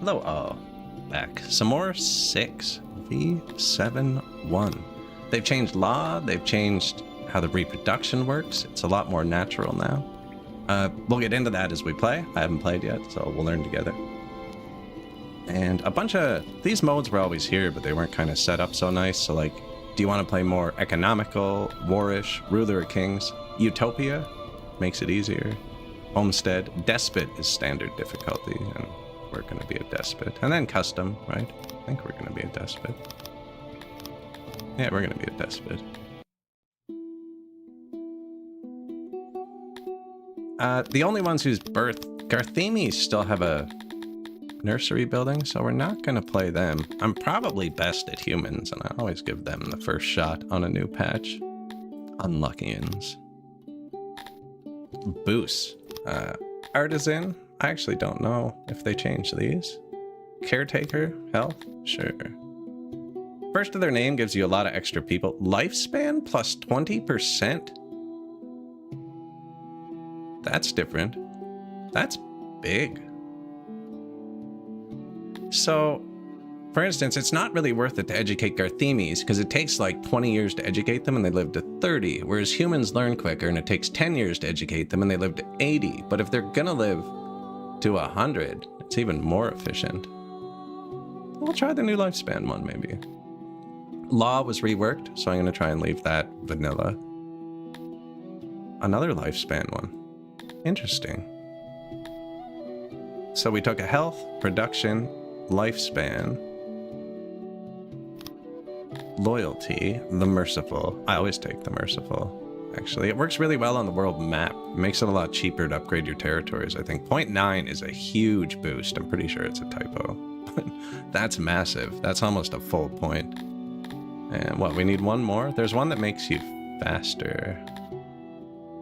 Hello, back. Some more 6. v71. They've changed law, they've changed how the reproduction works. It's a lot more natural now. We'll get into that as we play. I haven't played yet, so we'll learn together. And a bunch of... these modes were always here, but they weren't kind of set up so nice. So, like, do you want to play more economical, warish, ruler of kings? Utopia makes it easier. Homestead. Despot is standard difficulty, and we're going to be a despot. And then custom, right? I think we're going to be a despot. Yeah, we're going to be a despot. The only ones whose birth... Garthemis still have a nursery building, so we're not going to play them. I'm probably best at humans, and I always give them the first shot on a new patch. Unluckians. Boost. Artisan. I actually don't know if they changed these. Caretaker. Health. Sure. First of their name gives you a lot of extra people. Lifespan plus 20%. That's different. That's big. So, for instance, it's not really worth it to educate Garthemis because it takes like 20 years to educate them and they live to 30, whereas humans learn quicker and it takes 10 years to educate them and they live to 80. But if they're gonna live to 100, it's even more efficient. We'll try the new lifespan one, maybe. Law was reworked, so I'm gonna try and leave that vanilla. Another lifespan one. Interesting. So we took a health, production, lifespan, loyalty, the merciful. I always take the merciful. Actually, it works really well on the world map. It makes it a lot cheaper to upgrade your territories. I think 0.9 is a huge boost. I'm pretty sure it's a typo. That's massive. That's almost a full point. And what, we need one more? There's one that makes you faster.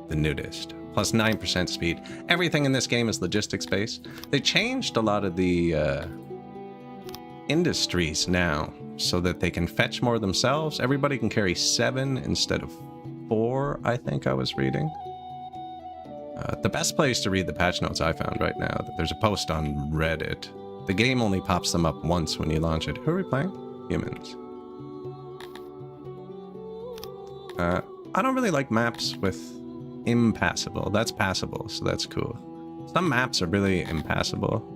The nudist. Plus 9% speed. Everything in this game is logistics based. They changed a lot of the industries now so that they can fetch more themselves. Everybody can carry 7 instead of 4, I think I was reading. The best place to read the patch notes I found right now, there's a post on Reddit. The game only pops them up once when you launch it. Who are we playing? Humans. I don't really like maps with impassable. That's passable, so that's cool. Some maps are really impassable.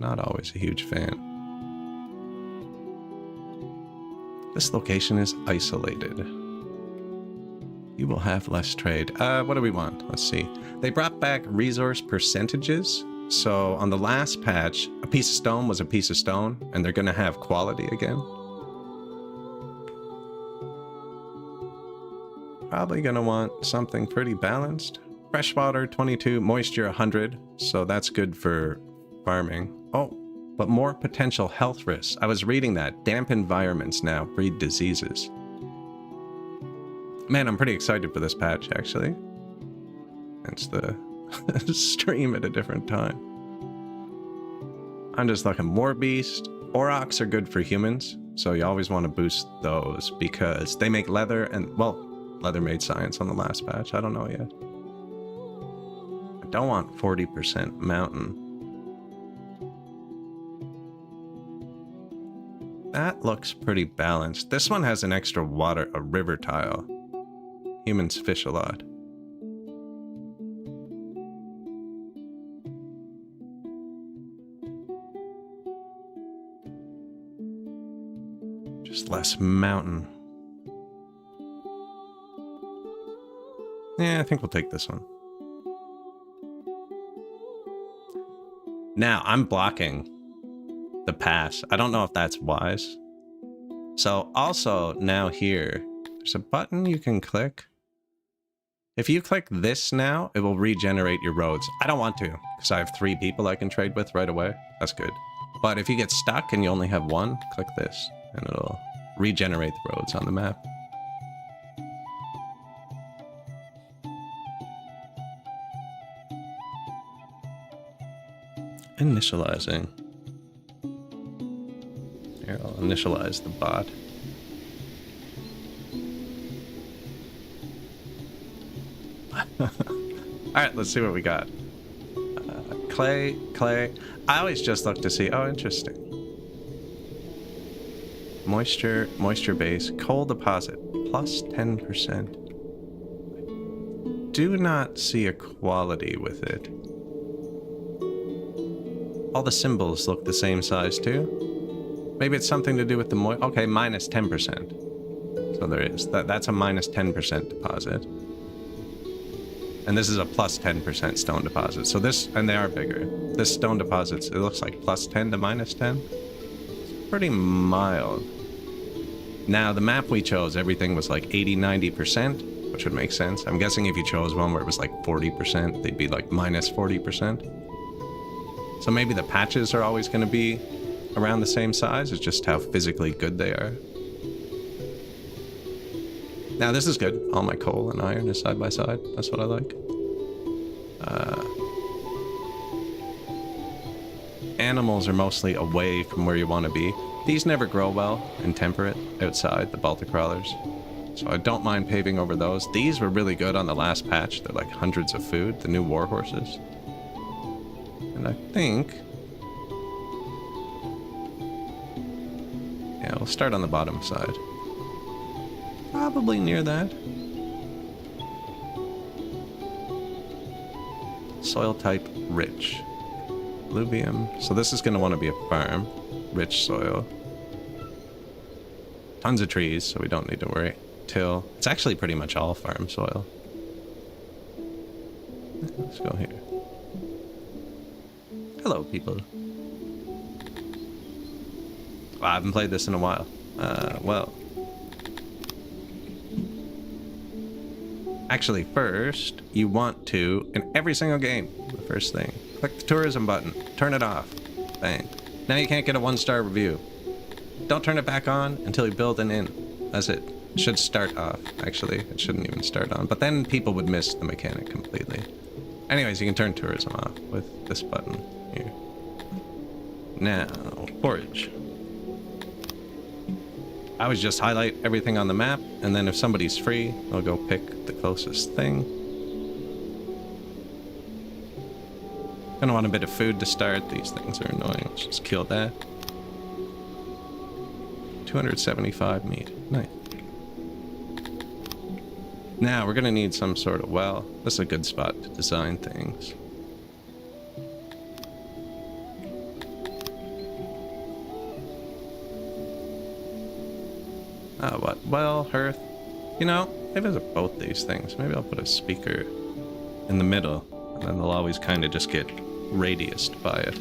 Not always a huge fan. This location is isolated. You will have less trade. What do we want? Let's see. They brought back resource percentages. So on the last patch, a piece of stone was a piece of stone, and they're gonna have quality again. Probably gonna want something pretty balanced. Freshwater 22, moisture 100, so that's good for farming. Oh, but more potential health risks. I was reading that. Damp environments now breed diseases. Man, I'm pretty excited for this patch, actually. It's the stream at a different time. I'm just looking. More beast. Aurochs are good for humans, so you always want to boost those because they make leather and, well, leather made science on the last patch. I don't know yet. I don't want 40% mountain. That looks pretty balanced. This one has an extra water, a river tile. Humans fish a lot. Just less mountain. Yeah, I think we'll take this one. Now, I'm blocking the pass. I don't know if that's wise. So, also, now here, there's a button you can click. If you click this now, it will regenerate your roads. I don't want to, because I have 3 people I can trade with right away. That's good. But if you get stuck and you only have 1, click this, and it'll regenerate the roads on the map. Initializing. Here, I'll initialize the bot. Alright, let's see what we got. clay, clay. I always just look to see, oh, interesting. Moisture, moisture base, coal deposit, plus 10%. Do not see a quality with it. All the symbols look the same size too. Maybe it's something to do with the okay, minus 10%. So there is. That's a minus 10% deposit. And this is a plus 10% stone deposit. So this, and they are bigger. This stone deposits, it looks like plus 10 to minus 10. It's pretty mild. Now, the map we chose, everything was like 80, 90%, which would make sense. I'm guessing if you chose one where it was like 40%, they'd be like minus 40%. So maybe the patches are always going to be around the same size. It's just how physically good they are. Now, this is good. All my coal and iron is side by side. That's what I like. Animals are mostly away from where you want to be. These never grow well in temperate outside, the Baltic crawlers. So I don't mind paving over those. These were really good on the last patch. They're like hundreds of food, the new war horses. And I think... yeah, we'll start on the bottom side. Probably near that. Soil type rich. Alluvium. So this is going to want to be a farm. Rich soil. Tons of trees, so we don't need to worry. Till. It's actually pretty much all farm soil. Let's go here. Hello, people. Well, I haven't played this in a while. Well. Actually, first, you want to, in every single game, the first thing, click the tourism button, turn it off, bang. Now you can't get a 1-star review. Don't turn it back on until you build an inn. That's it. It should start off, actually. It shouldn't even start on, but then people would miss the mechanic completely. Anyways, you can turn tourism off with this button here. Now, forage. I always just highlight everything on the map, and then if somebody's free, I'll go pick the closest thing. Gonna want a bit of food to start. These things are annoying. Let's just kill that. 275 meat. Nice. Now, we're gonna need some sort of well. This is a good spot to design things. What? Well, hearth. You know, maybe I'll do both these things. Maybe I'll put a speaker in the middle, and then they'll always kind of just get radiused by it.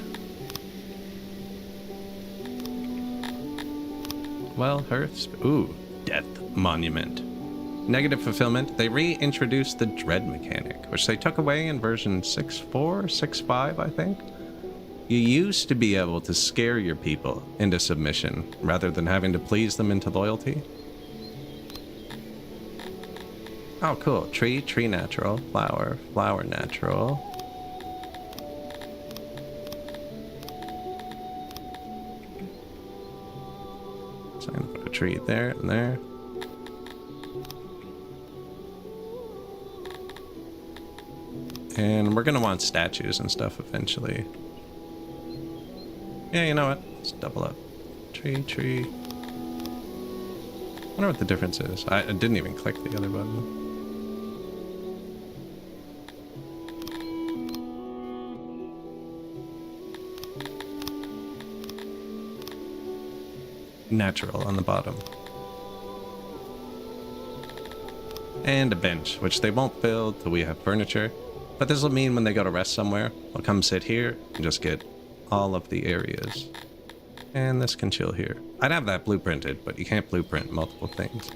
Well, hearths. Ooh, death monument. Negative fulfillment. They reintroduced the dread mechanic, which they took away in version 6.4, 6.5, I think. You used to be able to scare your people into submission, rather than having to please them into loyalty. Oh, cool. Tree, tree natural. Flower, flower natural. So I'm gonna put a tree there and there. And we're gonna want statues and stuff eventually. Yeah, you know what? Let's double up. Tree, tree. I wonder what the difference is. I didn't even click the other button. Natural on the bottom. And a bench, which they won't build till we have furniture. But this will mean when they go to rest somewhere, they'll come sit here and just get all of the areas. And this can chill here. I'd have that blueprinted, but you can't blueprint multiple things.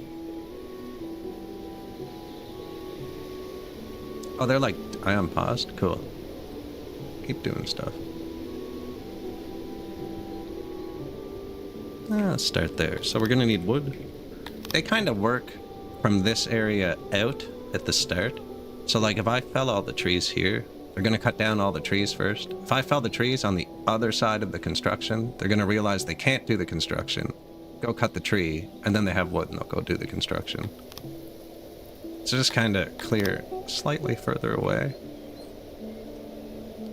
Oh, they're like, I unpaused? Cool. Keep doing stuff. Let's start there. So we're gonna need wood. They kind of work from this area out at the start. So like if I fell all the trees here, they're going to cut down all the trees first. If I fell the trees on the other side of the construction, they're going to realize they can't do the construction, go cut the tree, and then they have wood and they'll go do the construction. So just kind of clear slightly further away.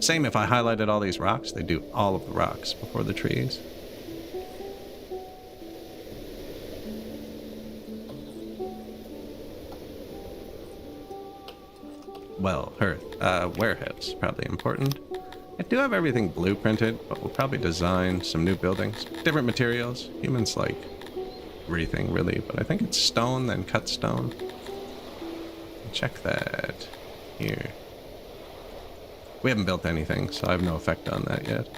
Same if I highlighted all these rocks, they do all of the rocks before the trees. Well, warehouse, probably important. I do have everything blueprinted, but we'll probably design some new buildings. Different materials. Humans like everything, really, but I think it's stone, then cut stone. Check that here. We haven't built anything, so I have no effect on that yet.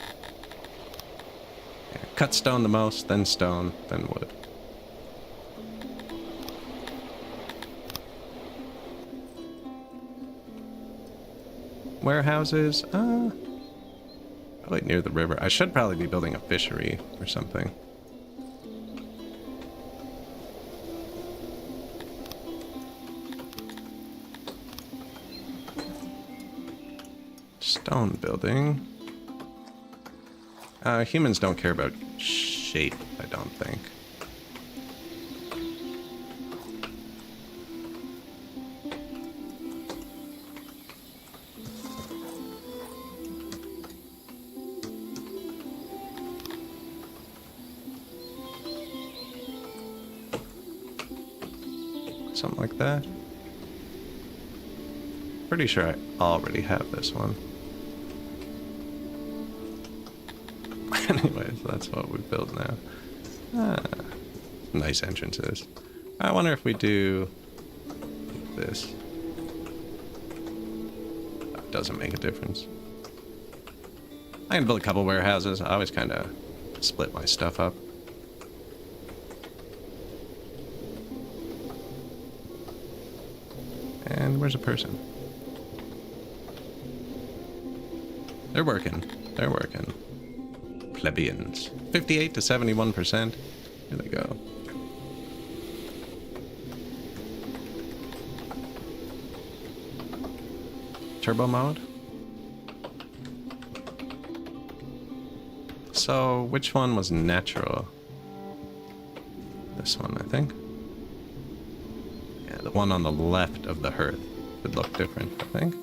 Yeah, cut stone the most, then stone, then wood. Warehouses, probably near the river. I should probably be building a fishery or something. Stone building. Humans don't care about shape, I don't think. Something like that. Pretty sure I already have this one. Anyways, that's what we build now. Nice entrances. I wonder if we do this. That doesn't make a difference. I can build a couple warehouses. I always kind of split my stuff up. And where's a person? They're working. They're working. Plebeians. 58 to 71%. Here they go. Turbo mode. So, which one was natural? This one, I think. Yeah, the one on the left of the hearth would look different, I think.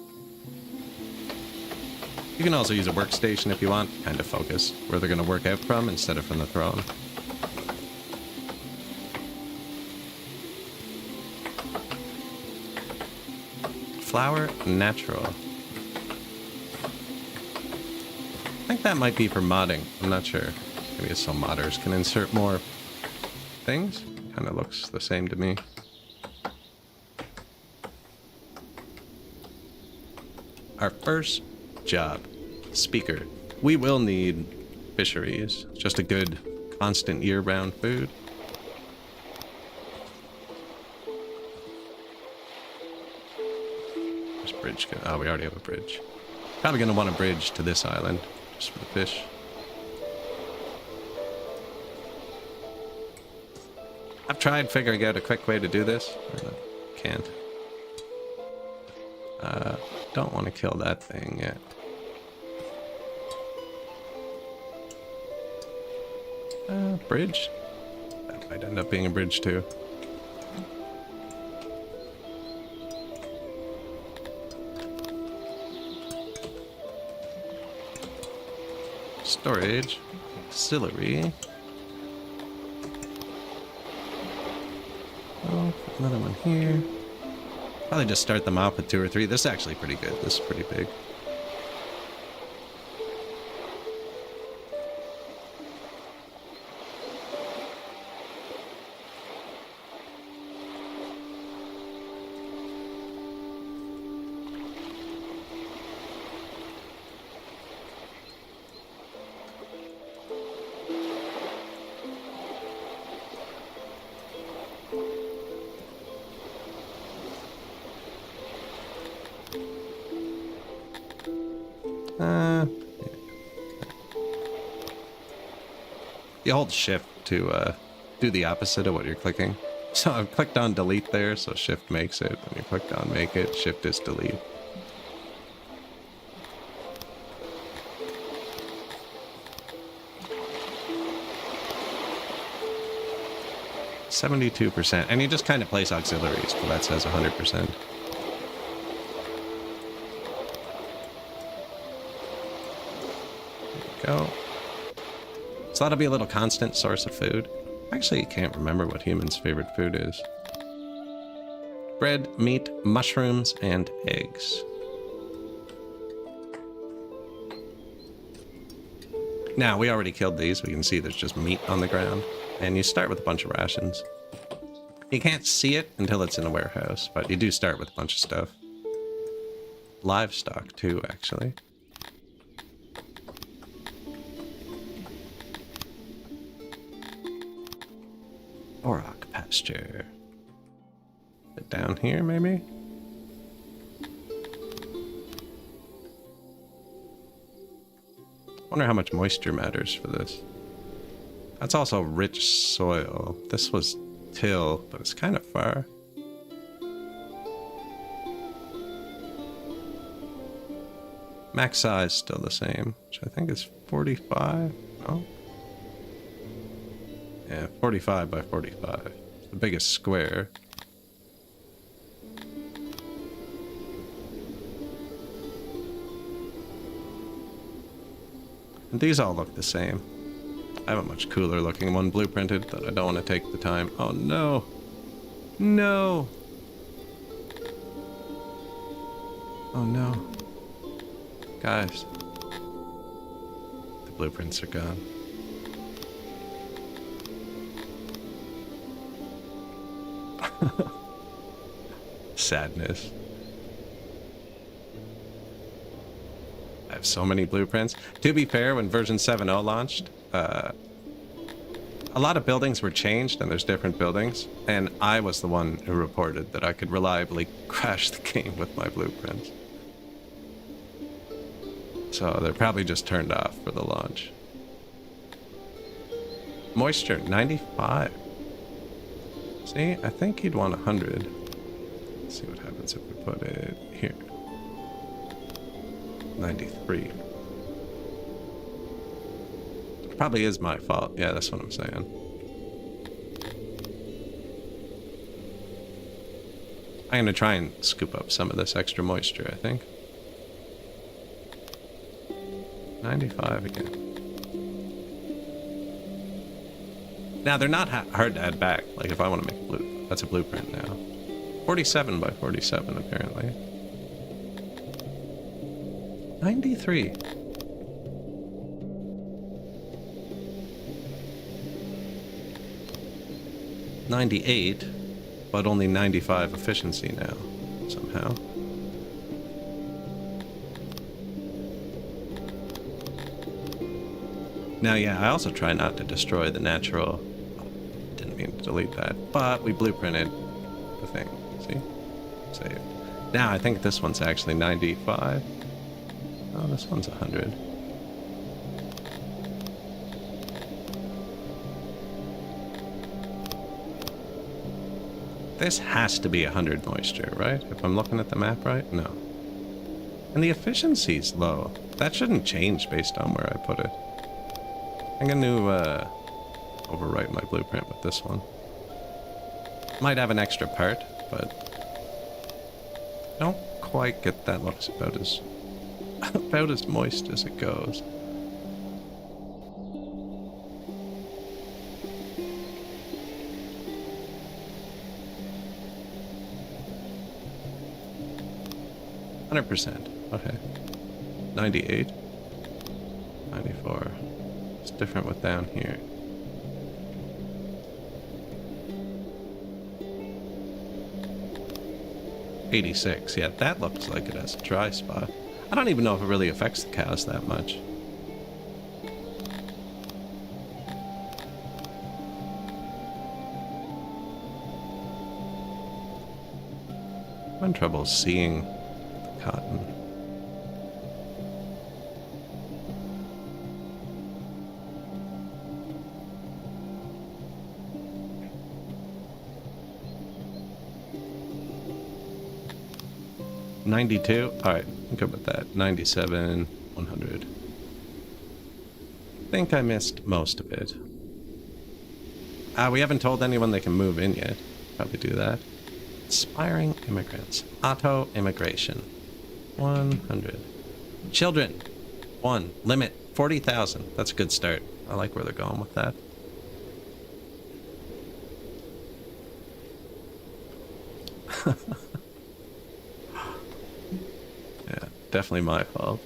You can also use a workstation if you want, kind of focus where they're going to work out from instead of from the throne. Flower, natural. I think that might be for modding. I'm not sure. Maybe it's so modders can insert more things. Kind of looks the same to me. Our first job. Speaker. We will need fisheries. Just a good, constant year-round food. There's a bridge. Oh, we already have a bridge. Probably going to want a bridge to this island, just for the fish. I've tried figuring out a quick way to do this. I can't. Don't want to kill that thing yet. Bridge? That might end up being a bridge too. Storage. Auxiliary. Oh, another one here. Probably just start them off with 2 or 3. This is actually pretty good. This is pretty big. You hold shift to do the opposite of what you're clicking. So I've clicked on delete there, so shift makes it. When you clicked on make it, shift is delete. %, and you just kind of place auxiliaries, but that says 100%. Go. So that'll be a little constant source of food. Actually, I can't remember what humans' favorite food is. Bread, meat, mushrooms, and eggs. Now, we already killed these. We can see there's just meat on the ground. And you start with a bunch of rations. You can't see it until it's in a warehouse, but you do start with a bunch of stuff. Livestock, too, actually. Auroch pasture. Bit down here, maybe? Wonder how much moisture matters for this. That's also rich soil. This was till, but it's kind of far. Max size still the same, which I think is 45. No? Yeah, 45 by 45. It's the biggest square. And these all look the same. I have a much cooler looking one blueprinted that I don't want to take the time. Oh no! No! Oh no. Guys. The blueprints are gone. Sadness. I have so many blueprints. To be fair, when version 7.0 launched, a lot of buildings were changed and there's different buildings, and I was the one who reported that I could reliably crash the game with my blueprints. So they're probably just turned off for the launch. Moisture, 95. See, I think you'd want 100. Let's see what happens if we put it here. 93. It probably is my fault. Yeah, that's what I'm saying. I'm gonna try and scoop up some of this extra moisture, I think. 95 again. Now, they're not hard to add back. Like, if I want to make a blue, that's a blueprint now. 47 by 47, apparently. 93. $98, but only 95 efficiency now, somehow. Now, yeah, I also try not to destroy the natural... Didn't mean to delete that, but we blueprinted the thing. See? Save. Now, I think this one's actually 95. Oh, this one's 100. This has to be 100 moisture, right? If I'm looking at the map right? No. And the efficiency's low. That shouldn't change based on where I put it. I'm going to overwrite my blueprint with this one. Might have an extra part, but I don't quite get that. Looks about as moist as it goes. %. Okay. 98. 94. It's different with down here. $86. Yeah, that looks like it has a dry spot. I don't even know if it really affects the cows that much. I'm having trouble seeing the cotton. $92. All right, I'm good with that. 97, 100. I think I missed most of it. We haven't told anyone they can move in yet. Probably do that. Aspiring immigrants. Auto immigration. 100. Children. 1. Limit 40,000. That's a good start. I like where they're going with that. Yeah, definitely my fault.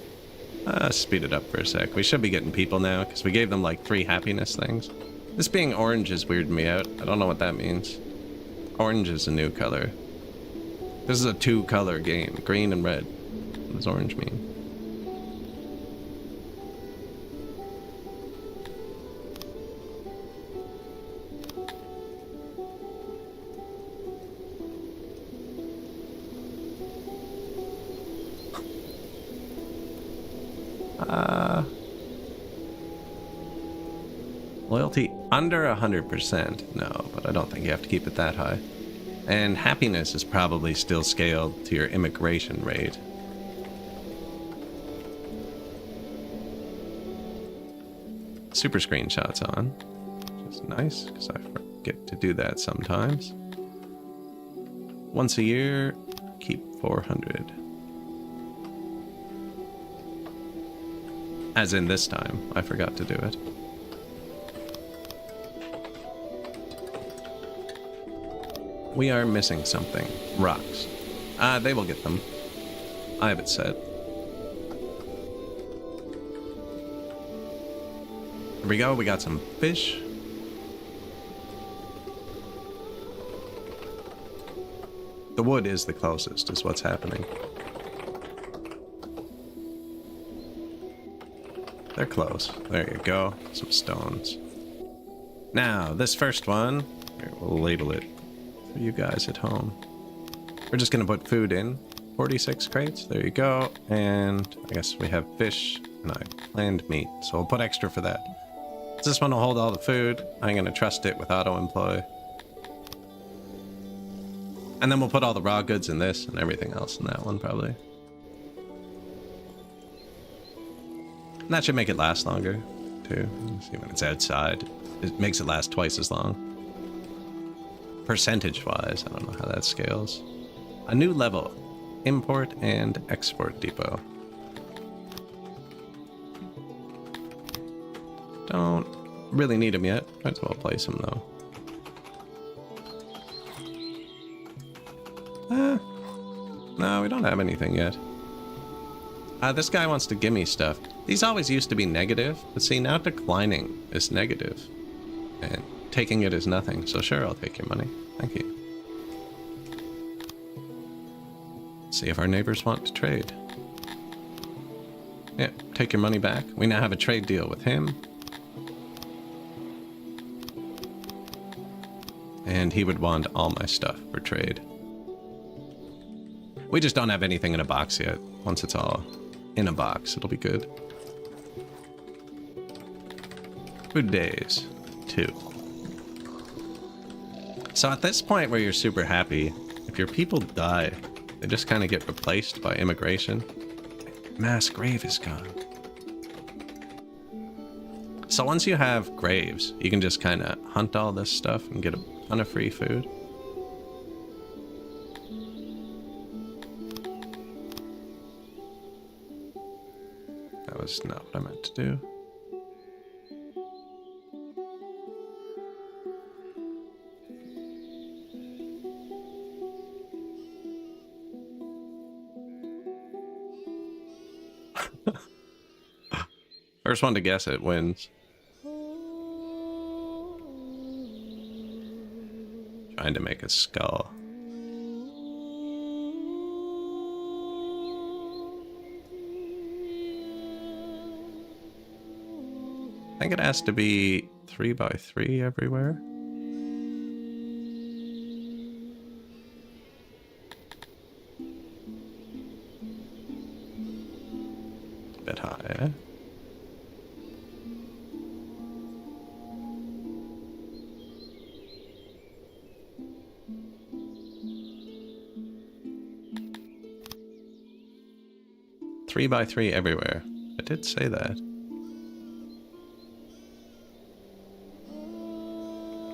Speed it up for a sec. We should be getting people now, because we gave them like 3 happiness things. This being orange is weirding me out. I don't know what that means. Orange is a new color. This is a 2-color game. Green and red. What does orange mean? Loyalty under 100%. No, but I don't think you have to keep it that high. And happiness is probably still scaled to your immigration rate. Super screenshots on, which is nice, because I forget to do that sometimes. Once a year, keep 400. As in this time, I forgot to do it. We are missing something. Rocks. They will get them. I have it set. Here we go. We got some fish. The wood is the closest, is what's happening. They're close. There you go. Some stones. Now, this first one, here, we'll label it for you guys at home. We're just going to put food in. 46 crates. There you go. And I guess we have fish and I planned meat. So we'll put extra for that. This one will hold all the food. I'm going to trust it with auto-employ. And then we'll put all the raw goods in this and everything else in that one, probably. And that should make it last longer, too. See, when it's outside, it makes it last twice as long. Percentage-wise, I don't know how that scales. A new level. Import and export depot. Don't really need them yet. Might as well place them, though. No, we don't have anything yet. This guy wants to give me stuff. These always used to be negative, but see, now declining is negative. And taking it is nothing, so sure, I'll take your money. Thank you. See if our neighbors want to trade. Yeah, take your money back. We now have a trade deal with him. And he would want all my stuff for trade. We just don't have anything in a box yet. Once it's all in a box, it'll be good. Food days, 2. So at this point where you're super happy, if your people die, they just kind of get replaced by immigration. Mass grave is gone. So once you have graves, you can just kind of hunt all this stuff and get a ton of free food. That was not what I meant to do. First one to guess it wins. Trying to make a skull. I think it has to be 3 by 3 everywhere. A bit high, eh? Three by 3 everywhere. I did say that.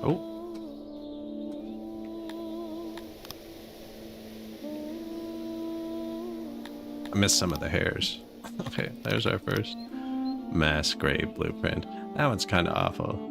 Oh. I missed some of the hairs. Okay, there's our first. mass grave blueprint. That one's kind of awful.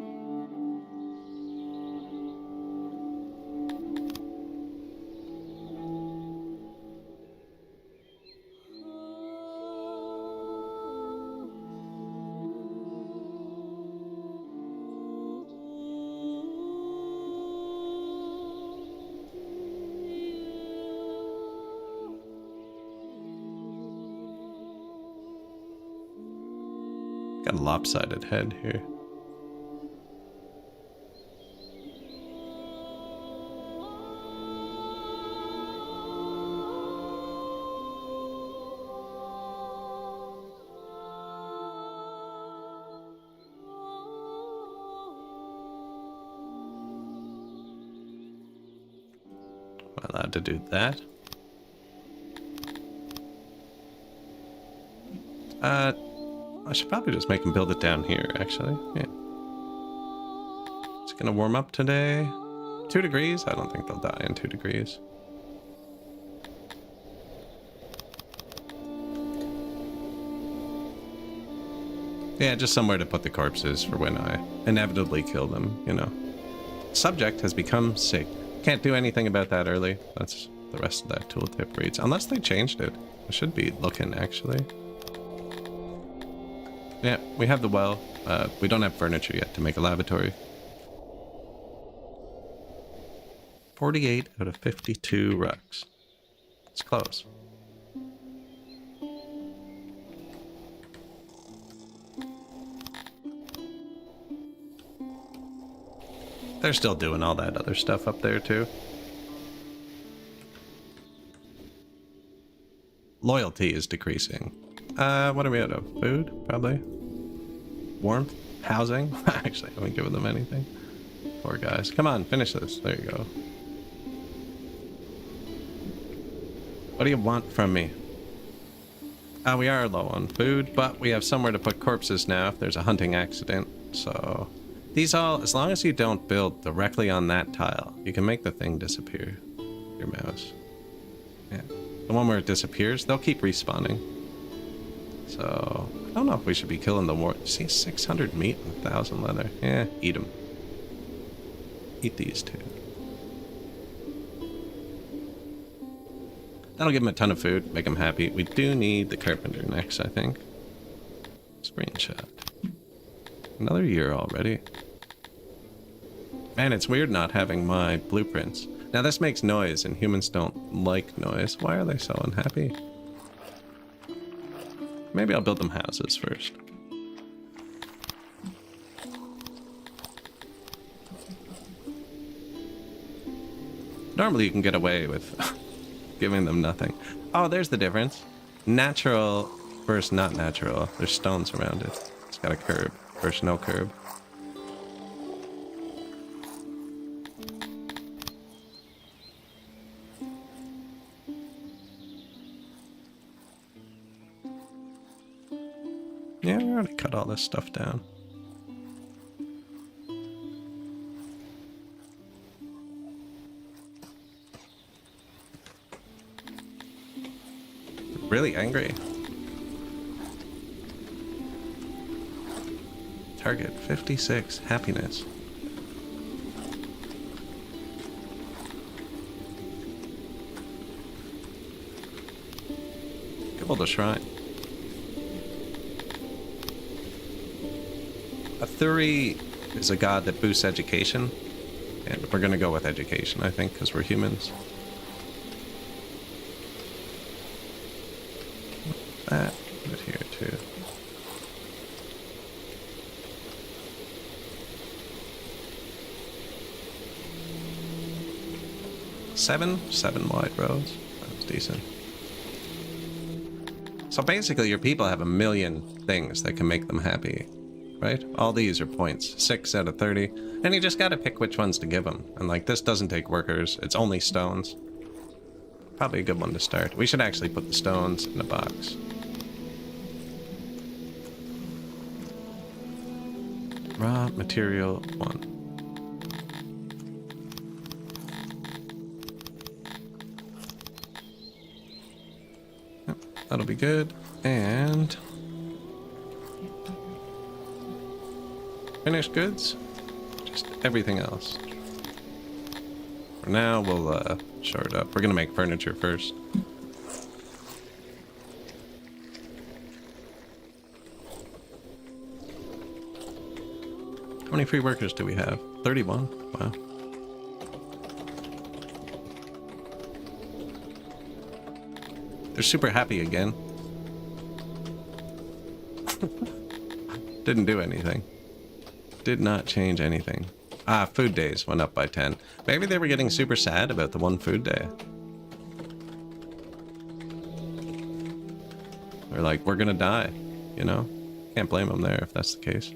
Got a lopsided head here. Am I allowed to do that? I should probably just make him build it down here, actually. Yeah. It's gonna warm up today. 2 degrees? I don't think they'll die in 2 degrees. Yeah, just somewhere to put the corpses for when I inevitably kill them, you know. Subject has become sick. Can't do anything about that early. That's the rest of that tooltip reads. Unless they changed it. I should be looking, actually. Yeah, we have the well. We don't have furniture yet to make a lavatory. 48 out of 52 rucks. It's close. They're still doing all that other stuff up there, too. Loyalty is decreasing. What are we out of? Food, probably. Warmth, housing. Actually, I haven't given them anything. Poor guys. Come on, finish this. There you go. What do you want from me? We are low on food, but we have somewhere to put corpses now if there's a hunting accident. So these all, as long as you don't build directly on that tile, you can make the thing disappear. Your mouse. Yeah. The one where it disappears, they'll keep respawning. So, I don't know if we should be killing the war. See, 600 meat and 1,000 leather. Yeah, eat them. Eat these two. That'll give them a ton of food, make them happy. We do need the carpenter next, I think. Screenshot. Another year already. Man, it's weird not having my blueprints. Now, this makes noise, and humans don't like noise. Why are they so unhappy? Maybe I'll build them houses first. Normally you can get away with giving them nothing. Oh, there's the difference. Natural versus not natural. There's stones around it. It's got a curb versus no curb. Yeah, we already cut all this stuff down. Really angry. Target 56. Happiness. Build a shrine. Athuri is a god that boosts education, and we're gonna go with education, I think, because we're humans. That right here too. Seven wide rows. That was decent. So basically, your people have a million things that can make them happy. Right? All these are points. 6 out of 30. And you just gotta pick which ones to give them. And like, this doesn't take workers. It's only stones. Probably a good one to start. We should actually put the stones in a box. Raw material 1. Yep, that'll be good. And finished goods, just everything else. For now, we'll shore it up. We're gonna make furniture first. How many free workers do we have? 31? Wow. They're super happy again. Didn't do anything. Did not change anything. Ah, food days went up by 10. Maybe they were getting super sad about the one food day. They're like, we're gonna die, you know? Can't blame them there if that's the case.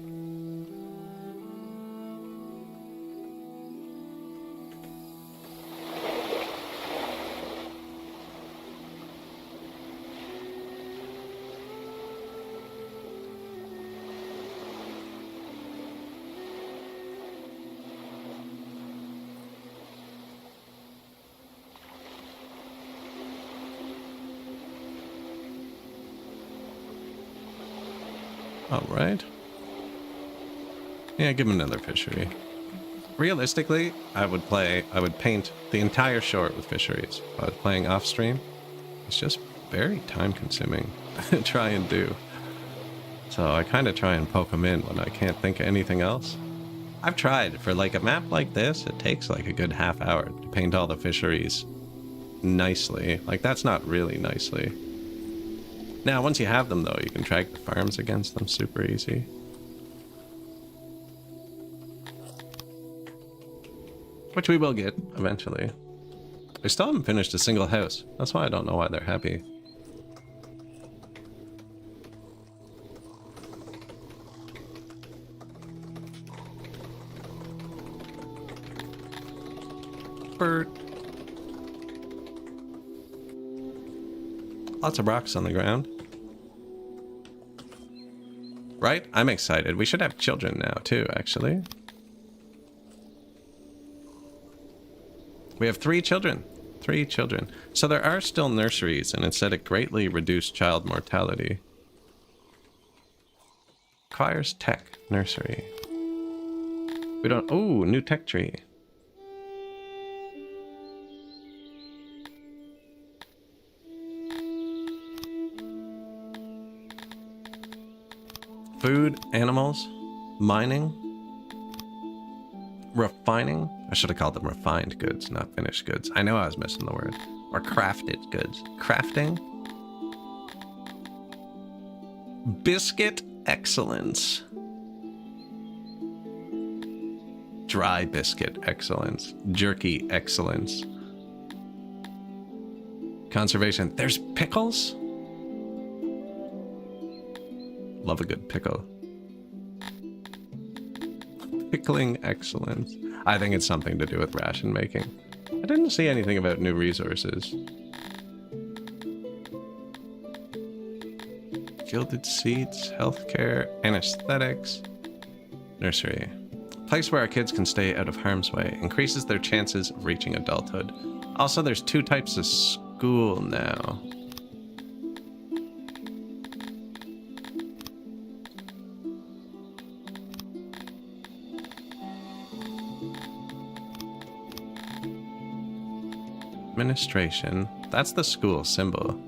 All right. Yeah, give him another fishery. Realistically, I would paint the entire shore with fisheries. If I was playing off stream, it's just very time consuming to try and do. So I kind of try and poke them in when I can't think of anything else. I've tried for like a map like this, it takes like a good half hour to paint all the fisheries nicely. Like that's not really nicely. Now, once you have them, though, you can track the farms against them super easy. Which we will get, eventually. They still haven't finished a single house. That's why I don't know why they're happy. Bert. Lots of rocks on the ground. Right? I'm excited. We should have children now, too, actually. We have 3 children. 3 children. So there are still nurseries, and it said it greatly reduced child mortality. Requires tech nursery. We don't... Oh, new tech tree. Food, animals, mining, refining. I should have called them refined goods, not finished goods. I know I was missing the word. Or crafted goods. Crafting. Biscuit excellence. Dry biscuit excellence. Jerky excellence. Conservation. There's pickles? Love a good pickle. Pickling excellence. I think it's something to do with ration making. I didn't see anything about new resources. Gilded seats, healthcare, anesthetics, nursery. Place where our kids can stay out of harm's way. Increases their chances of reaching adulthood. Also, there's 2 types of school now. Administration. That's the school symbol.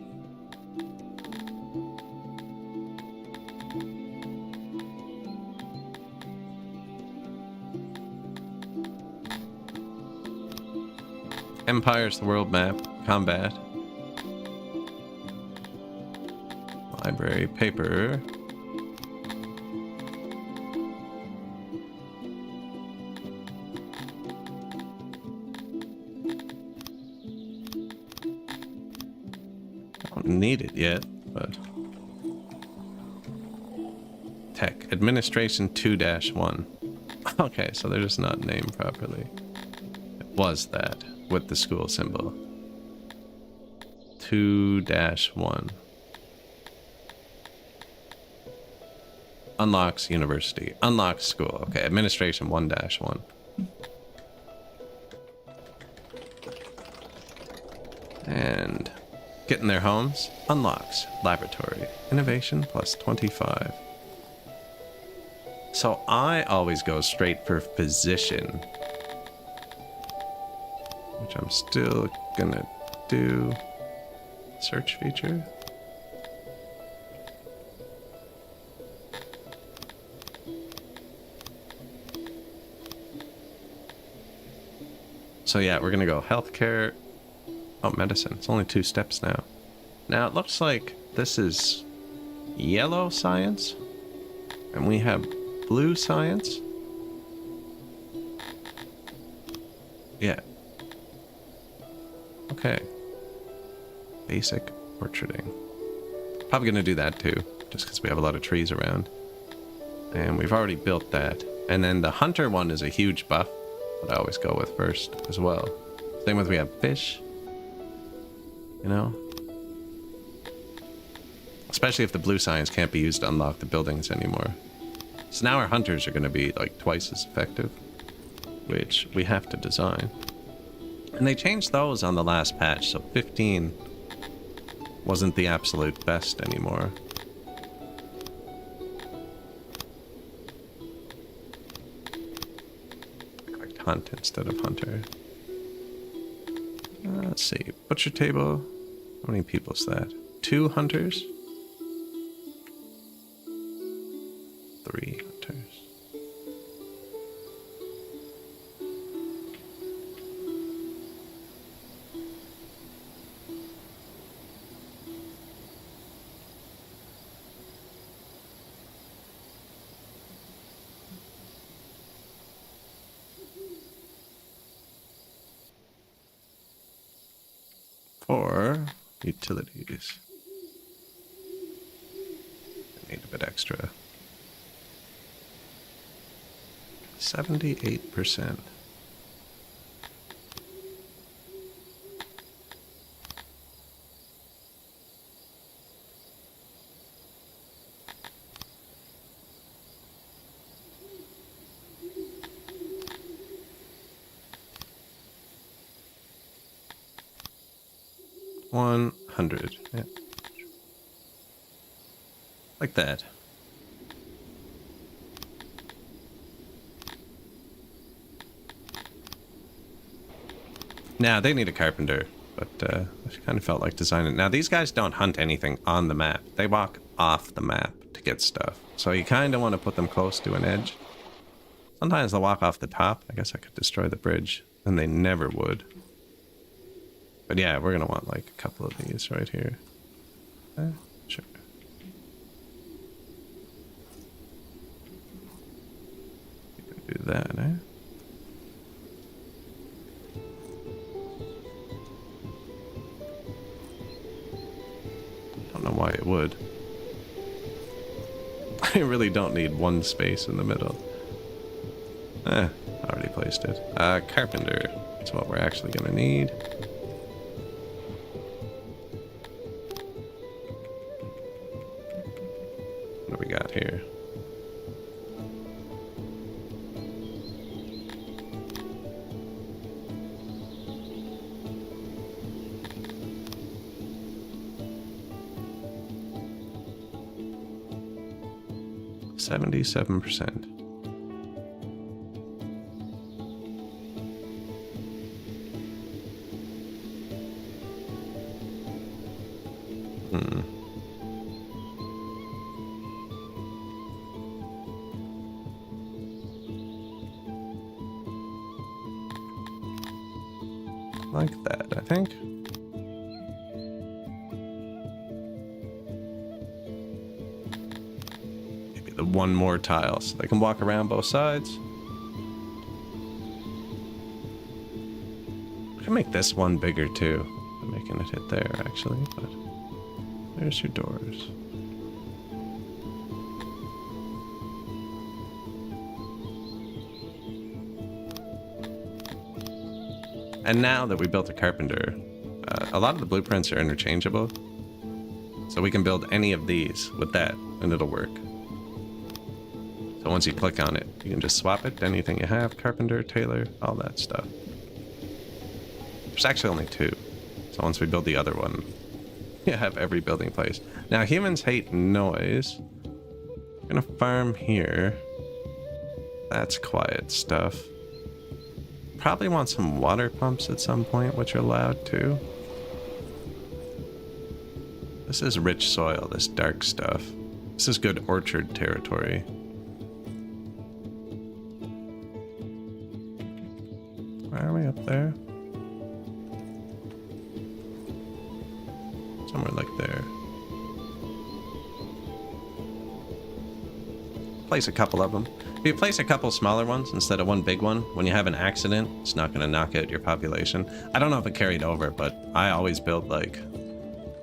Empire's the world map. Combat. Library. Paper. Don't need it yet, but... Tech. Administration 2-1. Okay, so they're just not named properly. It was that. With the school symbol. 2-1. Unlocks university. Unlocks school. Okay, administration 1-1. And getting their homes. Unlocks laboratory. Innovation plus 25. So I always go straight for physician, which I'm still gonna do. Search feature. So yeah, we're gonna go healthcare. Oh, medicine. It's only 2 steps now. Now it looks like this is yellow science, and we have blue science. Yeah. Okay. Basic orcharding. Probably gonna do that too, just because we have a lot of trees around. And we've already built that. And then the hunter one is a huge buff that I always go with first as well. Same with we have fish. You know? Especially if the blue science can't be used to unlock the buildings anymore. So now our hunters are going to be like twice as effective, which we have to design. And they changed those on the last patch, so 15 wasn't the absolute best anymore. Collect hunt instead of hunter. Let's see, butcher table. How many people is that? 2 hunters? 3 hunters. For utilities. I need a bit extra. 78%. $100. Yeah. Like that. Now, they need a carpenter, but I kind of felt like designing it. Now, these guys don't hunt anything on the map. They walk off the map to get stuff. So you kind of want to put them close to an edge. Sometimes they'll walk off the top. I guess I could destroy the bridge, and they never would. But yeah, we're going to want like a couple of these right here. Sure. You can do that, eh? Don't know why it would. I really don't need one space in the middle. Already placed it. Carpenter. That's what we're actually going to need. What do we got here? $77%. Like that, I think. Maybe the one more tile so they can walk around both sides. I can make this one bigger too. I'm making it hit there actually, but there's your doors. And now that we built a carpenter, a lot of the blueprints are interchangeable. So we can build any of these with that, and it'll work. So once you click on it, you can just swap it to anything you have, carpenter, tailor, all that stuff. There's actually only 2. So once we build the other one, you have every building place. Now humans hate noise. I'm gonna farm here. That's quiet stuff. Probably want some water pumps at some point, which are loud too. This is rich soil, this dark stuff. This is good orchard territory. Why are we up there? Somewhere like there. Place a couple of them. If you place a couple smaller ones instead of one big one, when you have an accident, it's not going to knock out your population. I don't know if it carried over, but I always build like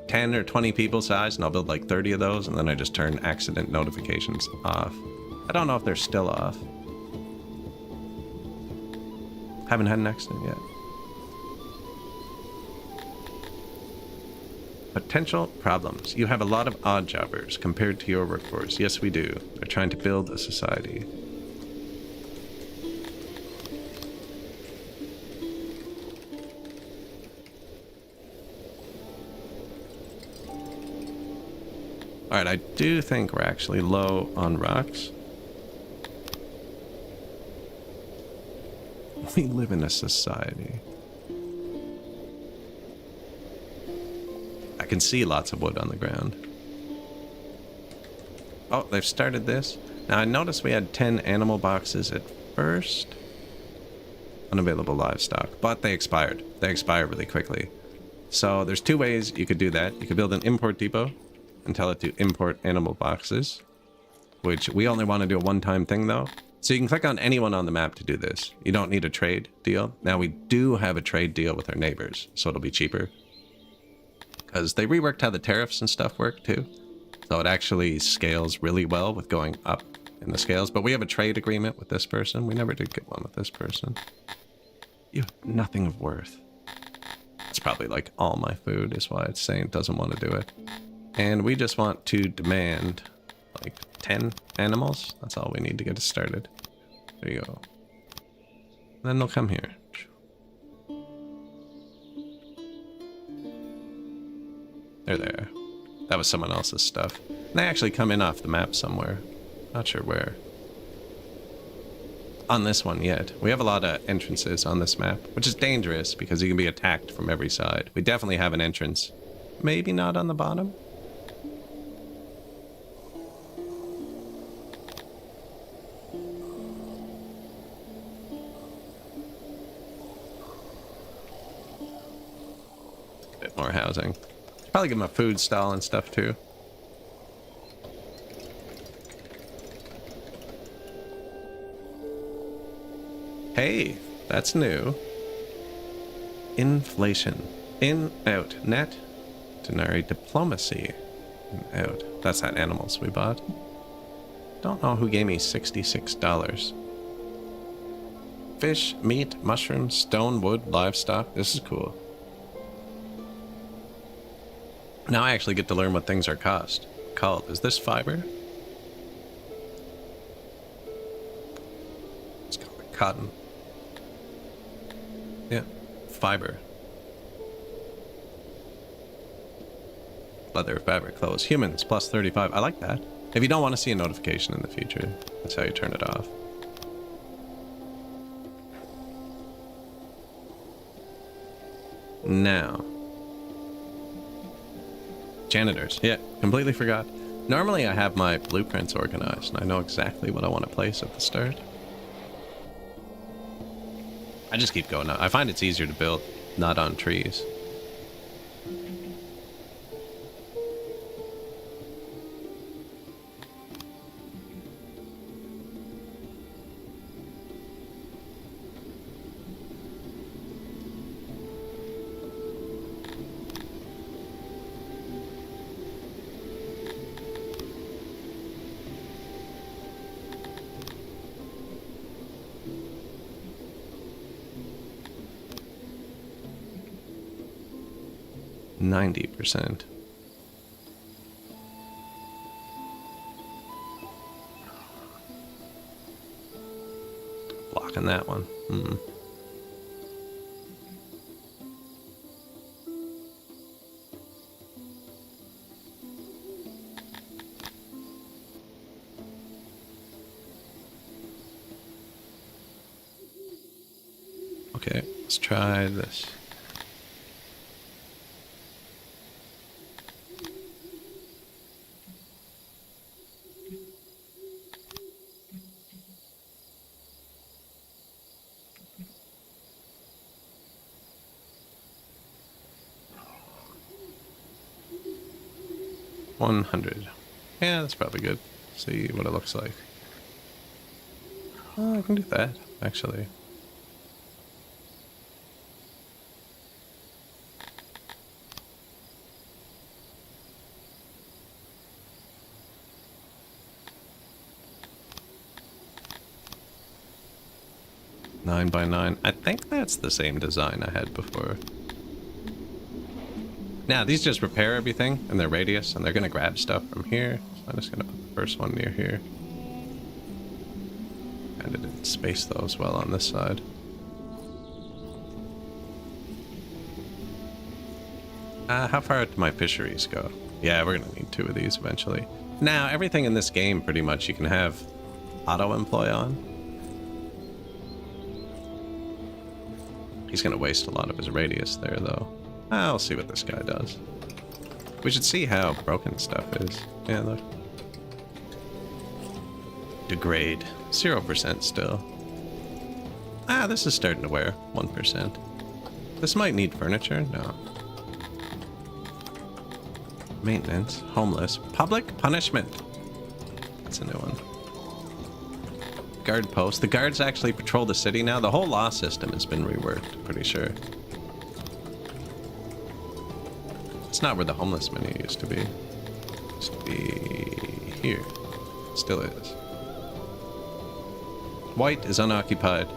10 or 20 people size, and I'll build like 30 of those, and then I just turn accident notifications off. I don't know if they're still off. Haven't had an accident yet. Potential problems. You have a lot of odd jobbers compared to your workforce. Yes, we do. They're trying to build a society. Alright, I do think we're actually low on rocks. We live in a society. I can see lots of wood on the ground. Oh, they've started this. Now, I noticed we had 10 animal boxes at first. Unavailable livestock, but they expired. They expire really quickly. So there's two ways you could do that. You could build an import depot and tell it to import animal boxes, which we only want to do a one-time thing though. So you can click on anyone on the map to do this. You don't need a trade deal. Now we do have a trade deal with our neighbors, so it'll be cheaper. Because they reworked how the tariffs and stuff work too. So it actually scales really well with going up in the scales. But we have a trade agreement with this person. We never did get one with this person. You have nothing of worth. It's probably like all my food is why it's saying it doesn't want to do it. And we just want to demand like 10 animals. That's all we need to get it started. There you go. Then they'll come here. They're there. That was someone else's stuff. And they actually come in off the map somewhere. Not sure where. On this one yet. We have a lot of entrances on this map, which is dangerous because you can be attacked from every side. We definitely have an entrance. Maybe not on the bottom. Bit more housing. Probably give them a food stall and stuff too. Hey, that's new. Inflation. In, out. Net. Denary diplomacy. In, out. That's that animals we bought. Don't know who gave me $66. Fish, meat, mushrooms, stone, wood, livestock. This is cool. Now I actually get to learn what things are called. Is this fiber? It's called cotton. Yeah, fiber. Leather, fabric, clothes. Humans, plus 35. I like that. If you don't want to see a notification in the future, that's how you turn it off. Now. Janitors. Yeah, completely forgot. Normally I have my blueprints organized, and I know exactly what I want to place at the start. I just keep going. I find it's easier to build, not on trees. %. Blocking that one. Okay, let's try this. $100. Yeah, that's probably good. See what it looks like. Oh, I can do that, actually. Nine by 9. I think that's the same design I had before. Now, these just repair everything in their radius, and they're going to grab stuff from here. So I'm just going to put the first one near here. Kind of didn't space those well on this side. How far do my fisheries go? Yeah, we're going to need 2 of these eventually. Now, everything in this game, pretty much, you can have auto-employ on. He's going to waste a lot of his radius there, though. I'll see what this guy does. We should see how broken stuff is. Yeah, look. Degrade. 0% still. Ah, this is starting to wear. 1%. This might need furniture. No. Maintenance. Homeless. Public punishment. That's a new one. Guard post. The guards actually patrol the city now. The whole law system has been reworked, pretty sure. It's not where the homeless menu used to be. It used to be here. Still is. White is unoccupied.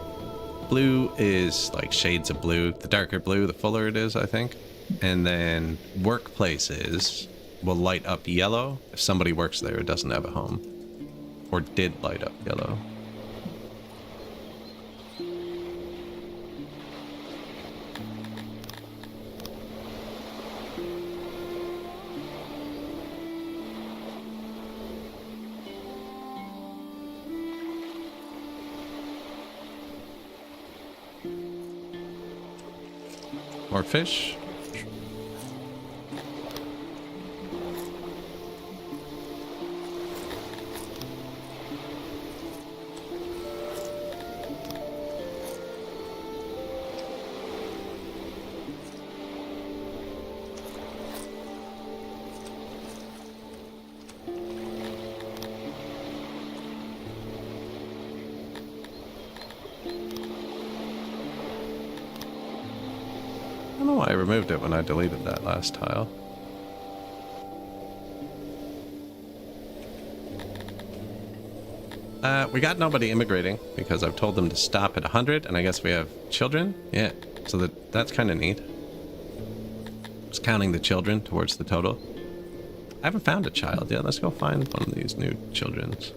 Blue is like shades of blue. The darker blue, the fuller it is, I think. And then workplaces will light up yellow if somebody works there who doesn't have a home. Or did light up yellow. More fish. I don't know why I removed it when I deleted that last tile. We got nobody immigrating because I've told them to stop at 100, and I guess we have children. Yeah, so that's kind of neat. Just counting the children towards the total. I haven't found a child yet. Let's go find one of these new children's.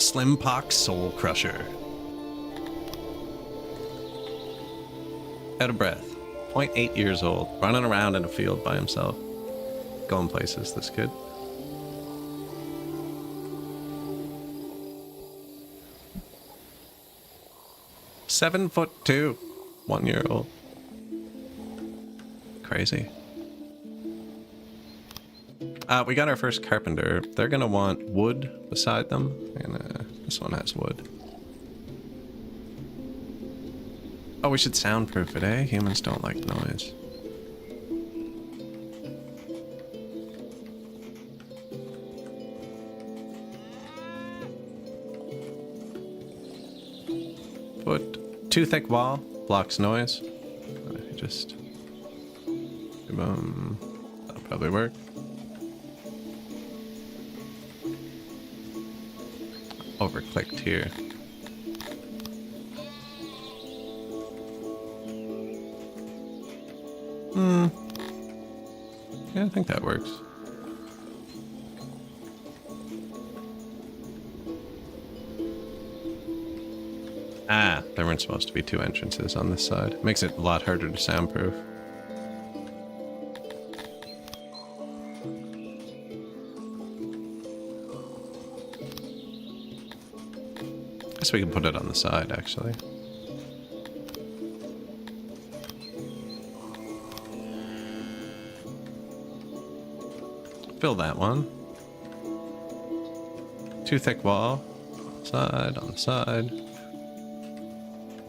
Slim Pox Soul Crusher. Out of breath. 0.8 years old. Running around in a field by himself. Going places, this kid. "7'2". 1 year old. Crazy. We got our first carpenter. They're gonna want wood beside them. And this one has wood. Oh, we should soundproof it, eh? Humans don't like noise. Put too thick wall, blocks noise. Just that'll probably work. Overclicked here. Yeah, I think that works. Ah, there weren't supposed to be two entrances on this side. Makes it a lot harder to soundproof. Guess we can put it on the side, actually. Fill that one. Too thick wall. On the side.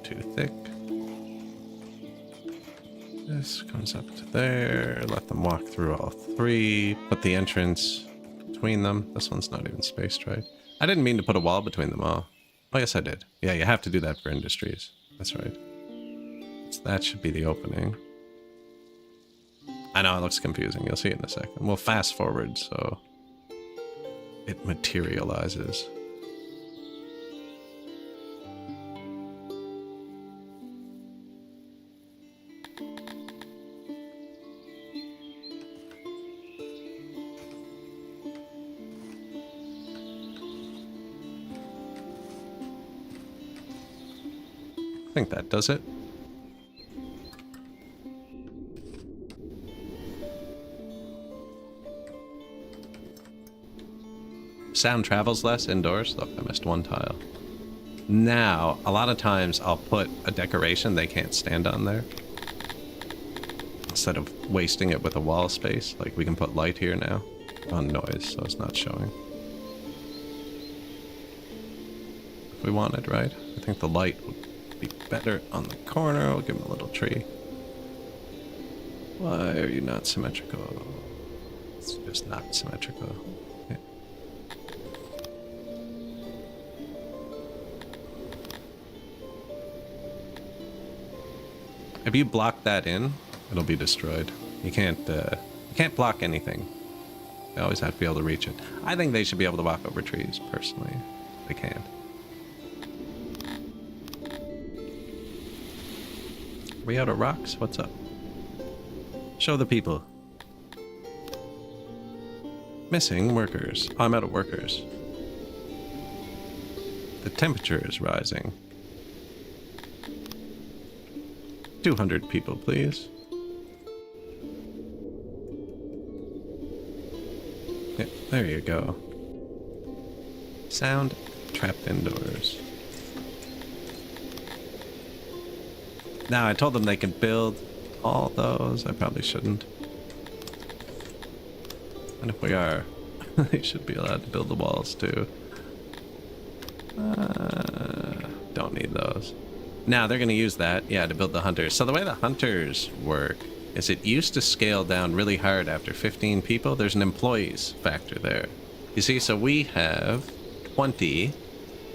Too thick. This comes up to there. Let them walk through all three. Put the entrance between them. This one's not even spaced right. I didn't mean to put a wall between them all. Oh, yes, I did. Yeah, you have to do that for industries. That's right. So that should be the opening. I know it looks confusing. You'll see it in a second. We'll fast forward so it materializes. I think that does it. Sound travels less indoors. Look, I missed one tile. Now, a lot of times I'll put a decoration they can't stand on there. Instead of wasting it with a wall space. Like we can put light here now on noise, so it's not showing. If we wanted, right? I think the light would be better on the corner. We'll give him a little tree. Why are you not symmetrical? It's just not symmetrical. Okay. If you block that in, it'll be destroyed. You can't block anything. They always have to be able to reach it. I think they should be able to walk over trees, personally. They can. Are we out of rocks? What's up? Show the people. Missing workers. I'm out of workers. The temperature is rising. 200 people, please. Yeah, there you go. Sound trapped indoors. Now, I told them they can build all those. I probably shouldn't. And if we are, they should be allowed to build the walls too. Don't need those. Now they're going to use that, yeah, to build the hunters. So the way the hunters work is it used to scale down really hard after 15 people. There's an employees factor there. You see, so we have 20,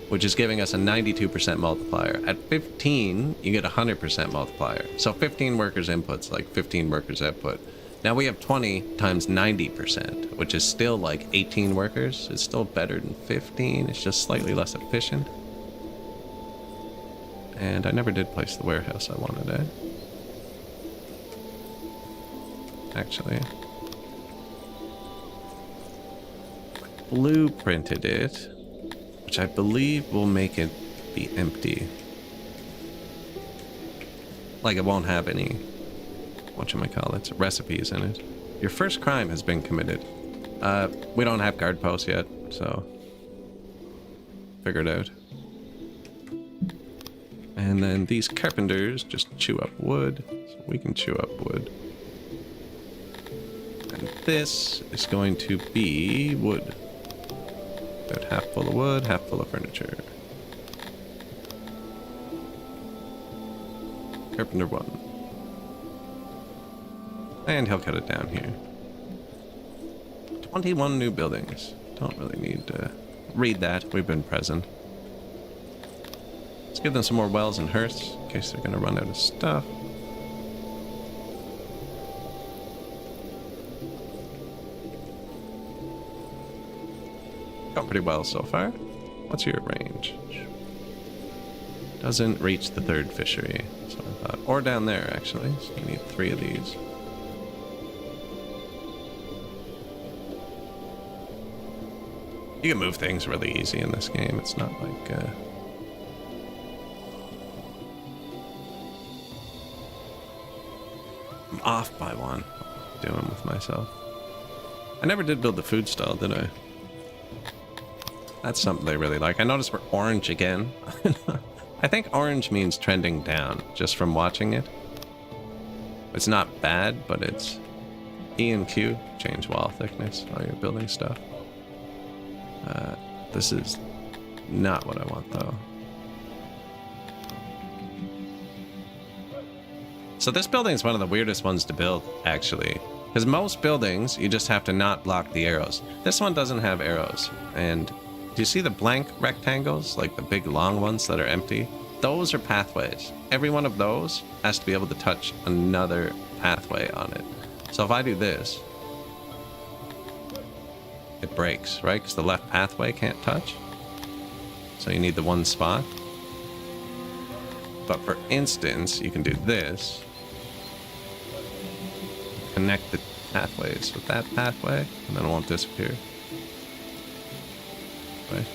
which is giving us a 92% multiplier. At 15, you get a 100% multiplier. So 15 workers inputs like 15 workers output. Now we have 20 times 90%, which is still like 18 workers. It's still better than 15. It's just slightly less efficient. And I never did place the warehouse I wanted at. Actually. Blueprinted it, which I believe will make it be empty. Like it won't have any, whatchamacallits, recipes in it. Your first crime has been committed. We don't have guard posts yet, so figure it out. And then these carpenters just chew up wood, so we can chew up wood. And this is going to be wood. About half full of wood, half full of furniture. Carpenter 1. And he'll cut it down here. 21 new buildings. Don't really need to read that. We've been present. Let's give them some more wells and hearths in case they're going to run out of stuff. Gone pretty well so far. What's your range? Doesn't reach the third fishery. So I thought. Or down there, actually. So we need 3 of these. You can move things really easy in this game. It's not like I'm off by one. What am I doing with myself? I never did build the food stall, did I? That's something they really like. I noticed we're orange again. I think orange means trending down, just from watching it. It's not bad, but it's E and Q. Change wall thickness while you're building stuff. This is not what I want, though. So this building is one of the weirdest ones to build, actually. Because most buildings, you just have to not block the arrows. This one doesn't have arrows. And do you see the blank rectangles? Like the big long ones that are empty? Those are pathways. Every one of those has to be able to touch another pathway on it. So if I do this, it breaks, right? Because the left pathway can't touch. So you need the one spot. But for instance, you can do this. Connect the pathways with that pathway, and then it won't disappear. Right?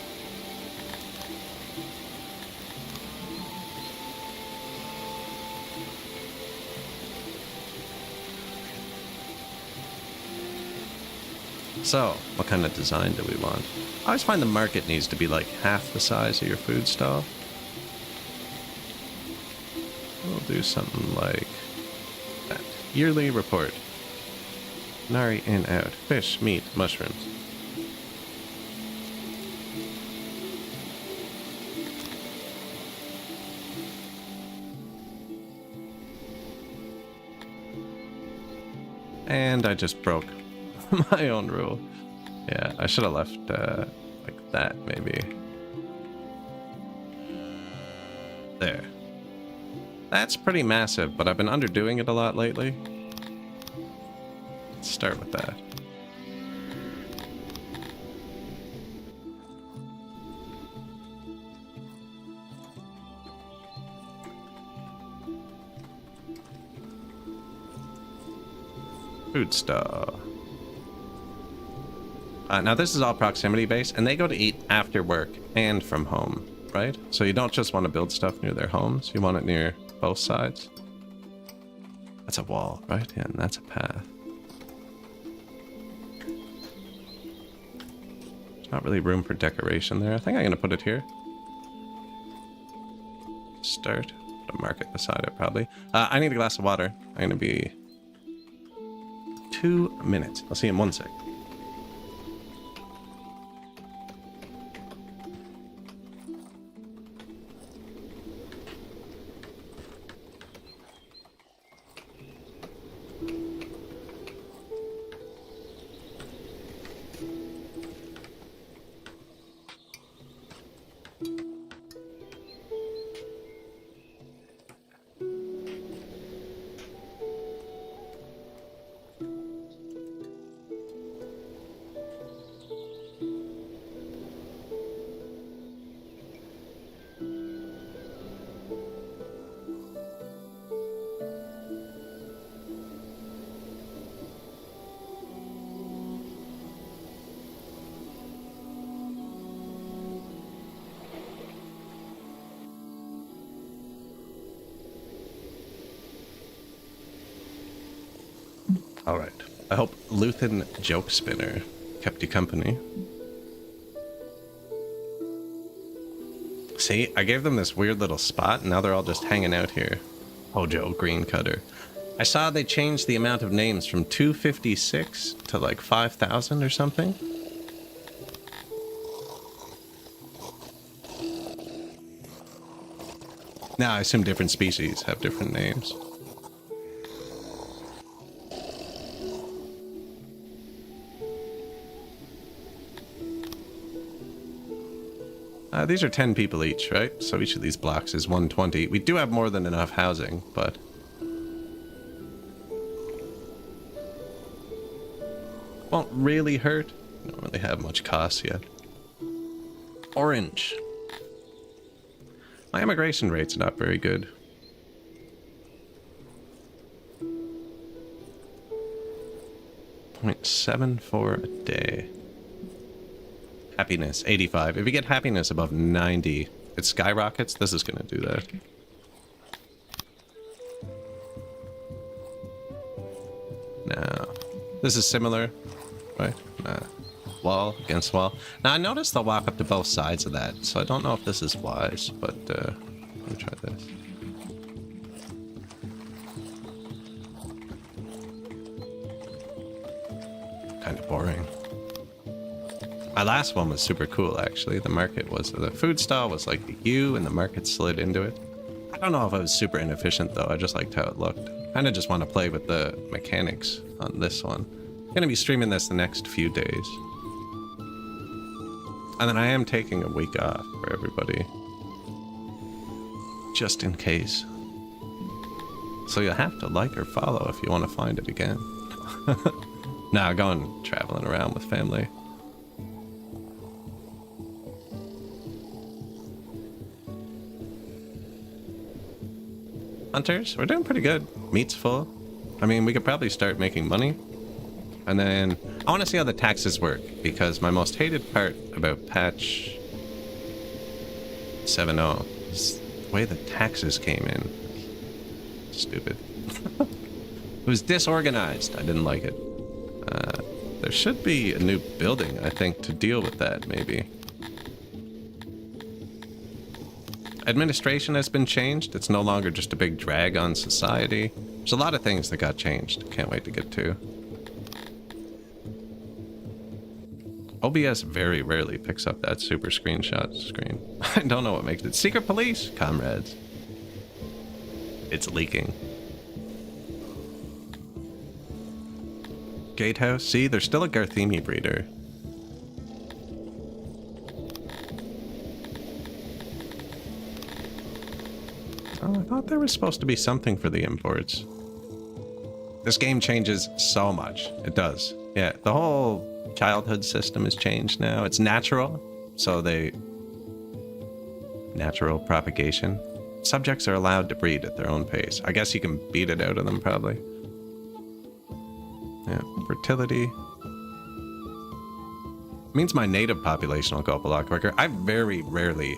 So, what kind of design do we want? I always find the market needs to be like half the size of your food stall. We'll do something like that. Yearly report. Nari in, out. Fish, meat, mushrooms. And I just broke my own rule. Yeah, I should have left like that, maybe. There. That's pretty massive, but I've been underdoing it a lot lately. Let's start with that. Food stall. Now this is all proximity based, and they go to eat after work and from home, right? So you don't just want to build stuff near their homes, you want it near both sides. That's a wall, right? Yeah, and that's a path. There's not really room for decoration there. I think I'm going to put it here. Start. Put a market beside it, probably. I need a glass of water. I'm going to be 2 minutes. I'll see you in 1 sec. Alright. I hope Luthen Joke Spinner kept you company. See, I gave them this weird little spot, and now they're all just hanging out here. Hojo Green Cutter. I saw they changed the amount of names from 256 to like 5,000 or something. Now, I assume different species have different names. These are 10 people each, right? So each of these blocks is 120. We do have more than enough housing, but... won't really hurt. We don't really have much cost yet. Orange. My immigration rate's not very good. .74 a day. Happiness, 85. If you get happiness above 90, it skyrockets. This is going to do that. This is similar, right? Wall against wall. Now I noticed they'll walk up to both sides of that, so I don't know if this is wise, but let me try this. Kind of boring. My last one was super cool, actually. The market was, the food stall was like the U and the market slid into it. I don't know if it was super inefficient though, I just liked how it looked. Kind of just want to play with the mechanics on this one. I'm gonna be streaming this the next few days. And then I am taking a week off for everybody. Just in case. So you'll have to like or follow if you want to find it again. Nah, going traveling around with family. Hunters, we're doing pretty good. Meat's full. I mean, we could probably start making money. And then I want to see how the taxes work, because my most hated part about patch 7.0 is the way the taxes came in. Stupid. It was disorganized. I didn't like it. There should be a new building, I think, to deal with that, maybe. Administration has been changed. It's no longer just a big drag on society. There's a lot of things that got changed. Can't wait to get to. OBS very rarely picks up that super screenshot screen. I don't know what makes it. Secret police, comrades. It's leaking. Gatehouse. See, there's still a Garthemi breeder. Oh, I thought there was supposed to be something for the imports. This game changes so much. It does. Yeah, the whole childhood system has changed now. It's natural, so natural propagation. Subjects are allowed to breed at their own pace. I guess you can beat it out of them, probably. Yeah, fertility. Means my native population will go up a lot quicker. I very rarely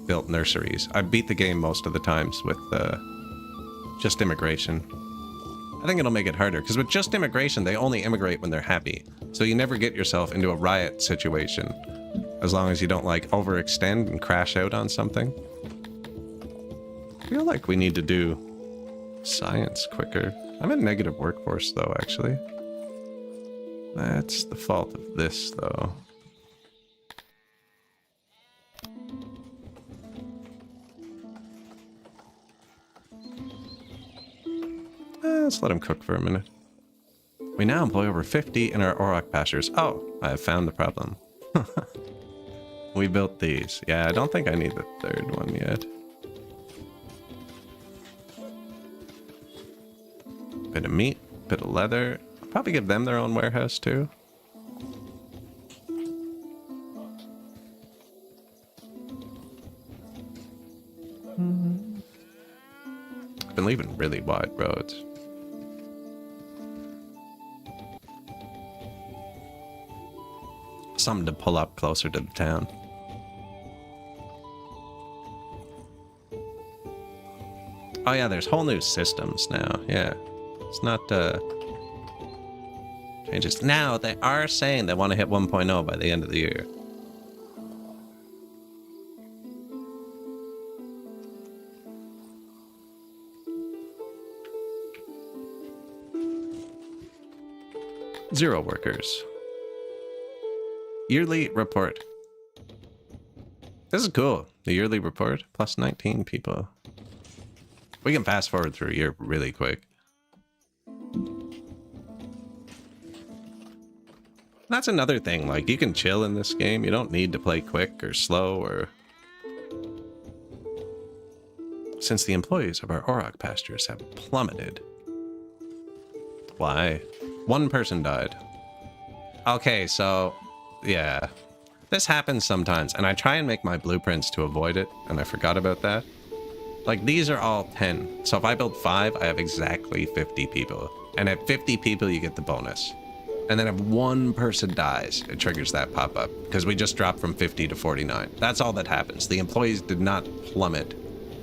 built nurseries. I beat the game most of the times with just immigration. I think it'll make it harder, because with just immigration, they only immigrate when they're happy. So you never get yourself into a riot situation, as long as you don't, like, overextend and crash out on something. I feel like we need to do science quicker. I'm in negative workforce, though, actually. That's the fault of this, though. Let's let him cook for a minute. We now employ over 50 in our auroch pastures. Oh, I have found the problem. We built these. Yeah, I don't think I need the third one yet. Bit of meat, bit of leather. I'll probably give them their own warehouse too. I've been leaving really wide roads. Something to pull up closer to the town. Oh yeah, there's whole new systems now. Yeah, it's not changes. Now they are saying they want to hit 1.0 by the end of the year. Zero workers. Yearly report. This is cool. The yearly report, plus 19 people. We can fast forward through a year really quick. That's another thing, like, you can chill in this game. You don't need to play quick or slow or... Since the employees of our auroch pastures have plummeted. Why? One person died. Okay, so... yeah. This happens sometimes, and I try and make my blueprints to avoid it, and I forgot about that. Like, these are all 10. So if I build 5, I have exactly 50 people. And at 50 people, you get the bonus. And then if one person dies, it triggers that pop-up. Because we just dropped from 50 to 49. That's all that happens. The employees did not plummet.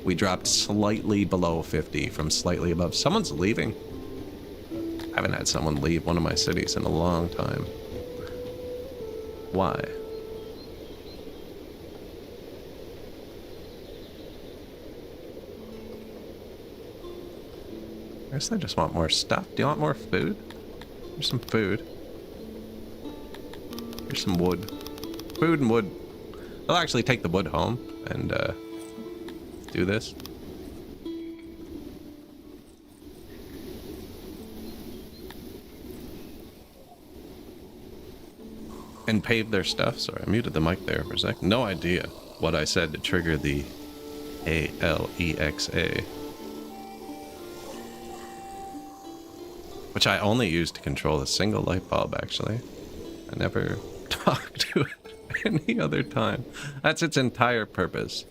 We dropped slightly below 50 from slightly above. Someone's leaving. I haven't had someone leave one of my cities in a long time. Why? I guess I just want more stuff. Do you want more food? Here's some food. Here's some wood. Food and wood. I'll actually take the wood home and do this. And pave their stuff. Sorry, I muted the mic there for a sec. No idea what I said to trigger the ALEXA. Which I only use to control a single light bulb, actually. I never talk to it any other time. That's its entire purpose.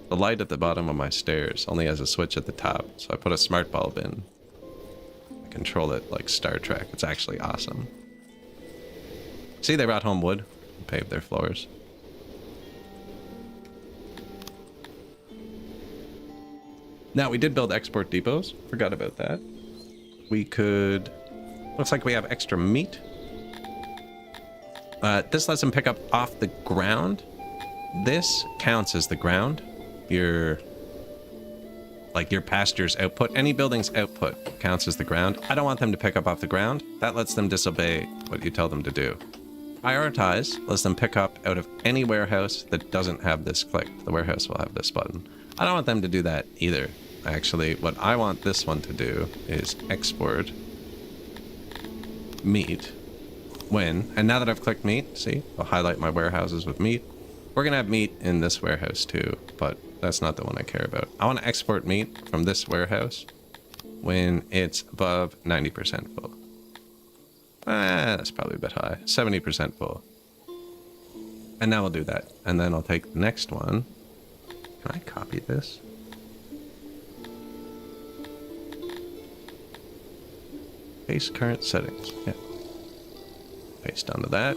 The light at the bottom of my stairs only has a switch at the top, so I put a smart bulb in. I control it like Star Trek. It's actually awesome. See, they brought home wood and paved their floors. Now, we did build export depots. Forgot about that. We could... Looks like we have extra meat. This lets them pick up off the ground. This counts as the ground. Your pasture's output. Any building's output counts as the ground. I don't want them to pick up off the ground. That lets them disobey what you tell them to do. Prioritize lets them pick up out of any warehouse that doesn't have this clicked. The warehouse will have this button. I don't want them to do that either. Actually, what I want this one to do is export meat when, and now that I've clicked meat, see, I'll highlight my warehouses with meat. We're gonna have meat in this warehouse too, but that's not the one I care about. I want to export meat from this warehouse when it's above 90% full. That's probably a bit high. 70% full. And now we'll do that. And then I'll take the next one. Can I copy this? Paste current settings. Yeah. Paste onto that.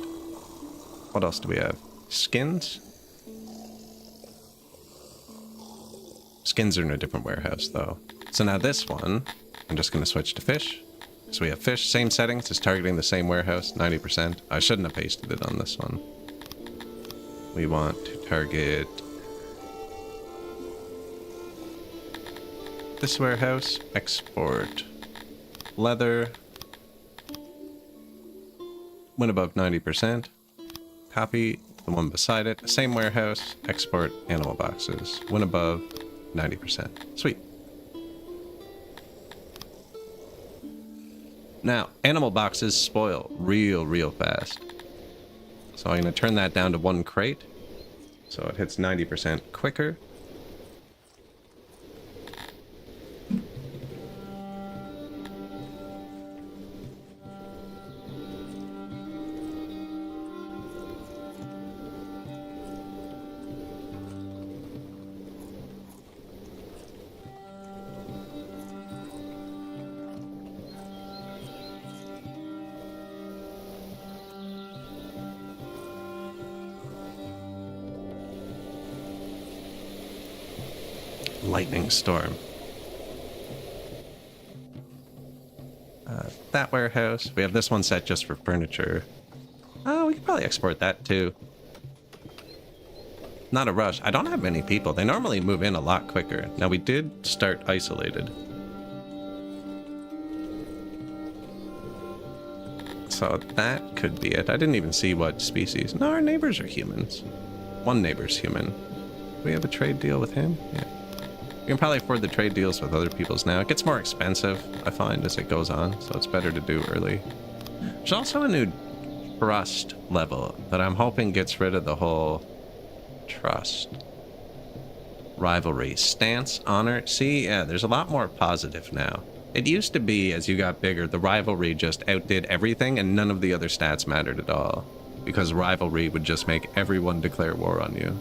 What else do we have? Skins. Skins are in a different warehouse though. So now this one, I'm just going to switch to fish. So we have fish, same settings, it's targeting the same warehouse, 90%. I shouldn't have pasted it on this one. We want to target this warehouse, export leather, when above 90%. Copy the one beside it, same warehouse, export animal boxes, when above 90%. Sweet. Now, animal boxes spoil real fast. So I'm going to turn that down to 1 crate. So it hits 90% quicker. Lightning storm. That warehouse. We have this one set just for furniture. Oh, we could probably export that too. Not a rush. I don't have many people. They normally move in a lot quicker. Now we did start isolated. So that could be it. I didn't even see what species. No, our neighbors are humans. One neighbor's human. Do we have a trade deal with him? Yeah. You can probably afford the trade deals with other people's now. It gets more expensive, I find, as it goes on, so it's better to do early. There's also a new trust level that I'm hoping gets rid of the whole trust. Rivalry, stance, honor. See, yeah, there's a lot more positive now. It used to be, as you got bigger, the rivalry just outdid everything and none of the other stats mattered at all. Because rivalry would just make everyone declare war on you.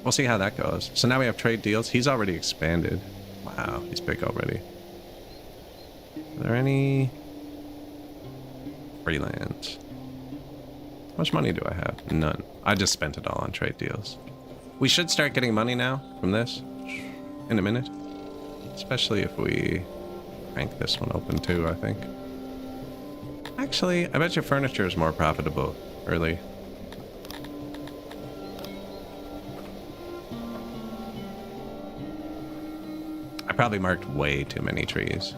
We'll see how that goes. So now we have trade deals. He's already expanded. Wow, he's big already. Are there any freelance? How much money do I have? None. I just spent it all on trade deals. We should start getting money now from this in a minute. Especially if we crank this one open too, I think. Actually, I bet your furniture is more profitable early. I probably marked way too many trees.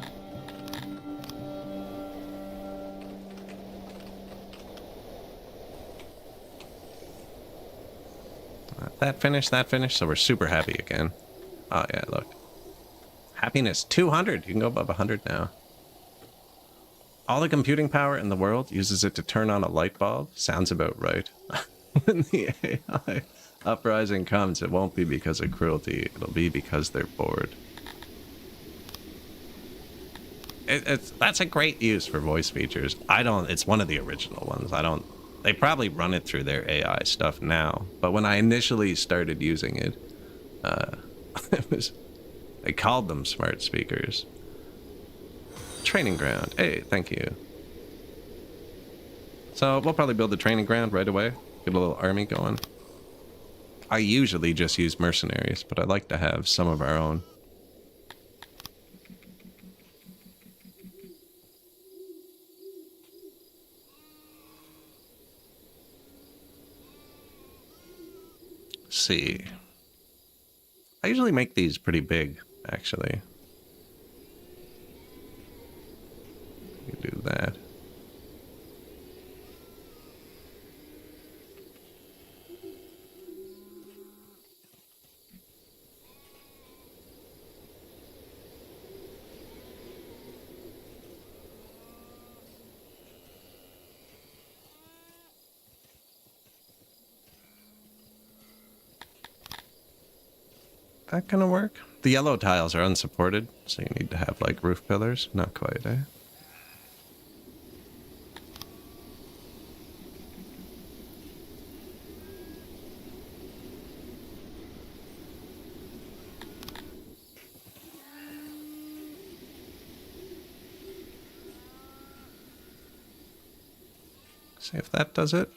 That finished, so we're super happy again. Oh yeah, look. Happiness 200. You can go above 100 now. All the computing power in the world uses it to turn on a light bulb. Sounds about right. When the AI uprising comes, it won't be because of cruelty. It'll be because they're bored. That's a great use for voice features. It's one of the original ones. They probably run it through their AI stuff now. But when I initially started using it, they called them smart speakers. Training ground. Hey, thank you. So we'll probably build a training ground right away. Get a little army going. I usually just use mercenaries, but I like to have some of our own. See. I usually make these pretty big, actually. You do that. That gonna work? The yellow tiles are unsupported, so you need to have like roof pillars. Not quite, eh? See if that does it.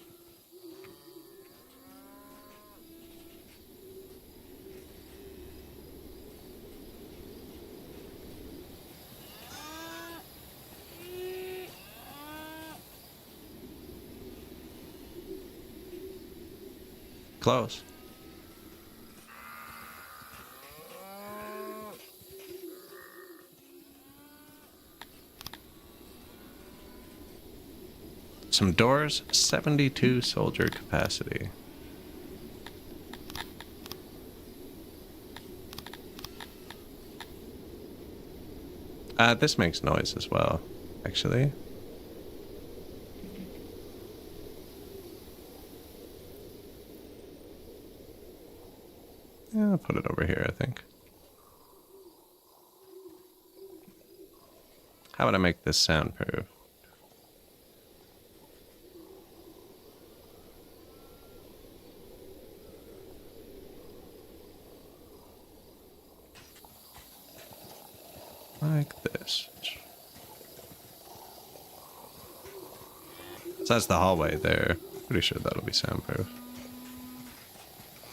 Close. Some doors, 72 soldier capacity. This makes noise as well, actually. Yeah, I'll put it over here, I think. How would I make this soundproof? Like this. So that's the hallway there. Pretty sure that'll be soundproof.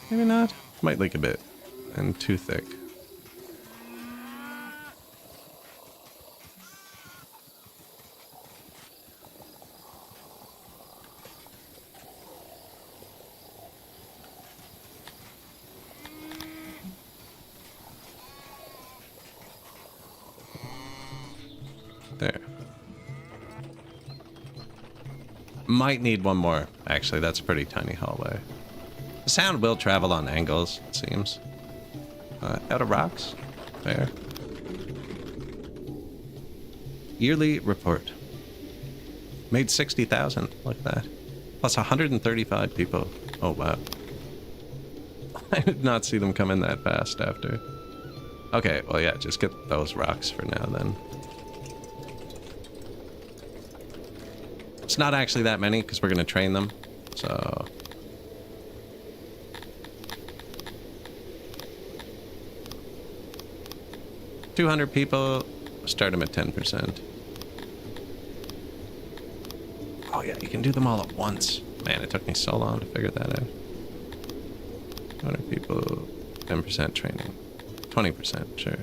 Maybe not. Might leak a bit. And too thick. There. Might need one more. Actually, that's a pretty tiny hallway. The sound will travel on angles, it seems. Out of rocks. There. Yearly report. Made 60,000. Like that. Plus 135 people. Oh, wow. I did not see them come in that fast after. Okay, well, yeah, just get those rocks for now, then. It's not actually that many, because we're going to train them. So... $200 people, start them at 10%. Oh yeah, you can do them all at once. Man, it took me so long to figure that out. 200 people, 10% training. 20%, sure.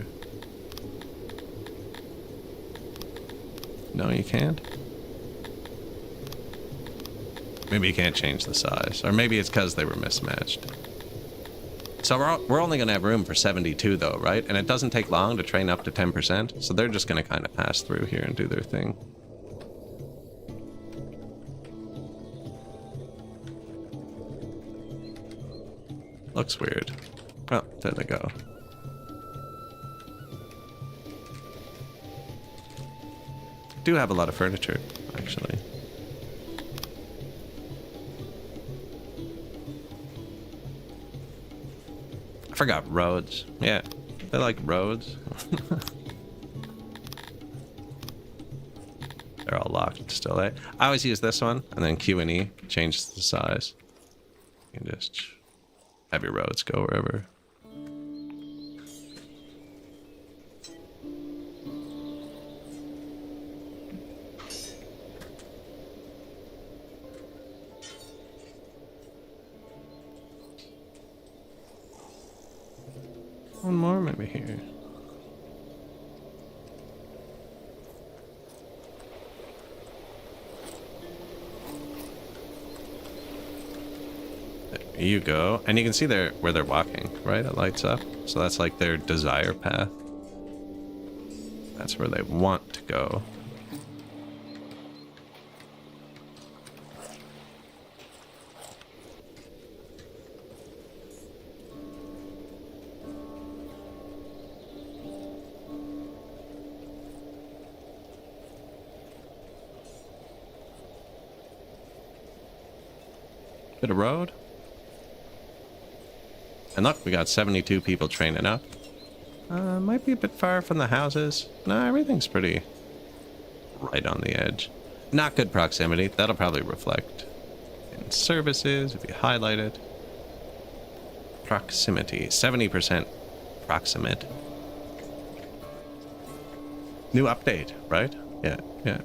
No, you can't? Maybe you can't change the size. Or maybe it's because they were mismatched. So we're only going to have room for 72 though, right? And it doesn't take long to train up to 10%. So they're just going to kind of pass through here and do their thing. Looks weird. Oh, there they go. Do have a lot of furniture, actually. I forgot roads. Yeah, they like roads. They're all locked still. I always use this one, and then Q and E, change the size. You can just have your roads go wherever. One more maybe here. There you go. And you can see where they're walking, right? It lights up. So that's like their desire path. That's where they want to go. Bit of road. And look, we got 72 people training up. Might be a bit far from the houses. No, everything's pretty right on the edge. Not good proximity. That'll probably reflect in services if you highlight it. Proximity. 70% proximate. New update, right? Yeah, yeah.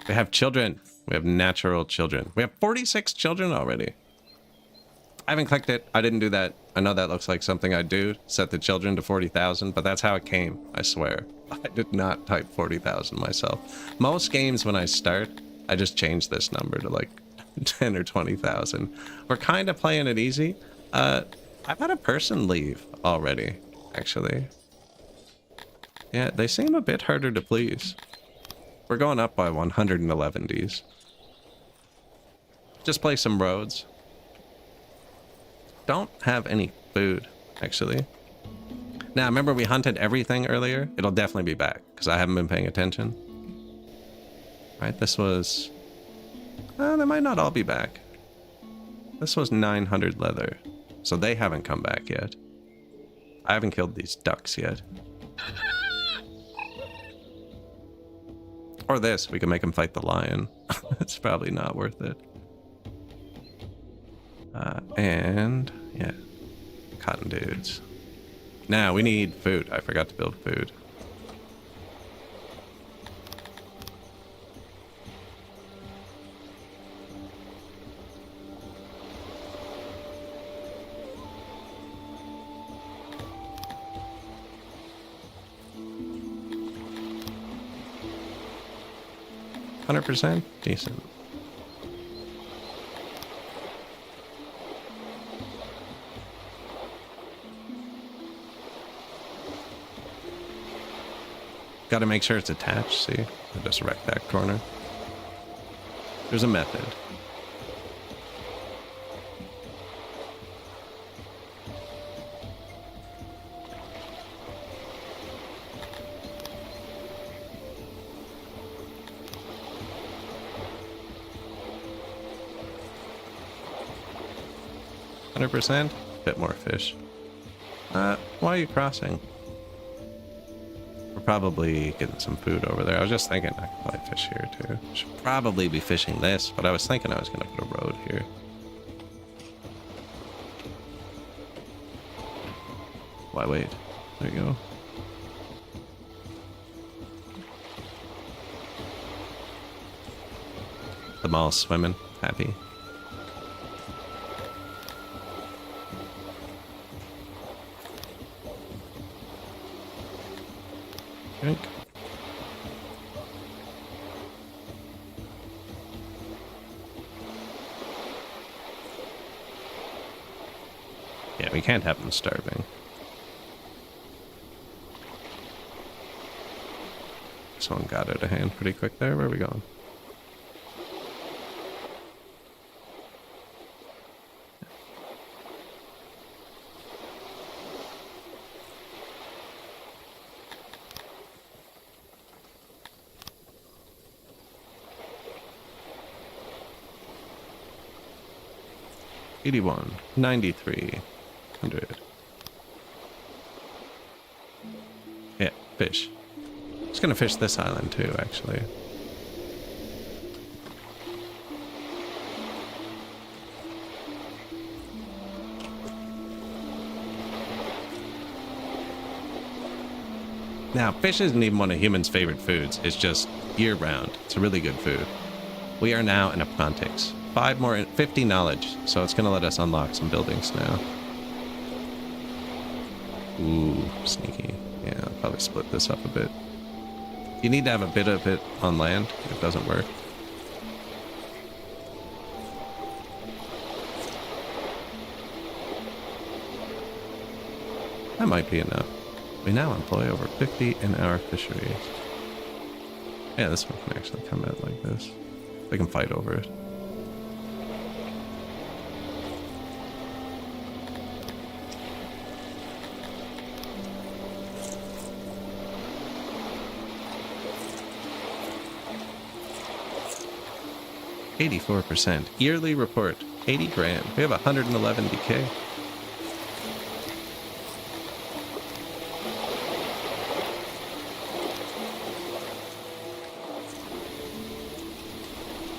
We have children. We have natural children. We have 46 children already. I haven't clicked it. I didn't do that. I know that looks like something I'd do. Set the children to 40,000, but that's how it came. I swear. I did not type 40,000 myself. Most games when I start, I just change this number to like 10 or 20,000. We're kind of playing it easy. I've had a person leave already, actually. Yeah, they seem a bit harder to please. We're going up by 111 Ds. Just play some roads. Don't have any food, actually. Now, remember we hunted everything earlier? It'll definitely be back, because I haven't been paying attention. Right, this was... they might not all be back. This was 900 leather, so they haven't come back yet. I haven't killed these ducks yet. Or this, we can make them fight the lion. It's probably not worth it. And yeah, cotton dudes. Now we need food. I forgot to build food. %? Decent. Got to make sure it's attached, see? I just wrecked that corner. There's a method. %? Bit more fish. Why are you crossing? We're probably getting some food over there. I was just thinking I could probably fish here too. Should probably be fishing this, but I was thinking I was going to put a road here. Why wait? There you go. The mall's swimming. Happy. Yeah, we can't have them starving. This one got out of hand pretty quick there. Where are we going? $81, $93, $100. Yeah, fish. Just gonna fish this island too, actually. Now, fish isn't even one of humans' favorite foods. It's just year-round. It's a really good food. We are now in Apprentice. 50 knowledge, so it's gonna let us unlock some buildings now. Ooh, sneaky. Yeah, I'll probably split this up a bit. You need to have a bit of it on land. It doesn't work. That might be enough. We now employ over 50 in our fisheries. Yeah, this one can actually come out like this. We can fight over it. $84%. Yearly report. 80 grand. We have 111 DK.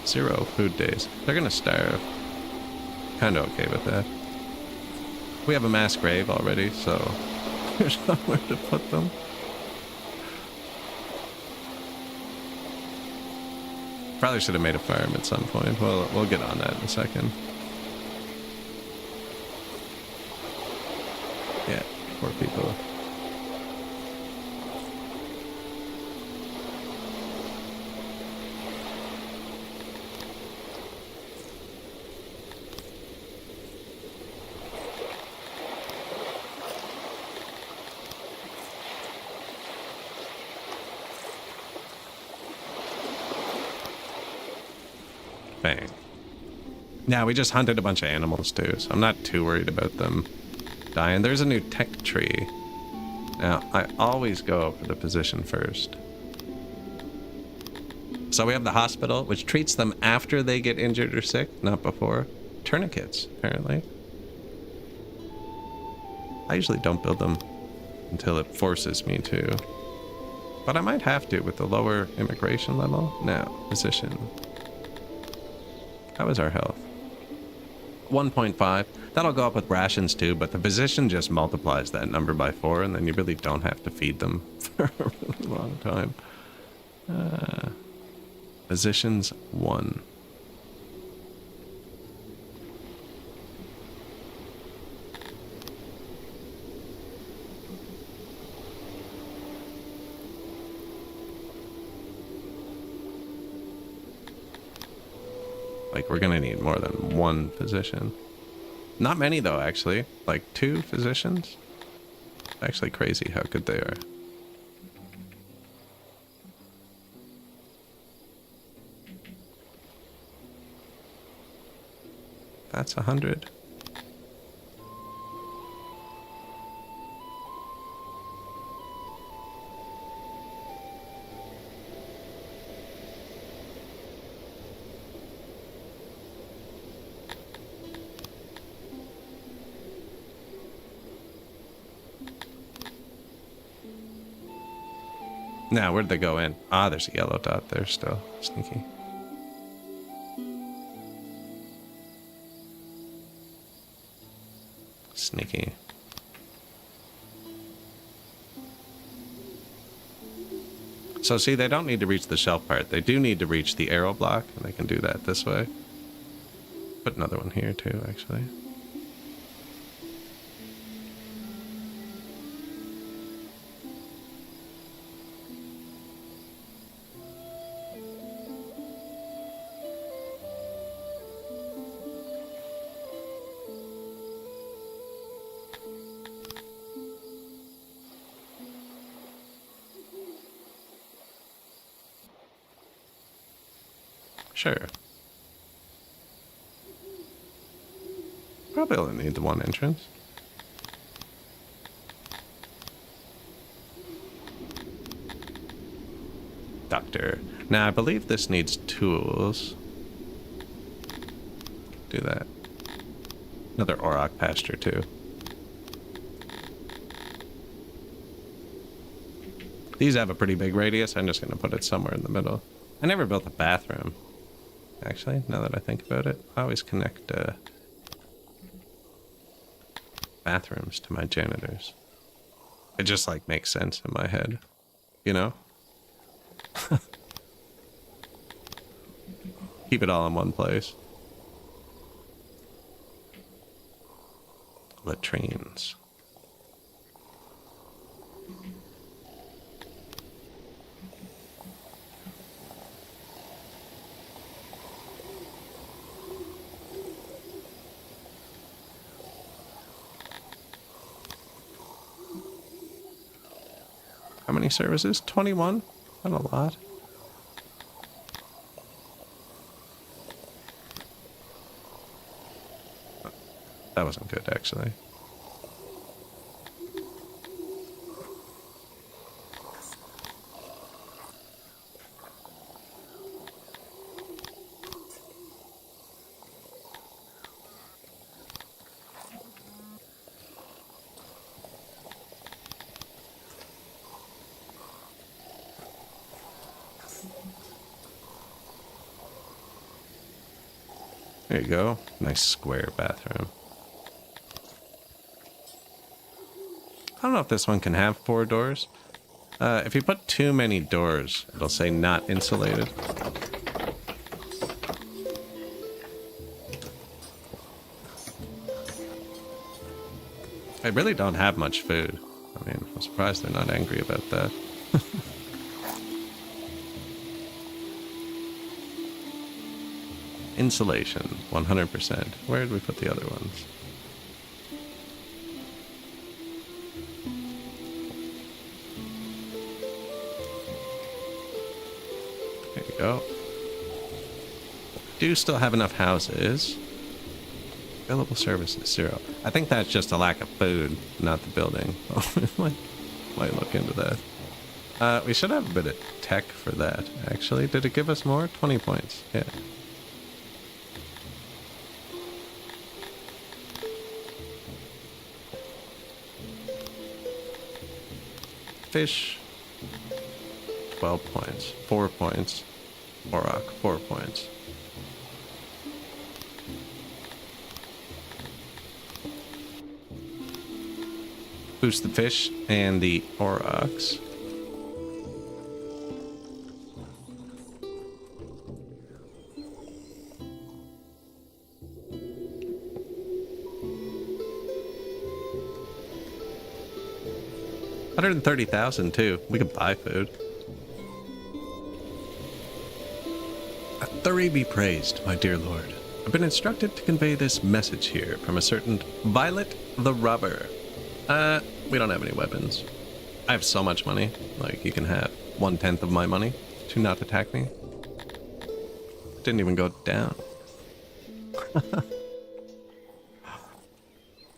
Zero food days. They're gonna starve. Kinda okay with that. We have a mass grave already, so there's nowhere to put them. Probably should have made a farm at some point. We'll get on that in a second. Yeah, poor people. Bang. Now, we just hunted a bunch of animals too, so I'm not too worried about them dying. There's a new tech tree. Now, I always go for the position first. So we have the hospital, which treats them after they get injured or sick, not before. Tourniquets, apparently. I usually don't build them until it forces me to. But I might have to with the lower immigration level. Now, position. How is our health? 1.5. That'll go up with rations too, but the position just multiplies that number by 4, and then you really don't have to feed them for a really long time. Positions 1. Like, we're gonna need more than one physician. Not many, though, actually. Like, 2 physicians? Actually crazy how good they are. That's 100. Now, where'd they go in? Ah, there's a yellow dot there still. Sneaky. Sneaky. So see, they don't need to reach the shelf part. They do need to reach the arrow block, and they can do that this way. Put another one here too, actually. Sure. Probably only need the one entrance. Doctor. Now, I believe this needs tools. Do that. Another auroch pasture, too. These have a pretty big radius. I'm just going to put it somewhere in the middle. I never built a bathroom. Actually, now that I think about it, I always connect bathrooms to my janitors. It just, like, makes sense in my head. You know? Keep it all in one place. Latrines. How many services? 21? Not a lot. That wasn't good, actually. There you go. Nice square bathroom. I don't know if this one can have 4 doors. If you put too many doors, it'll say not insulated. I really don't have much food. I mean, I'm surprised they're not angry about that. Insulation, 100%. Where did we put the other ones? There you go. Do still have enough houses. Available services, 0. I think that's just a lack of food, not the building. might look into that. We should have a bit of tech for that, actually. Did it give us more? 20 points. Yeah. Fish, 12 points. 4 points. Auroch, 4 points. Boost the fish and the aurochs. $130,000 too. We could buy food. Thuri be praised, my dear lord. I've been instructed to convey this message here from a certain Violet the Robber. We don't have any weapons. I have so much money. Like, you can have 1/10 of my money to not attack me. Didn't even go down.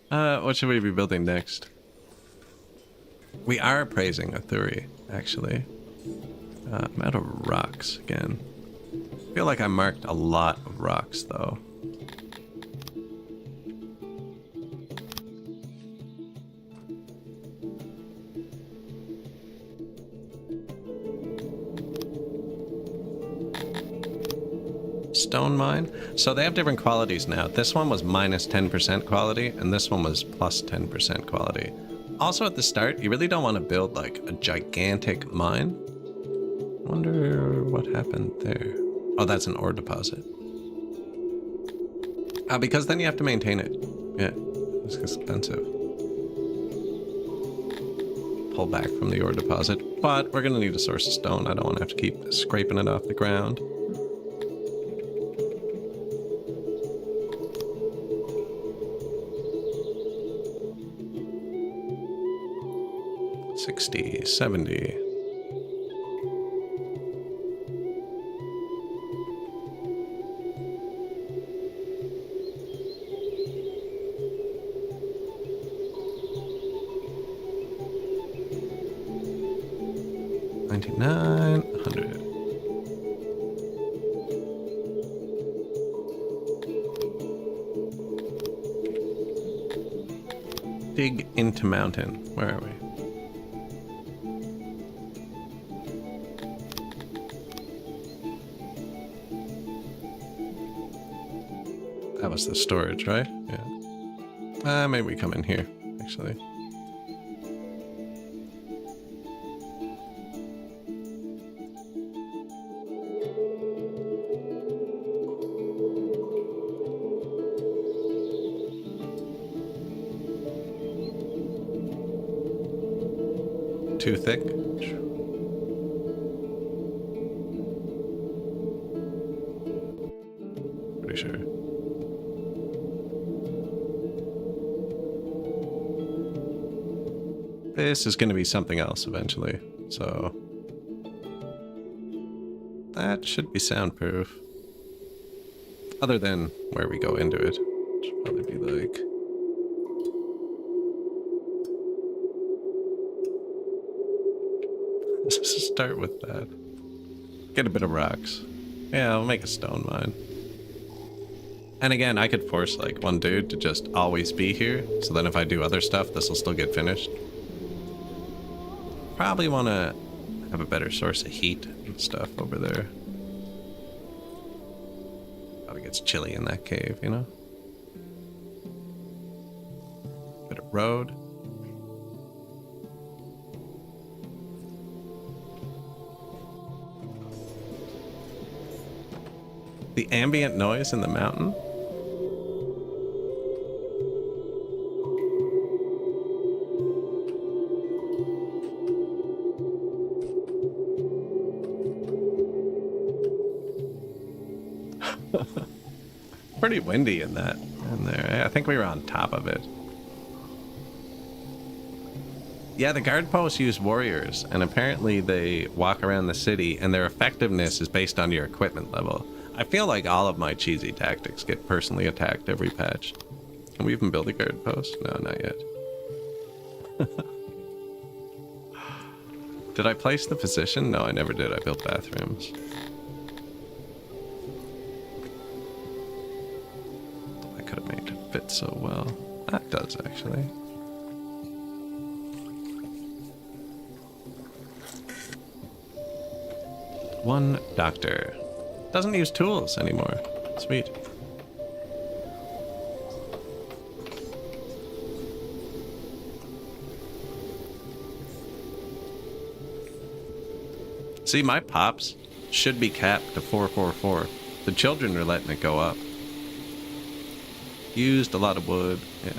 What should we be building next? We are praising a Thuri, actually. I'm out of rocks again. I feel like I marked a lot of rocks, though. Stone mine. So they have different qualities now. This one was minus 10% quality, and this one was plus 10% quality. Also, at the start, you really don't want to build like a gigantic mine. Wonder what happened there. Oh, that's an ore deposit. Because then you have to maintain it. Yeah, it's expensive. Pull back from the ore deposit, but we're gonna need a source of stone. I don't want to have to keep scraping it off the ground. $60, $70. 99, 100. Dig into mountain. Where are we? That was the storage, right? Yeah. Maybe we come in here, actually. Too thick? Pretty sure. This is going to be something else eventually, so that should be soundproof. Other than where we go into it, should probably be like... Let's just start with that. Get a bit of rocks. Yeah, I'll make a stone mine. And again, I could force like one dude to just always be here, so then if I do other stuff, this will still get finished. Probably want to have a better source of heat and stuff over there. Probably gets chilly in that cave, you know? Bit of road. The ambient noise in the mountain? Pretty windy in that in there. I think we were on top of it. Yeah, the guard posts use warriors, and apparently they walk around the city, and their effectiveness is based on your equipment level. I feel like all of my cheesy tactics get personally attacked every patch. Can we even build a guard post? No, not yet. Did I place the physician? No, I never did. I built bathrooms. I could have made it fit so well. That does, actually. One doctor. Doesn't use tools anymore. Sweet. See, my pops should be capped to 444. The children are letting it go up. Used a lot of wood. Yeah.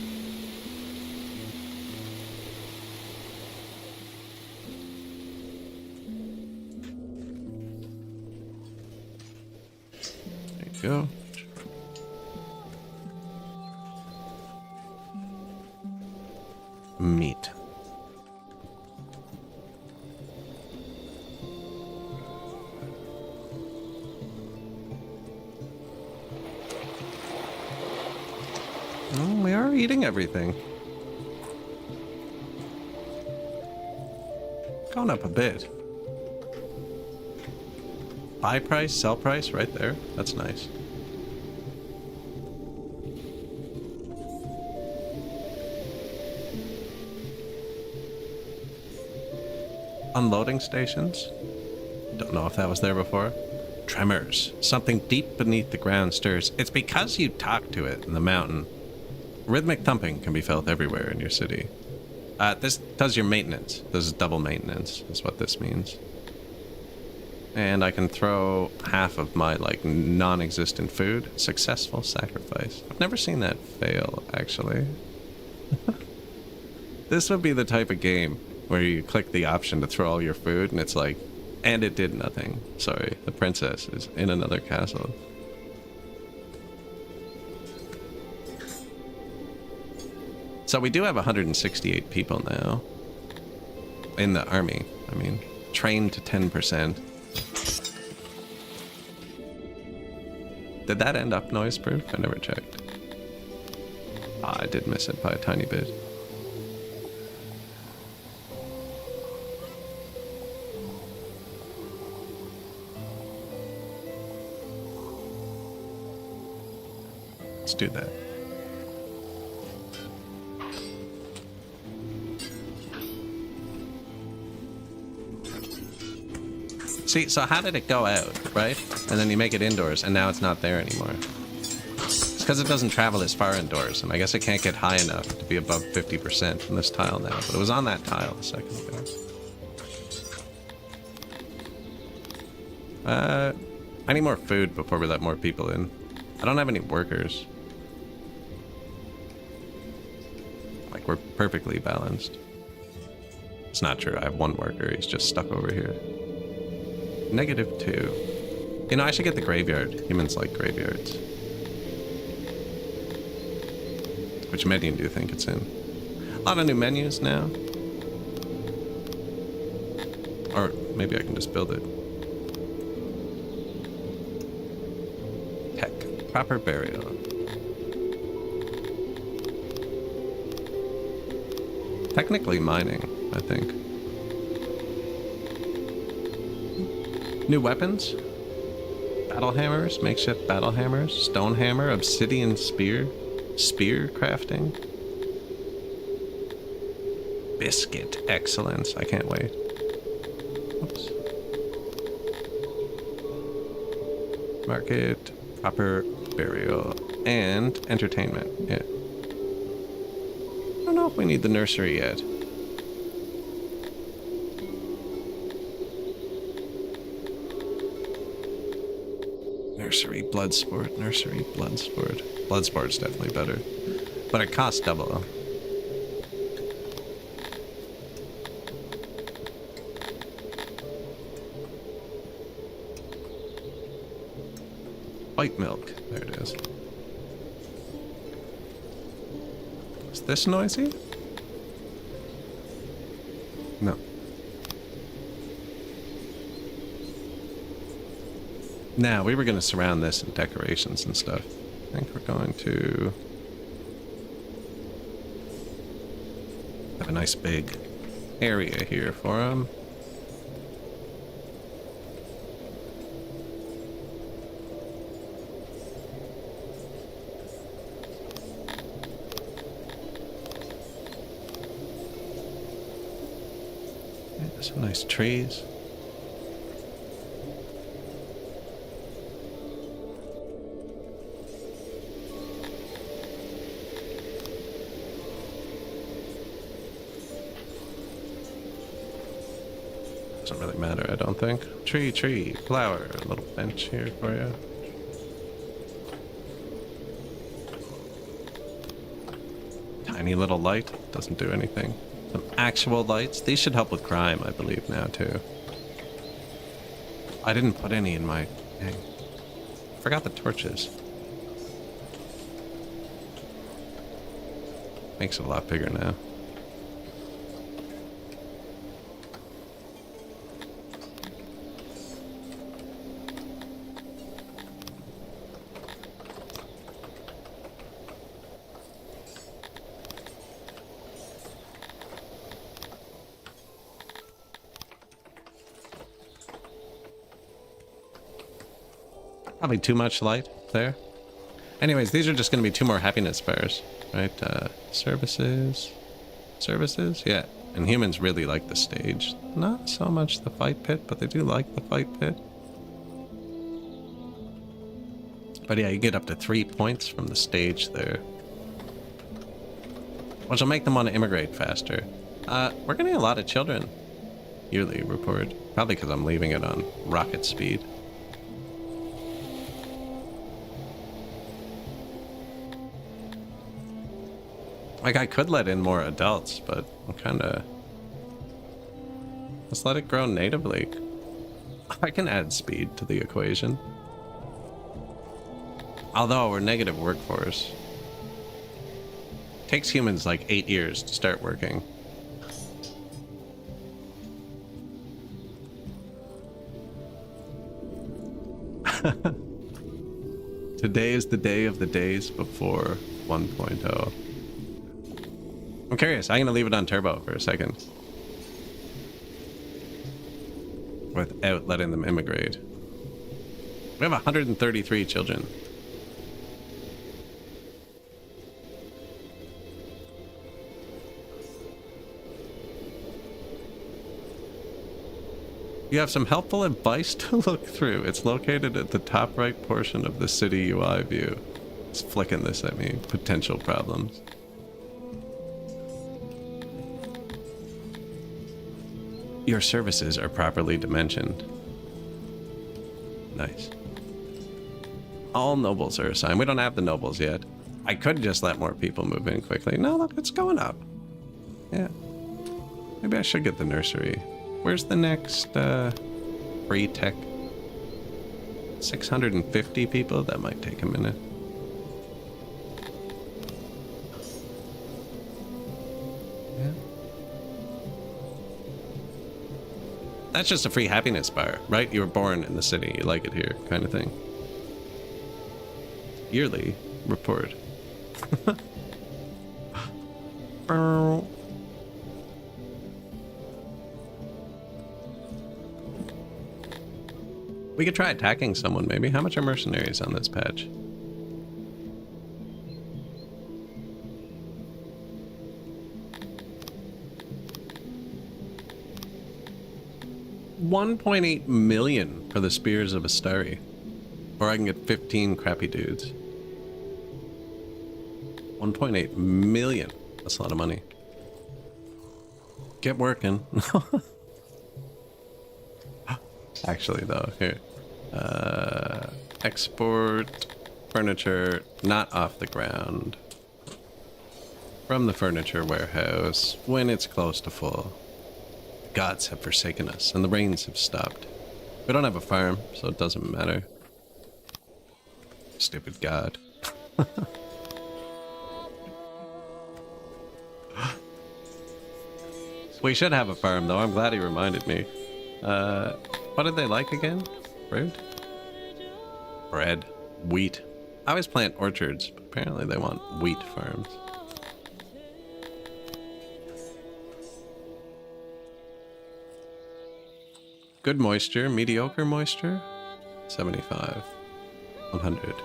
Go. Meat. Oh, we are eating everything. Going up a bit. Buy price, sell price, right there. That's nice. Unloading stations. Don't know if that was there before. Tremors. Something deep beneath the ground stirs. It's because you talk to it in the mountain. Rhythmic thumping can be felt everywhere in your city. This does your maintenance. This is double maintenance, is what this means. And I can throw half of my, like, non-existent food. Successful sacrifice. I've never seen that fail, actually. This would be the type of game where you click the option to throw all your food, and it's like, and it did nothing. Sorry, the princess is in another castle. So we do have 168 people now. In the army, I mean. Trained to 10%. Did that end up noise proof? I never checked. Ah, I did miss it by a tiny bit. Let's do that. See, so how did it go out, right? And then you make it indoors, and now it's not there anymore. It's because it doesn't travel as far indoors, and I guess it can't get high enough to be above 50% in this tile now. But it was on that tile a second ago. I need more food before we let more people in. I don't have any workers. Like, we're perfectly balanced. It's not true. I have one worker. He's just stuck over here. -2. You know, I should get the graveyard. Humans like graveyards. Which menu do you think it's in? A lot of new menus now. Or maybe I can just build it. Tech. Proper burial. Technically mining, I think. New weapons? Battle hammers, makeshift battle hammers, stone hammer, obsidian spear, spear crafting. Biscuit excellence, I can't wait. Oops. Market, proper burial, and entertainment, yeah. I don't know if we need the nursery yet. Nursery, blood sport, nursery, blood sport. Blood sport's definitely better. But it costs double. White milk. There it is. Is this noisy? No. Now, we were going to surround this in decorations and stuff. I think we're going to have a nice big area here for them. Yeah, some nice trees. Doesn't really matter, I don't think. Tree, flower, a little bench here for you. Tiny little light, doesn't do anything. Some actual lights. These should help with crime, I believe, now too. I didn't put any in my... Dang. Forgot the torches. Makes it a lot bigger now. Probably too much light there. Anyways, these are just going to be 2 more happiness bears, right? Services. Services? Yeah. And humans really like the stage. Not so much the fight pit, but they do like the fight pit. But yeah, you get up to 3 points from the stage there. Which will make them want to immigrate faster. We're getting a lot of children. Yearly report. Probably because I'm leaving it on rocket speed. Like, I could let in more adults, but I'm kind of... Let's let it grow natively. I can add speed to the equation. Although we're negative workforce. Takes humans like 8 years to start working. Today is the day of the days before 1.0. I'm curious. I'm going to leave it on turbo for a second. Without letting them immigrate. We have 133 children. You have some helpful advice to look through. It's located at the top right portion of the city UI view. It's flicking this at me. Potential problems. Your services are properly dimensioned. Nice. All nobles are assigned. We don't have the nobles yet. I could just let more people move in quickly. No, look, it's going up. Yeah. Maybe I should get the nursery. Where's the next free tech? 650 people? That might take a minute. Yeah. That's just a free happiness bar, right? You were born in the city, you like it here, kind of thing. Yearly report. We could try attacking someone, maybe. How much are mercenaries on this patch? $1.8 million for the Spears of Astari. Or I can get 15 crappy dudes. 1.8 million. That's a lot of money. Get working. Actually, though, here. Export furniture not off the ground. From the furniture warehouse when it's close to full. The gods have forsaken us and the rains have stopped. We don't have a farm, so it doesn't matter. Stupid god. We should have a farm, though. I'm glad he reminded me. What did they like again? Fruit? Bread. Wheat. I always plant orchards, but apparently they want wheat farms. Good moisture. Mediocre moisture? 75. 100.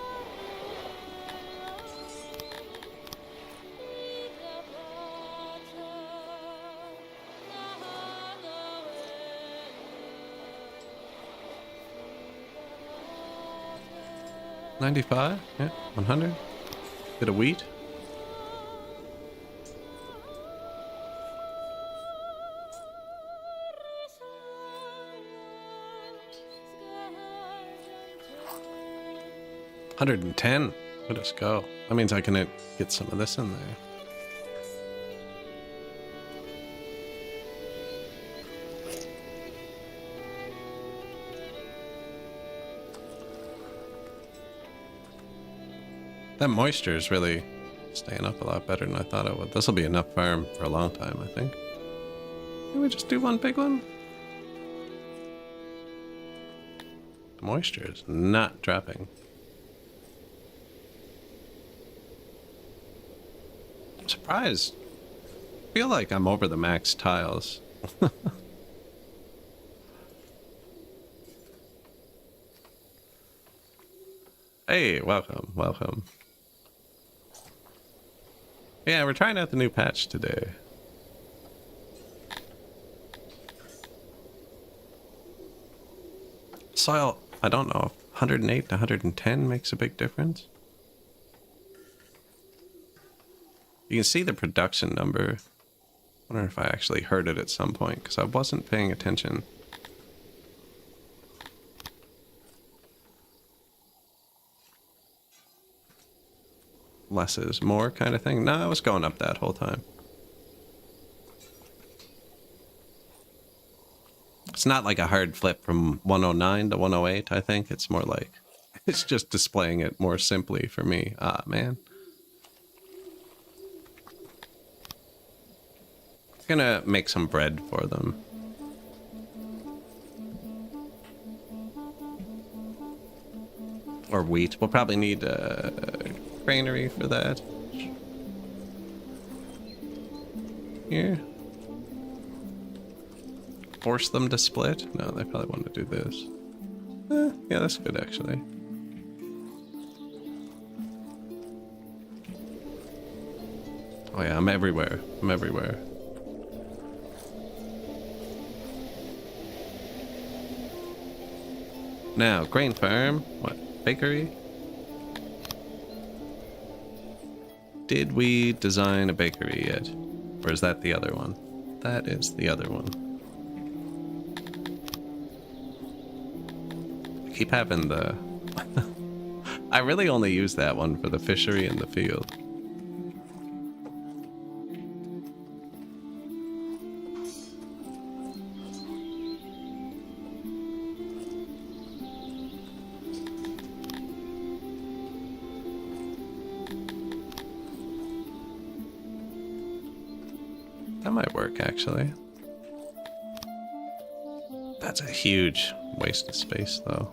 $95? Yeah, 100. Bit of wheat. $110. Let us go. That means I can get some of this in there. That moisture is really staying up a lot better than I thought it would. This will be enough farm for a long time, I think. Can we just do one big one? The moisture is not dropping. I'm surprised. I feel like I'm over the max tiles. Hey, welcome, welcome. Yeah, we're trying out the new patch today. Soil, I don't know, 108 to 110 makes a big difference. You can see the production number. I wonder if I actually heard it at some point, because I wasn't paying attention. Less is more kind of thing. No, I was going up that whole time. It's not like a hard flip from 109 to 108, I think. It's more like, it's just displaying it more simply for me. Ah, man. I'm gonna make some bread for them. Or wheat. We'll probably need granary for that. Here. Force them to split? No, they probably want to do this. Yeah, that's good actually. Oh yeah, I'm everywhere. I'm everywhere. Now, grain farm. What? Bakery? Did we design a bakery yet? Or is that the other one? That is the other one. I keep having the... I really only use that one for the fishery in the field. That might work, actually. That's a huge waste of space, though.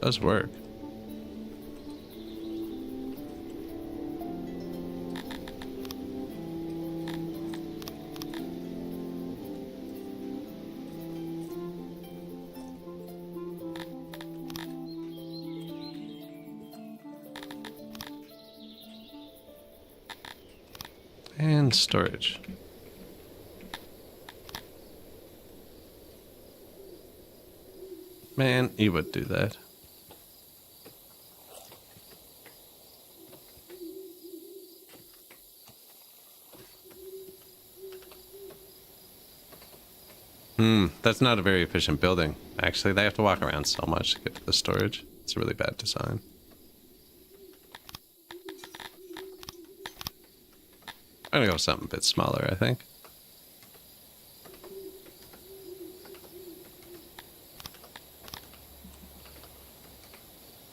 Does work. And storage. Man, you would do that. That's not a very efficient building. Actually, they have to walk around so much to get to the storage. It's a really bad design. I'm gonna go with something a bit smaller, I think.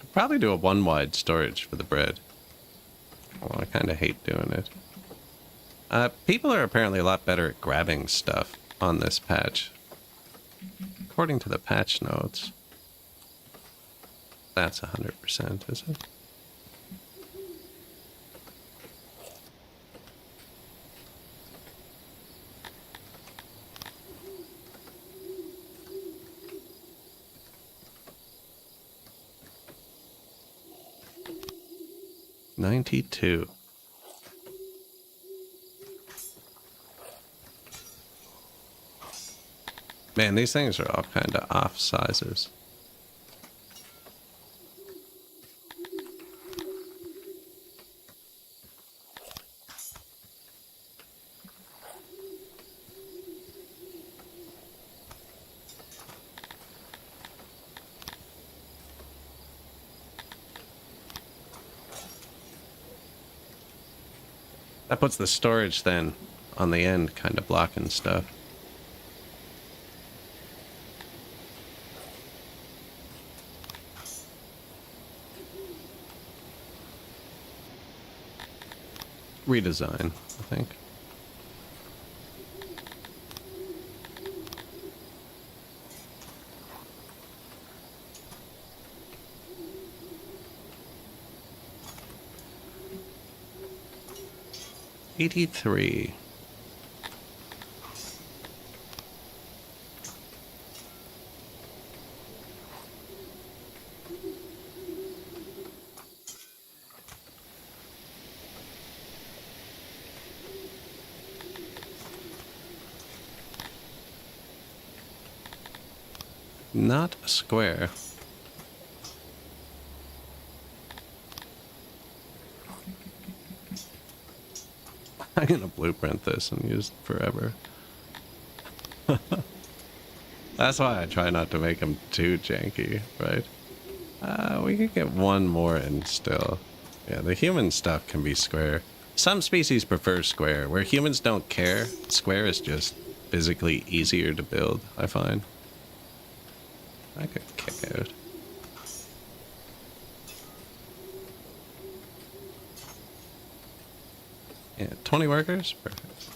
I'd probably do a one-wide storage for the bread. Well, I kind of hate doing it. People are apparently a lot better at grabbing stuff on this patch. According to the patch notes. That's 100%, is it? $92. Man, these things are all kind of off sizes. That puts the storage then on the end, kind of blocking stuff. Redesign, I think. $83. Not a square. I'm gonna blueprint this and use it forever. That's why I try not to make them too janky, right? We could get one more in still. Yeah, the human stuff can be square. Some species prefer square. Where humans don't care, square is just physically easier to build, I find. I could kick out. Yeah, 20 workers? Perfect.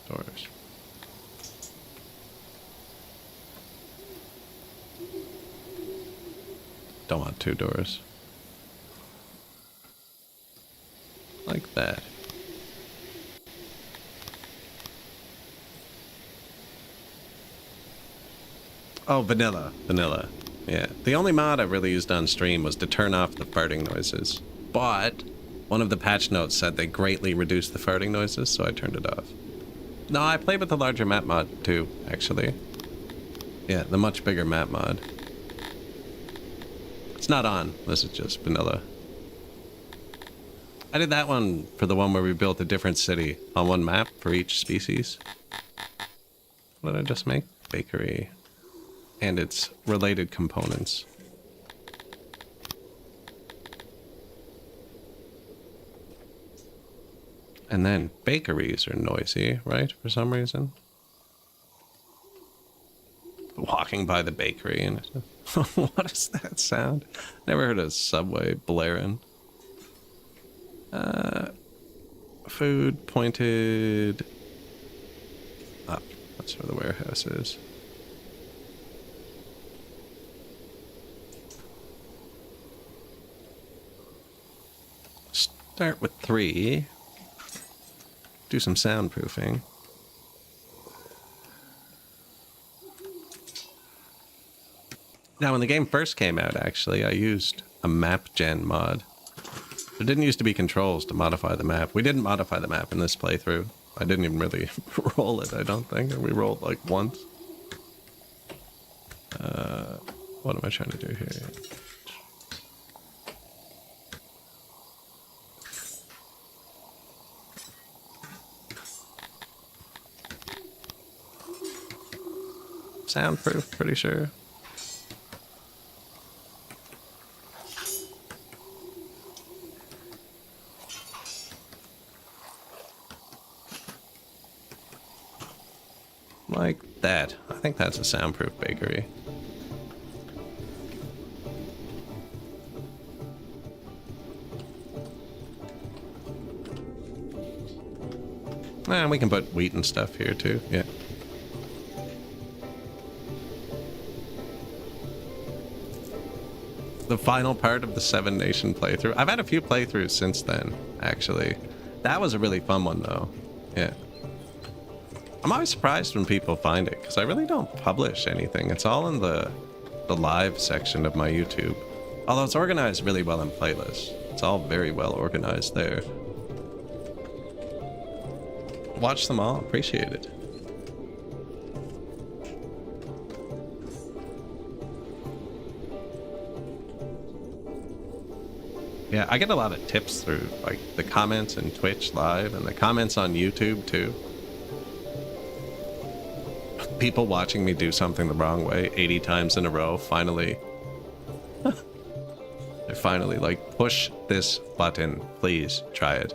Doors. Don't want 2 doors. Like that. Oh, vanilla. Vanilla. Yeah. The only mod I really used on stream was to turn off the farting noises. But one of the patch notes said they greatly reduced the farting noises, so I turned it off. No, I played with the larger map mod too, actually. Yeah, the much bigger map mod. It's not on. This is just vanilla. I did that one for the one where we built a different city on one map for each species. What did I just make? Bakery. And its related components. And then bakeries are noisy, right? For some reason. Walking by the bakery and what is that sound? Never heard a subway blaring. Food pointed up. That's where the warehouse is. Start with 3. Do some soundproofing. Now, when the game first came out, actually, I used a map gen mod. There didn't used to be controls to modify the map. We didn't modify the map in this playthrough. I didn't even really roll it, I don't think. We rolled like once. What am I trying to do here? Soundproof, pretty sure. Like that. I think that's a soundproof bakery. And we can put wheat and stuff here too, yeah. The final part of the 7 Nation playthrough. I've had a few playthroughs since then, actually. That was a really fun one though, yeah. I'm always surprised when people find it, because I really don't publish anything. It's all in the live section of my YouTube. Although it's organized really well in playlists. It's all very well organized there. Watch them all, appreciate it. Yeah, I get a lot of tips through like the comments in Twitch live and the comments on YouTube too. People watching me do something the wrong way 80 times in a row finally they're finally like, push this button, please try it.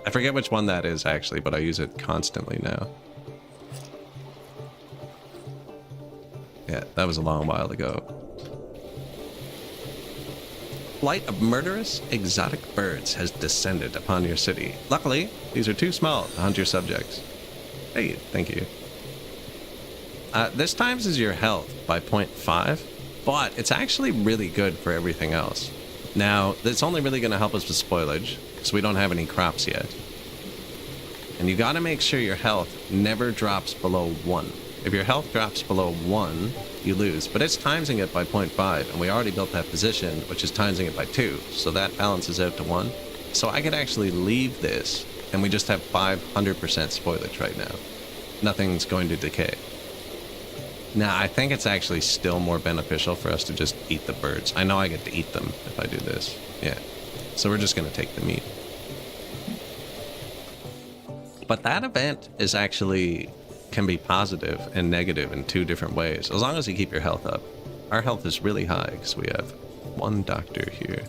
I forget which one that is actually, but I use it constantly now. Yeah, that was a long while ago. Flight of murderous exotic birds has descended upon your city. Luckily, these are too small to hunt your subjects. Hey, thank you. This times is your health by 0.5, but it's actually really good for everything else. Now, it's only really going to help us with spoilage, so we don't have any crops yet. And you got to make sure your health never drops below 1. If your health drops below 1, you lose, but it's timesing it by 0.5, and we already built that position, which is timesing it by 2, so that balances out to 1. So I could actually leave this, and we just have 500% spoilage right now. Nothing's going to decay. Now, I think it's actually still more beneficial for us to just eat the birds. I know I get to eat them if I do this. Yeah. So we're just going to take the meat. But that event is actually, can be positive and negative in 2 different ways, as long as you keep your health up. Our health is really high because we have 1 doctor here.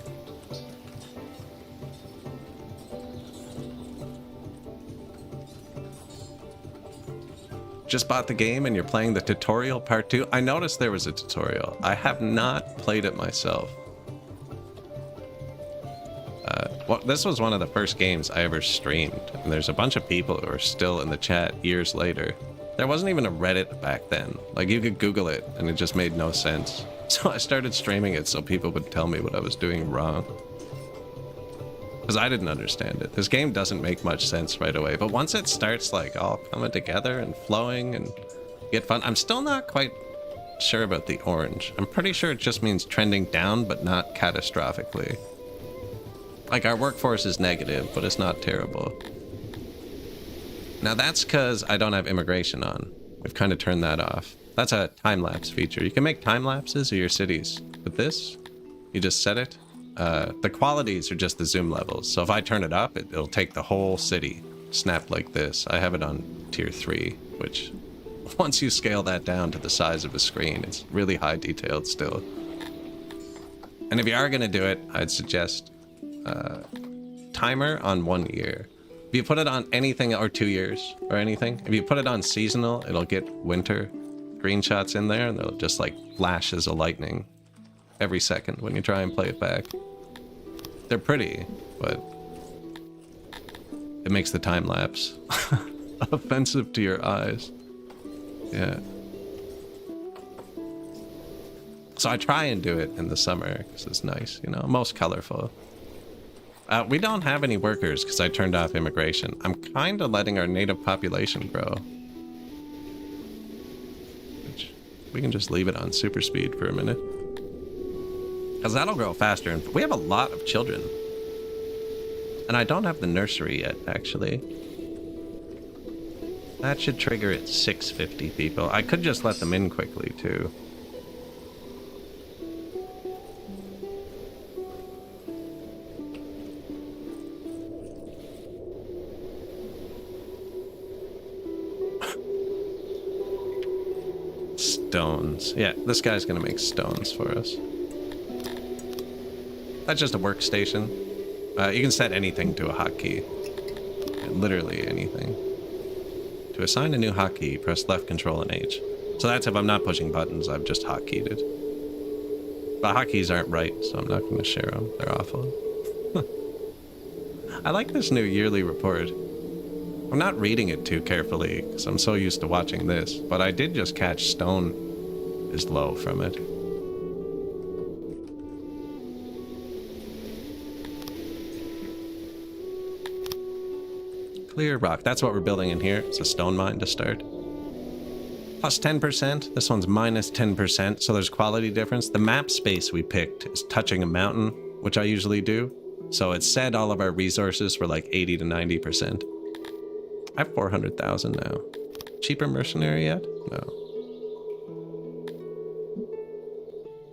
Just bought the game and you're playing the tutorial part 2. I noticed there was a tutorial. I have not played it myself. Well, this was one of the first games I ever streamed, and there's a bunch of people who are still in the chat years later. There wasn't even a Reddit back then. Like, you could Google it and it just made no sense. So I started streaming it so people would tell me what I was doing wrong. Because I didn't understand it. This game doesn't make much sense right away, but once it starts like all coming together and flowing and get fun, I'm still not quite sure about the orange. I'm pretty sure it just means trending down, but not catastrophically. Like our workforce is negative, but it's not terrible. Now that's because I don't have immigration on. We've kind of turned that off. That's a time-lapse feature. You can make time-lapses of your cities. With this, you just set it. The qualities are just the zoom levels. So if I turn it up, it'll take the whole city, snap like this. I have it on tier 3, which once you scale that down to the size of a screen, it's really high detailed still. And if you are going to do it, I'd suggest timer on 1 year. If you put it on anything, or 2 years or anything, if you put it on seasonal, it'll get winter screenshots in there and they'll just like flashes of lightning every second when you try and play it back. They're pretty, but it makes the time lapse offensive to your eyes. Yeah. So I try and do it in the summer because it's nice, you know, most colorful. We don't have any workers because I turned off immigration. I'm kind of letting our native population grow. Which we can just leave it on super speed for a minute. Because that'll grow faster. And we have a lot of children. And I don't have the nursery yet, actually. That should trigger at 650 people. I could just let them in quickly, too. Stones. Yeah, this guy's gonna make stones for us. That's just a workstation. You can set anything to a hotkey. Literally anything. To assign a new hotkey, press left control and H. So that's if I'm not pushing buttons, I've just hotkeyed it. But hotkeys aren't right, so I'm not going to share them. They're awful. I like this new yearly report. I'm not reading it too carefully, because I'm so used to watching this, but I did just catch stone is low from it. Clear rock. That's what we're building in here. It's a stone mine to start. Plus 10%. This one's minus 10%, so there's quality difference. The map space we picked is touching a mountain, which I usually do. So it said all of our resources were like 80 to 90%. I have 400,000 now. Cheaper mercenary yet? No.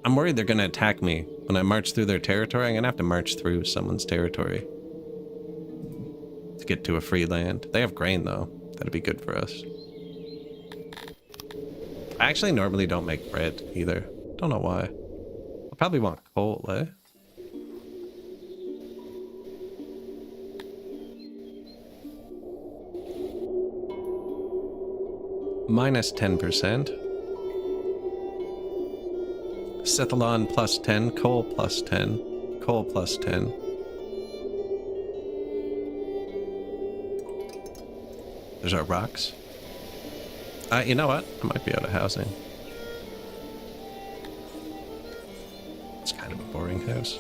I'm worried they're gonna attack me. When I march through their territory, I'm gonna have to march through someone's territory to get to a free land. They have grain though. That'd be good for us. I actually normally don't make bread either. Don't know why. I'll probably want coal, eh? Minus 10%. Sethalon plus 10. Coal plus 10. Coal plus 10. There's our rocks. You know what? I might be out of housing. It's kind of a boring house.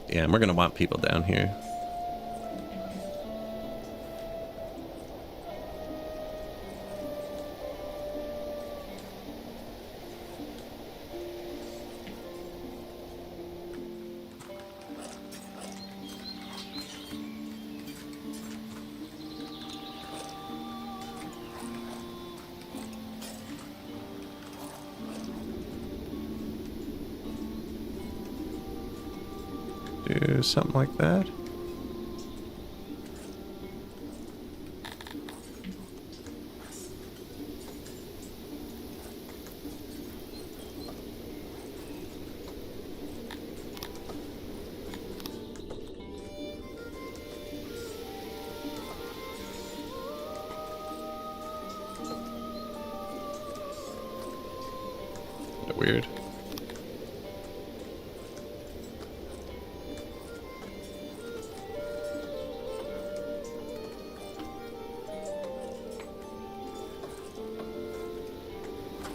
Yeah, and we're gonna want people down here. Do something like that. Weird.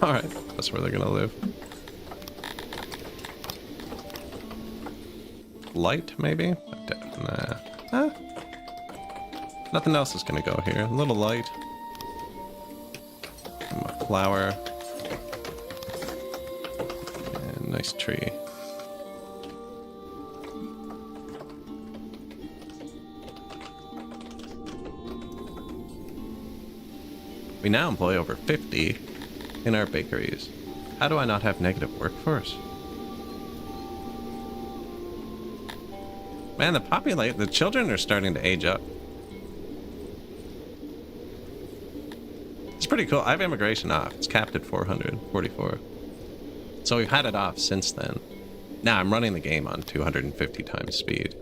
Alright, that's where they're gonna live. light, maybe? Nah. Huh? Nothing else is gonna go here. A little light. And a flower. And nice tree. We now employ over 50 in our bakeries. How do I not have negative workforce? Man, the children are starting to age up. It's pretty cool. I have immigration off. It's capped at 444. So we've had it off since then. Now I'm running the game on 250 times speed.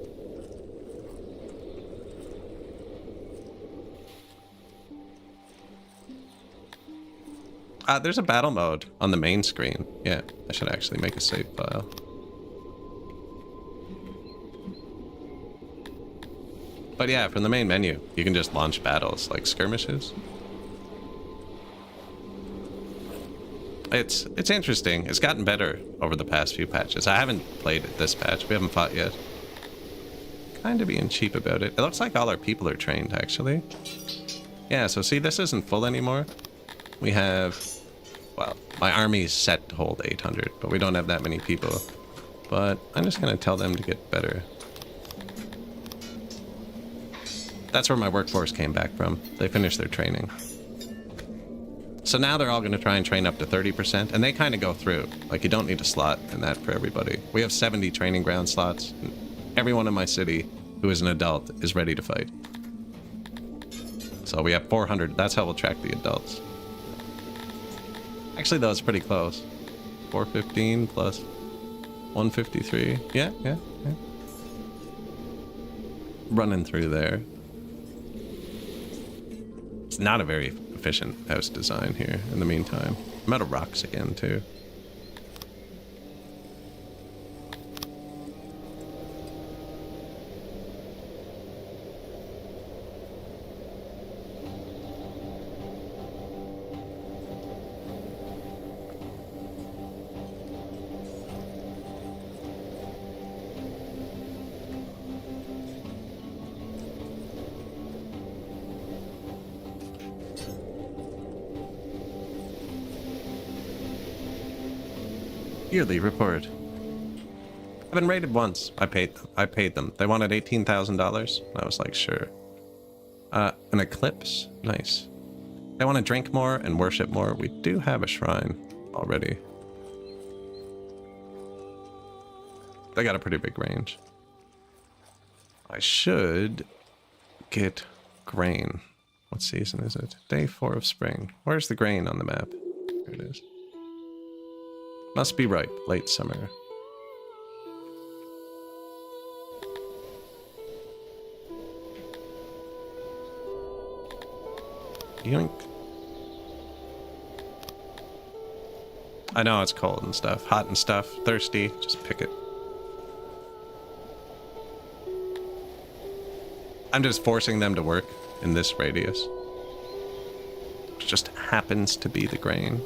There's a battle mode on the main screen. Yeah, I should actually make a save file. But yeah, from the main menu, you can just launch battles like skirmishes. It's interesting. It's gotten better over the past few patches. I haven't played it this patch. We haven't fought yet. Kind of being cheap about it. It looks like all our people are trained, actually. Yeah, so see, this isn't full anymore. We have... Well, my army's set to hold 800, but we don't have that many people. But I'm just going to tell them to get better. That's where my workforce came back from. They finished their training. So now they're all going to try and train up to 30%, and they kind of go through. Like, you don't need a slot in that for everybody. We have 70 training ground slots. And everyone in my city who is an adult is ready to fight. So we have 400. That's how we'll track the adults. Actually, though, it's pretty close. 415 plus 153. Yeah. Running through there. It's not a very efficient house design here in the meantime. I'm out of rocks again, too. Yearly report. I've been raided once. I paid them. They wanted $18,000. I was like, sure. An eclipse. Nice. They want to drink more and worship more. We do have a shrine already. They got a pretty big range. I should get grain. What season is it? Day 4 of spring. Where's the grain on the map? Here it is. Must be ripe, late summer. Yoink. I know it's cold and stuff, hot and stuff, thirsty, just pick it. I'm just forcing them to work in this radius. Which just happens to be the grain.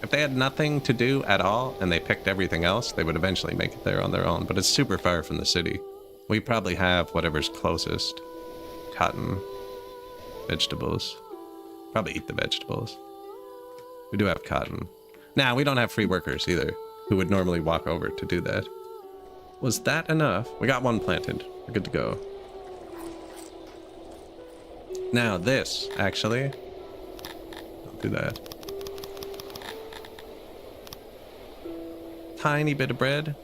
If they had nothing to do at all and they picked everything else, they would eventually make it there on their own. But it's super far from the city. We probably have whatever's closest. Cotton. Vegetables. Probably eat the vegetables. We do have cotton. Nah, we don't have free workers either, who would normally walk over to do that. Was that enough? We got one planted. We're good to go. Now this, actually. I'll do that. Tiny bit of bread.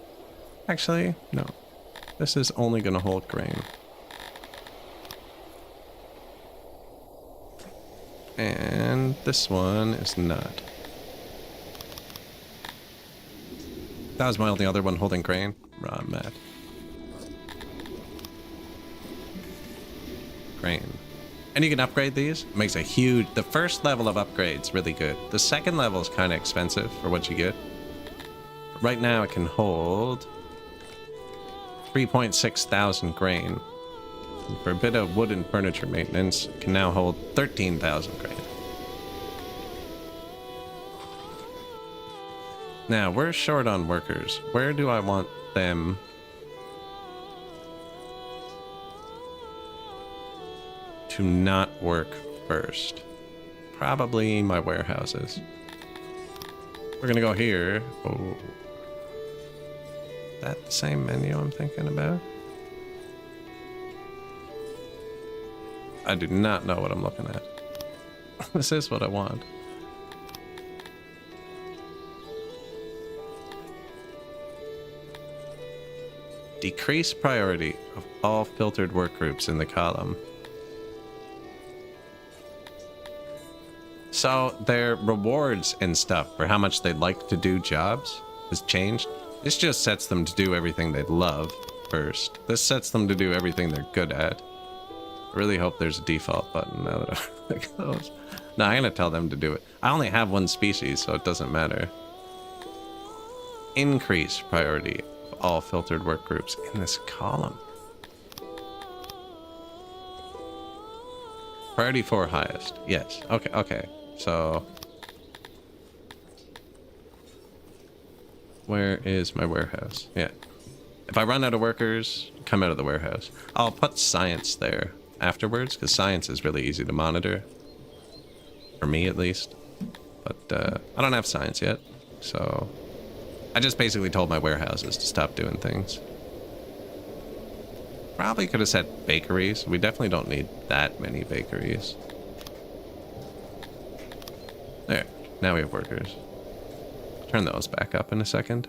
Actually, no. This is only going to hold grain. And this one is not. That was my only other one holding grain. Raw mat. Grain. And you can upgrade these. It makes a huge... The first level of upgrade's really good. The second level is kind of expensive for what you get. Right now it can hold 3.6 thousand grain. And for a bit of wood and furniture maintenance, it can now hold 13,000 grain. Now, we're short on workers. Where do I want them to not work first? Probably my warehouses. We're gonna go here. Oh, that the same menu I'm thinking about? I do not know what I'm looking at. This is what I want. Decrease priority of all filtered work groups in the column. So their rewards and stuff for how much they'd like to do jobs has changed. This just sets them to do everything they love first. This sets them to do everything they're good at. I really hope there's a default button now that I think those. No, I'm gonna tell them to do it. I only have one species, so it doesn't matter. Increase priority of all filtered work groups in this column. Priority 4 highest. Yes. Okay, okay. So where is my warehouse? Yeah. If I run out of workers, come out of the warehouse. I'll put science there afterwards, because science is really easy to monitor. For me, at least. But I don't have science yet, so I just basically told my warehouses to stop doing things. Probably could have said bakeries. We definitely don't need that many bakeries. There. Now we have workers. Turn those back up in a second.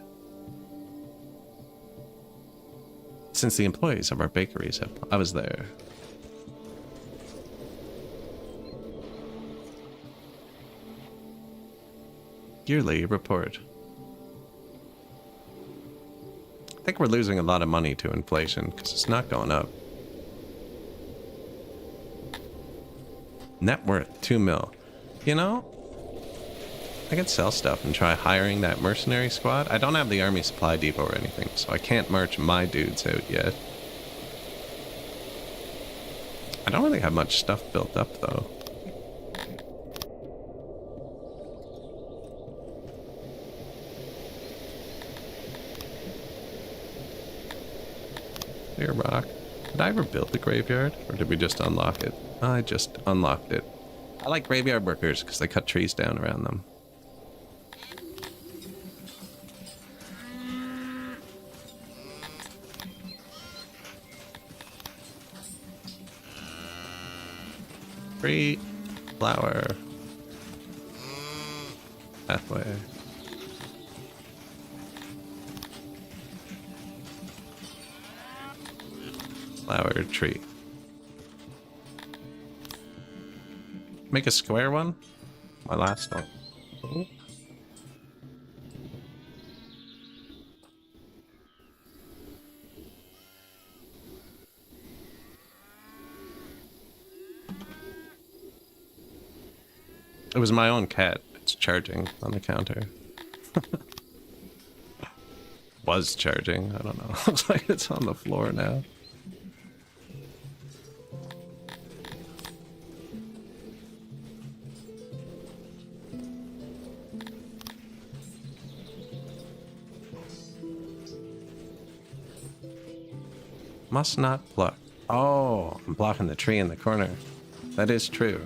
Since the employees of our bakeries have... I was there. Yearly report. I think we're losing a lot of money to inflation because it's not going up. Net worth 2 mil. You know, I could sell stuff and try hiring that mercenary squad. I don't have the army supply depot or anything, so I can't march my dudes out yet. I don't really have much stuff built up though. Clear rock. Did I ever build the graveyard, or did we just unlock it? I just unlocked it. I like graveyard workers because they cut trees down around them. Free flower pathway. Flower tree. Make a square one? My last one. Oh. It was my own cat. It's charging on the counter. Was charging. I don't know. Looks like it's on the floor now. Must not block. Oh, I'm blocking the tree in the corner. That is true.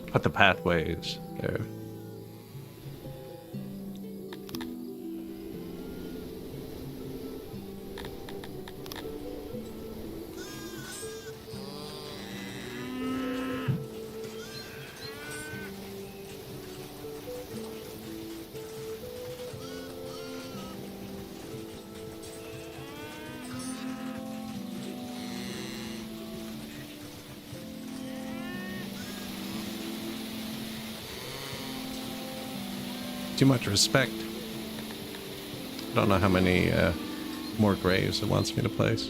Put the pathways there. Too much respect. I don't know how many more graves it wants me to place.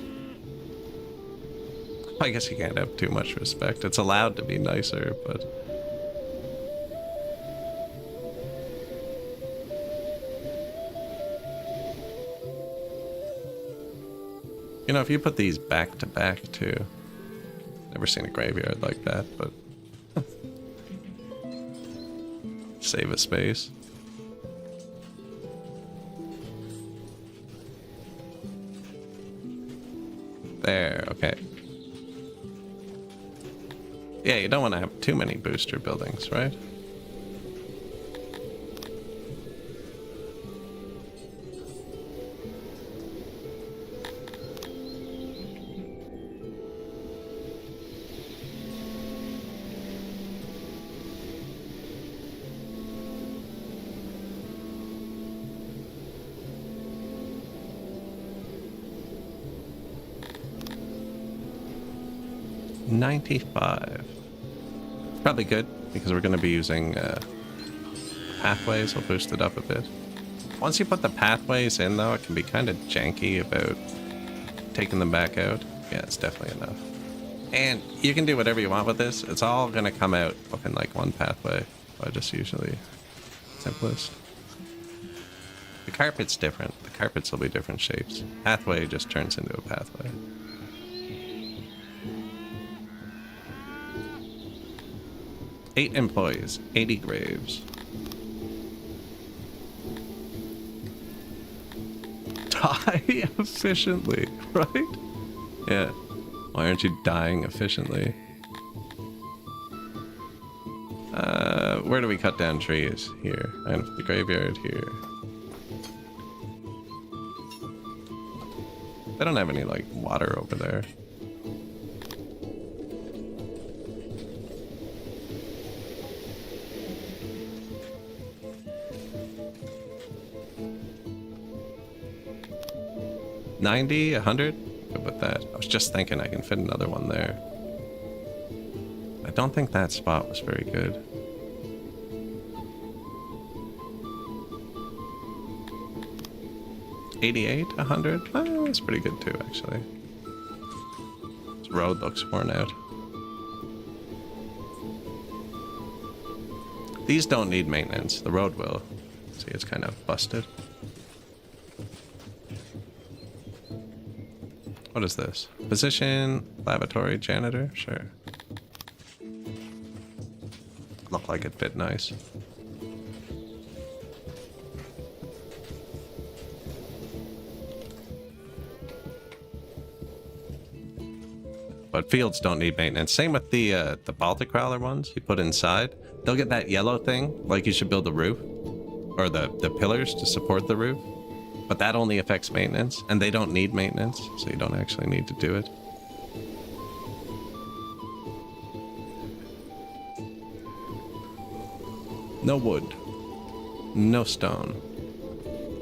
I guess you can't have too much respect. It's allowed to be nicer, but... You know, if you put these back to back too, Never seen a graveyard like that, but save a space. There, okay. Yeah, you don't want to have too many booster buildings, right? $95. Probably good, because we're going to be using pathways. I'll boost it up a bit. Once you put the pathways in, though, it can be kind of janky about taking them back out. Yeah, it's definitely enough. And you can do whatever you want with this. It's all going to come out looking like one pathway. I just usually simplest. The carpet's different. The carpets will be different shapes. Pathway just turns into a pathway. Eight employees, 80 graves. Die efficiently, right? Yeah. Why aren't you dying efficiently? Where do we cut down trees? Here. And the graveyard here. They don't have any, like, water over there. $90, $100? Good with that. I was just thinking I can fit another one there. I don't think that spot was very good. $88, $100? Oh, that's pretty good too, actually. This road looks worn out. These don't need maintenance. The road will. See, it's kind of busted. What is this? Position, lavatory, janitor? Sure. Looked like it fit nice. But fields don't need maintenance. Same with the Baltic Growler ones you put inside. They'll get that yellow thing, like you should build a roof. Or the pillars to support the roof. But that only affects maintenance, and they don't need maintenance, so you don't actually need to do it. No wood. No stone.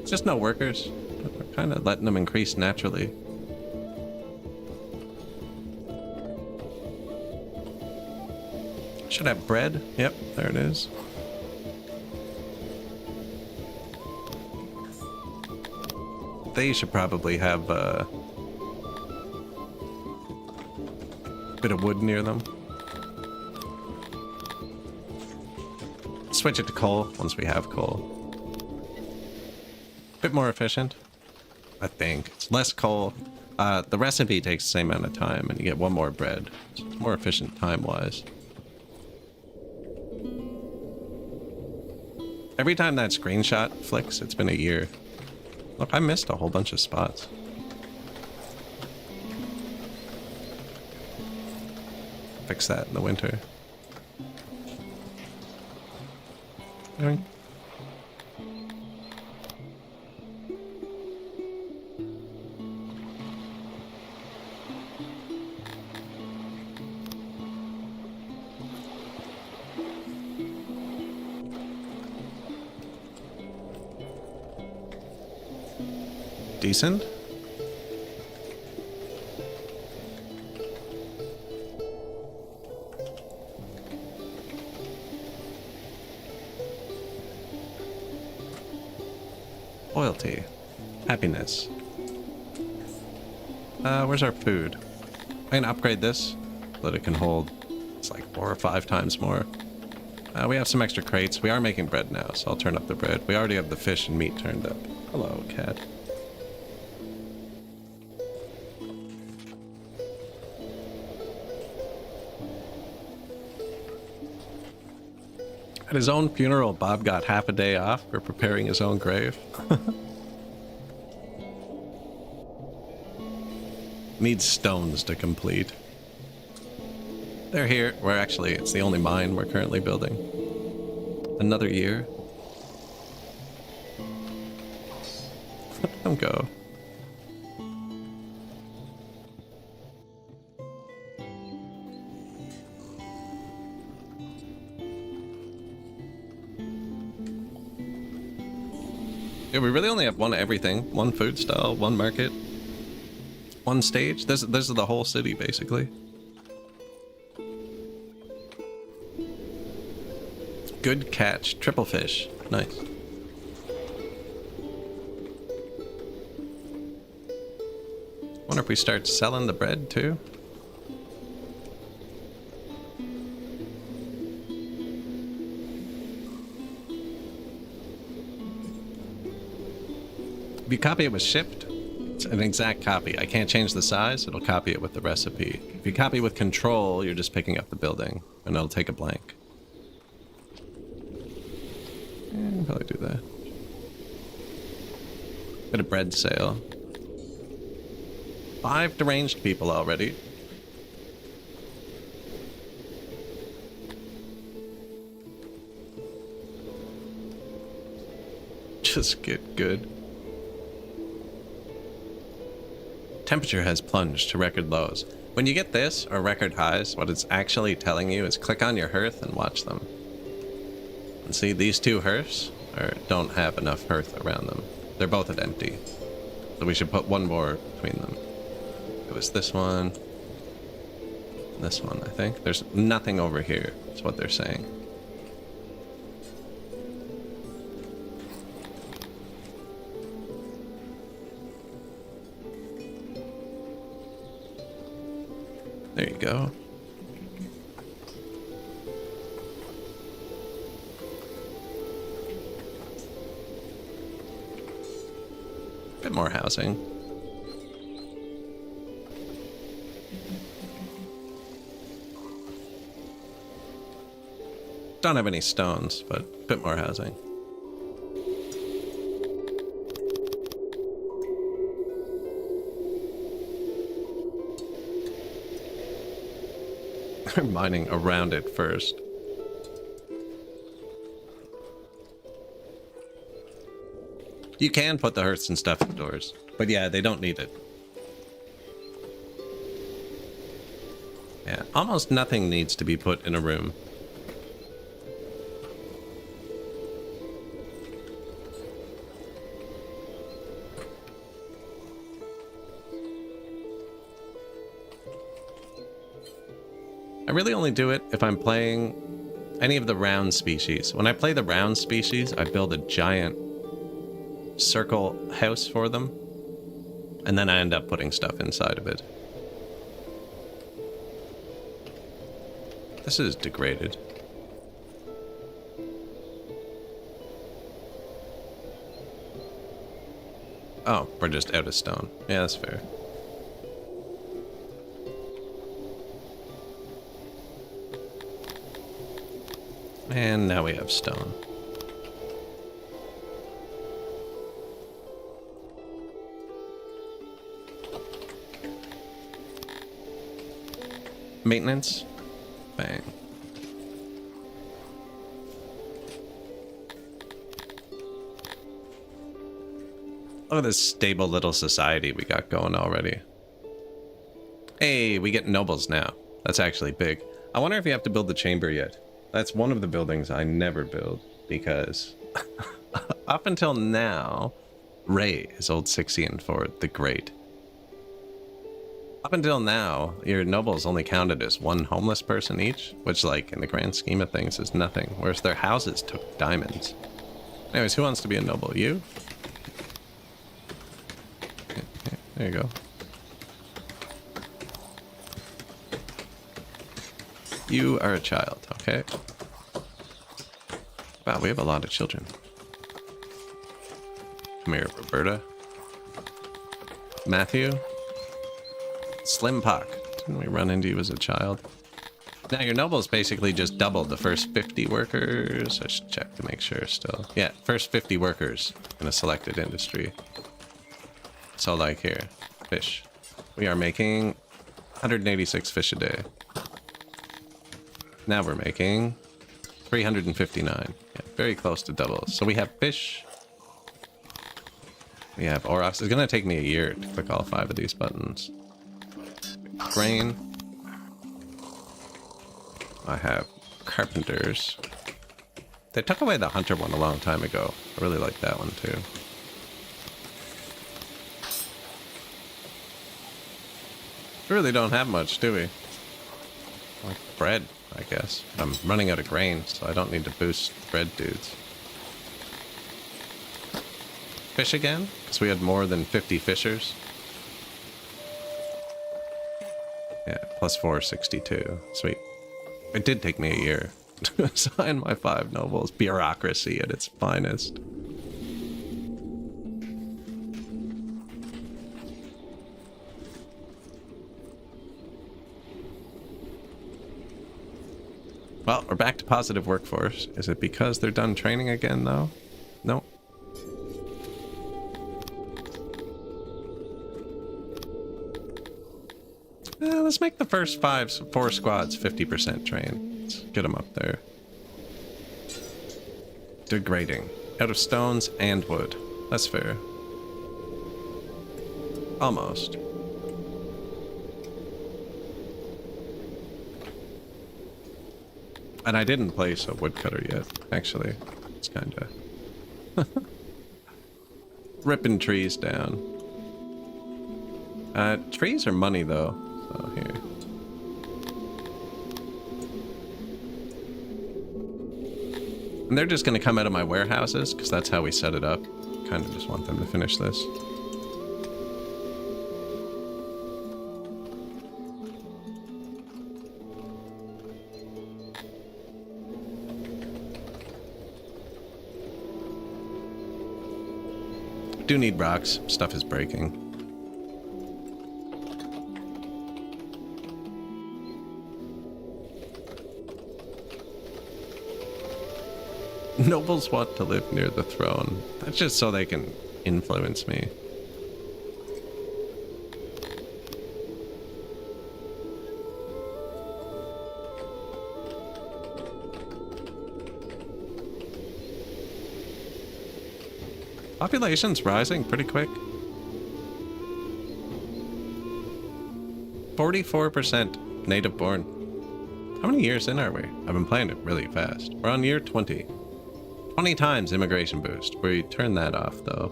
Just no workers. We're kind of letting them increase naturally. Should have bread. Yep, there it is. They should probably have a bit of wood near them. Switch it to coal once we have coal. Bit more efficient, I think. It's less coal. The recipe takes the same amount of time, and you get one more bread. So it's more efficient time-wise. Every time that screenshot flicks, it's been a year. Look, I missed a whole bunch of spots. Fix that in the winter. Doing. Decent. Loyalty. Happiness. Where's our food? I can upgrade this so that it can hold, it's like 4 or 5 times more. We have some extra crates. We are making bread now, so I'll turn up the bread. We already have the fish and meat turned up. Hello, cat. At his own funeral, Bob got half a day off for preparing his own grave. Needs stones to complete. They're here. It's the only mine we're currently building. Another year. Let them go. Yeah, we really only have one everything. One food stall, one market, one stage. This is the whole city, basically. Good catch. Triple fish. Nice. Wonder if we start selling the bread, too? If you copy it with shift, it's an exact copy. I can't change the size, it'll copy it with the recipe. If you copy with control, you're just picking up the building, and it'll take a blank. Yeah, I'll probably do that. Got a bread sale. 5 deranged people already. Just get good. Temperature has plunged to record lows. When you get this, or record highs, what it's actually telling you is click on your hearth and watch them. And see, these two hearths don't have enough hearth around them. They're both at empty. So we should put one more between them. It was this one. This one, I think. There's nothing over here, is what they're saying. There you go. Bit more housing. Don't have any stones, but a bit more housing. They're mining around it first. You can put the hearths and stuff indoors, but yeah, they don't need it. Yeah, almost nothing needs to be put in a room. I really only do it if I'm playing any of the round species. When I play the round species, I build a giant circle house for them, and then I end up putting stuff inside of it. This is degraded. Oh, we're just out of stone. Yeah, that's fair. And now we have stone. Maintenance. Bang. Look at this stable little society we got going already. Hey, we get nobles now. That's actually big. I wonder if you have to build the chamber yet. That's one of the buildings I never build, because up until now, Ray is Old Sixian for the Great. Up until now, your nobles only counted as one homeless person each, which, like, in the grand scheme of things is nothing, whereas their houses took diamonds. Anyways, who wants to be a noble? You? Yeah, there you go. You are a child, okay? Wow, we have a lot of children. Come here, Roberta. Matthew. Slim Pock. Didn't we run into you as a child? Now your nobles basically just doubled the first 50 workers. I should check to make sure still. Yeah, first 50 workers in a selected industry. So like here, fish. We are making 186 fish a day. Now we're making 359. Yeah, very close to double. So we have fish. We have aurochs. It's going to take me a year to click all 5 of these buttons. Grain. I have carpenters. They took away the hunter one a long time ago. I really like that one too. We really don't have much, do we? Like bread, I guess. I'm running out of grain, so I don't need to boost bread dudes. Fish again? Because we had more than 50 fishers. Yeah, plus 462. Sweet. It did take me a year to assign my 5 nobles. Bureaucracy at its finest. Well, we're back to positive workforce. Is it because they're done training again, though? No. Let's make the first 4 squads 50% trained. Let's get them up there. Degrading. Out of stones and wood. That's fair. Almost. And I didn't place a woodcutter yet, actually. It's kind of... ripping trees down. Trees are money, though. So here. And they're just going to come out of my warehouses, because that's how we set it up. Kind of just want them to finish this. Do need rocks. Stuff is breaking. Nobles want to live near the throne. That's just so they can influence me. Population's rising pretty quick. 44% native born. How many years in are we? I've been playing it really fast. We're on year 20. 20 times immigration boost. We turn that off though.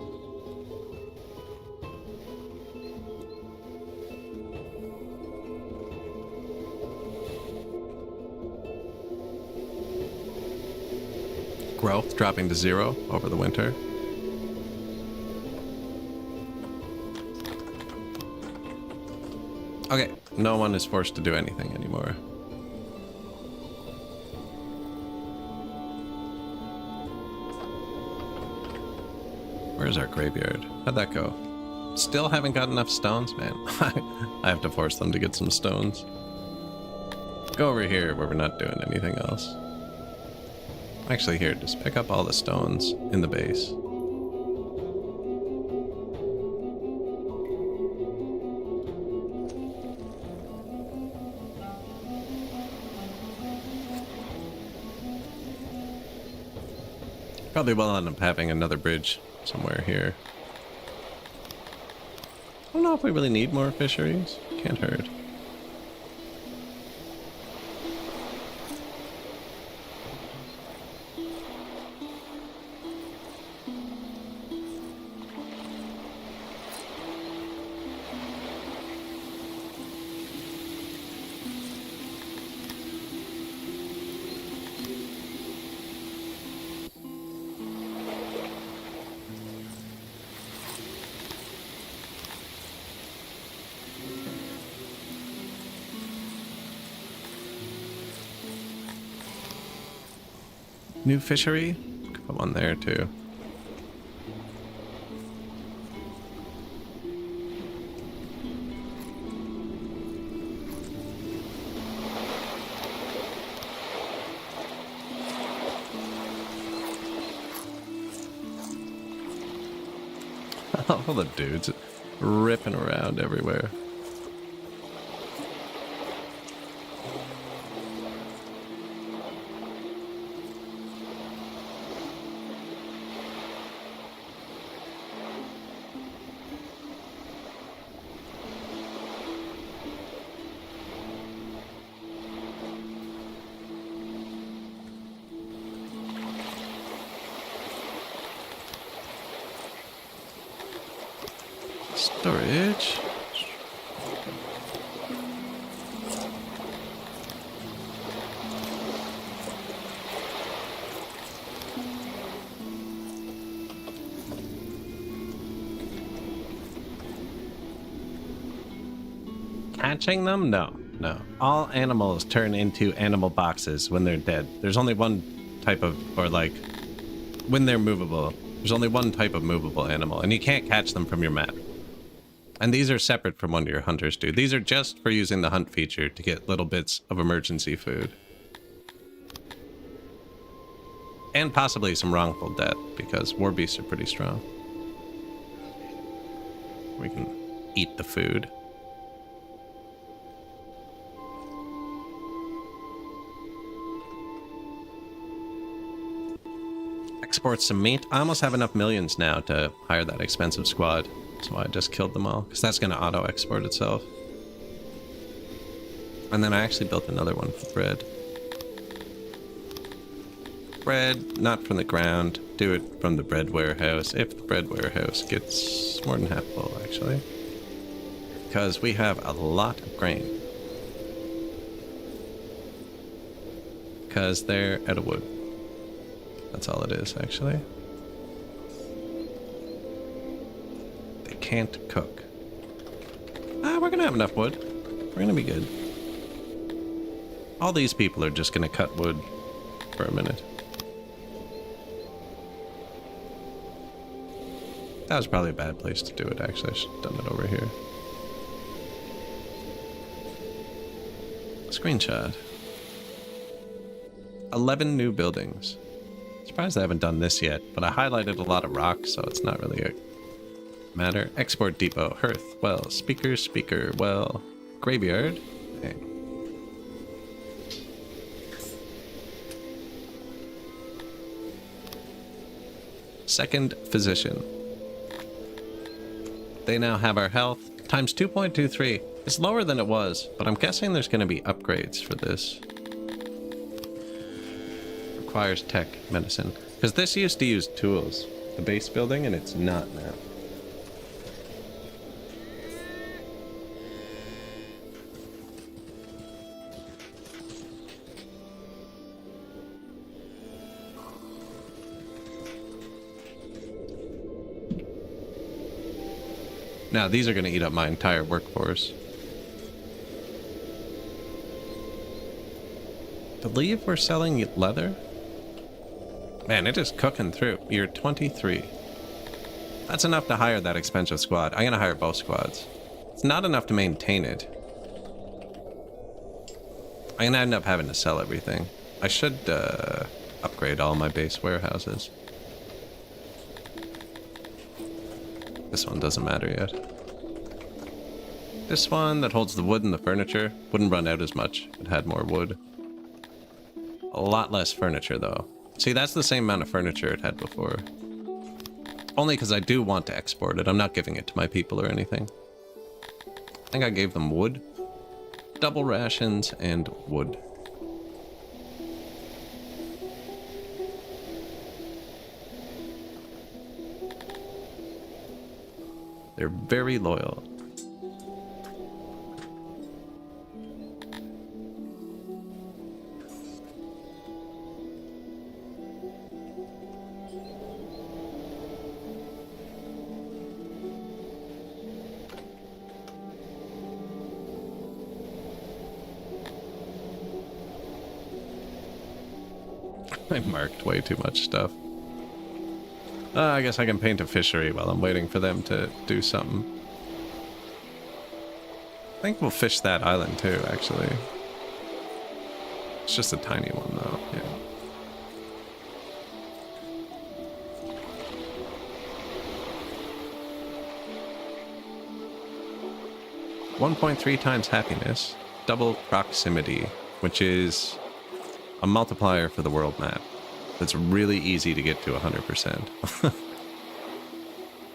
Growth dropping to 0 over the winter. Okay, no one is forced to do anything anymore. Where's our graveyard? How'd that go? Still haven't got enough stones, man. I have to force them to get some stones. Go over here where we're not doing anything else. Actually, here, just pick up all the stones in the base. Probably will end up having another bridge somewhere here. I don't know if we really need more fisheries. Can't hurt. New fishery? Put one there too. All the dudes ripping around everywhere. Storage. Catching them? No. All animals turn into animal boxes when they're dead. There's only one type of, or like, when they're movable, there's only one type of movable animal, and you can't catch them from your map. And these are separate from what your hunters do. These are just for using the hunt feature to get little bits of emergency food. And possibly some wrongful death, because war beasts are pretty strong. We can eat the food. Export some meat. I almost have enough millions now to hire that expensive squad. That's why I just killed them all, because that's going to auto-export itself. And then I actually built another one for bread. Bread, not from the ground. Do it from the bread warehouse, if the bread warehouse gets more than half full, actually. Because we have a lot of grain. Because they're out of wood. That's all it is, actually. They can't cook. We're gonna have enough wood. We're gonna be good. All these people are just gonna cut wood for a minute. That was probably a bad place to do it, actually. I should have done it over here. Screenshot. 11 new buildings. Surprised I haven't done this yet, but I highlighted a lot of rocks, so it's not really a matter. Export depot, hearth, well, speaker, well, graveyard. Okay. Second physician. They now have our health times 2.23. It's lower than it was, but I'm guessing there's going to be upgrades for this. Requires tech medicine, because this used to use tools, the base building, and it's not now. Now these are going to eat up my entire workforce. Believe we're selling leather? Man, it is cooking through. You're 23. That's enough to hire that expensive squad. I'm gonna hire both squads. It's not enough to maintain it. I'm gonna end up having to sell everything. I should upgrade all my base warehouses. This one doesn't matter yet. This one that holds the wood and the furniture wouldn't run out as much if it had more wood. A lot less furniture though. See, that's the same amount of furniture it had before. Only because I do want to export it. I'm not giving it to my people or anything. I think I gave them wood, double rations, and wood. They're very loyal. I marked way too much stuff. I guess I can paint a fishery while I'm waiting for them to do something. I think we'll fish that island too, actually. It's just a tiny one though, yeah. 1.3 times happiness, double proximity, which is a multiplier for the world map. That's really easy to get to 100%.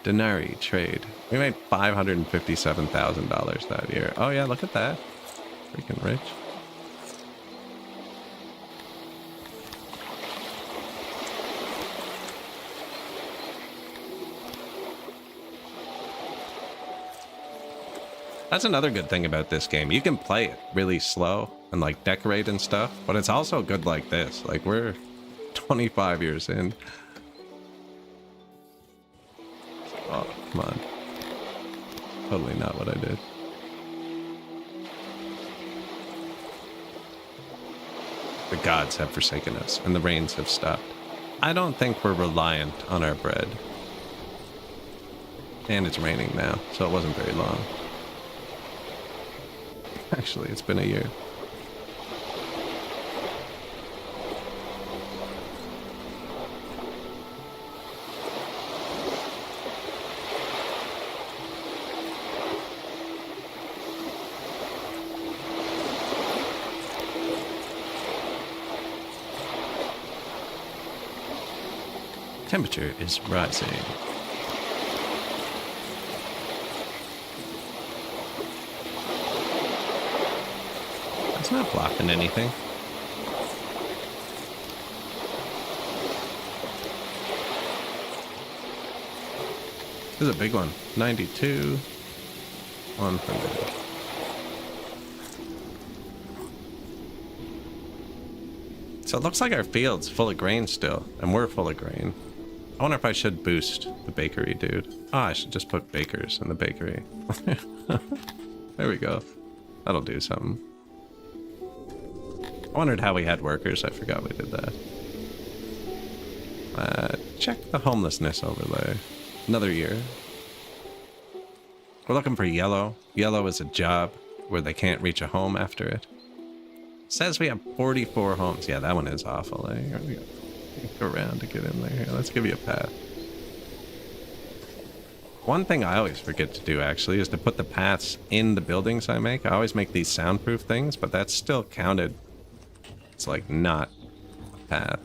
Denarii trade. We made $557,000 that year. Oh yeah, look at that. Freaking rich. That's another good thing about this game. You can play it really slow and like decorate and stuff, but it's also good like this. Like we're 25 years in. Oh, come on. Totally not what I did. The gods have forsaken us and the rains have stopped. I don't think we're reliant on our bread. And it's raining now, so it wasn't very long. Actually, it's been a year. Temperature is rising. It's not blocking anything. This is a big one. 92. 100. So it looks like our field's full of grain still, and we're full of grain. I wonder if I should boost the bakery, dude. Oh, I should just put bakers in the bakery. There we go. That'll do something. I wondered how we had workers. I forgot we did that. Check the homelessness overlay. Another year. We're looking for yellow. Yellow is a job where they can't reach a home after it. Says we have 44 homes. Yeah, that one is awful. We go around to get in there. Here, let's give you a path. One thing I always forget to do, actually, is to put the paths in the buildings I make. I always make these soundproof things, but that's still counted. It's like not a path.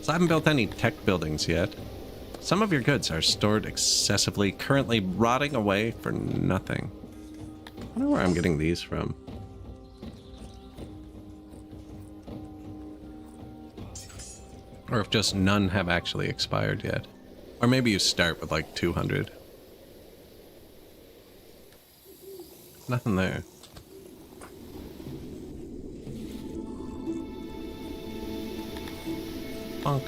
So I haven't built any tech buildings yet. Some of your goods are stored excessively, currently rotting away for nothing. I wonder where I'm getting these from. Or if just none have actually expired yet. Or maybe you start with like 200. Nothing there. Funk.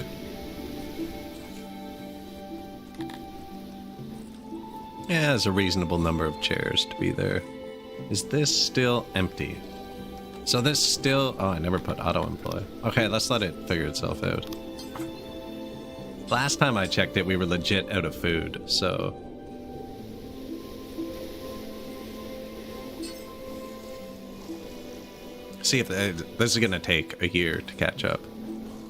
Yeah, there's a reasonable number of chairs to be there. Is this still empty? So this still... Oh, I never put auto-employ. Okay, let's let it figure itself out. Last time I checked it, we were legit out of food, so... See if... this is gonna take a year to catch up.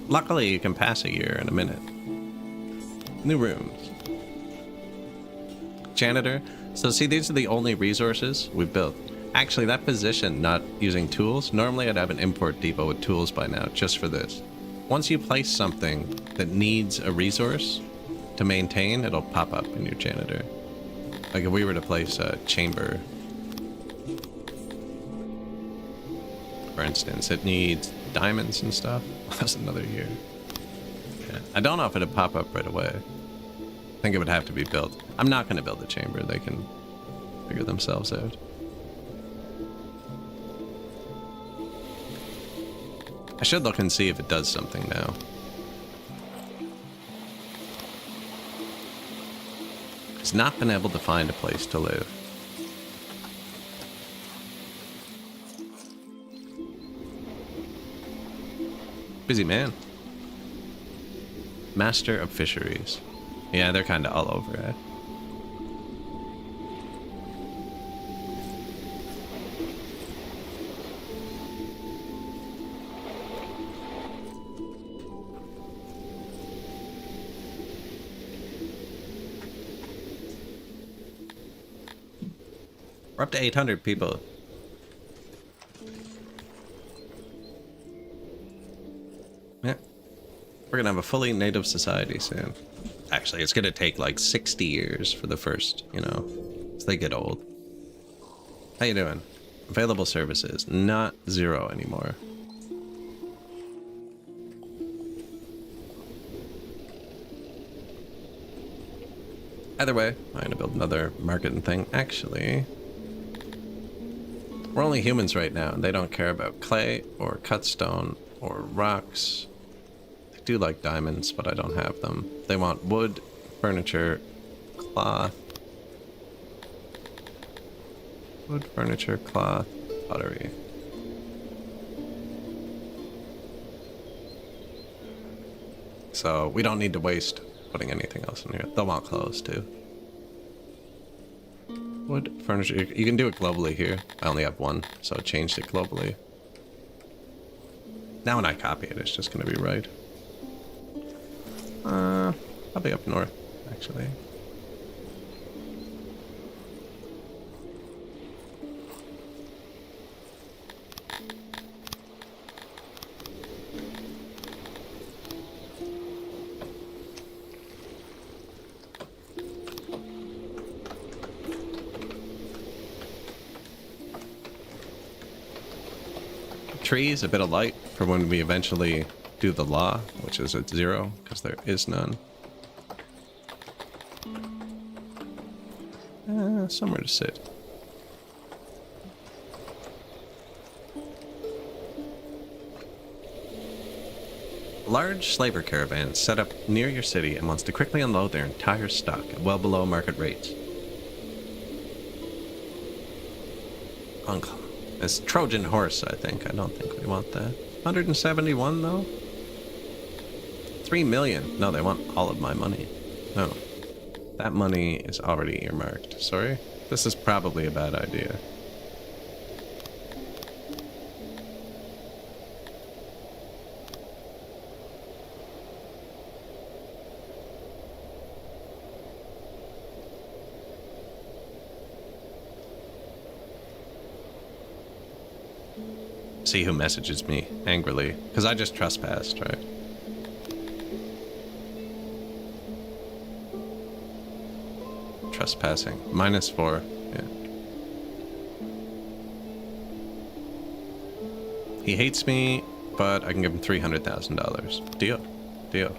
Luckily, you can pass a year in a minute. New rooms. Janitor. So see, these are the only resources we've built. Actually, that position, not using tools, normally I'd have an import depot with tools by now, just for this. Once you place something that needs a resource to maintain, it'll pop up in your janitor. Like if we were to place a chamber, for instance, it needs diamonds and stuff. That's another year. Yeah. I don't know if it'd pop up right away. I think it would have to be built. I'm not going to build a chamber. They can figure themselves out. I should look and see if it does something now. It's not been able to find a place to live. Busy man. Master of Fisheries. Yeah, they're kind of all over it. We're up to 800 people. Yeah. We're gonna have a fully native society soon. Actually, it's gonna take like 60 years for the first, you know, as they get old. How you doing? Available services, not 0 anymore. Either way, I'm gonna build another marketing thing. Actually, we're only humans right now, and they don't care about clay or cut stone or rocks. They do like diamonds, but I don't have them. They want wood, furniture, cloth. Wood, furniture, cloth, pottery. So we don't need to waste putting anything else in here. They'll want clothes too. Wood, furniture. You can do it globally here. I only have one, so I changed it globally. Now when I copy it, it's just going to be right. Probably up north, actually. Trees, a bit of light for when we eventually do the law, which is at 0, because there is none. Somewhere to sit. A large slaver caravan set up near your city and wants to quickly unload their entire stock at well below market rates. Uncle. It's Trojan horse, I think. I don't think we want that. 171, though? 3 million. No, they want all of my money. No. That money is already earmarked. Sorry? This is probably a bad idea. See who messages me angrily, because I just trespassed, right? Trespassing. -4. Yeah. He hates me, but I can give him $300,000. Deal. Deal.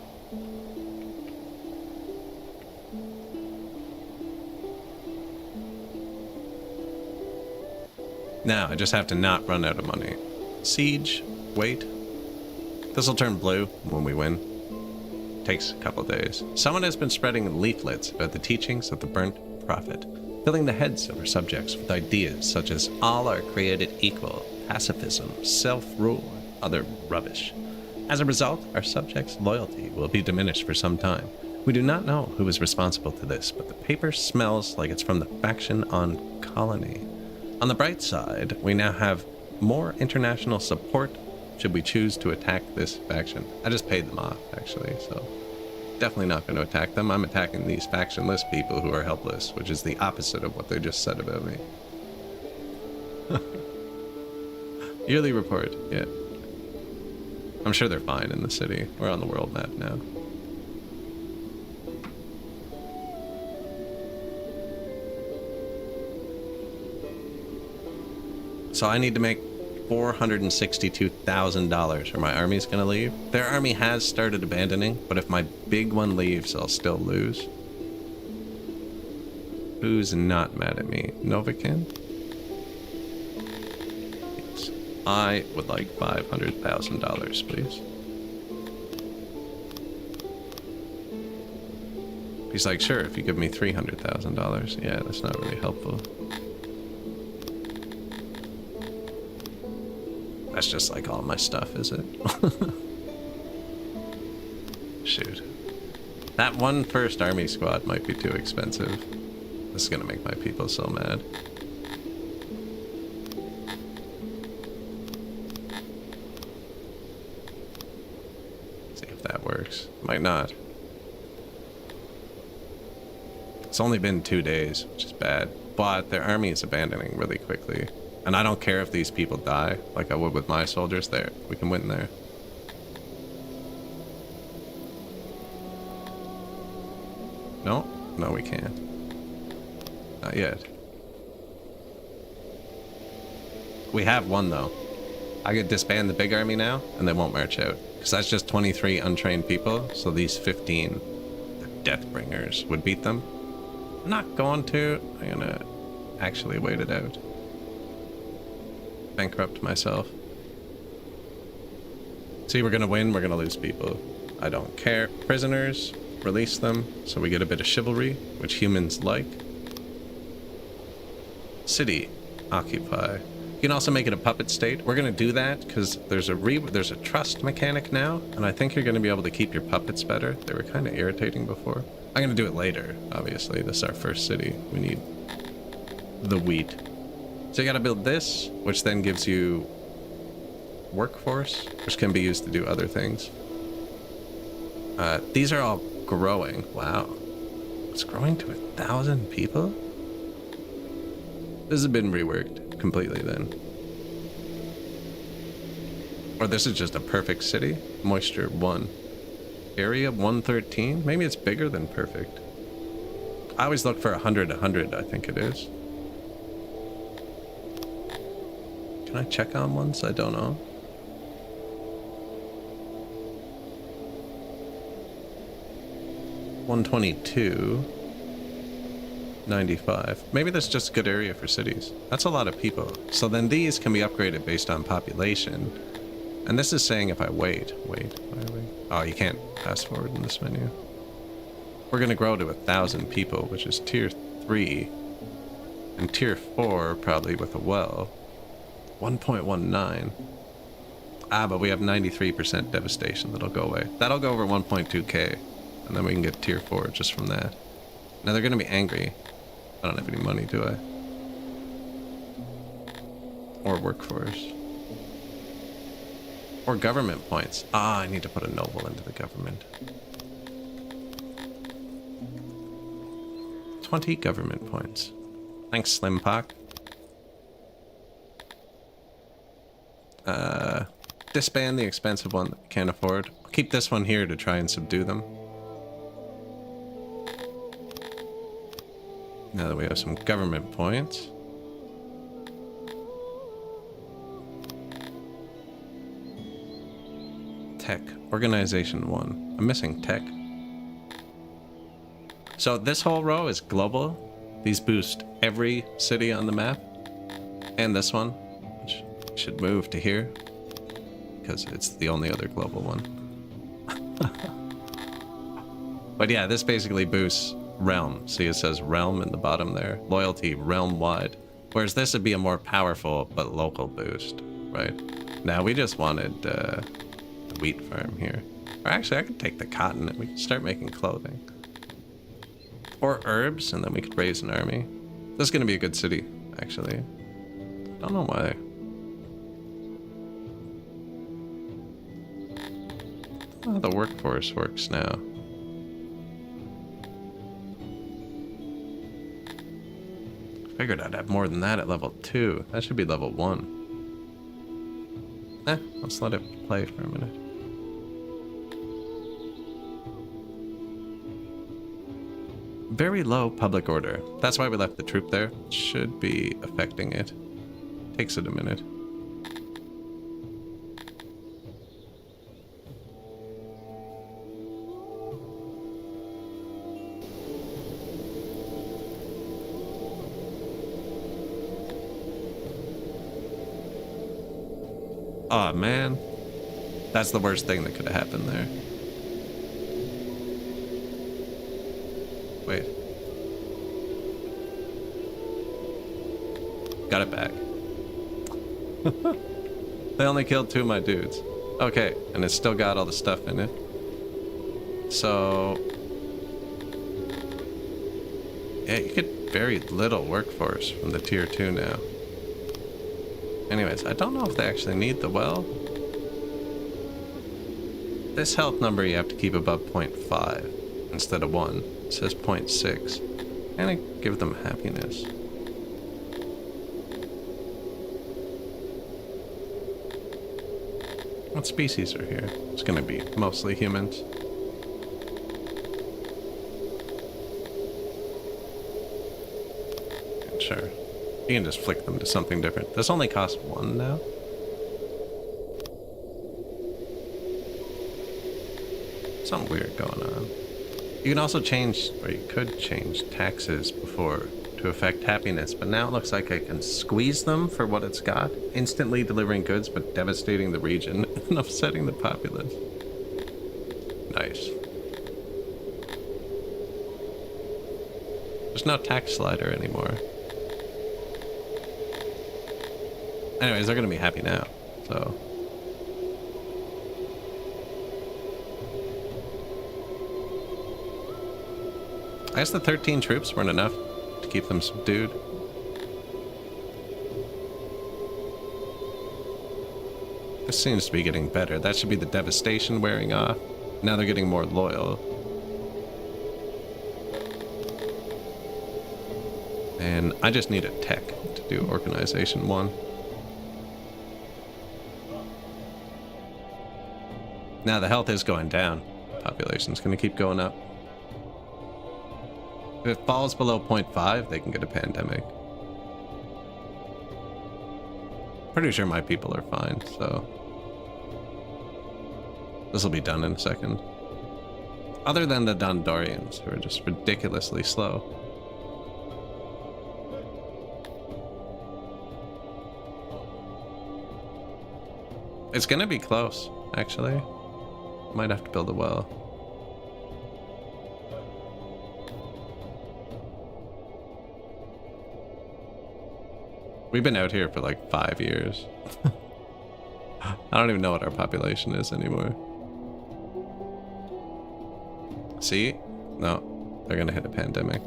Now, I just have to not run out of money. Siege, wait. This'll turn blue when we win. Takes a couple days. Someone has been spreading leaflets about the teachings of the burnt prophet, filling the heads of our subjects with ideas such as all are created equal, pacifism, self-rule, and other rubbish. As a result, our subjects' loyalty will be diminished for some time. We do not know who is responsible to this, but the paper smells like it's from the faction on Colony. On the bright side, we now have more international support should we choose to attack this faction. I just paid them off, actually, so definitely not going to attack them. I'm attacking these factionless people who are helpless, which is the opposite of what they just said about me. Yearly report, yeah. I'm sure they're fine in the city. We're on the world map now. So I need to make $462,000 or my army's gonna leave. Their army has started abandoning, but if my big one leaves, I'll still lose. Who's not mad at me? Novikin? Yes. I would like $500,000, please. He's like, sure, if you give me $300,000. Yeah, that's not really helpful. That's just like all my stuff, is it? Shoot. That one first army squad might be too expensive. This is gonna make my people so mad. See if that works. Might not. It's only been 2 days, which is bad. But their army is abandoning really quickly. And I don't care if these people die, like I would with my soldiers there. We can win there. No? No, we can't. Not yet. We have one, though. I could disband the big army now, and they won't march out. Because that's just 23 untrained people, so these 15 Deathbringers would beat them. I'm not going to. I'm gonna actually wait it out. Bankrupt myself. See, we're gonna win, we're gonna lose people. I don't care. Prisoners, release them, so we get a bit of chivalry, which humans like. City, occupy. You can also make it a puppet state. We're gonna do that because there's a trust mechanic now, and I think you're gonna be able to keep your puppets better. They were kind of irritating before. I'm gonna do it later, obviously. This is our first city. We need the wheat. So you gotta build this, which then gives you workforce, which can be used to do other things. These are all growing. Wow. It's growing to 1,000 people? This has been reworked completely then. Or this is just a perfect city. Moisture 1. Area 113? Maybe it's bigger than perfect. I always look for 100, I think it is. Can I check on ones? I don't know. $122. 95. Maybe that's just a good area for cities. That's a lot of people. So then these can be upgraded based on population. And this is saying if I wait. Oh, you can't fast forward in this menu. We're gonna grow to 1,000 people, which is tier 3. And tier 4, probably with a well. 1.19. Ah, but we have 93% devastation that'll go away. That'll go over 1.2k. And then we can get tier 4 just from that. Now they're gonna be angry. I don't have any money, do I? Or workforce. Or government points. Ah, I need to put a noble into the government. 20 government points. Thanks, Slim Pock. Disband the expensive one that we can't afford. I'll keep this one here to try and subdue them. Now that we have some government points. Tech. Organization 1. I'm missing tech. So this whole row is global. These boost every city on the map. And this one, which should move to here. Because it's the only other global one. But yeah, this basically boosts realm. See, it says realm in the bottom there. Loyalty, realm wide. Whereas this would be a more powerful but local boost, right? Now we just wanted a wheat farm here. Or actually, I could take the cotton and we could start making clothing. Or herbs, and then we could raise an army. This is going to be a good city, actually. I don't know why. Oh, the workforce works now. Figured I'd have more than that at level 2. That should be level 1. Let's let it play for a minute. Very low public order. That's why we left the troop there. It should be affecting it. Takes it a minute. Aw, man. That's the worst thing that could have happened there. Wait. Got it back. They only killed 2 of my dudes. Okay, and it's still got all the stuff in it. So, Yeah, you get very little workforce from the tier 2 now. Anyways, I don't know if they actually need the well. This health number you have to keep above 0.5 instead of 1. It says 0.6. And I give them happiness. What species are here? It's gonna be mostly humans. And sure. You can just flick them to something different. This only costs 1 now. Something weird going on. You can also change, or you could change taxes before to affect happiness, but now it looks like I can squeeze them for what it's got, instantly delivering goods but devastating the region and upsetting the populace. Nice. There's no tax slider anymore. Anyways, they're gonna be happy now, so. I guess the 13 troops weren't enough to keep them subdued. This seems to be getting better. That should be the devastation wearing off. Now they're getting more loyal. And I just need a tech to do Organization 1. Now the health is going down. Population's gonna keep going up. If it falls below 0.5, they can get a pandemic. Pretty sure my people are fine, so. This will be done in a second. Other than the Dondorians, who are just ridiculously slow. It's gonna be close, actually. Might have to build a well. We've been out here for like 5 years. I don't even know what our population is anymore. See? No, they're gonna hit a pandemic.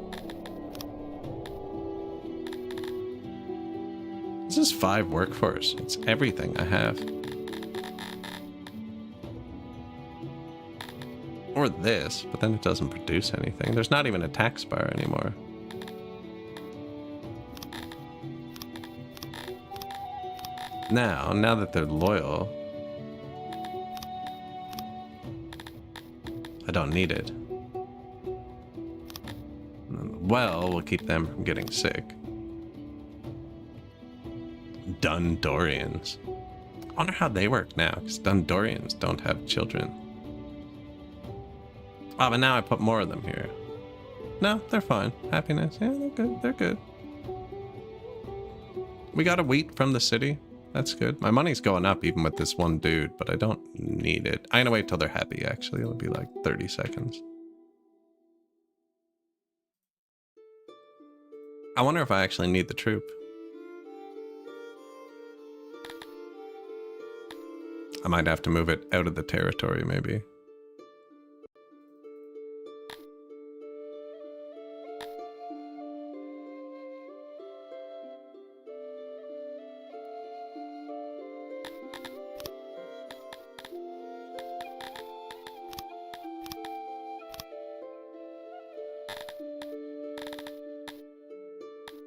This is 5 workforce. It's everything I have. Or this, but then it doesn't produce anything. There's not even a tax bar anymore. Now that they're loyal, I don't need it. Well, we'll keep them from getting sick. Dondorians. I wonder how they work now, because Dondorians don't have children. Oh, but now I put more of them here. No, they're fine. Happiness. Yeah, they're good. They're good. We got a wheat from the city. That's good. My money's going up even with this one dude, but I don't need it. I'm gonna wait till they're happy, actually. It'll be like 30 seconds. I wonder if I actually need the troop. I might have to move it out of the territory, maybe.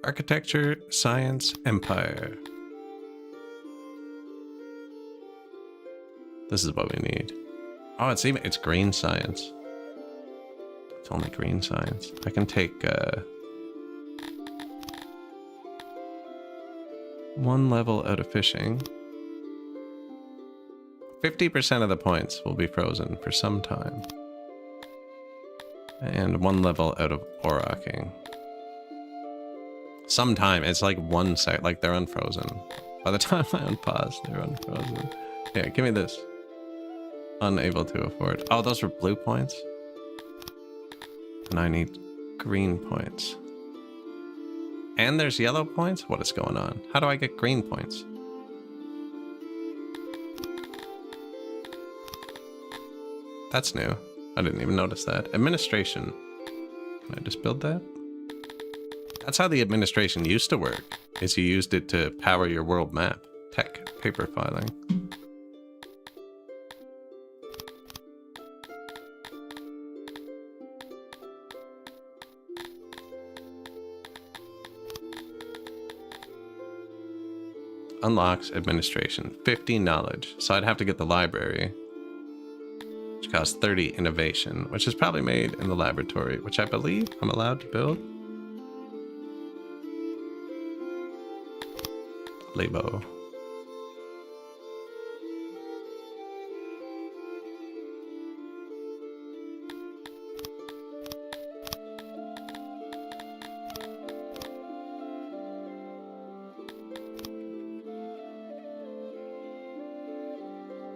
Architecture, science, empire. This is what we need. Oh, it's green science. It's only green science. I can take 1 level out of fishing. 50% of the points will be frozen for some time. And 1 level out of oraking. Sometime, it's like 1 sec, like they're unfrozen. By the time I unpause, they're unfrozen. Yeah, give me this. Unable to afford. Oh, those were blue points? And I need green points. And there's yellow points? What is going on? How do I get green points? That's new. I didn't even notice that. Administration. Can I just build that? That's how the administration used to work, is you used it to power your world map. Tech, paper filing. Unlocks administration, 50 knowledge. So I'd have to get the library, which costs 30 innovation, which is probably made in the laboratory, which I believe I'm allowed to build. Labo.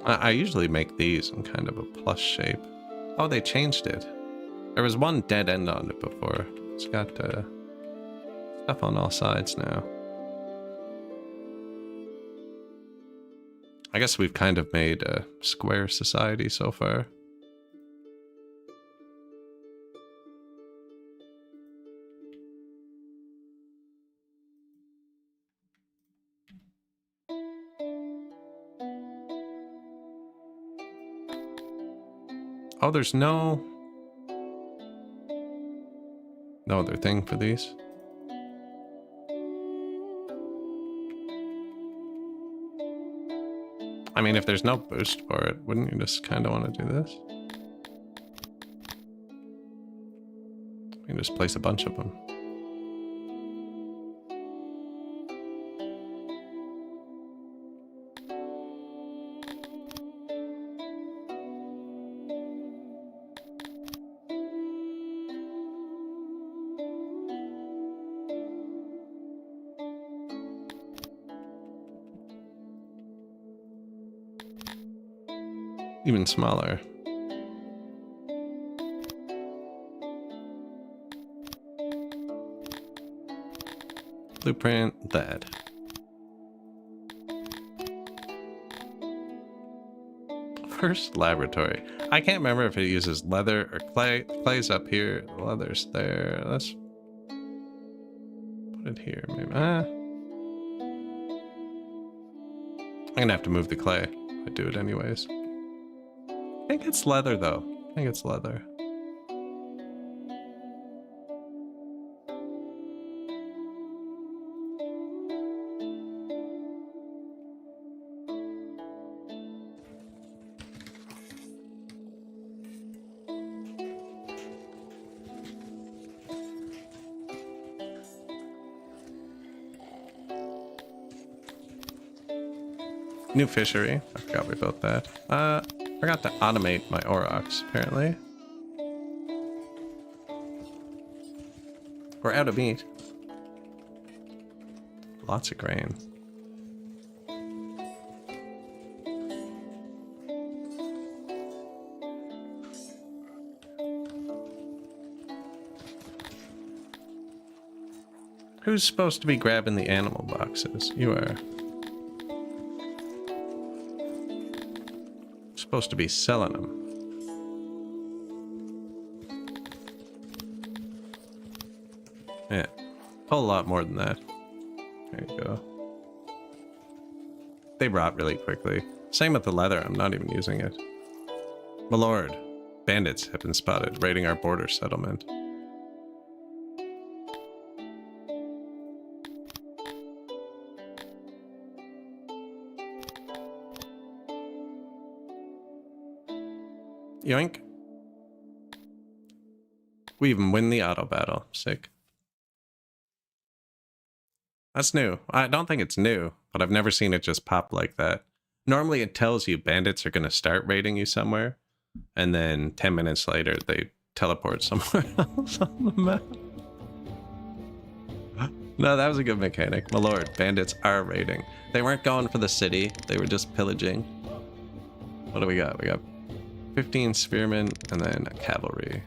I usually make these in kind of a plus shape. Oh, they changed it. There was one dead end on it before. It's got stuff on all sides now. I guess we've kind of made a square society so far. Oh, there's no other thing for these. I mean, if there's no boost for it, wouldn't you just kind of want to do this? You can just place a bunch of them. Even smaller. Blueprint, that. First laboratory. I can't remember if it uses leather or clay. Clay's up here, the leather's there. Let's put it here, maybe. I'm gonna have to move the clay. I do it anyways. I think it's leather though. I think it's leather. New fishery. I forgot we built that. Forgot to automate my aurochs, apparently. We're out of meat. Lots of grain. Who's supposed to be grabbing the animal boxes? You are. Supposed to be selling them. Yeah, whole lot more than that. There you go. They rot really quickly. Same with the leather, I'm not even using it. My lord, bandits have been spotted raiding our border settlement. Yoink. We even win the auto battle. Sick. That's new. I don't think it's new, but I've never seen it just pop like that. Normally it tells you bandits are going to start raiding you somewhere, and then 10 minutes later they teleport somewhere else on the map. No, that was a good mechanic. My lord, bandits are raiding. They weren't going for the city. They were just pillaging. What do we got? We got 15 spearmen and then a cavalry.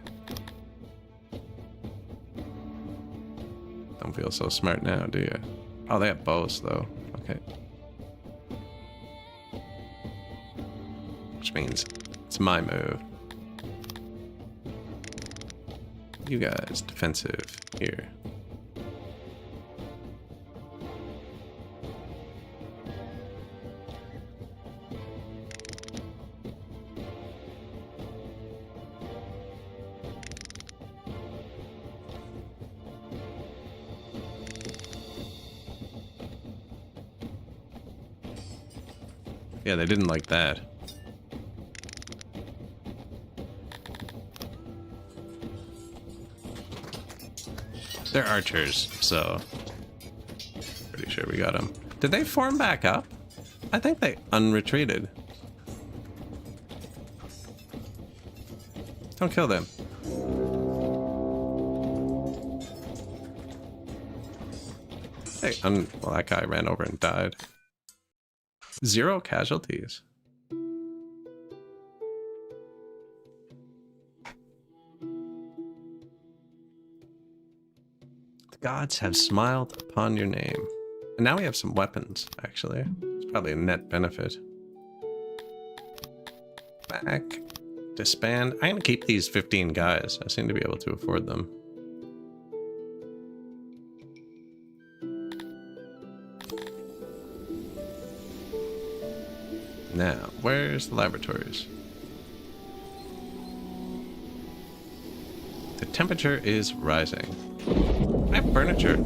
Don't feel so smart now, do you? Oh, they have bows though. Okay. Which means it's my move. You guys defensive here. Yeah, they didn't like that. They're archers, so pretty sure we got them. Did they form back up? I think they unretreated. Don't kill them. Hey, well, that guy ran over and died. 0 casualties. The gods have smiled upon your name. And now we have some weapons, actually. It's probably a net benefit. Back. Disband. I'm gonna keep these 15 guys. I seem to be able to afford them. Now, where's the laboratories? The temperature is rising. I have furniture.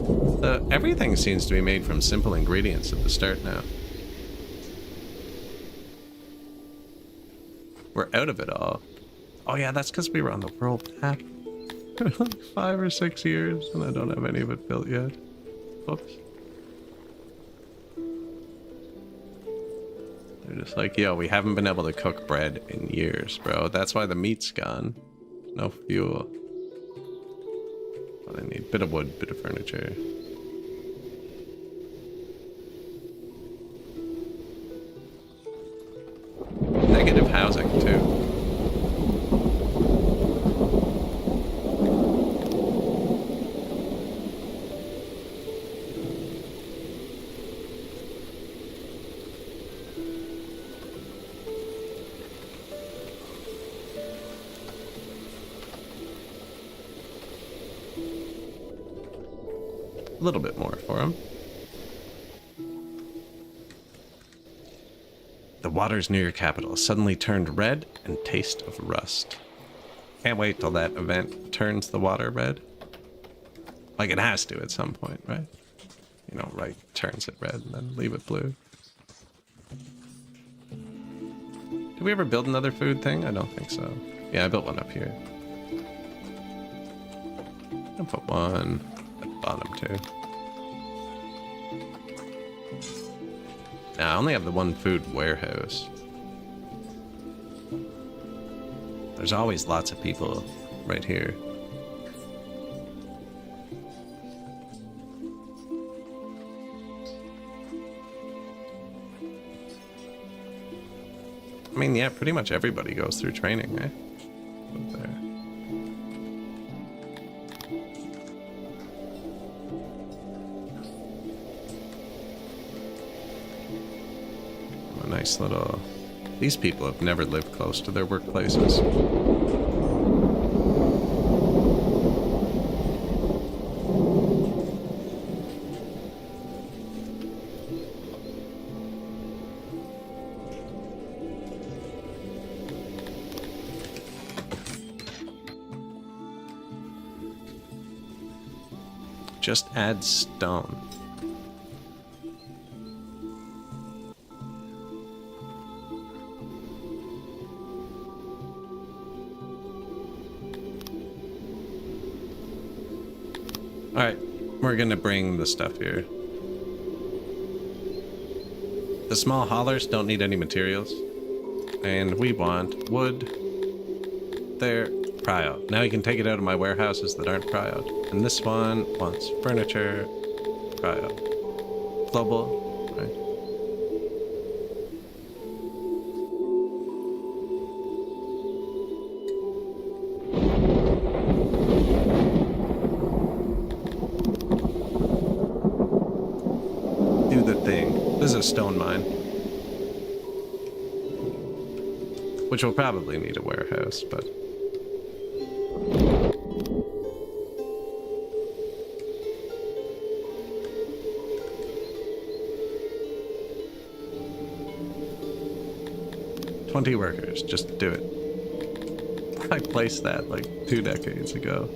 Everything seems to be made from simple ingredients at the start now. We're out of it all. Oh yeah, that's because we were on the world map for like 5 or 6 years, and I don't have any of it built yet. Oops. They're just like, yo, we haven't been able to cook bread in years, bro. That's why the meat's gone. No fuel. Well, I need a bit of wood, bit of furniture. Negative housing, too. A little bit more for him. The waters near your capital suddenly turned red and taste of rust. Can't wait till that event turns the water red. Like it has to at some point, right? You know, right, turns it red and then leave it blue. Did we ever build another food thing? I don't think so. Yeah, I built one up here. I'll put one at the bottom too. Now, I only have the one food warehouse. There's always lots of people right here. I mean, yeah, pretty much everybody goes through training, eh? Up there. A nice little... These people have never lived close to their workplaces. Just add stone. Alright, we're gonna bring the stuff here. The small haulers don't need any materials. And we want wood. There. Prio. Now you can take it out of my warehouses that aren't prioed. And this one wants furniture. Prio. Global. Right. Do the thing. This is a stone mine. Which will probably need a warehouse, but... workers, just do it. I placed that like 2 decades ago.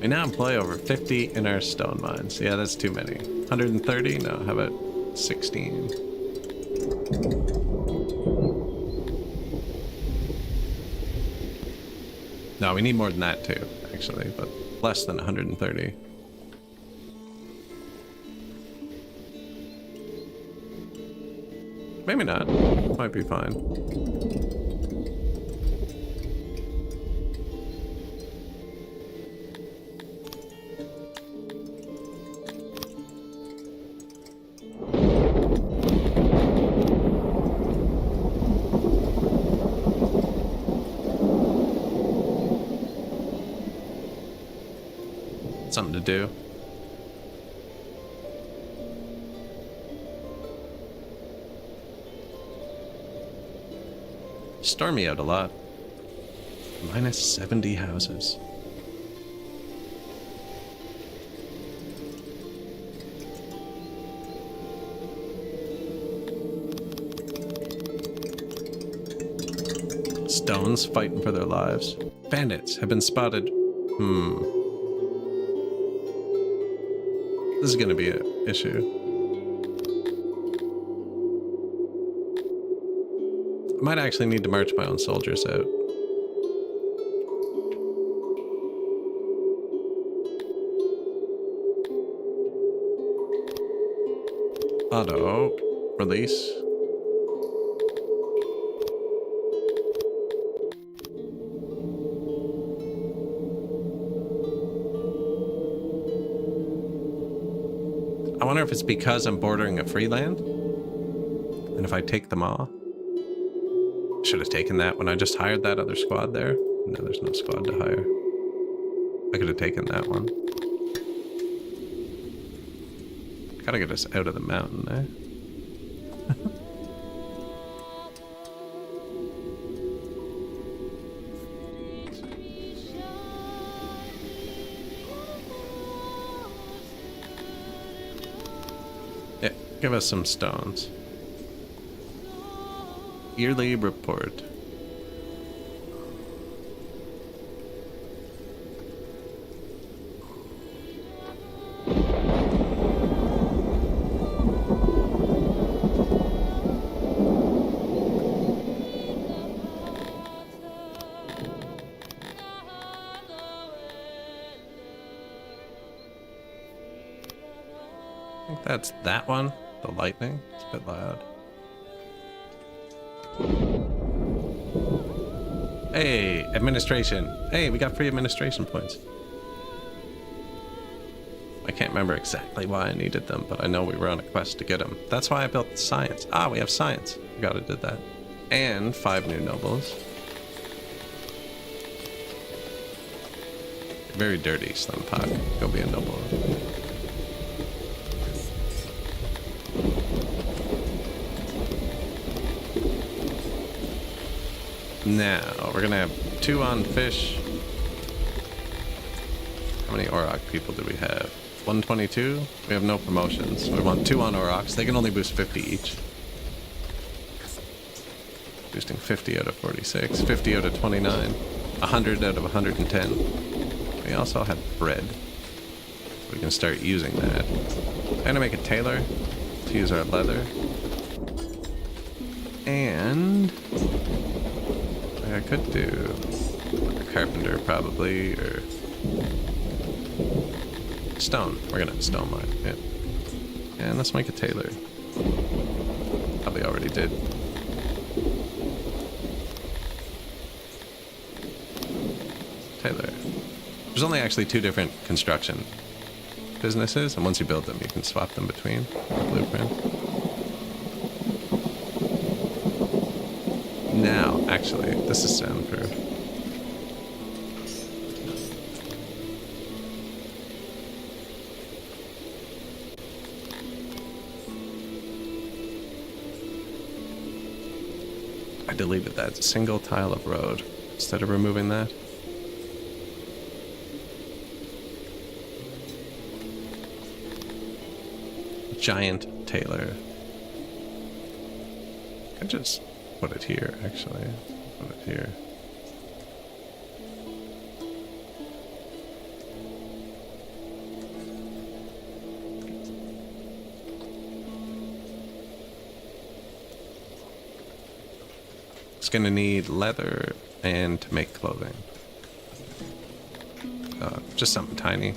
We now employ over 50 in our stone mines. Yeah, that's too many. 130? No, how about 16? No, we need more than that too, actually, but less than 130. Maybe not. Might be fine. Something to do. Stormy out a lot. Minus 70 houses. Stones fighting for their lives. Bandits have been spotted. This is gonna be an issue. I might actually need to march my own soldiers out. Auto release. I wonder if it's because I'm bordering a free land, and if I take them all. Should have taken that when I just hired that other squad there. No, there's no squad to hire. I could have taken that one. Gotta get us out of the mountain, eh? Yeah, give us some stones. Yearly report. I think that's that one. The lightning. It's a bit loud. Hey, administration. Hey, we got free administration points. I can't remember exactly why I needed them, but I know we were on a quest to get them. That's why I built science. Ah, we have science. Forgot I did that. And 5 new nobles. Very dirty, Slim Puck. Go be a noble. Now, we're gonna have 2 on fish. How many Auroch people do we have? 122? We have no promotions. We want 2 on Aurochs. They can only boost 50 each. Boosting 50 out of 46, 50 out of 29, 100 out of 110. We also have bread. We can start using that. I'm gonna make a tailor to use our leather. And I could do a carpenter probably, or stone. We're gonna stone mine. Yeah. And let's make a tailor. Probably already did. Tailor. There's only actually 2 different construction businesses, and once you build them, you can swap them between the blueprint. Now, actually, this is soundproof. I deleted that single tile of road instead of removing that. Giant tailor. I could just put it here, actually. Put it here. It's gonna need leather and to make clothing. Just something tiny.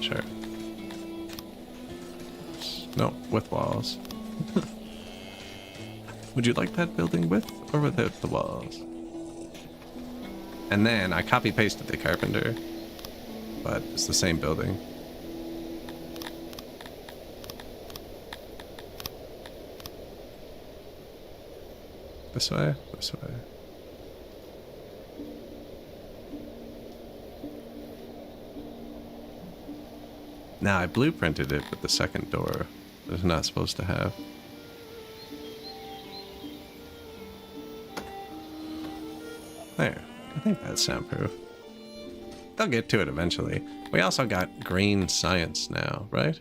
Sure. No, with walls. Would you like that building with or without the walls? And then I copy pasted the carpenter, but it's the same building. This way, this way. Now I blueprinted it with the second door. It's not supposed to have. There. I think that's soundproof. They'll get to it eventually. We also got green science now, right?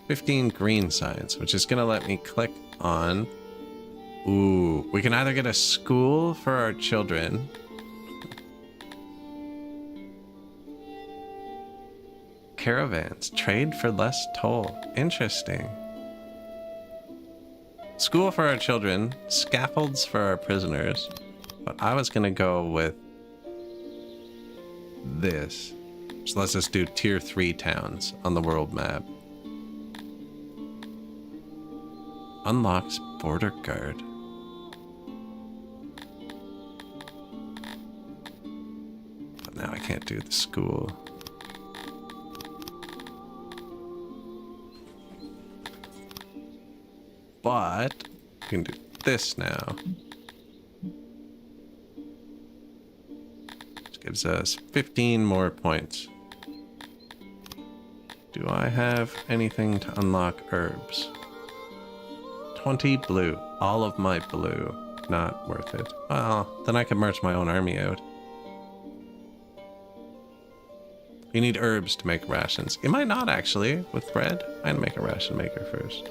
15 green science, which is gonna let me click on... Ooh, we can either get a school for our children. Caravans, trade for less toll. Interesting. School for our children, scaffolds for our prisoners. But I was gonna go with this. So let's just do tier 3 towns on the world map. Unlocks border guard. But now I can't do the school. But we can do this now. Which gives us 15 more points. Do I have anything to unlock herbs? 20 blue. All of my blue. Not worth it. Well, then I could merge my own army out. You need herbs to make rations. You might not actually with bread. I'm gonna make a ration maker first.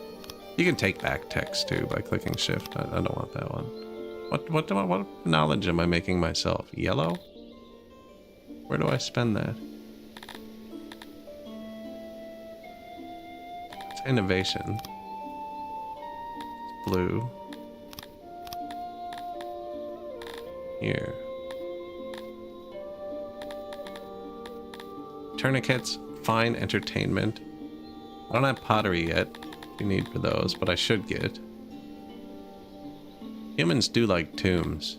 You can take back text too by clicking shift. I don't want that one. What knowledge am I making myself? Yellow? Where do I spend that? It's innovation. Blue. Here. Tourniquets, fine entertainment. I don't have pottery yet. You need for those, but I should get. Humans do like tombs.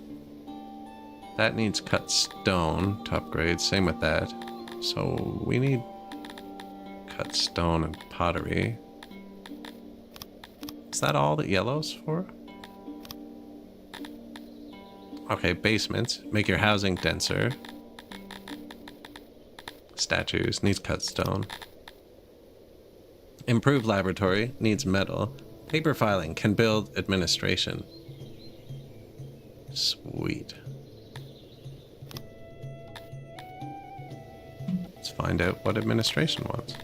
That needs cut stone to upgrade. Same with that. So we need cut stone and pottery. Is that all that yellow's for? Okay, basements. Make your housing denser. Statues. Needs cut stone. Improve laboratory. Needs metal. Paper filing. Can build administration. Sweet. Let's find out what administration wants.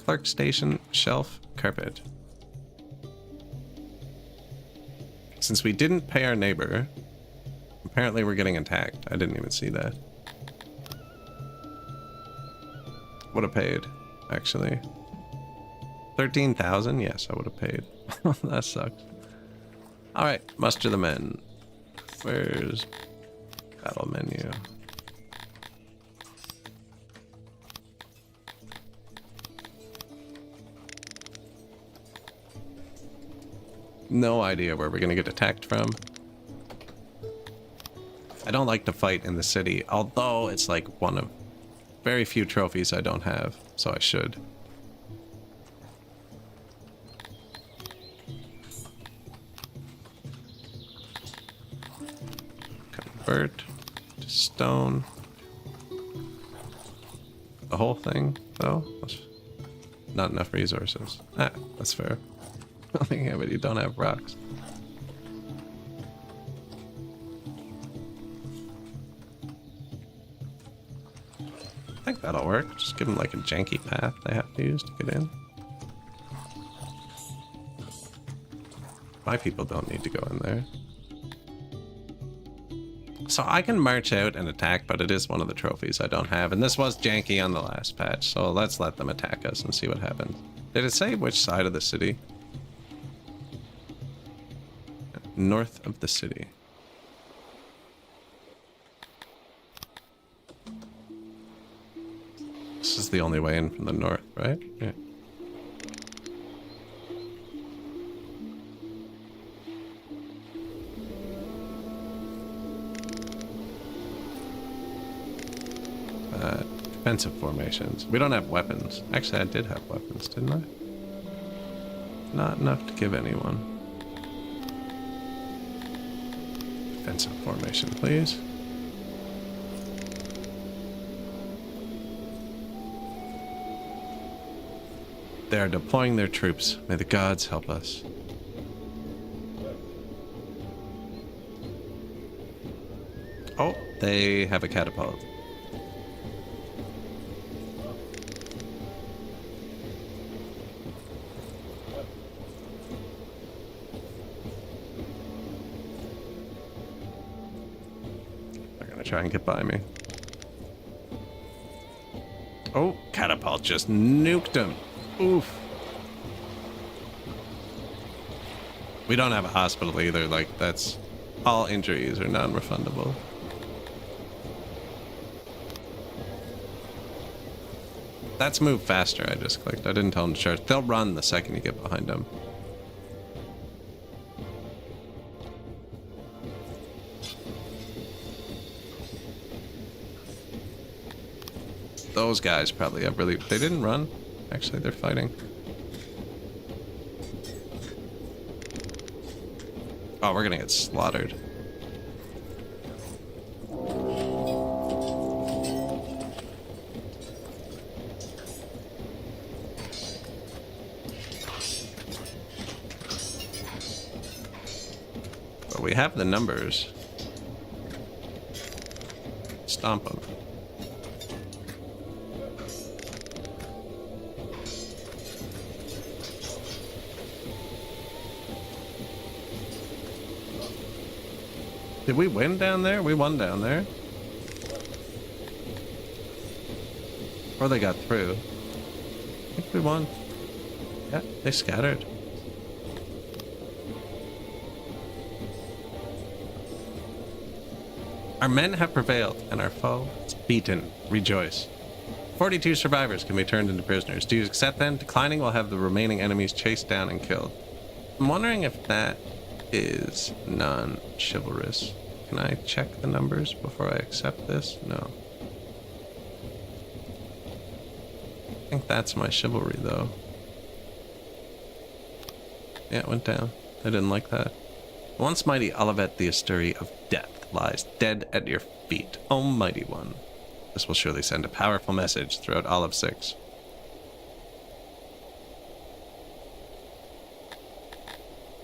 Clerk station, shelf, carpet. Since we didn't pay our neighbor, apparently we're getting attacked. I didn't even see that. Would have paid, actually. 13,000? Yes, I would have paid. That sucks. Alright, muster the men. Where's battle menu? No idea where we're gonna get attacked from. I don't like to fight in the city, although it's like one of very few trophies I don't have, so I should. Convert to stone. The whole thing, though? Not enough resources. Ah, that's fair. I don't think anybody don't have rocks. I think that'll work. Just give them like a janky path they have to use to get in. My people don't need to go in there. So I can march out and attack, but it is one of the trophies I don't have. And this was janky on the last patch, so let's let them attack us and see what happens. Did it say which side of the city? north of the city. This is the only way in from the north, right? Yeah. Defensive formations. We don't have weapons. Actually, I did have weapons, didn't I? Not enough to give anyone. Defensive formation, please. They are deploying their troops. May the gods help us. Oh, they have a catapult. Try and get by me. Oh, catapult just nuked him. Oof. We don't have a hospital either. Like, that's all injuries are non-refundable. That's move faster. I just clicked. I didn't tell them to charge. They'll run the second you get behind them. Those guys probably have really... They didn't run. Actually, they're fighting. Oh, we're gonna get slaughtered. But we have the numbers. Stomp them. Did we win down there? We won down there. Or they got through. I think we won. Yeah, they scattered. Our men have prevailed, and our foe is beaten. Rejoice. 42 survivors can be turned into prisoners. Do you accept them? Declining will have the remaining enemies chased down and killed. I'm wondering if that is non-chivalrous. Can I check the numbers before I accept this? No. I think that's my chivalry, though. Yeah, it went down. I didn't like that. Once mighty Olivet the Asturi of death lies dead at your feet, Almighty One. This will surely send a powerful message throughout Olive 6.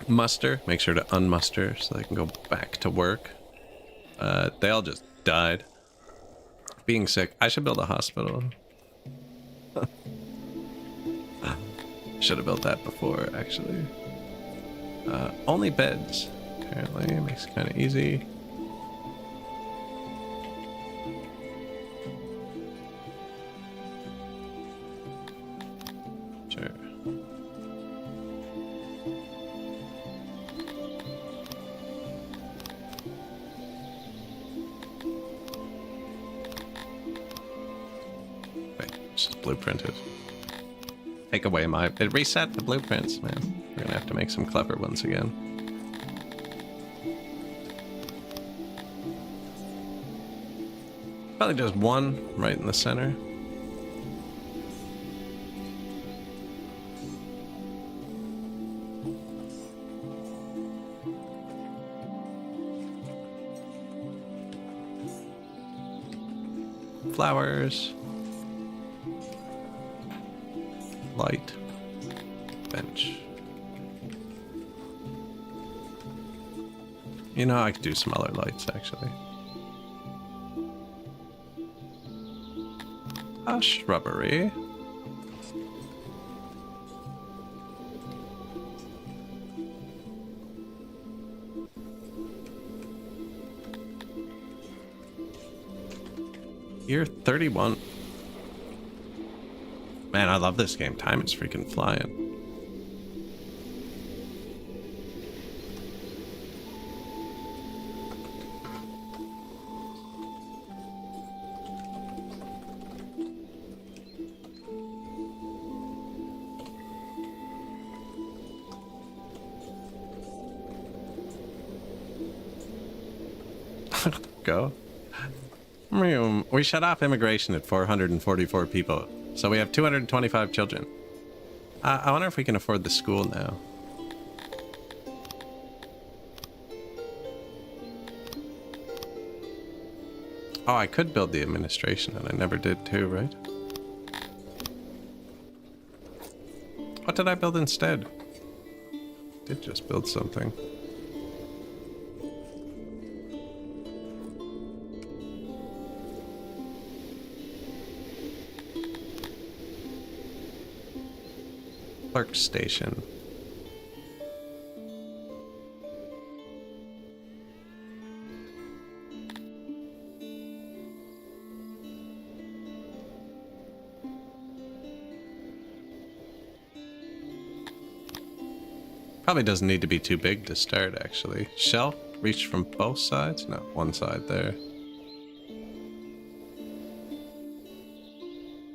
Muster. Make sure to unmuster so they can go back to work. They all just died. Being sick. I should build a hospital. Should have built that before, actually. Only beds, apparently. Makes it kind of easy. Sure. Wait, it's just blueprinted. Take away my... It reset the blueprints, man. We're gonna have to make some clever ones again. Probably just one right in the center. Flowers. Light. Bench. You know, I could do some other lights, actually. A shrubbery. Year 31. Man, I love this game. Time is freaking flying. Go. We shut off immigration at 444 people, so we have 225 children. I wonder if we can afford the school now. Oh, I could build the administration, and I never did too, right? What did I build instead? Did just build something. Clerk station. Probably doesn't need to be too big to start, actually. Shelf, reach from both sides? No, one side there.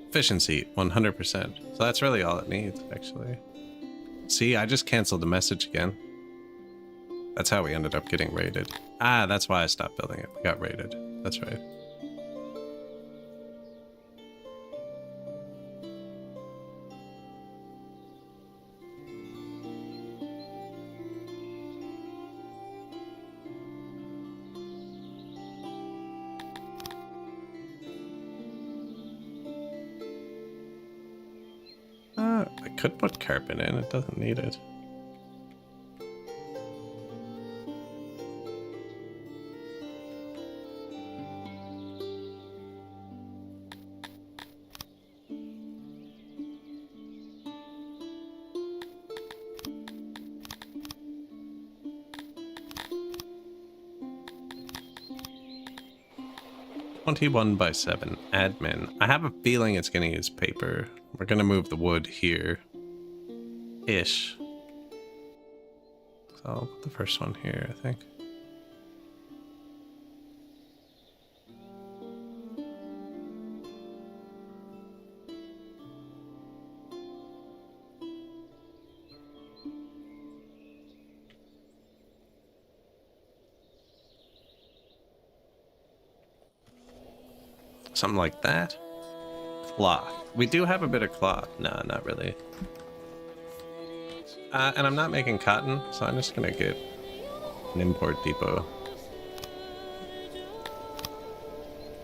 Efficiency, 100%. So that's really all it needs, actually. See, I just canceled the message again. That's how we ended up getting raided. Ah, that's why I stopped building it. We got raided. That's right. I could put carpet in, it doesn't need it. (21×7) admin. I have a feeling it's gonna use paper. We're gonna move the wood here. Ish. So I'll put the first one here, I think. Something like that. Cloth. We do have a bit of cloth. No, not really. And I'm not making cotton, so I'm just gonna get an import depot.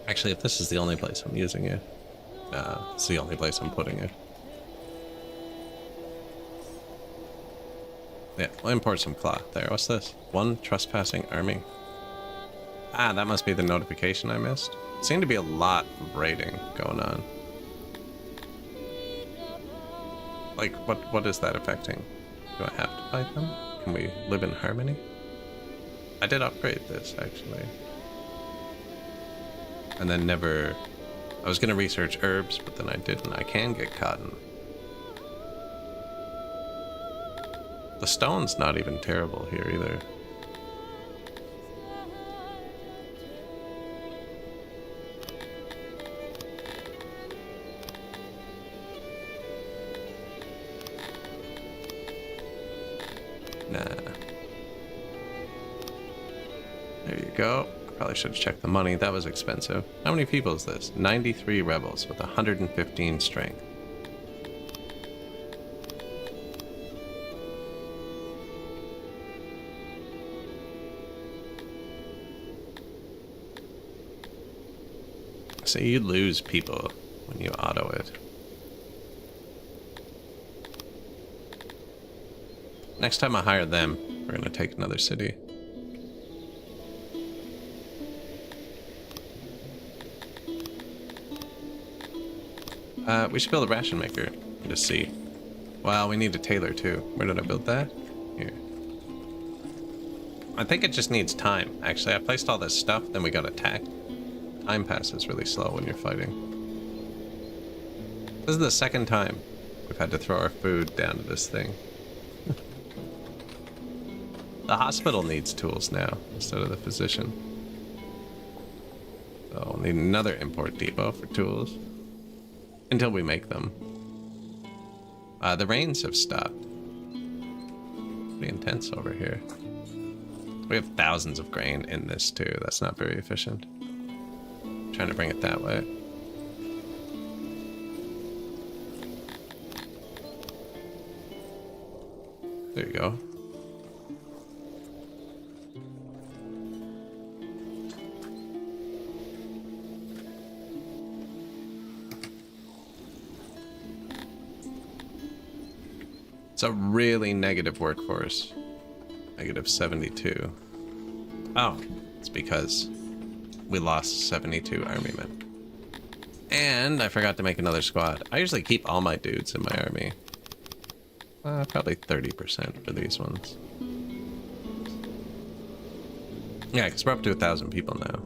Actually, if this is the only place I'm using it, it's the only place I'm putting it. Yeah, we'll import some cloth there. What's this? 1 trespassing army. Ah, that must be the notification I missed. Seemed to be a lot of raiding going on. Like, what is that affecting? Do I have to fight them? Can we live in harmony? I did upgrade this, actually. And then never... I was gonna research herbs, but then I didn't. I can get cotton. The stone's not even terrible here, either. Nah. There you go. I probably should have checked the money. That was expensive. How many people is this? 93 rebels with 115 strength. So you lose people when you auto it. Next time I hire them, we're gonna take another city. We should build a ration maker and just see. Well, we need a tailor too. Where did I build that? Here. I think it just needs time. Actually, I placed all this stuff, then we got attacked. Time passes really slow when you're fighting. This is the second time we've had to throw our food down to this thing. The hospital needs tools now instead of the physician. So we'll need another import depot for tools. Until we make them. The rains have stopped. Pretty intense over here. We have thousands of grain in this too. That's not very efficient. Trying to bring it that way. There you go. It's a really negative workforce. Negative 72. Oh, it's because we lost 72 army men. And I forgot to make another squad. I usually keep all my dudes in my army. Probably 30% for these ones. Yeah, because we're up to 1,000 people now.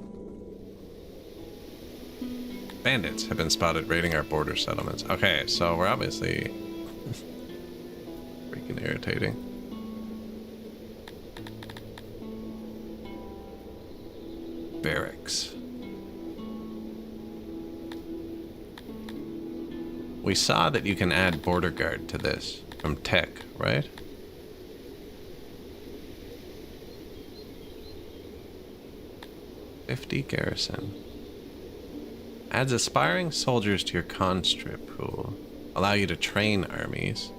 Bandits have been spotted raiding our border settlements. Okay, so we're obviously freaking irritating. Barracks. We saw that you can add border guard to this from tech, right? $50 garrison. Adds aspiring soldiers to your conscript pool. Allow you to train armies.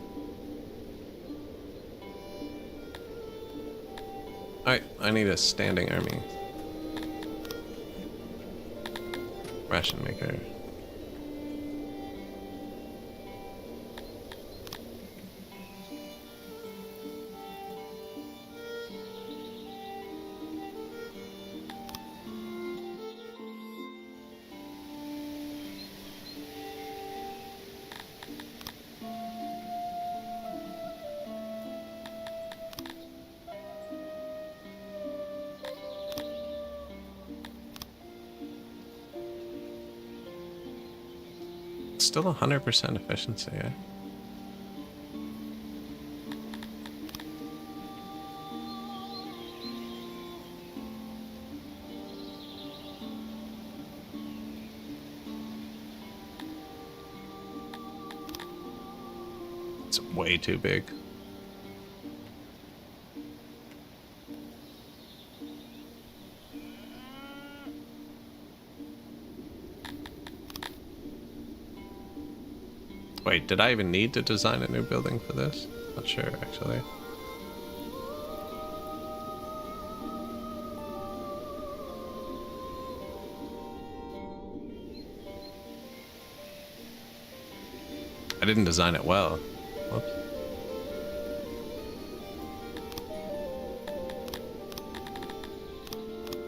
Alright, I need a standing army. Ration maker. Still 100% efficiency, yeah. It's way too big. Wait, did I even need to design a new building for this? Not sure, actually. I didn't design it well. Whoops.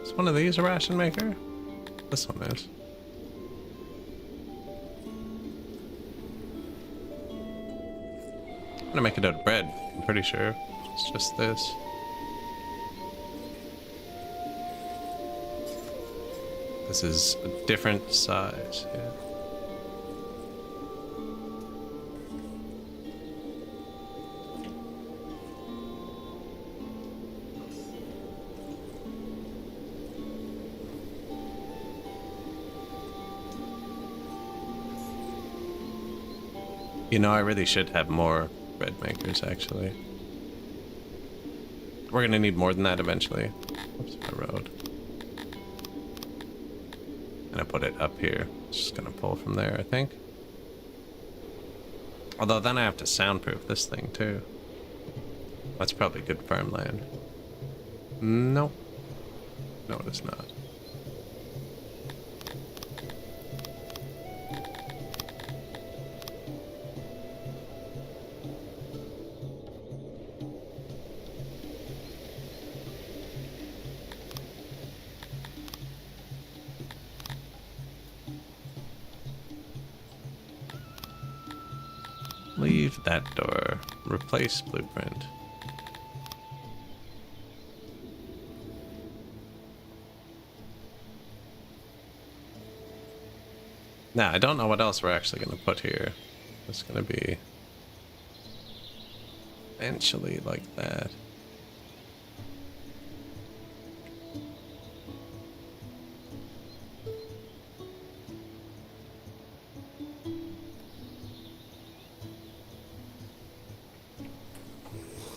Is one of these a ration maker? This one is. I'm gonna make it out of bread, I'm pretty sure. It's just this. This is a different size, yeah. You know, I really should have more bread makers, actually. We're gonna need more than that eventually. Oops, my road. And I put it up here. It's just gonna pull from there, I think. Although then I have to soundproof this thing too. That's probably good farmland. Nope. No, it is not. Leave that door. Replace blueprint. Now, I don't know what else we're actually going to put here. It's going to be eventually like that.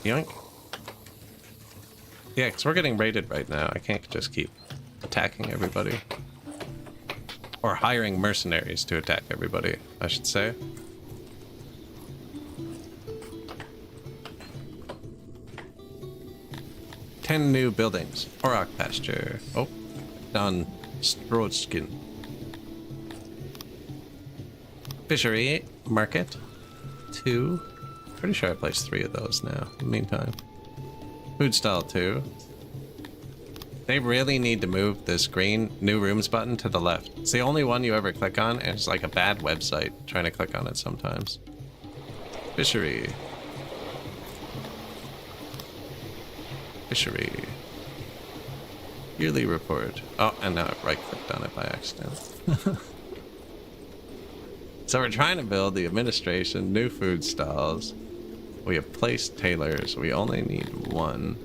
Yoink. Yeah, because we're getting raided right now. I can't just keep attacking everybody. Or hiring mercenaries to attack everybody, I should say. Ten new buildings. Orok pasture. Oh, Don Strodskin. Fishery market. 2. Pretty sure I placed 3 of those now. In the meantime. Food stall 2. They really need to move this green new rooms button to the left. It's the only one you ever click on, and it's like a bad website trying to click on it sometimes. Fishery. Fishery. Yearly report. Oh, and now I right-clicked on it by accident. So we're trying to build the administration, new food stalls. We have placed tailors. We only need 1.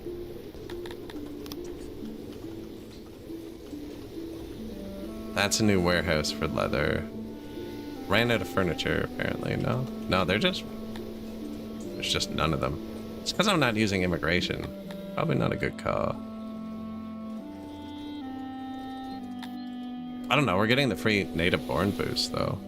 That's a new warehouse for leather. Ran out of furniture, apparently. No, there's just none of them. It's because I'm not using immigration. Probably not a good call. I don't know, we're getting the free native born boost, though.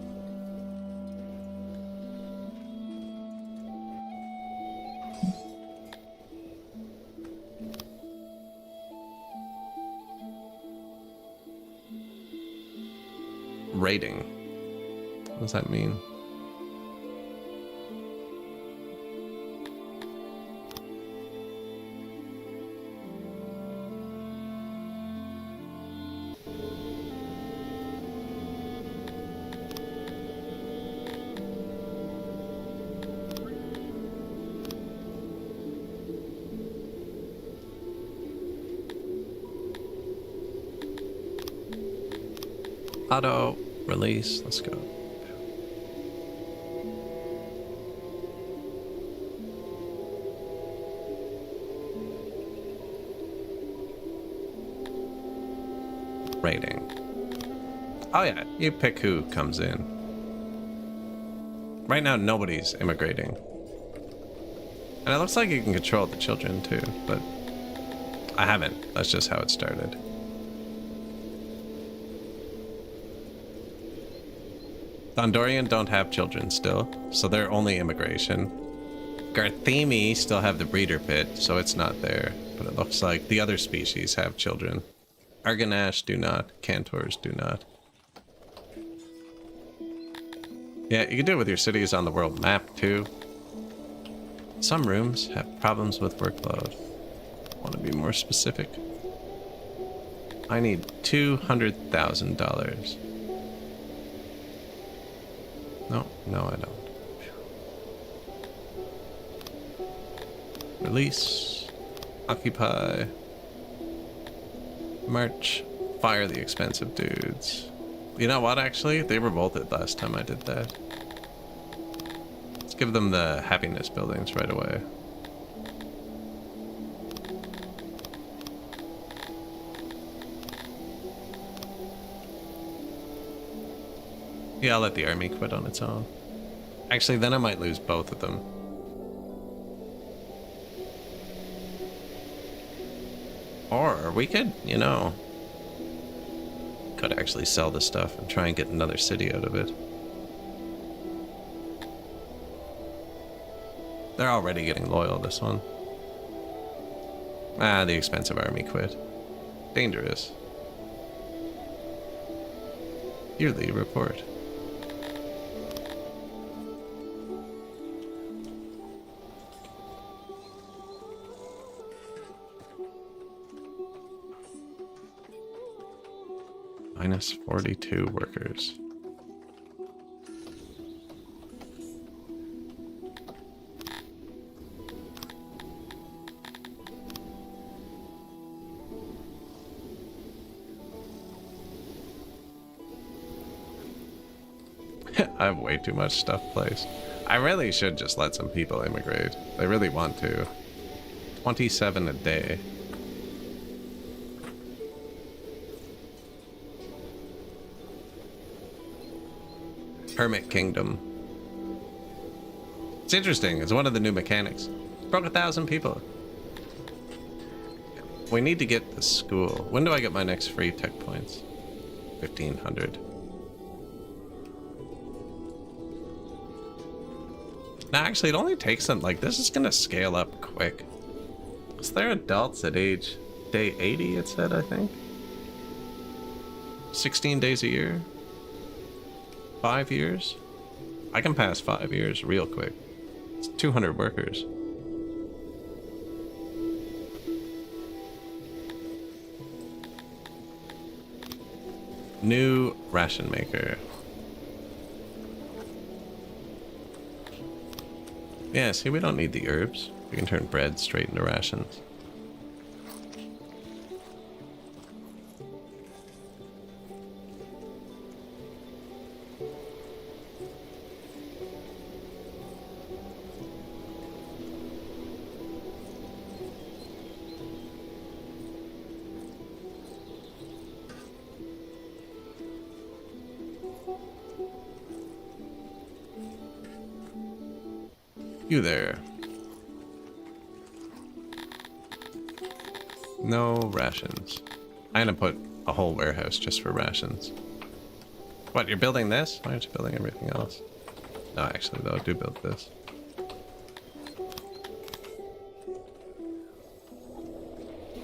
Rating. What does that mean? Auto release. Let's go. Rating. Oh yeah, you pick who comes in. Right now, nobody's immigrating. And it looks like you can control the children too, but I haven't. That's just how it started. Gondorian don't have children still, so they're only immigration. Garthemi still have the breeder pit, so it's not there. But it looks like the other species have children. Arganash do not. Cantors do not. Yeah, you can do it with your cities on the world map too. Some rooms have problems with workload. Want to be more specific? I need $200,000. No, I don't. Release. Occupy. March. Fire the expensive dudes. You know what, actually? They revolted last time I did that. Let's give them the happiness buildings right away. Yeah, I'll let the army quit on its own. Actually, then I might lose both of them. Or we could, you know, could actually sell this stuff and try and get another city out of it. They're already getting loyal, this one. Ah, the expensive army quit. Dangerous. Yearly report. Minus 42 workers. I have way too much stuff placed. I really should just let some people immigrate. They really want to. 27 a day. Hermit Kingdom. It's interesting. It's one of the new mechanics. Broke 1,000 people. We need to get the school. When do I get my next free tech points? 1,500. No, actually, it only takes them, like, this is gonna scale up quick. So they're adults at day 80, it said, I think. 16 days a year. 5 years. I can pass 5 years real quick. It's 200 workers. New ration maker. Yeah, see, we don't need the herbs. We can turn bread straight into rations. You there. No rations. I'm gonna put a whole warehouse just for rations. What, you're building this? Why aren't you building everything else? No, actually, though, do build this.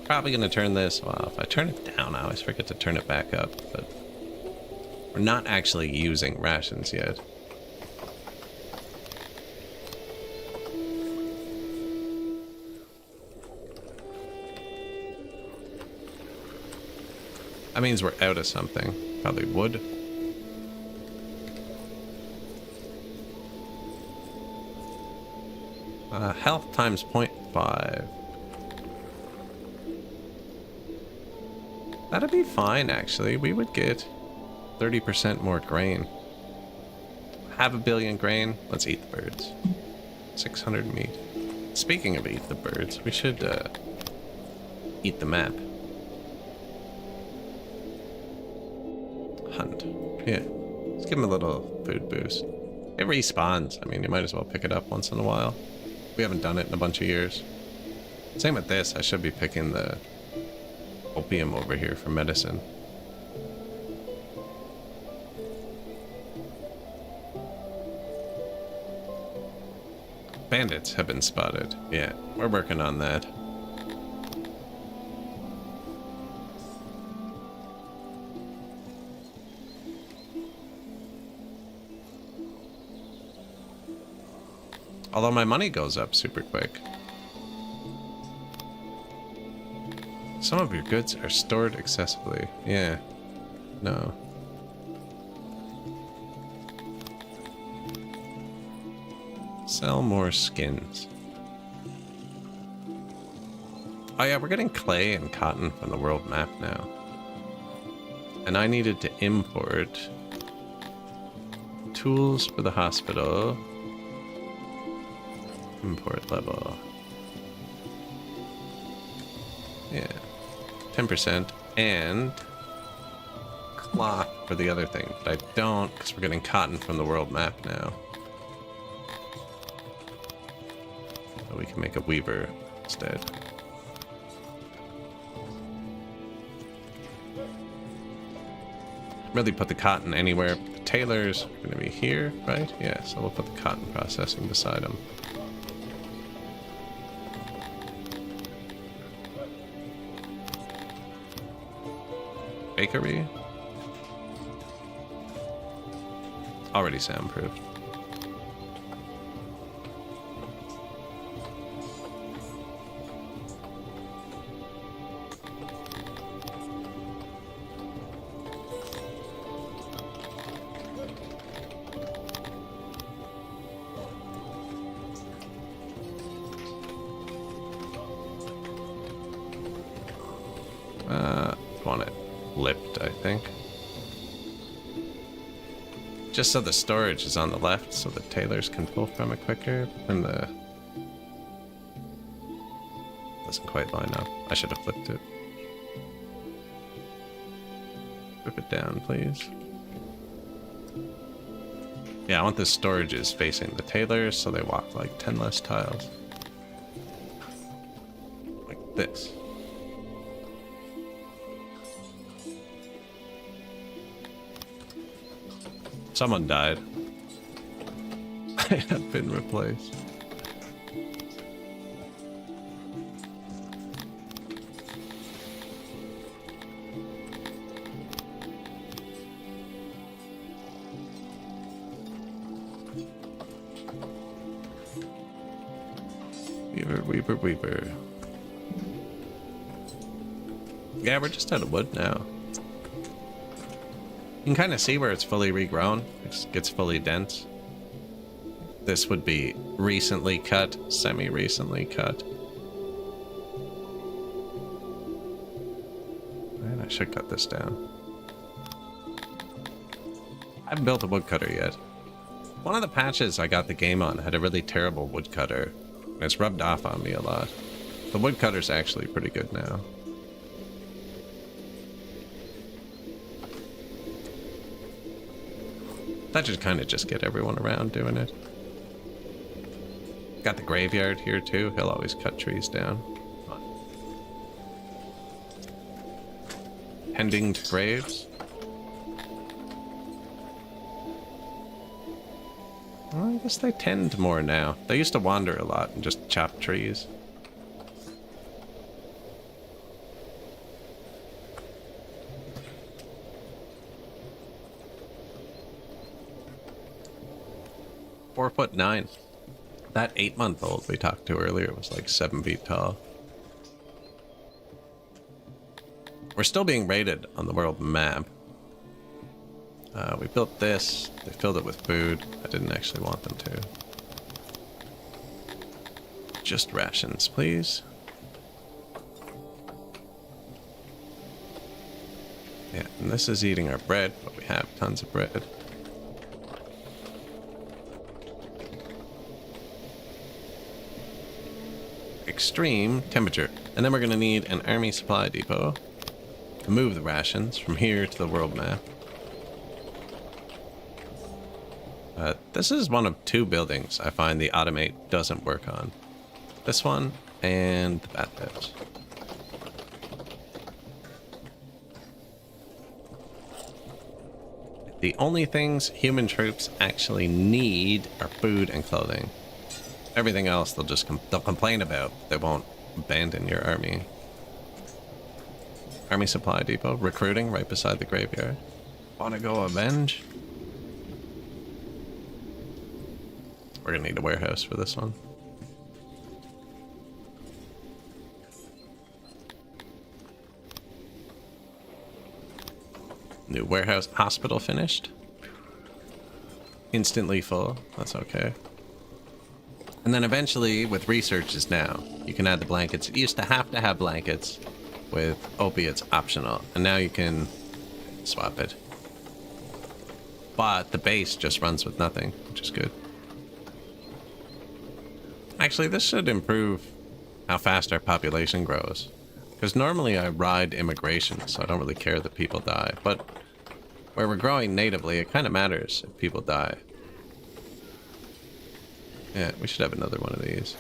Probably gonna turn this off. If I turn it down, I always forget to turn it back up, but we're not actually using rations yet. That means we're out of something. Probably wood. Health times 0.5. That'd be fine, actually. We would get 30% more grain. Have a billion grain. Let's eat the birds. 600 meat. Speaking of eat the birds, we should eat the map. Hunt. Yeah. Let's give him a little food boost. It respawns. I mean, you might as well pick it up once in a while. We haven't done it in a bunch of years. Same with this. I should be picking the opium over here for medicine. Bandits have been spotted. Yeah, we're working on that. Although my money goes up super quick. Some of your goods are stored accessibly. Yeah. No. Sell more skins. Oh yeah, we're getting clay and cotton from the world map now. And I needed to import tools for the hospital. Import level. Yeah. 10% and cloth for the other thing, but I don't because we're getting cotton from the world map now. So we can make a weaver instead. Really put the cotton anywhere. The tailors are going to be here, right? Yeah, so we'll put the cotton processing beside them. Bakery. Already soundproofed. Want it flipped, I think. Just so the storage is on the left so the tailors can pull from it quicker, and the doesn't quite line up. I should have flipped it. Flip it down, please. Yeah, I want the storages facing the tailors so they walk like 10 less tiles. Like this. Someone died. I have been replaced. Weaver. Yeah, we're just out of wood now. You can kind of see where it's fully regrown. It gets fully dense. This would be recently cut, semi-recently cut. And I should cut this down. I haven't built a woodcutter yet. One of the patches I got the game on had a really terrible woodcutter. And it's rubbed off on me a lot. The woodcutter's actually pretty good now. That should kind of just get everyone around doing it. Got the graveyard here too. He'll always cut trees down. Tending to graves. Well, I guess they tend more now. They used to wander a lot and just chop trees. "4'9". That 8-month-old we talked to earlier was like 7 feet tall. We're still being rated on the world map. We built this. They filled it with food. I didn't actually want them to. Just rations, please. Yeah, and this is eating our bread, but we have tons of bread. Extreme temperature. And then we're going to need an army supply depot to move the rations from here to the world map. This is one of 2 buildings I find the automate doesn't work on. This one and the bathtubs. The only things human troops actually need are food and clothing. Everything else they'll just they'll complain about. They won't abandon your army. Army supply depot, recruiting right beside the graveyard. Wanna go avenge? We're gonna need a warehouse for this one. New warehouse hospital finished. Instantly full. That's okay. And then eventually, with researches now, you can add the blankets. You used to have blankets with opiates optional, and now you can swap it. But the base just runs with nothing, which is good. Actually, this should improve how fast our population grows. Because normally I ride immigration, so I don't really care that people die. But where we're growing natively, it kind of matters if people die. Yeah, we should have another one of these.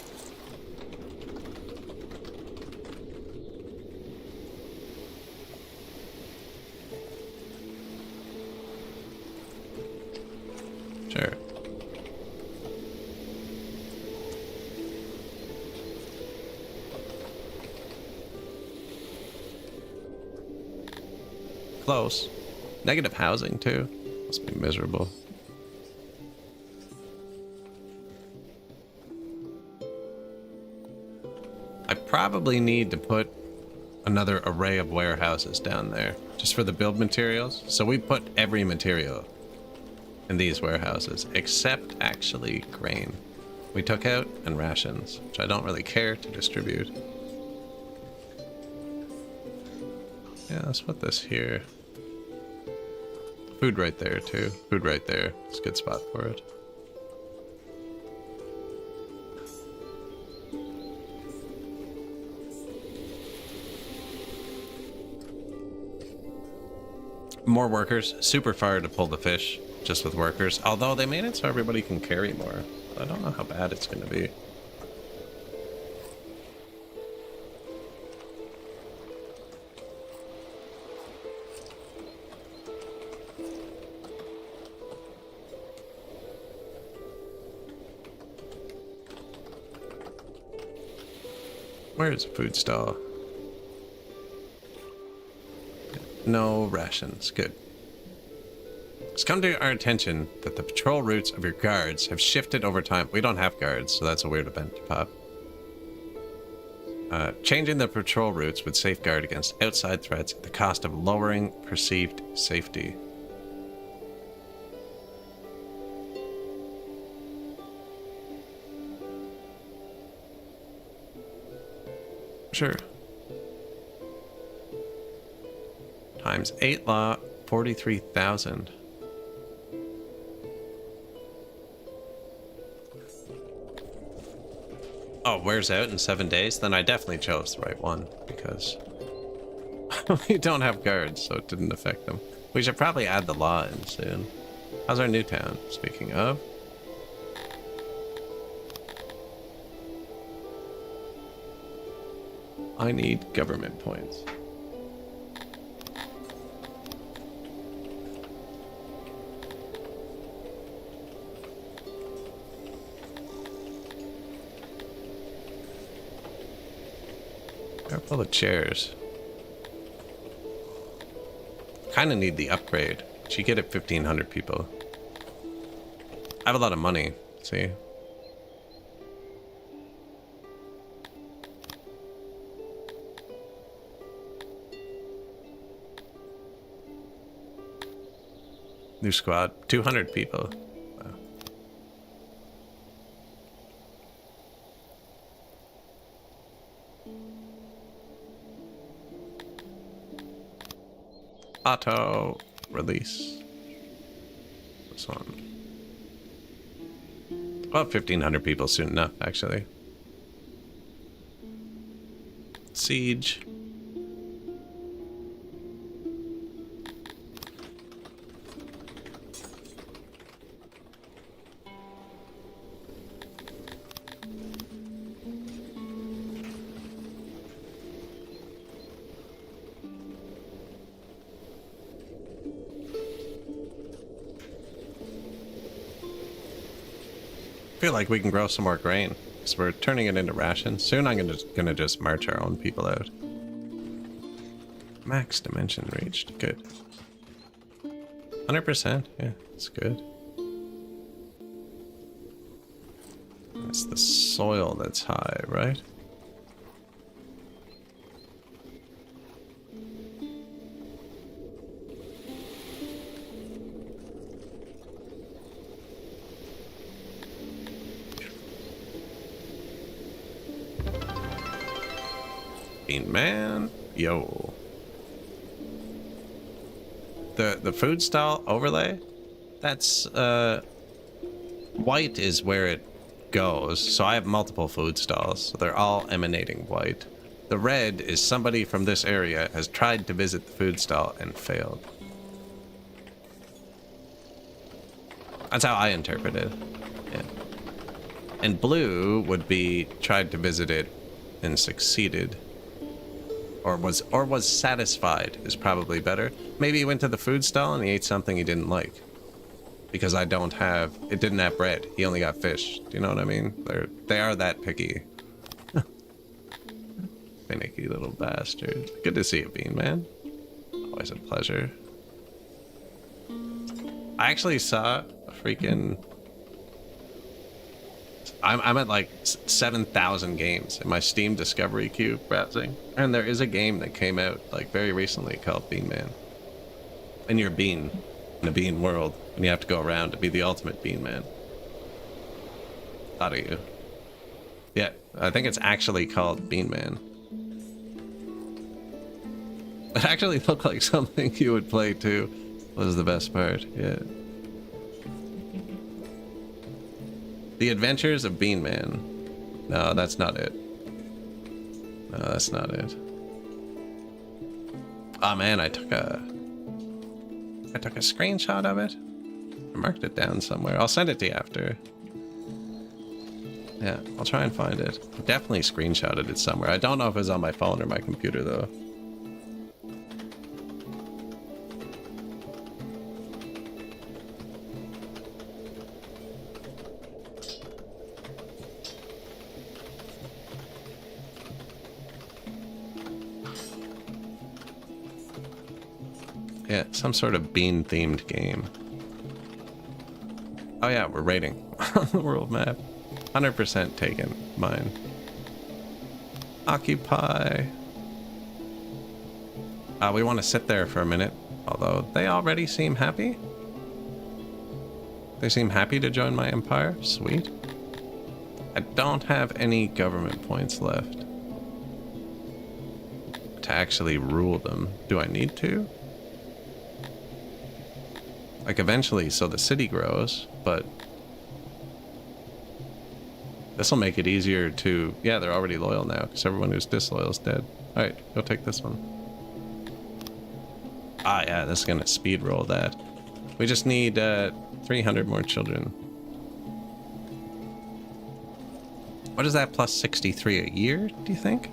Sure. Close. Negative housing, too. Must be miserable. I probably need to put another array of warehouses down there, just for the build materials. So we put every material in these warehouses, except actually grain. We took out and rations, which I don't really care to distribute. Yeah, let's put this here. Food right there, too. Food right there. It's a good spot for it. More workers. Super far to pull the fish just with workers. Although they made it so everybody can carry more. I don't know how bad it's going to be. Where is a food stall? No rations. Good. It's come to our attention that the patrol routes of your guards have shifted over time. We don't have guards, so that's a weird event to pop. Changing the patrol routes would safeguard against outside threats at the cost of lowering perceived safety. Sure. Times 8 law, 43,000. Oh, wears out in 7 days? Then I definitely chose the right one, because we don't have guards, so it didn't affect them. We should probably add the law in soon. How's our new town, speaking of? I need government points. They're full of chairs. Kind of need the upgrade. You get it 1,500 people. I have a lot of money, see? New squad, 200 people. Wow. Auto release. This one. Well, 1,500 people soon enough, actually. Siege. I feel like we can grow some more grain because we're turning it into rations. Soon I'm gonna just march our own people out. Max dimension reached. Good. 100%. Yeah, it's good. It's the soil that's high, right? Man, yo. The food stall overlay, that's white is where it goes. So I have multiple food stalls, so they're all emanating white. The red is somebody from this area has tried to visit the food stall and failed. That's how I interpret it. Yeah. And blue would be tried to visit it and succeeded. Or was satisfied is probably better. Maybe he went to the food stall and he ate something he didn't like. Because it didn't have bread. He only got fish. Do you know what I mean? They are that picky. Finicky little bastard. Good to see you, Bean Man. Always a pleasure. I actually saw a freaking... I'm at like 7,000 games in my Steam Discovery queue browsing, and there is a game that came out like very recently called Bean Man. And you're a bean in a bean world, and you have to go around to be the ultimate Bean Man. Thought of you. Yeah, I think it's actually called Bean Man. It actually looked like something you would play too. Was the best part. Yeah. The Adventures of Bean Man. No, that's not it. No, that's not it. Oh man, I took a screenshot of it. I marked it down somewhere. I'll send it to you after. Yeah, I'll try and find it. I definitely screenshotted it somewhere. I don't know if it was on my phone or my computer though. Yeah, some sort of bean-themed game. Oh yeah, we're raiding on the world map. 100% taken, mine. Occupy. We want to sit there for a minute, although they already seem happy. They seem happy to join my empire. Sweet. I don't have any government points left to actually rule them. Do I need to? Like eventually, so the city grows, but this will make it easier to... Yeah, they're already loyal now, because everyone who's disloyal is dead. Alright, go take this one. Ah, yeah, this is going to speed roll that. We just need 300 more children. What is that, plus 63 a year, do you think?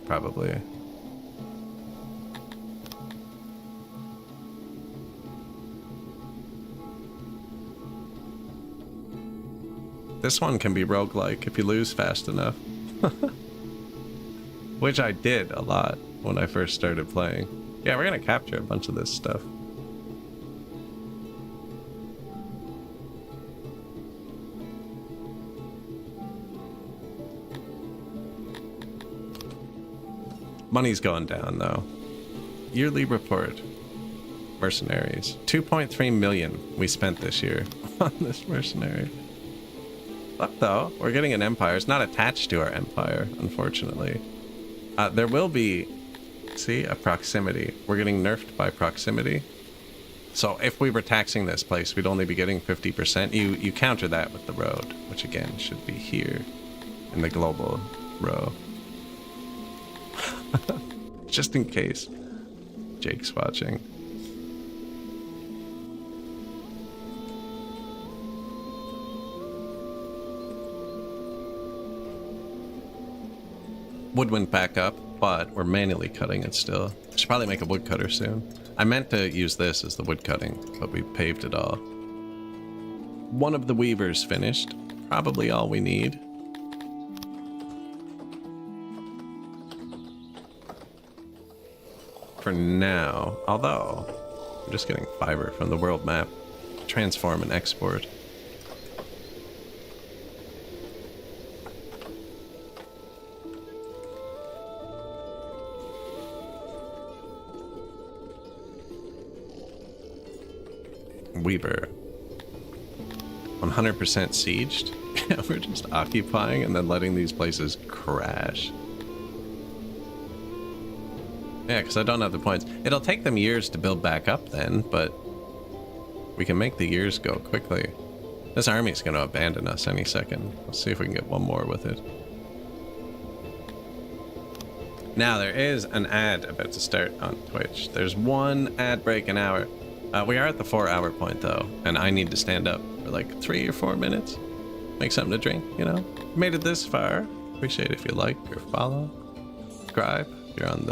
Probably. This one can be roguelike if you lose fast enough. Which I did a lot when I first started playing. Yeah, we're gonna capture a bunch of this stuff. Money's going down though. Yearly report. Mercenaries. 2.3 million we spent this year on this mercenary. Look though, we're getting an empire. It's not attached to our empire, unfortunately. There will be, see, a proximity. We're getting nerfed by proximity. So if we were taxing this place, we'd only be getting 50%. You counter that with the road, which again should be here in the global row. Just in case Jake's watching. Wood went back up, but we're manually cutting it still. Should probably make a woodcutter soon. I meant to use this as the wood cutting, but we paved it all. One of the weavers finished. Probably all we need. For now, although I'm just getting fiber from the world map. Transform and export. Weaver. 100% sieged? Yeah, we're just occupying and then letting these places crash. Yeah, because I don't have the points. It'll take them years to build back up then, but we can make the years go quickly. This army's going to abandon us any second. Let's see if we can get one more with it. Now, there is an ad about to start on Twitch. There's one ad break an hour. We are at the 4-hour point, though, and I need to stand up for like 3 or 4 minutes. Make something to drink, you know? Made it this far. Appreciate it if you like or follow. Subscribe if you're on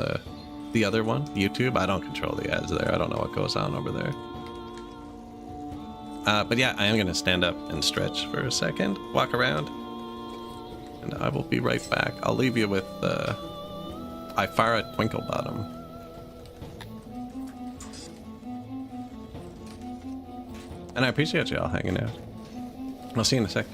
the other one, YouTube. I don't control the ads there. I don't know what goes on over there. But yeah, I am going to stand up and stretch for a second, walk around, and I will be right back. I'll leave you with Ifara Twinklebottom. And I appreciate you all hanging out. I'll see you in a sec.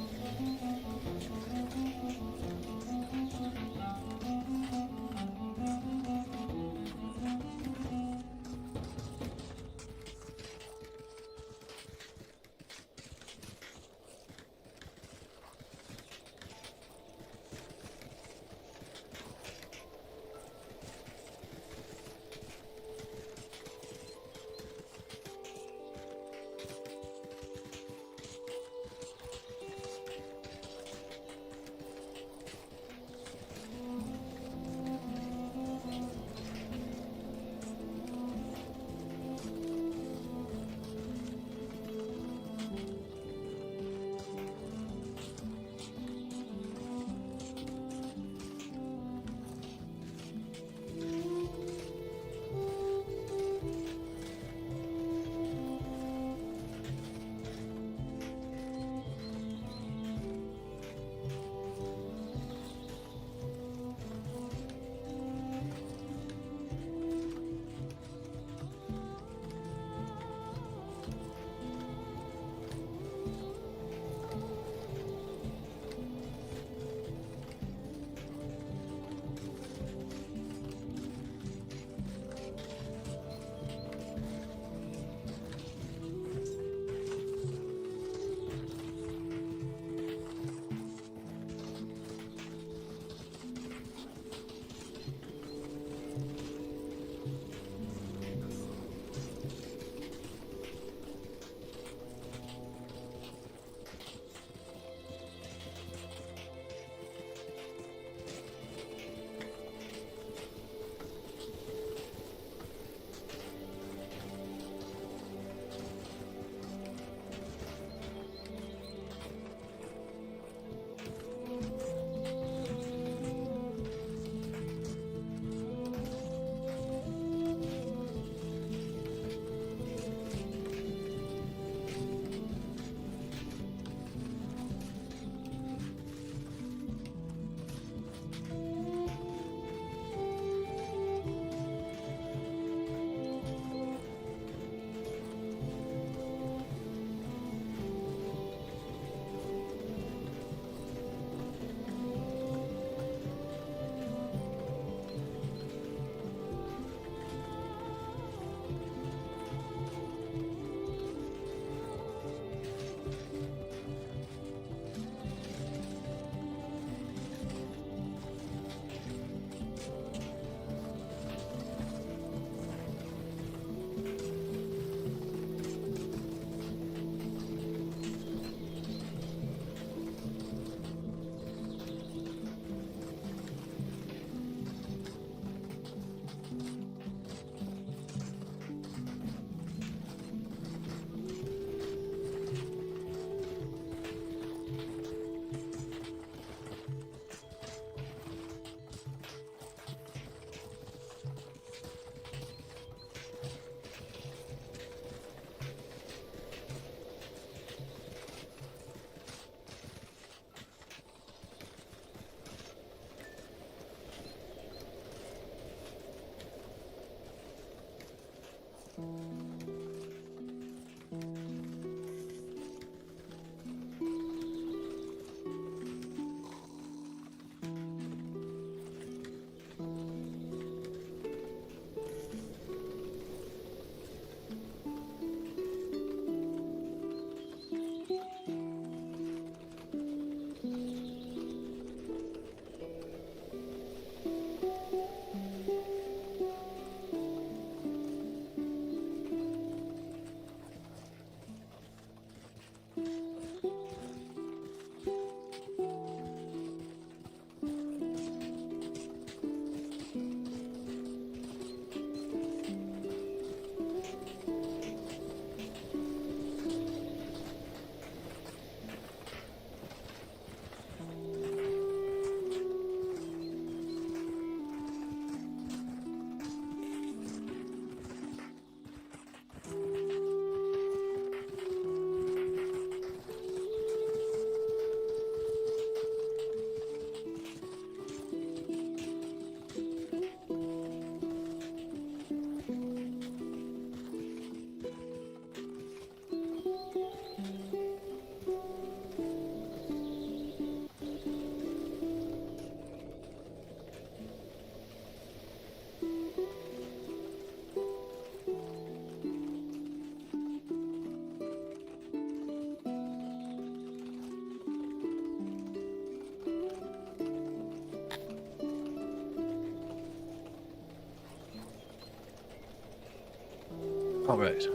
All right.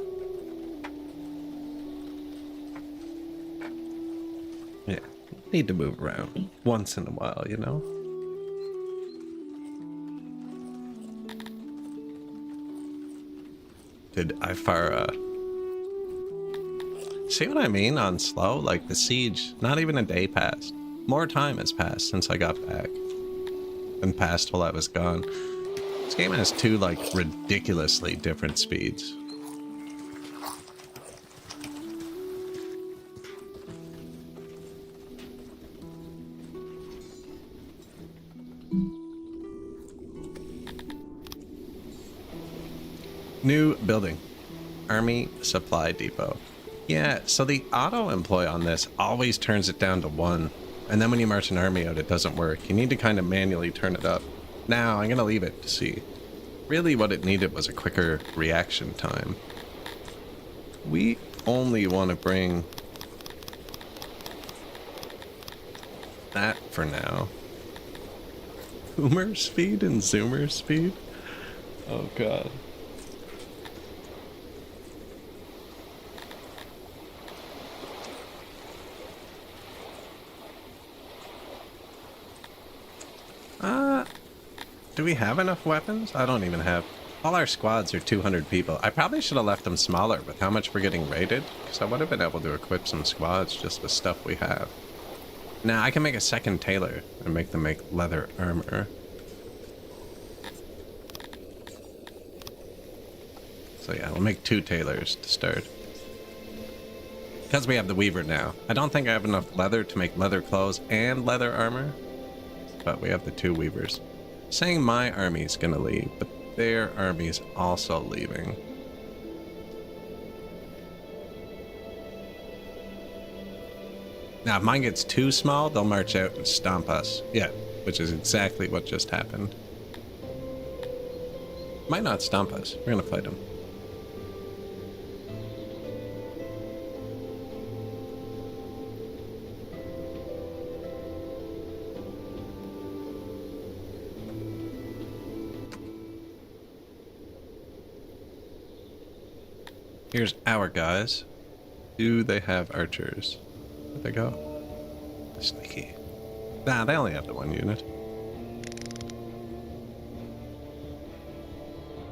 Yeah, need to move around once in a while, you know? Did I far, see what I mean on slow? Like the siege, not even a day passed. More time has passed since I got back than passed while I was gone. This game has two, like, ridiculously different speeds. New building. Army Supply Depot. Yeah, so the auto-employ on this always turns it down to 1. And then when you march an army out, it doesn't work. You need to kind of manually turn it up. Now, I'm going to leave it to see. Really what it needed was a quicker reaction time. We only want to bring that for now. Boomer speed and zoomer speed? Oh god. Do we have enough weapons? I don't even have... All our squads are 200 people. I probably should have left them smaller with how much we're getting raided, because I would have been able to equip some squads just with stuff we have. Now, I can make a second tailor and make them make leather armor. So yeah, we'll make 2 tailors to start. Because we have the weaver now. I don't think I have enough leather to make leather clothes and leather armor, but we have the 2 weavers. Saying my army's gonna leave, but their army's also leaving. Now, if mine gets too small, they'll march out and stomp us. Yeah, which is exactly what just happened. Might not stomp us. We're gonna fight them. Here's our guys. Do they have archers? Where'd they go? Sneaky. Nah, they only have the 1 unit.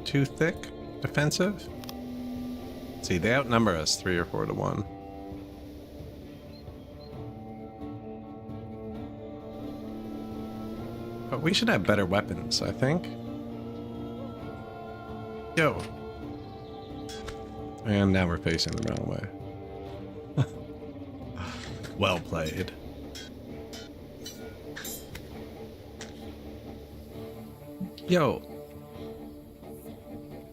Too thick? Defensive? See, they outnumber us 3 or 4 to 1. But we should have better weapons, I think. Yo. And now we're facing the wrong way. Well played. Yo.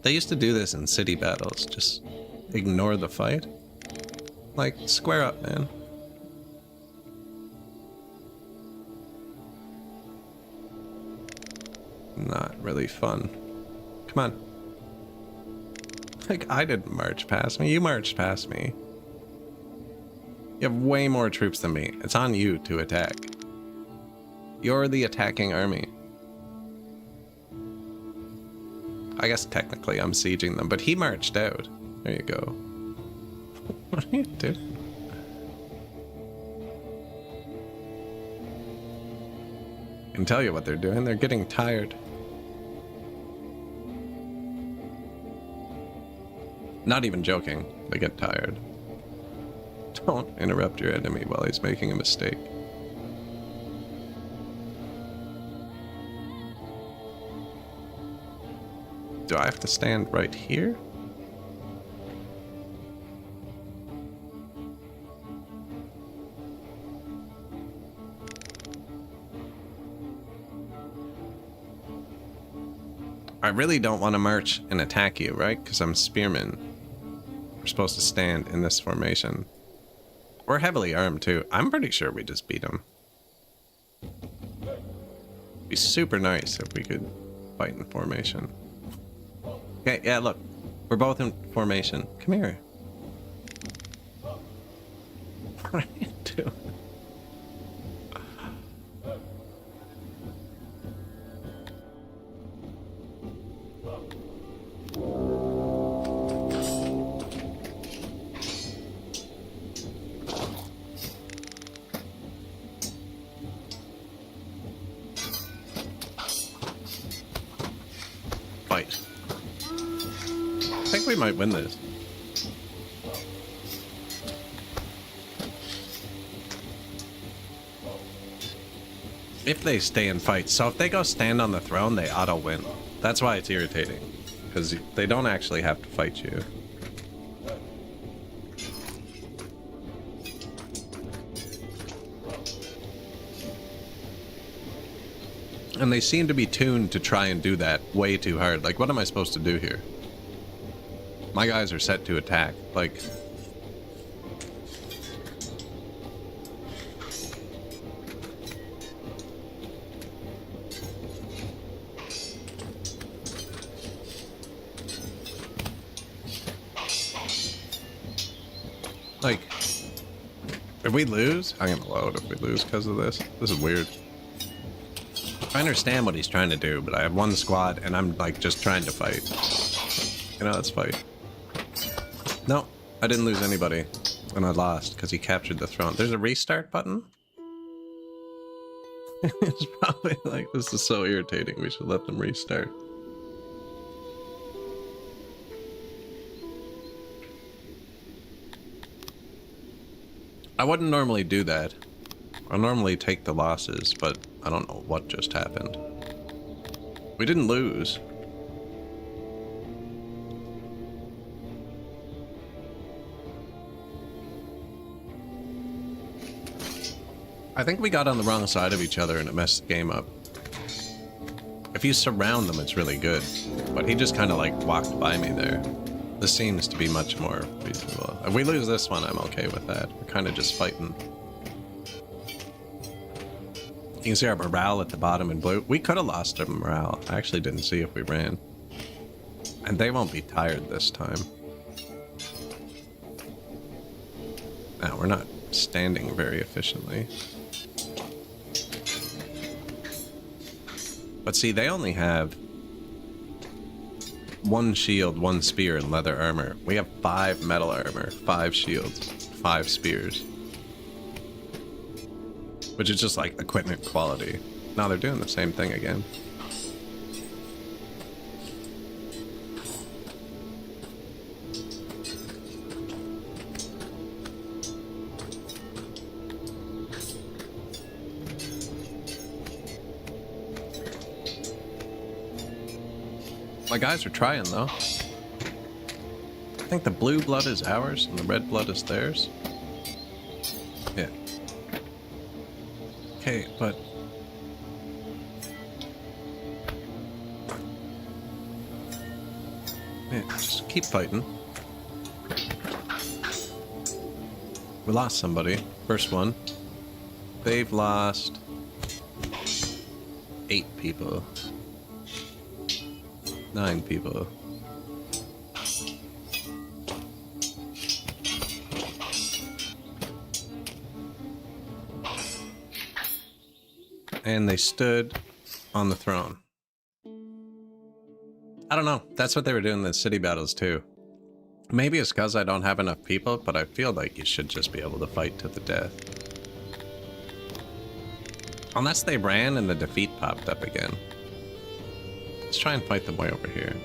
They used to do this in city battles. Just ignore the fight. Like, square up, man. Not really fun. Come on. Like, I didn't march past me. You marched past me. You have way more troops than me. It's on you to attack. You're the attacking army. I guess technically I'm sieging them, but he marched out. There you go. What are you doing? I can tell you what they're doing. They're getting tired. Not even joking. They get tired. Don't interrupt your enemy while he's making a mistake. Do I have to stand right here? I really don't want to march and attack you, right? Because I'm spearman. We're supposed to stand in this formation. We're heavily armed too. I'm pretty sure we just beat him. It'd be super nice if we could fight in formation. Okay, yeah, look. We're both in formation. Come here. What are you doing? think we might win this. If they stay in fights. So if they go stand on the throne, they auto-win. That's why it's irritating. Because they don't actually have to fight you. And they seem to be tuned to try and do that way too hard. Like, what am I supposed to do here? My guys are set to attack. Like... Like, if we lose, I'm gonna load if we lose because of this. This is weird. I understand what he's trying to do, but I have one squad and I'm like just trying to fight. You know, let's fight. No, I didn't lose anybody. And I lost because he captured the throne. There's a restart button? It's probably like, this is so irritating. We should let them restart. I wouldn't normally do that. I normally take the losses, but I don't know what just happened. We didn't lose. I think we got on the wrong side of each other and it messed the game up. If you surround them, it's really good. But he just kind of like walked by me there. This seems to be much more reasonable. If we lose this one, I'm okay with that. We're kind of just fighting. You can see our morale at the bottom in blue. We could have lost our morale. I actually didn't see if we ran. And they won't be tired this time. No, we're not standing very efficiently. But see, they only have one shield, one spear, and leather armor. We have 5 metal armor, 5 shields, 5 spears. Which is just like equipment quality. Now they're doing the same thing again. My guys are trying, though. I think the blue blood is ours and the red blood is theirs. Yeah. Okay, but... yeah, just keep fighting. We lost somebody. First one. They've lost 8 people. 9 people. And they stood on the throne. I don't know. That's what they were doing in the city battles too. Maybe it's because I don't have enough people, but I feel like you should just be able to fight to the death. Unless they ran and the defeat popped up again. Let's try and fight them way over here.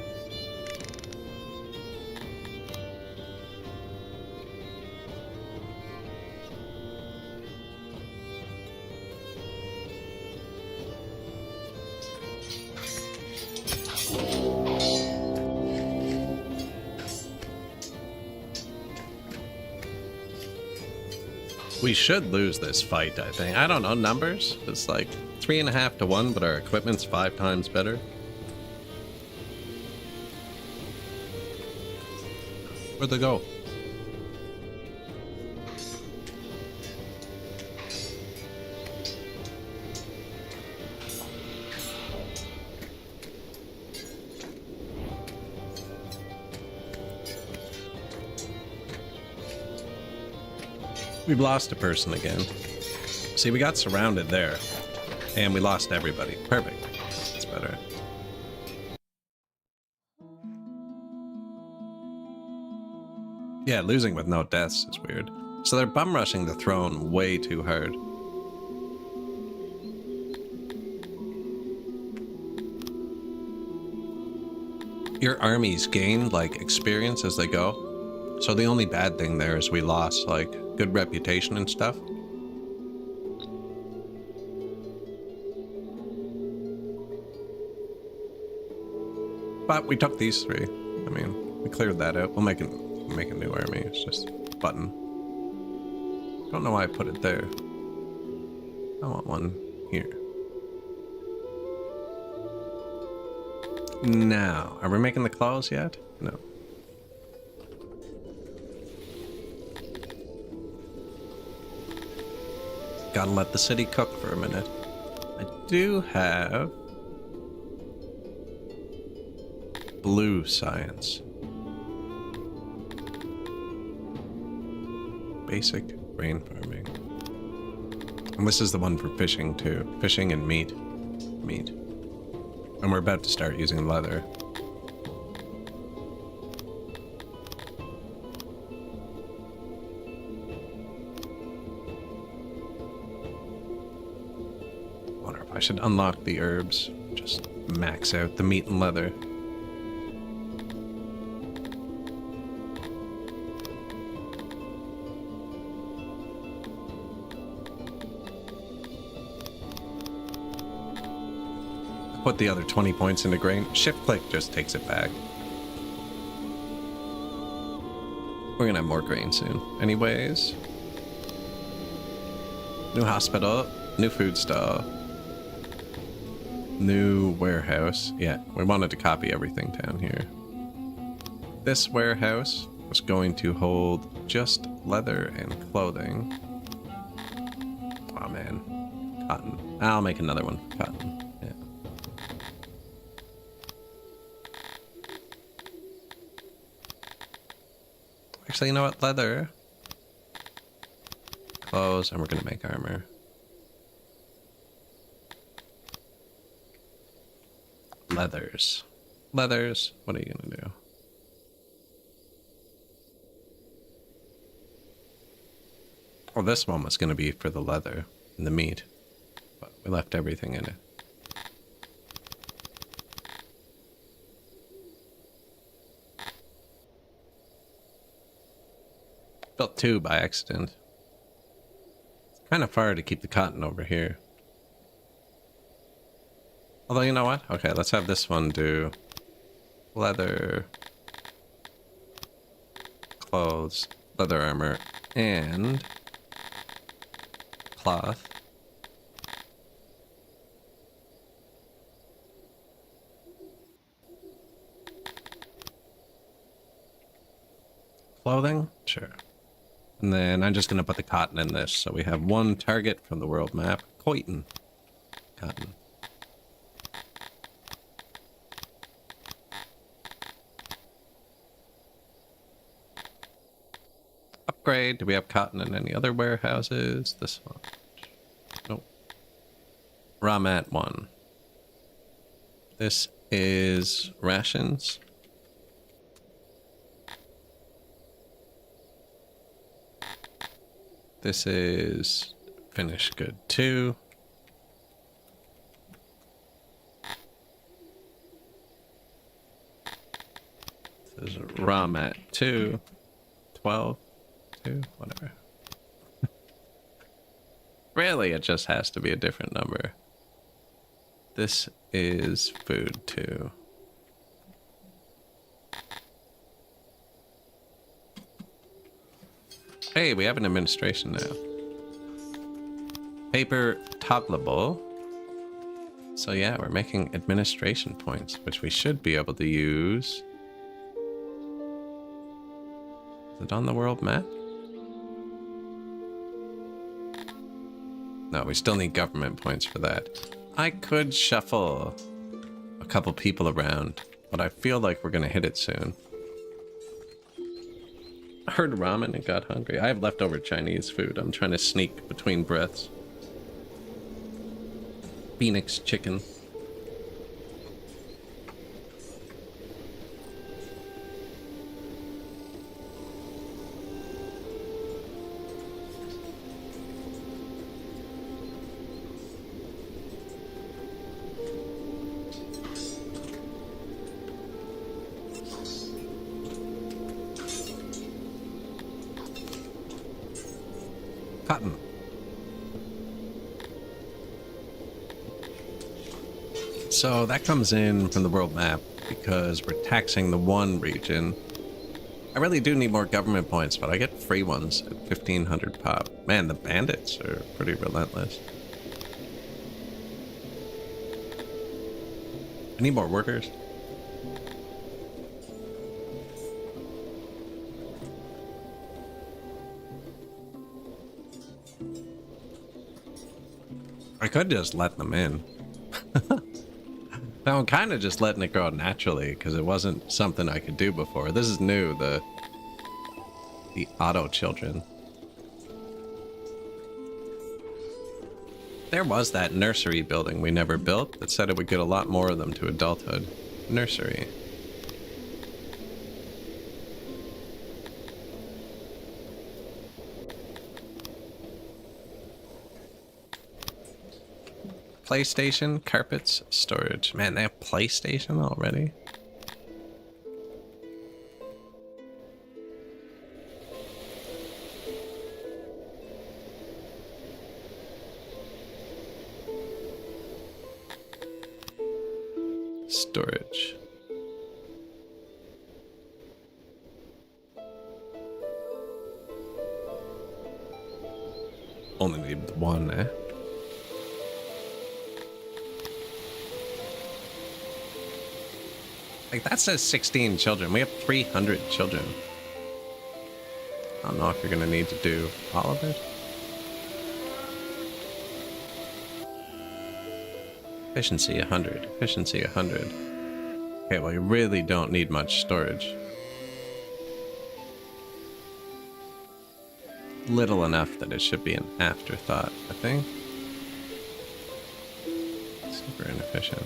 We should lose this fight, I think. I don't know, numbers? It's like 3.5 to 1, but our equipment's 5 times better. Where'd they go? We've lost a person again. See, we got surrounded there. And we lost everybody. Perfect. That's better. Yeah, losing with no deaths is weird. So they're bum rushing the throne way too hard. your armies gain, like, experience as they go. So the only bad thing there is we lost, like, good reputation and stuff. But we took these 3. I mean, we cleared that out. We'll make a new army. It's just button. Don't know why I put it there. I want one here. Now, are we making the claws yet? No. Gotta let the city cook for a minute. I do have blue science. Basic grain farming. And this is the one for fishing too. Fishing and meat. Meat. And we're about to start using leather. I wonder if I should unlock the herbs. Just max out the meat and leather. Put the other 20 points into grain. Shift click just takes it back. We're gonna have more grain soon. Anyways. New hospital. New food stall. New warehouse. Yeah, we wanted to copy everything down here. This warehouse was going to hold just leather and clothing. Oh man. Cotton. I'll make another one. Cotton. Yeah. Actually, you know what? Leather. Clothes, and we're gonna make armor. Leathers. Leathers, what are you gonna do? Well, this one was gonna be for the leather and the meat, but we left everything in it. Built 2 by accident. It's kind of far to keep the cotton over here. Although, you know what? Okay, let's have this one do leather, clothes, leather armor, and cloth. Clothing? Sure. And then I'm just going to put the cotton in this. So we have one target from the world map. Cotton. Cotton. Upgrade. Do we have cotton in any other warehouses? This one. Nope. Raw mat 1. This is rations. This is finished good 2. This is raw mat 2. 12. 2. Whatever. Really, it just has to be a different number. This is food 2. Hey, we have an administration now. Paper toggleable. So yeah, we're making administration points, which we should be able to use. Is it on the world map? No, we still need government points for that. I could shuffle a couple people around, but I feel like we're gonna hit it soon. I heard ramen and got hungry. I have leftover Chinese food. I'm trying to sneak between breaths. Phoenix chicken. cotton. So that comes in from the world map because we're taxing the one region. I really do need more government points, but I get free ones at 1500 pop. Man, the bandits are pretty relentless. I need more workers. I could just let them in. Now I'm kind of just letting it grow naturally because it wasn't something I could do before. This is new, the auto children. There was that nursery building we never built that said it would get a lot more of them to adulthood. Nursery. PlayStation, carpets, storage. Man, they have PlayStation already? Storage. Only need one, eh? Like, that says 16 children. We have 300 children. I don't know if you're gonna need to do all of it. Efficiency 100. Efficiency 100. Okay, well, you really don't need much storage. Little enough that it should be an afterthought, I think. Super inefficient.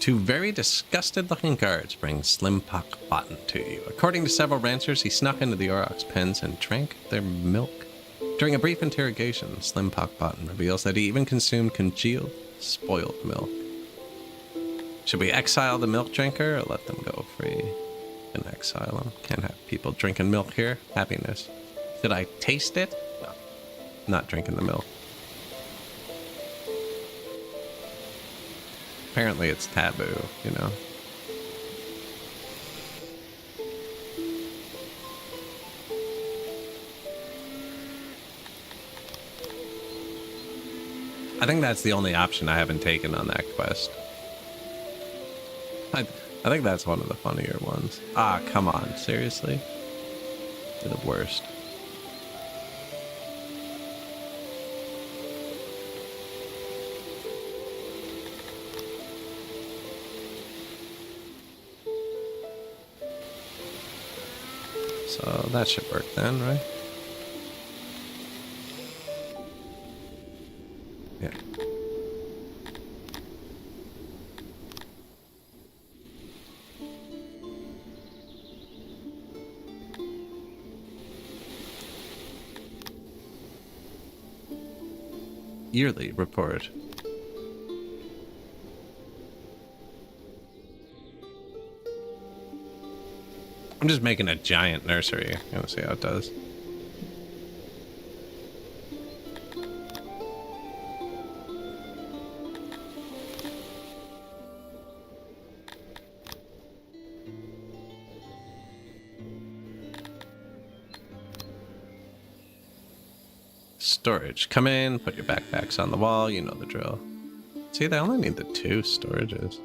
Two very disgusted looking guards bring Slimpock Bottom to you. According to several ranchers, he snuck into the aurochs' pens and drank their milk. During a brief interrogation, Slimpock Bottom reveals that he even consumed congealed, spoiled milk. Should we exile the milk drinker or let them go free? And exile them. Can't have people drinking milk here. Happiness. Should I taste it? No. Not drinking the milk. Apparently it's taboo, you know. I think that's the only option I haven't taken on that quest. I think that's one of the funnier ones. Ah, come on, seriously? You're the worst. So that should work then, right? Yeah. Yearly report. I'm just making a giant nursery. You want to see how it does? Storage. Come in, put your backpacks on the wall, you know the drill. See, they only need the 2 storages.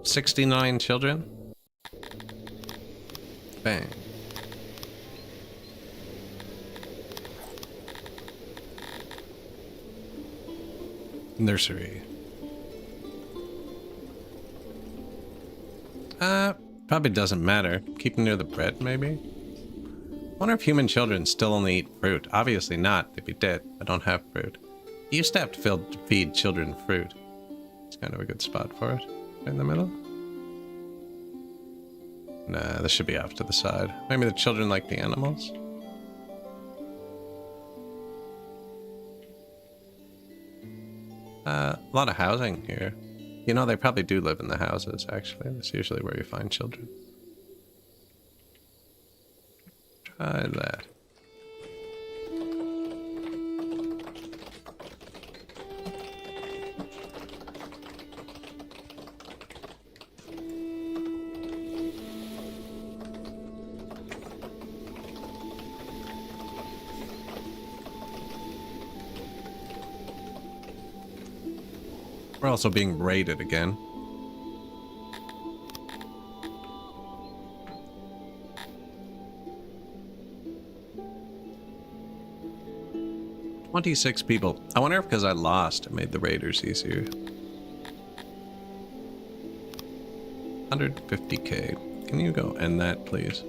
$69 children. Bang. Nursery. Probably doesn't matter. Keep them near the bread, maybe? Wonder if human children still only eat fruit. Obviously not. They'd be dead. I don't have fruit. You used to have to feed children fruit. It's kind of a good spot for it. Right in the middle. Nah, this should be off to the side. Maybe the children like the animals? A lot of housing here. You know, they probably do live in the houses, actually. That's usually where you find children. Try that. We're also being raided again. $26 people. I wonder if because I lost, it made the raiders easier. 150k. Can you go end that, please?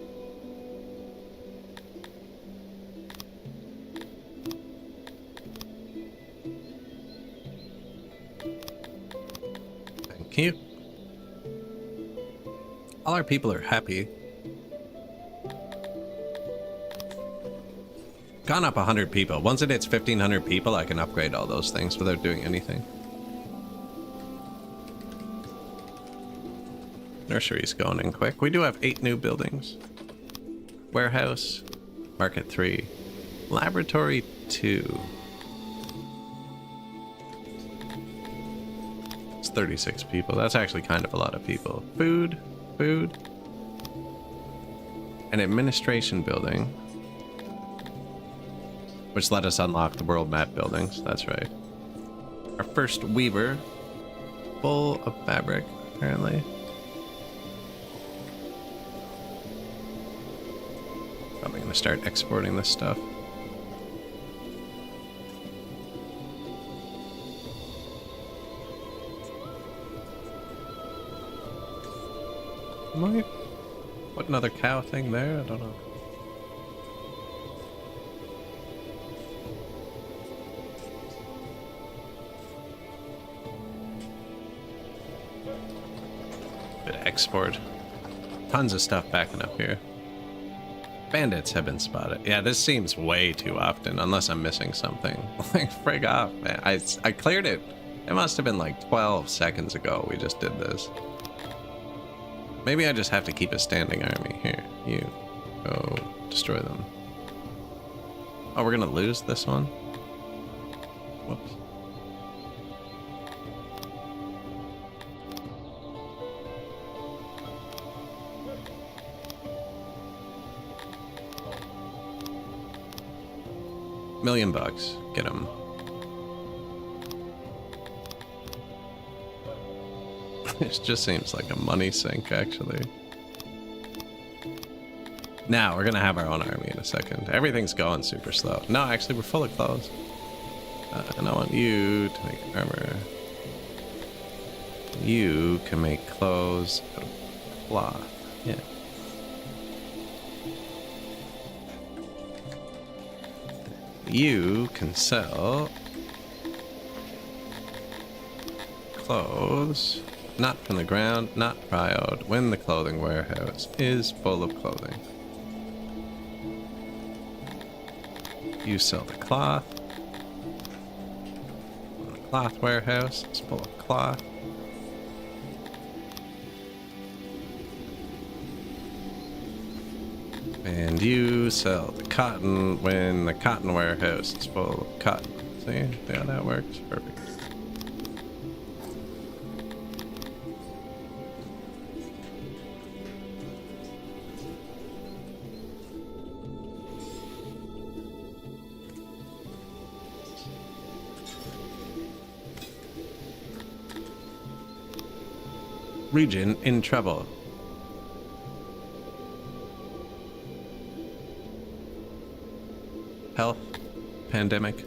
Thank you. All our people are happy. Gone up 100 people. Once it hits 1,500 people, I can upgrade all those things without doing anything. Nursery's going in quick. We do have 8 new buildings. Warehouse, Market 3, Laboratory 2. It's 36 people. That's actually kind of a lot of people. Food. An administration building. Which let us unlock the world map buildings. That's right. Our first weaver. Full of fabric, apparently. Probably gonna start exporting this stuff. What, another cow thing there? I don't know. Export. Tons of stuff backing up here. Bandits have been spotted. Yeah, this seems way too often, unless I'm missing something. Like, frig off, man. I cleared it. It must have been like 12 seconds ago we just did this. Maybe I just have to keep a standing army. Here, you. Go destroy them. Oh, we're gonna lose this one? Whoops. $1 million. Get him. It just seems like a money sink, actually. Now, we're gonna have our own army in a second. Everything's going super slow. No, actually, we're full of clothes. And I want you to make armor. You can make clothes out of cloth. Yeah. You can sell clothes, not from the ground, not proud, when the clothing warehouse is full of clothing. You sell the cloth. The cloth warehouse is full of cloth. And you sell the cotton when the cotton warehouse is full of cotton. See how that works? Perfect. Region in trouble. Health, pandemic.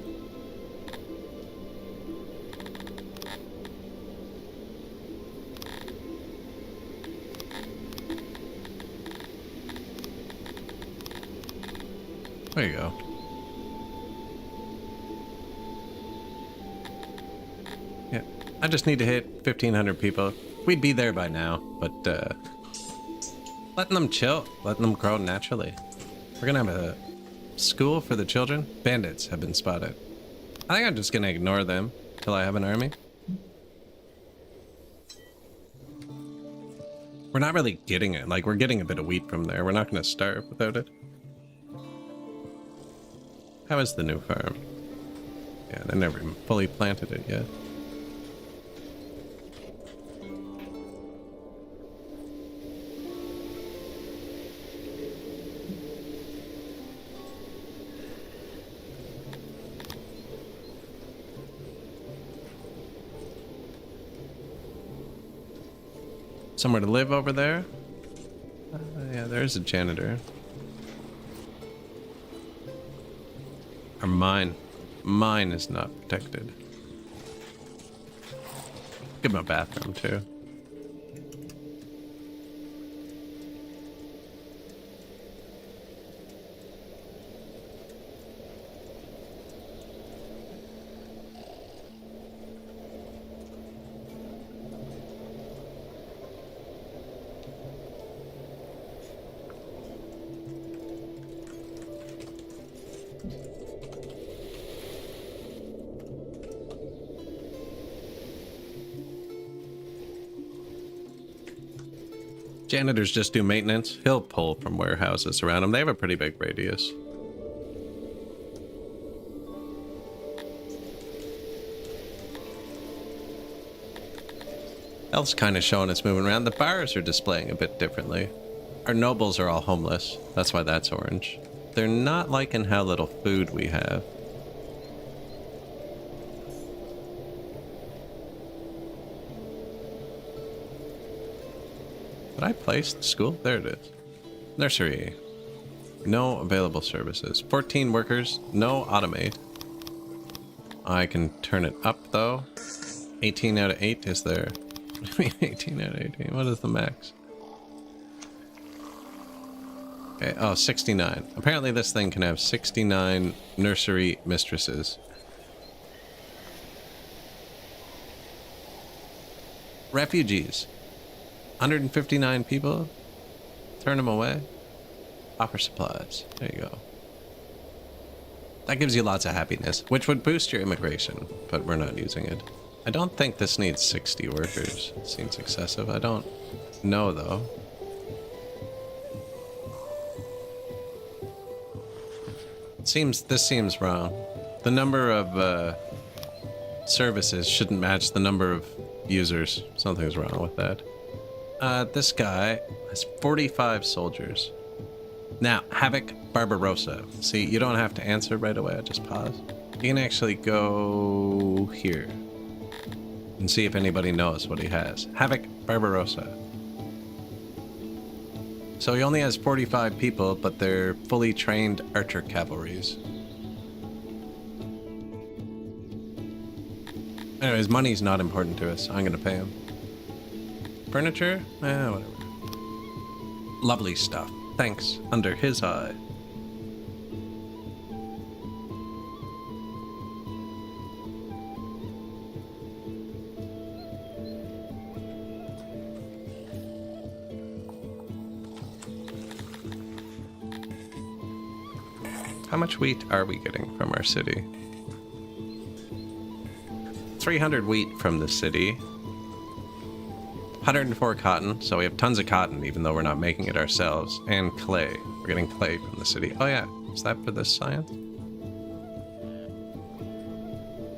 There you go. Yeah, I just need to hit 1,500 people. We'd be there by now, but letting them chill, letting them grow naturally. We're gonna have a school for the children. Bandits have been spotted. I think I'm just gonna ignore them till I have an army. We're not really getting it. Like, we're getting a bit of wheat from there. We're not gonna starve without it. How is the new farm? Yeah, they never even fully planted it yet. Somewhere to live over there? Yeah, there's a janitor. Our mine. Mine is not protected. Give him a bathroom, too. Janitors just do maintenance. He'll pull from warehouses around them. They have a pretty big radius. Elf's kind of showing us moving around. The bars are displaying a bit differently. Our nobles are all homeless. That's why that's orange. They're not liking how little food we have. Did I place the school? There it is. Nursery. No available services. 14 workers. No automate. I can turn it up though. 18 out of 8 is there. 18 out of 18. What is the max? Okay. Oh, 69. Apparently this thing can have 69 nursery mistresses. Refugees. 159 people. Turn them away. Offer supplies. There you go. That gives you lots of happiness, which would boost your immigration, but we're not using it. I don't think this needs 60 workers. It seems excessive. I don't know, though. This seems wrong. The number of services shouldn't match the number of users. Something's wrong with that. This guy has 45 soldiers. Now, Havoc Barbarossa. See, you don't have to answer right away. I just pause. You can actually go here and see if anybody knows what he has. Havoc Barbarossa. So he only has 45 people, but they're fully trained archer cavalries. Anyways, money's not important to us. I'm gonna pay him. Furniture? Whatever. Lovely stuff. Thanks. Under his eye. How much wheat are we getting from our city? 300 wheat from the city. 104 cotton, so we have tons of cotton even though we're not making it ourselves. And clay. We're getting clay from the city. Oh yeah, is that for this science?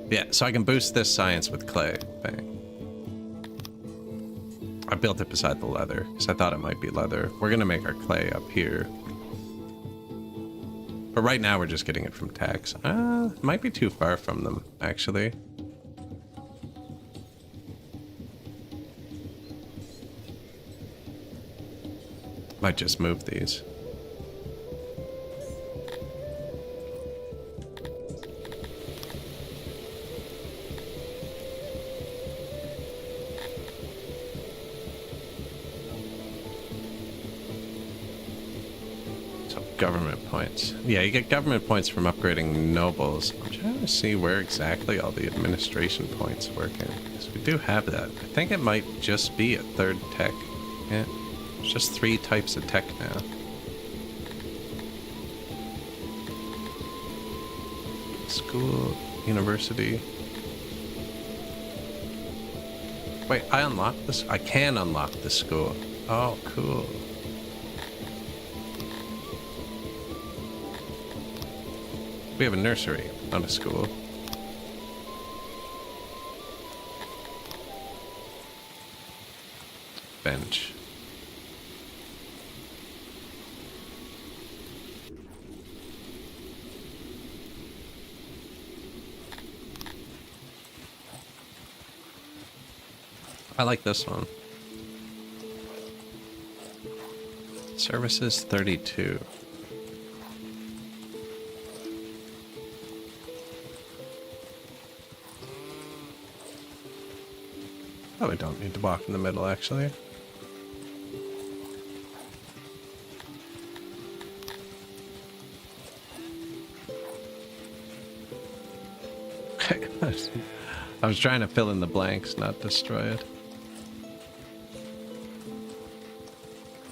Yeah, so I can boost this science with clay. Bang. I built it beside the leather because I thought it might be leather. We're gonna make our clay up here. But right now we're just getting it from tax. Might be too far from them, actually. Might just move these. So government points. Yeah, you get government points from upgrading nobles. I'm trying to see where exactly all the administration points work in. Because we do have that. I think it might just be a third tech. Yeah, there's just 3 types of tech now. School, university. Wait, I unlocked this? I can unlock the school. Oh, cool. We have a nursery, not a school. Bench. I like this one. Services 32. Probably don't need to walk in the middle, actually. I was trying to fill in the blanks, not destroy it.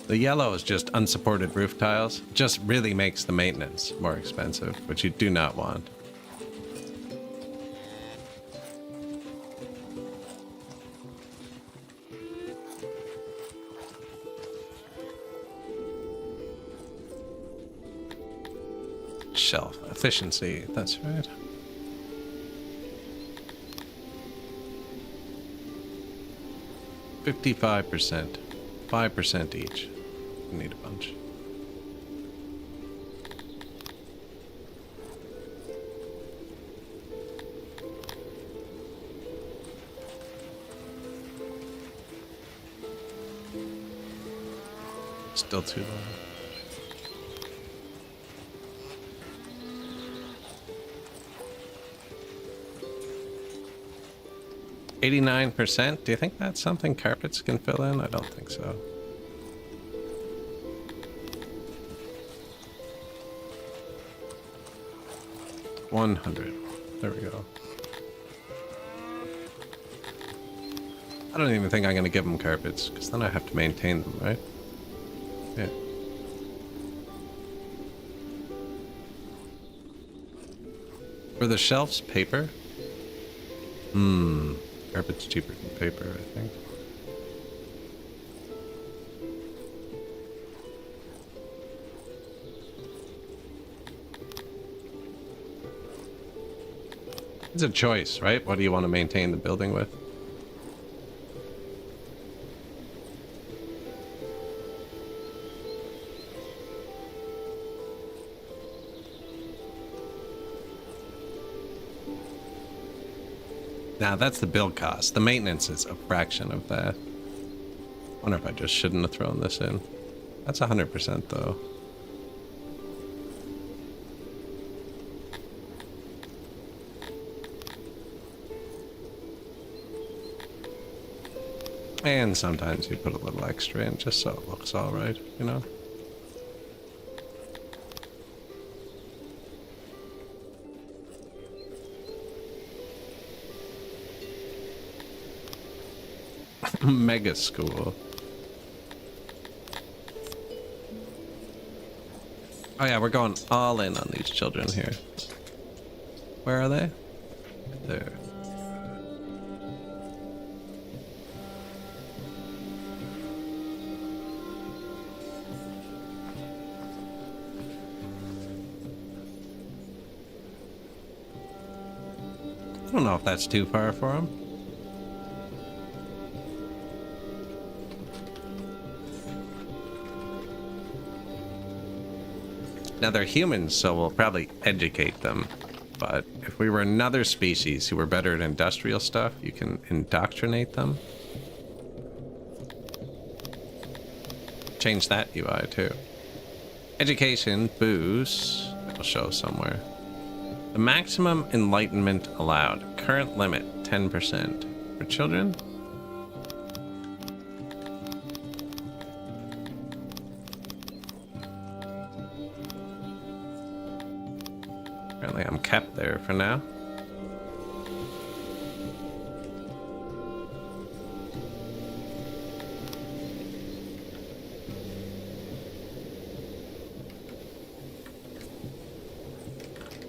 The yellow is just unsupported roof tiles. Just really makes the maintenance more expensive, which you do not want. Shelf efficiency, that's right. %55, 5% each. We need a bunch. Still too low. %89%? Do you think that's something carpets can fill in? I don't think so. $100. There we go. I don't even think I'm going to give them carpets, because then I have to maintain them, right? Yeah. For the shelves, paper? Carpet's cheaper than paper, I think. It's a choice, right? What do you want to maintain the building with? Now that's the build cost. The maintenance is a fraction of that. I wonder if I just shouldn't have thrown this in. That's 100% though. And sometimes you put a little extra in just so it looks all right, you know? Mega school. Oh yeah, we're going all in on these children here. Where are they? There. I don't know if that's too far for them. Now they're humans, so we'll probably educate them. But if we were another species who were better at industrial stuff, you can indoctrinate them. Change that UI too. Education, boost. It'll show somewhere. The maximum enlightenment allowed. Current limit, 10%. For children? that there for now.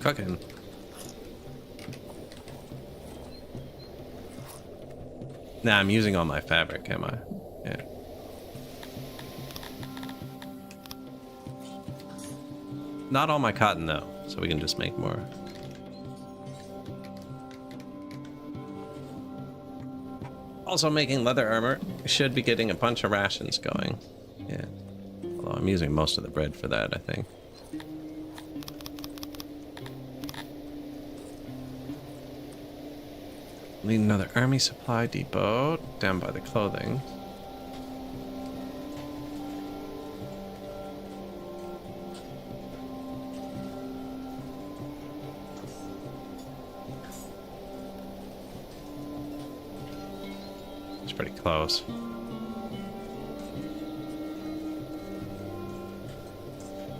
Cooking. Nah, I'm using all my fabric, am I? Yeah. Not all my cotton, though, so we can just make more. Also making leather armor. Should be getting a bunch of rations going. Yeah. Although I'm using most of the bread for that, I think. Need another army supply depot down by the clothing. It's pretty close.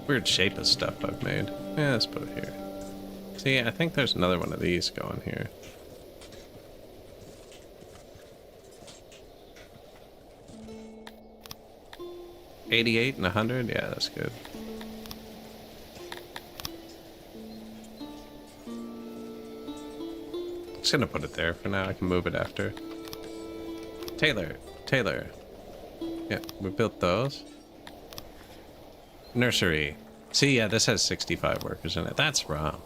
Weird shape of stuff I've made. Yeah, let's put it here. See, I think there's another one of these going here. $88 and $100? Yeah, that's good. Just gonna put it there for now. I can move it after. Taylor. Yeah, we built those. Nursery. See, yeah, this has 65 workers in it. That's wrong.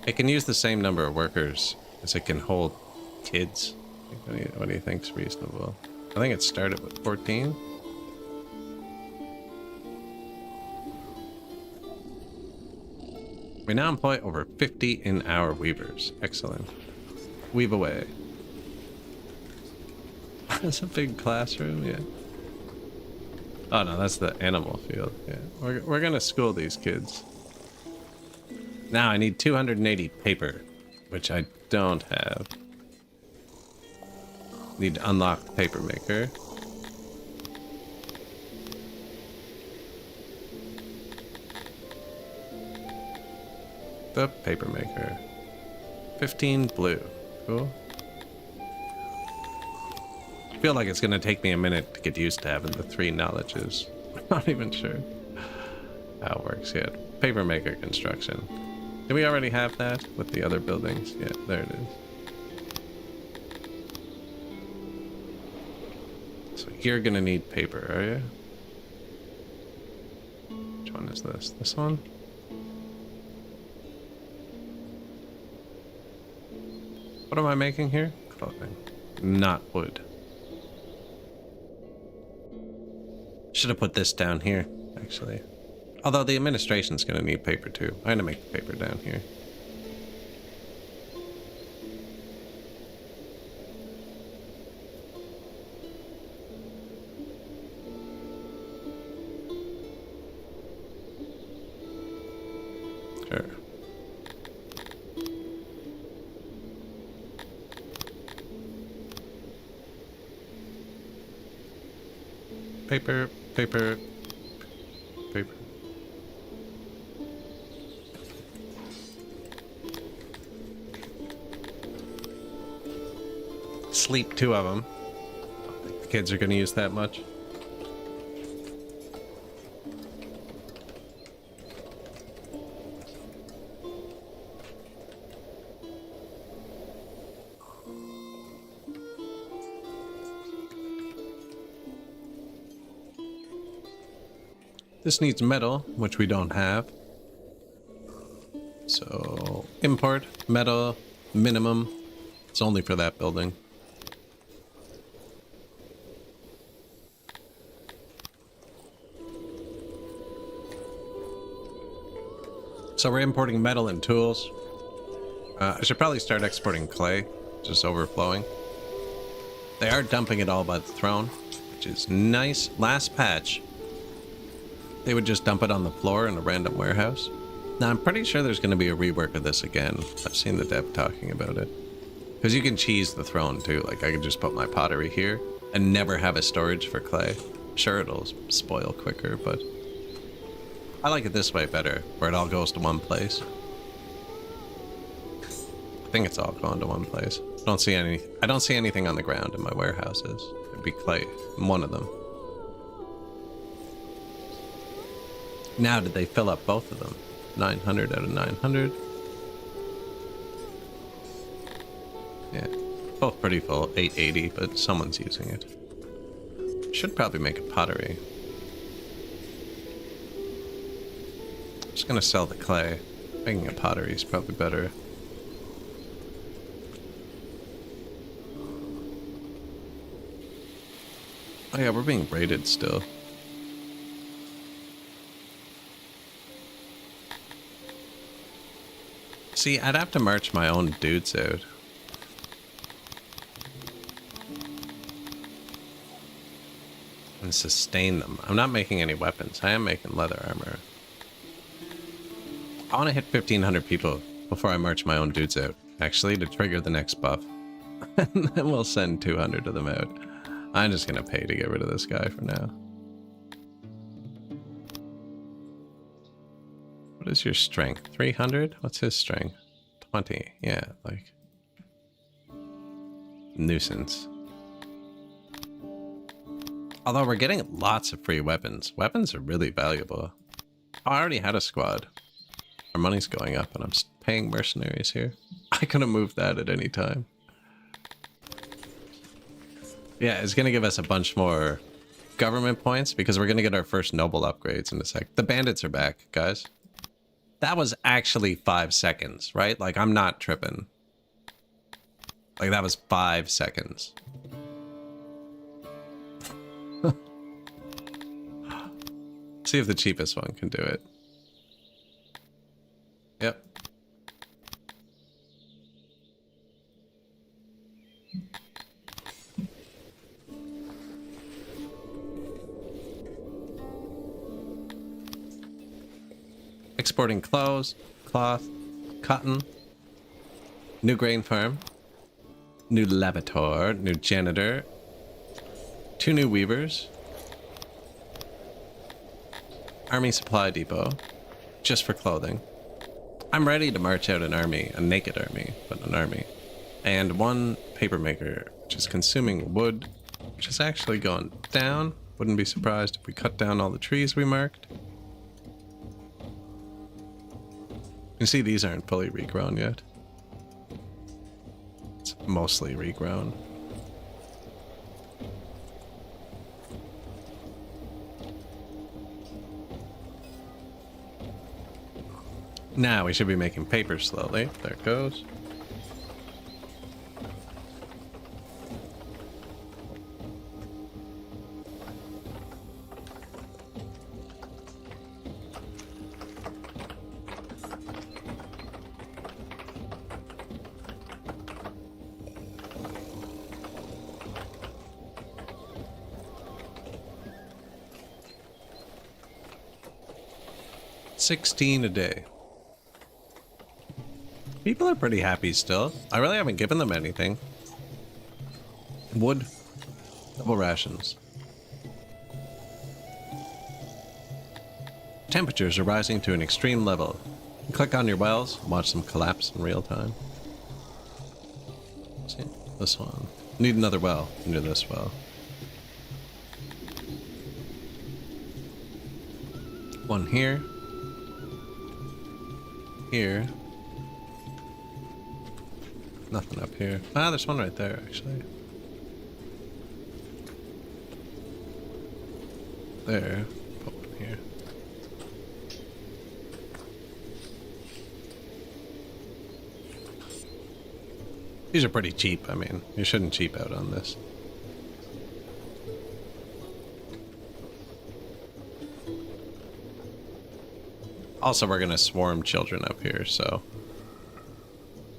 It can use the same number of workers as it can hold kids. What do you think's reasonable? I think it started with 14. We now employ over 50 in-hour weavers. Excellent. Weave away. That's a big classroom, yeah. Oh no, that's the animal field. Yeah, we're gonna school these kids. Now I need 280 paper, which I don't have. Need to unlock the paper maker. The paper maker. 15 blue. Cool. I feel like it's gonna take me a minute to get used to having the 3 knowledges. I'm not even sure how it works yet. Paper maker construction. Do we already have that with the other buildings? Yeah, there it is. So you're gonna need paper, are you? Which one is this? This one? What am I making here? Clothing. Not wood. Should have put this down here, actually. Although the administration's gonna need paper too. I'm gonna make the paper down here. Sure. Paper, paper, paper. Sleep 2 of them. I don't think the kids are going to use that much. This needs metal, which we don't have. So, import, metal, minimum. It's only for that building. So we're importing metal and tools. I should probably start exporting clay, just overflowing. They are dumping it all by the throne, which is nice. Last patch, they would just dump it on the floor in a random warehouse. Now, I'm pretty sure there's going to be a rework of this again. I've seen the dev talking about it. Because you can cheese the throne, too. Like, I could just put my pottery here and never have a storage for clay. Sure, it'll spoil quicker, but I like it this way better, where it all goes to one place. think it's all going to one place. I don't see anything on the ground in my warehouses. It'd be clay in one of them. Now, did they fill up both of them? 900 out of 900. Yeah, both pretty full. 880, but someone's using it. Should probably make a pottery. Just gonna sell the clay. Making a pottery is probably better. Oh yeah, we're being raided still. See, I'd have to march my own dudes out. And sustain them. I'm not making any weapons. I am making leather armor. I want to hit 1,500 people before I march my own dudes out, actually, to trigger the next buff. And then we'll send 200 of them out. I'm just going to pay to get rid of this guy for now. What is your strength? 300? What's his strength? 20. Yeah, like... nuisance. Although we're getting lots of free weapons. Weapons are really valuable. Oh, I already had a squad. Our money's going up and I'm paying mercenaries here. I could have moved that at any time. Yeah, it's going to give us a bunch more government points because we're going to get our first noble upgrades in a sec. The bandits are back, guys. That was actually 5 seconds, right? Like, I'm not tripping. Like, that was 5 seconds. See if the cheapest one can do it. Yep. Exporting clothes, cloth, cotton, new grain farm, new lavator, new janitor, 2 new weavers, army supply depot, just for clothing. I'm ready to march out an army, a naked army, but an army. And 1 paper maker, which is consuming wood, which is actually going down. Wouldn't be surprised if we cut down all the trees we marked. You see, these aren't fully regrown yet. It's mostly regrown. Now we should be making paper slowly. There it goes. $16 a day. People are pretty happy still. I really haven't given them anything. Wood. Double rations. Temperatures are rising to an extreme level. Click on your wells, watch them collapse in real time. See, this one. Need another well into this well. One here. Here. Nothing up here. Ah, there's one right there, actually. There. Put one here. These are pretty cheap. I mean, you shouldn't cheap out on this. Also, we're gonna swarm children up here, so...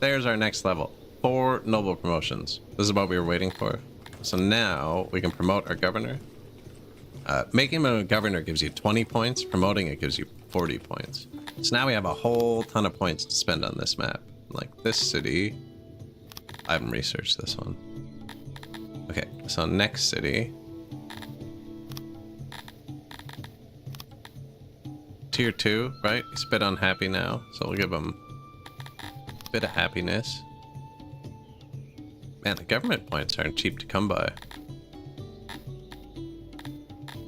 There's our next level. 4 noble promotions. This is what we were waiting for. So now we can promote our governor. Making him a governor gives you 20 points. Promoting it gives you 40 points. So now we have a whole ton of points to spend on this map. Like this city. I haven't researched this one. Okay, so next city. Tier 2, right? He's a bit unhappy now, so we'll give him a bit of happiness. Man, the government points aren't cheap to come by.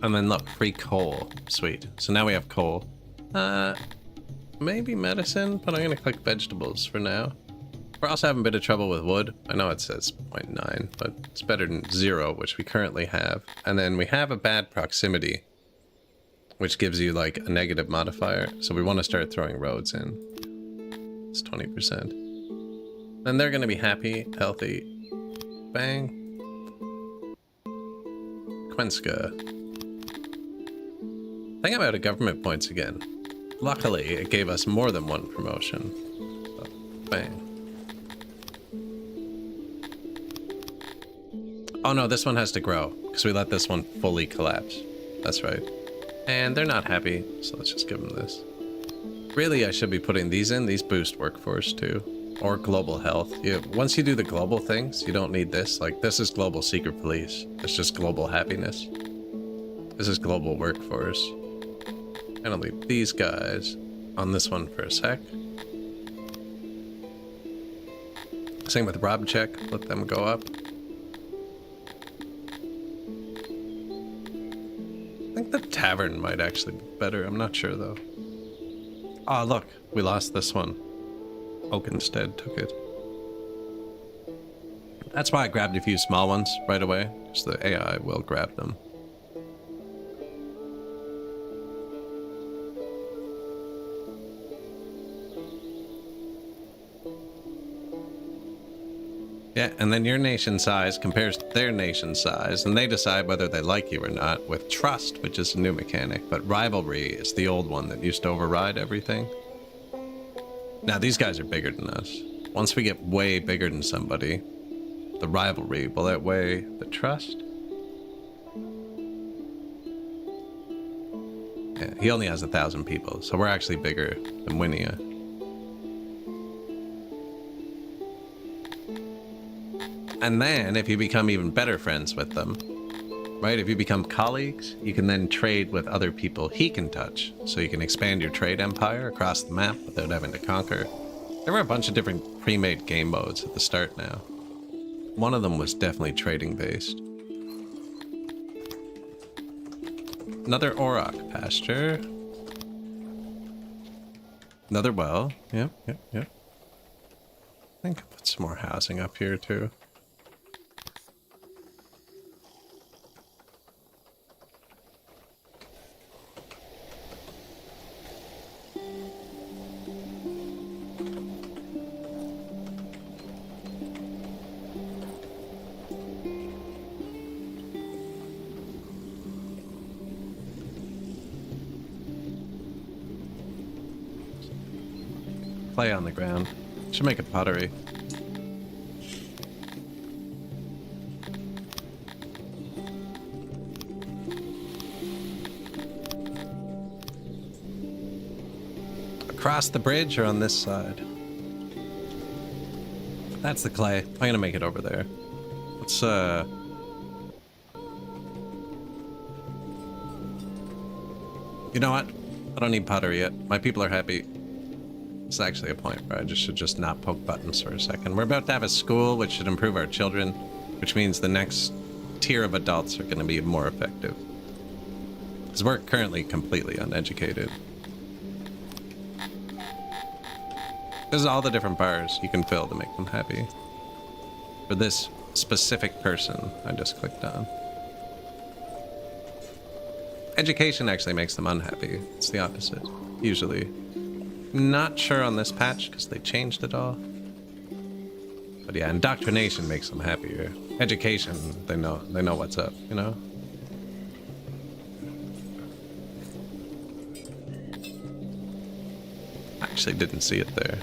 And then look, free coal. Sweet. So now we have coal. Maybe medicine, but I'm gonna click vegetables for now. We're also having a bit of trouble with wood. I know it says 0.9, but it's better than 0, which we currently have. And then we have a bad proximity, which gives you like a negative modifier. So we want to start throwing roads in. It's 20%. And they're gonna be happy, healthy. Bang. Quenska. Think about it, government points again. Luckily, it gave us more than one promotion. So, bang. Oh no, this one has to grow, because we let this one fully collapse. That's right. And they're not happy, so let's just give them this. Really, I should be putting these in. These boost workforce too. Or global health. Once you do the global things, you don't need this. Like, this is global secret police. It's just global happiness. This is global workforce. I'm gonna leave these guys on this one for a sec. Same with Rob check. Let them go up. I think the tavern might actually be better. I'm not sure though. Oh, look, we lost this one. Oakenstead took it. That's why I grabbed a few small ones right away, because the AI will grab them. Yeah, and then your nation size compares to their nation size, and they decide whether they like you or not, with trust, which is a new mechanic, but rivalry is the old one that used to override everything. Now, these guys are bigger than us. Once we get way bigger than somebody, the rivalry will outweigh the trust. Yeah, he only has 1,000 people, so we're actually bigger than Winia. And then, if you become even better friends with them, right? If you become colleagues, you can then trade with other people he can touch. So you can expand your trade empire across the map without having to conquer. There were a bunch of different pre-made game modes at the start now. One of them was definitely trading based. Another Auroch pasture. Another well. Yep. I think I'll put some more housing up here too. Clay on the ground. Should make a pottery. Across the bridge or on this side? That's the clay. I'm gonna make it over there. Let's you know what? I don't need pottery yet. My people are happy. It's actually a point where I should just not poke buttons for a second. We're about to have a school, which should improve our children, which means the next tier of adults are going to be more effective. Because we're currently completely uneducated. This is all the different bars you can fill to make them happy. For this specific person I just clicked on. Education actually makes them unhappy. It's the opposite, usually. Not sure on this patch because they changed it all. But yeah, indoctrination makes them happier. Education, they know what's up, you know? Actually didn't see it there.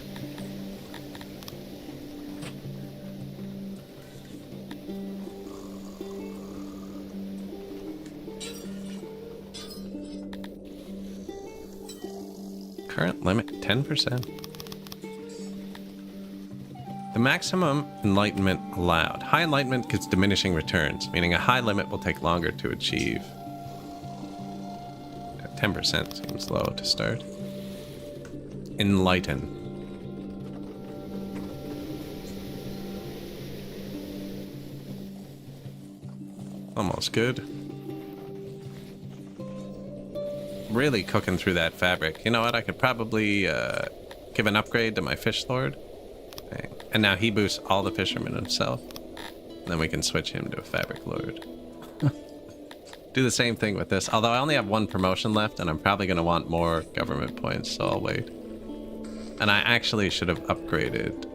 Current limit 10%. The maximum enlightenment allowed. High enlightenment gets diminishing returns, meaning a high limit will take longer to achieve. 10% seems low to start. Enlighten. Almost good. Really cooking through that fabric. You know what? I could probably give an upgrade to my fish lord. Okay. And now he boosts all the fishermen himself. And then we can switch him to a fabric lord. Do the same thing with this. Although I only have one promotion left, and I'm probably going to want more government points, so I'll wait. And I actually should have upgraded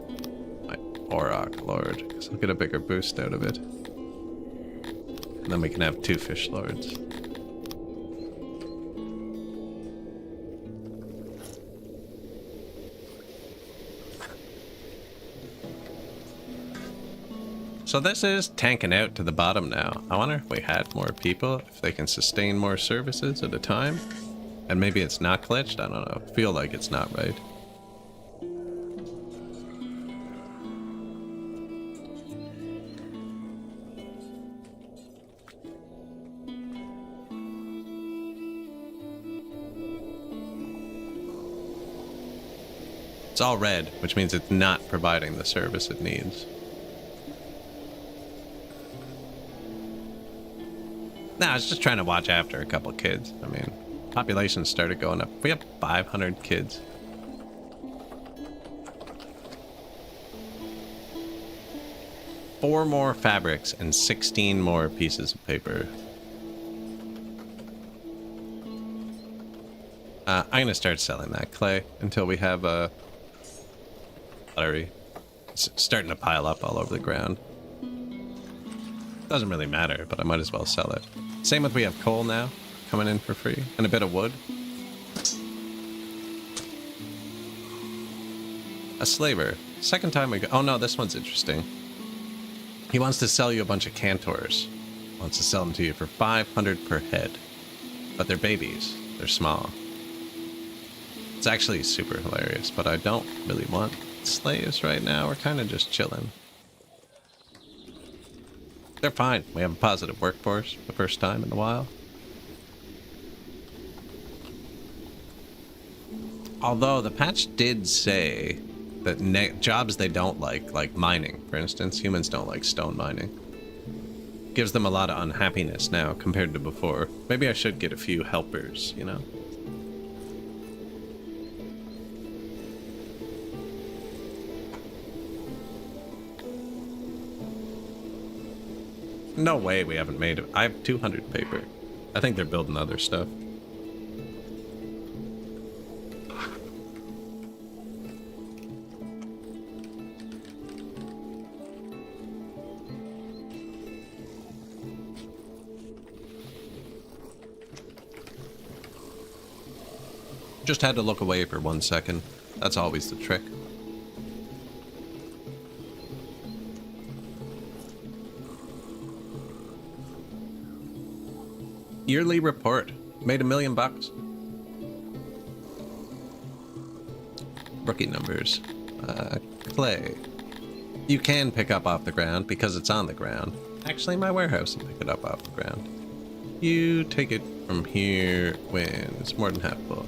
my Auroch lord, because I'll get a bigger boost out of it. And then we can have 2 fish lords. So this is tanking out to the bottom now. I wonder if we had more people, if they can sustain more services at a time. And maybe it's not glitched, I don't know. I feel like it's not right. It's all red, which means it's not providing the service it needs. No, I was just trying to watch after a couple kids. I mean, population started going up. We have 500 kids. Four more fabrics and 16 more pieces of paper. I'm gonna start selling that clay until we have a pottery. It's starting to pile up all over the ground. Doesn't really matter, but I might as well sell it. Same with we have coal now coming in for free and a bit of wood. A slaver. Second time we go. Oh no, this one's interesting. He wants to sell you a bunch of cantors. Wants to sell them to you for 500 per head. But they're babies. They're small. It's actually super hilarious, but I don't really want slaves right now. We're kind of just chilling. They're fine. We have a positive workforce for the first time in a while. Although the patch did say that jobs they don't like mining, for instance, humans don't like stone mining. Gives them a lot of unhappiness now compared to before. Maybe I should get a few helpers, you know? No way we haven't made it. I have 200 paper. I think they're building other stuff. Just had to look away for 1 second. That's always the trick. Yearly report. Made $1 million. Rookie numbers. Clay. You can pick up off the ground because it's on the ground. Actually, my warehouse will pick it up off the ground. You take it from here when it's more than half full.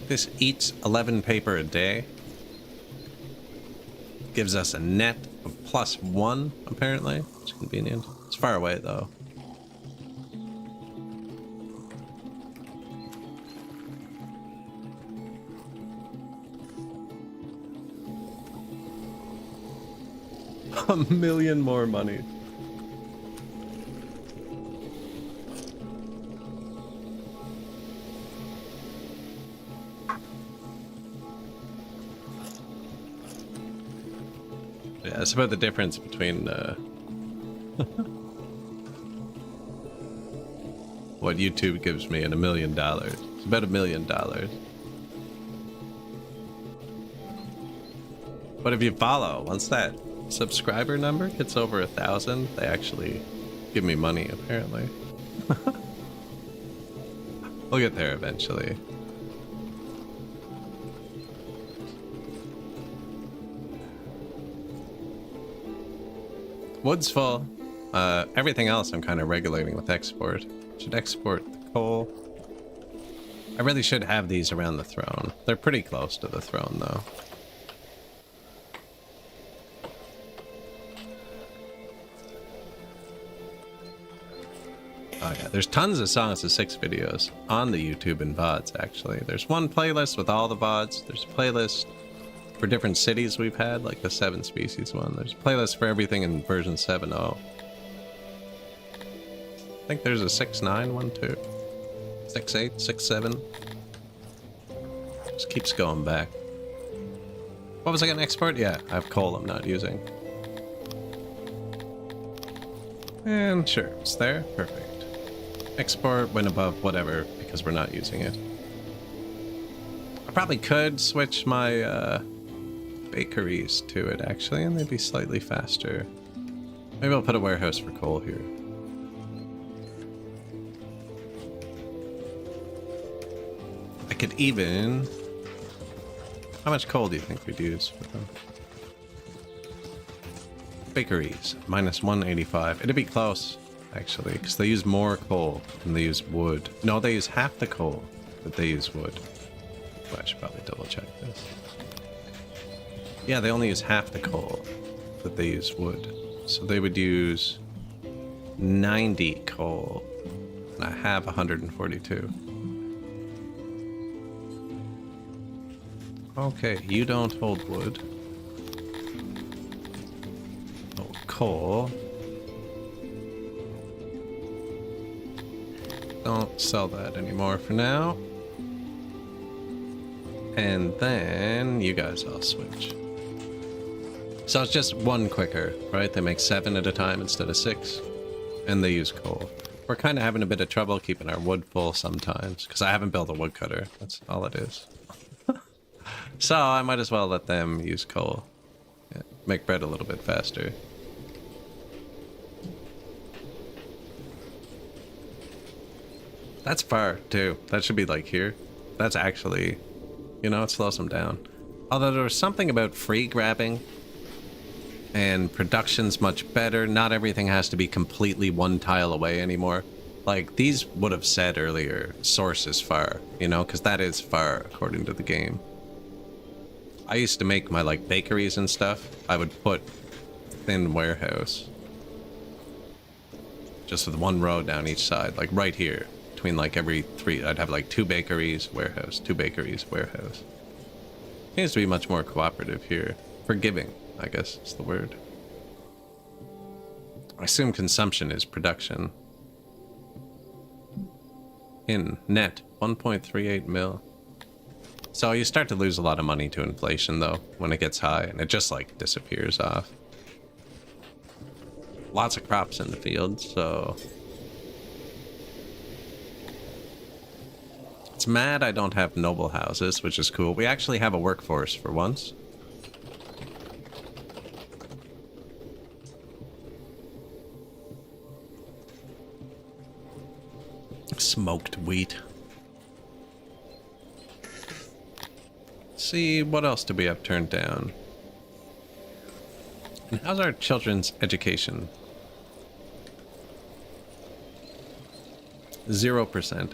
This eats 11 paper a day. Gives us a net of +1, apparently. It's convenient. It's far away, though. $1 million more money. Yeah, it's about the difference between what YouTube gives me and $1 million. It's about $1 million. But if you follow, once that subscriber number gets over 1,000, they actually give me money, apparently. We'll get there eventually. Wood's full. Everything else I'm kind of regulating with export. Should export the coal. I really should have these around the throne. They're pretty close to the throne, though. Oh yeah, there's tons of Songs of Six videos on the YouTube and VODs, actually. There's one playlist with all the VODs. There's a playlist for different cities we've had, like the 7 species one. There's a playlist for everything in version 7.0. I think there's a 6.9 one too. 6.8, 6.7. Just keeps going back. What was I gonna export? Yeah, I have coal I'm not using. And sure, it's there. Perfect. Export when above whatever, because we're not using it. I probably could switch my bakeries to it, actually, and they'd be slightly faster. Maybe I'll put a warehouse for coal here. I could even... How much coal do you think we'd use for them? Bakeries, minus 185. It'd be close, actually, because they use more coal than they use wood. No, they use half the coal, but they use wood. Well, I should probably double check this. Yeah, they only use half the coal, but they use wood. So they would use 90 coal, and I have 142. Okay, you don't hold wood. Oh, coal. Don't sell that anymore for now. And then you guys all switch. So it's just one quicker, right? They make 7 at a time instead of 6. And they use coal. We're kind of having a bit of trouble keeping our wood full sometimes, because I haven't built a woodcutter. That's all it is. So I might as well let them use coal. Yeah, make bread a little bit faster. That's far, too. That should be like here. That's actually, you know, it slows them down. Although there was something about free grabbing and production's much better. Not everything has to be completely one tile away anymore. Like, these would have said earlier, source is far, you know, because that is far according to the game. I used to make my, like, bakeries and stuff. I would put thin warehouse. Just with one row down each side, like right here. Between, like, every 3, I'd have, like, 2 bakeries, warehouse, 2 bakeries, warehouse. Seems to be much more cooperative here. Forgiving, I guess is the word. I assume consumption is production. In net, 1.38 mil. So you start to lose a lot of money to inflation, though, when it gets high, and it just, like, disappears off. Lots of crops in the field, so... It's mad I don't have noble houses, which is cool. We actually have a workforce for once. Smoked wheat. See, what else do we have turned down? And how's our children's education? 0%.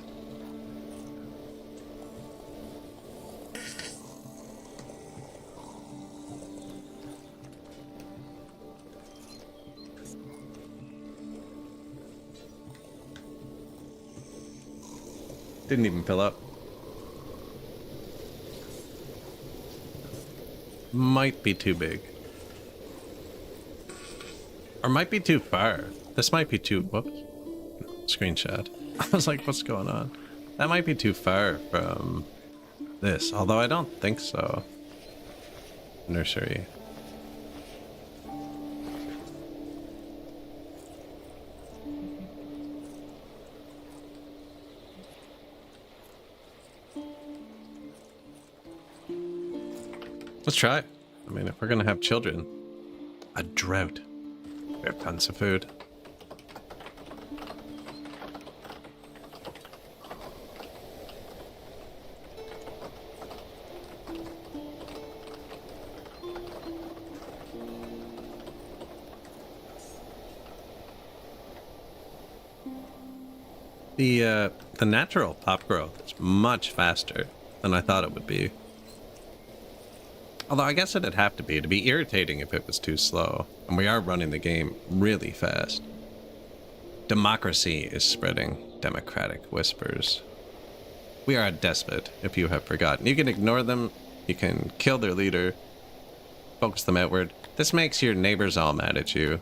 Didn't even fill up. Might be too big. Or might be too far. This might be too... Whoops. Screenshot. I was like, what's going on? That might be too far from this. Although I don't think so. Nursery. Let's try it. I mean, if we're gonna have children. A drought. We have tons of food. The natural pop growth is much faster than I thought it would be. Although I guess it'd have to be. It'd be irritating if it was too slow. And we are running the game really fast. Democracy is spreading. Democratic whispers. We are a despot, if you have forgotten. You can ignore them. You can kill their leader. Focus them outward. This makes your neighbors all mad at you.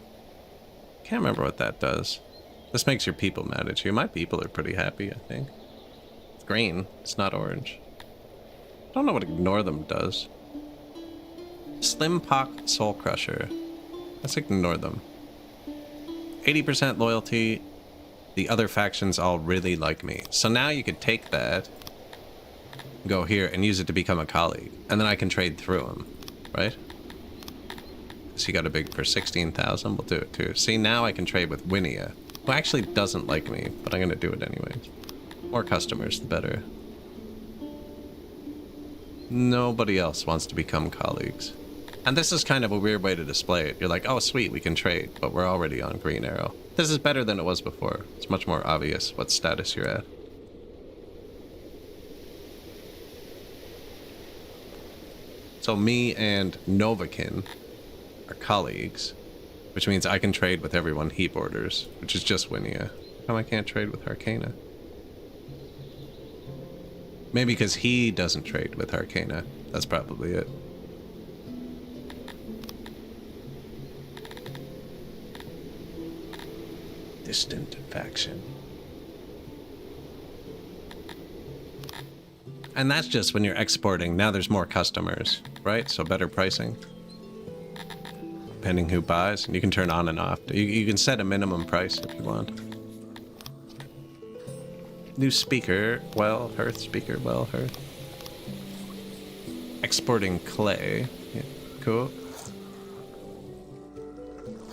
Can't remember what that does. This makes your people mad at you. My people are pretty happy, I think. It's green. It's not orange. I don't know what ignore them does. Slim Pock Soul Crusher. Let's ignore them. 80% loyalty. The other factions all really like me. So now you could take that, go here, and use it to become a colleague. And then I can trade through them, right? So you got a big for 16,000. We'll do it too. See, now I can trade with Winia, who actually doesn't like me, but I'm going to do it anyways. More customers, the better. Nobody else wants to become colleagues. And this is kind of a weird way to display it. You're like, oh, sweet, we can trade, but we're already on green arrow. This is better than it was before. It's much more obvious what status you're at. So me and Novakin are colleagues, which means I can trade with everyone he borders, which is just Winia. How come I can't trade with Arcana? Maybe because he doesn't trade with Arcana. That's probably it. Distant faction. And that's just when you're exporting. Now there's more customers, right? So better pricing. Depending who buys. And you can turn on and off. You can set a minimum price if you want. New speaker. Well, Hearth speaker. Well, Hearth. Exporting clay. Yeah, cool.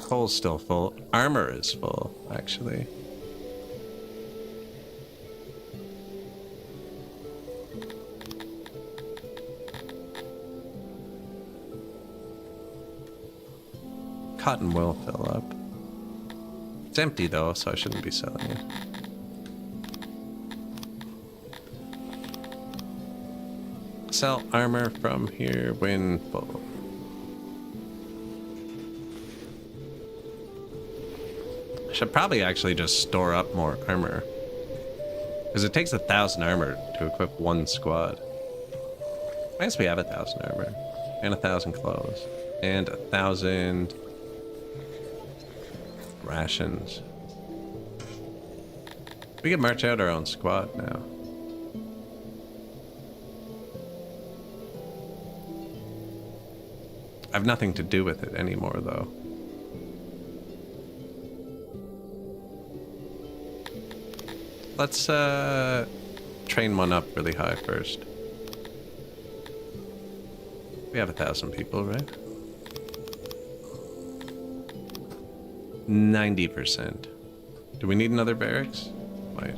Coal's still full. Armor is full, actually. Cotton will fill up. It's empty though, so I shouldn't be selling it. Sell armor from here when full. I should probably actually just store up more armor. Because it takes 1,000 armor to equip one squad. I guess we have 1,000 armor. And 1,000 clothes. And 1,000 rations. We can march out our own squad now. I have nothing to do with it anymore though. Let's train one up really high first. We have 1,000 people, right? 90%. Do we need another barracks? Wait.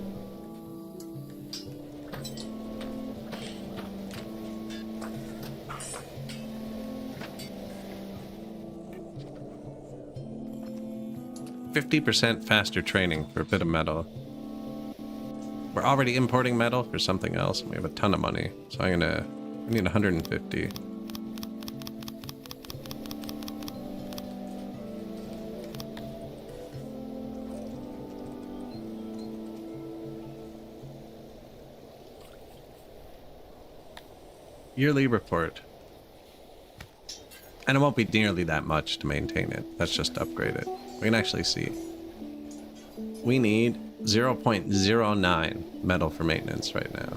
%50 faster training for a bit of metal. We're already importing metal for something else, and we have a ton of money. So we need 150. Yearly report. And it won't be nearly that much to maintain it. Let's just upgrade it. We can actually see. We need 0.09 metal for maintenance right now.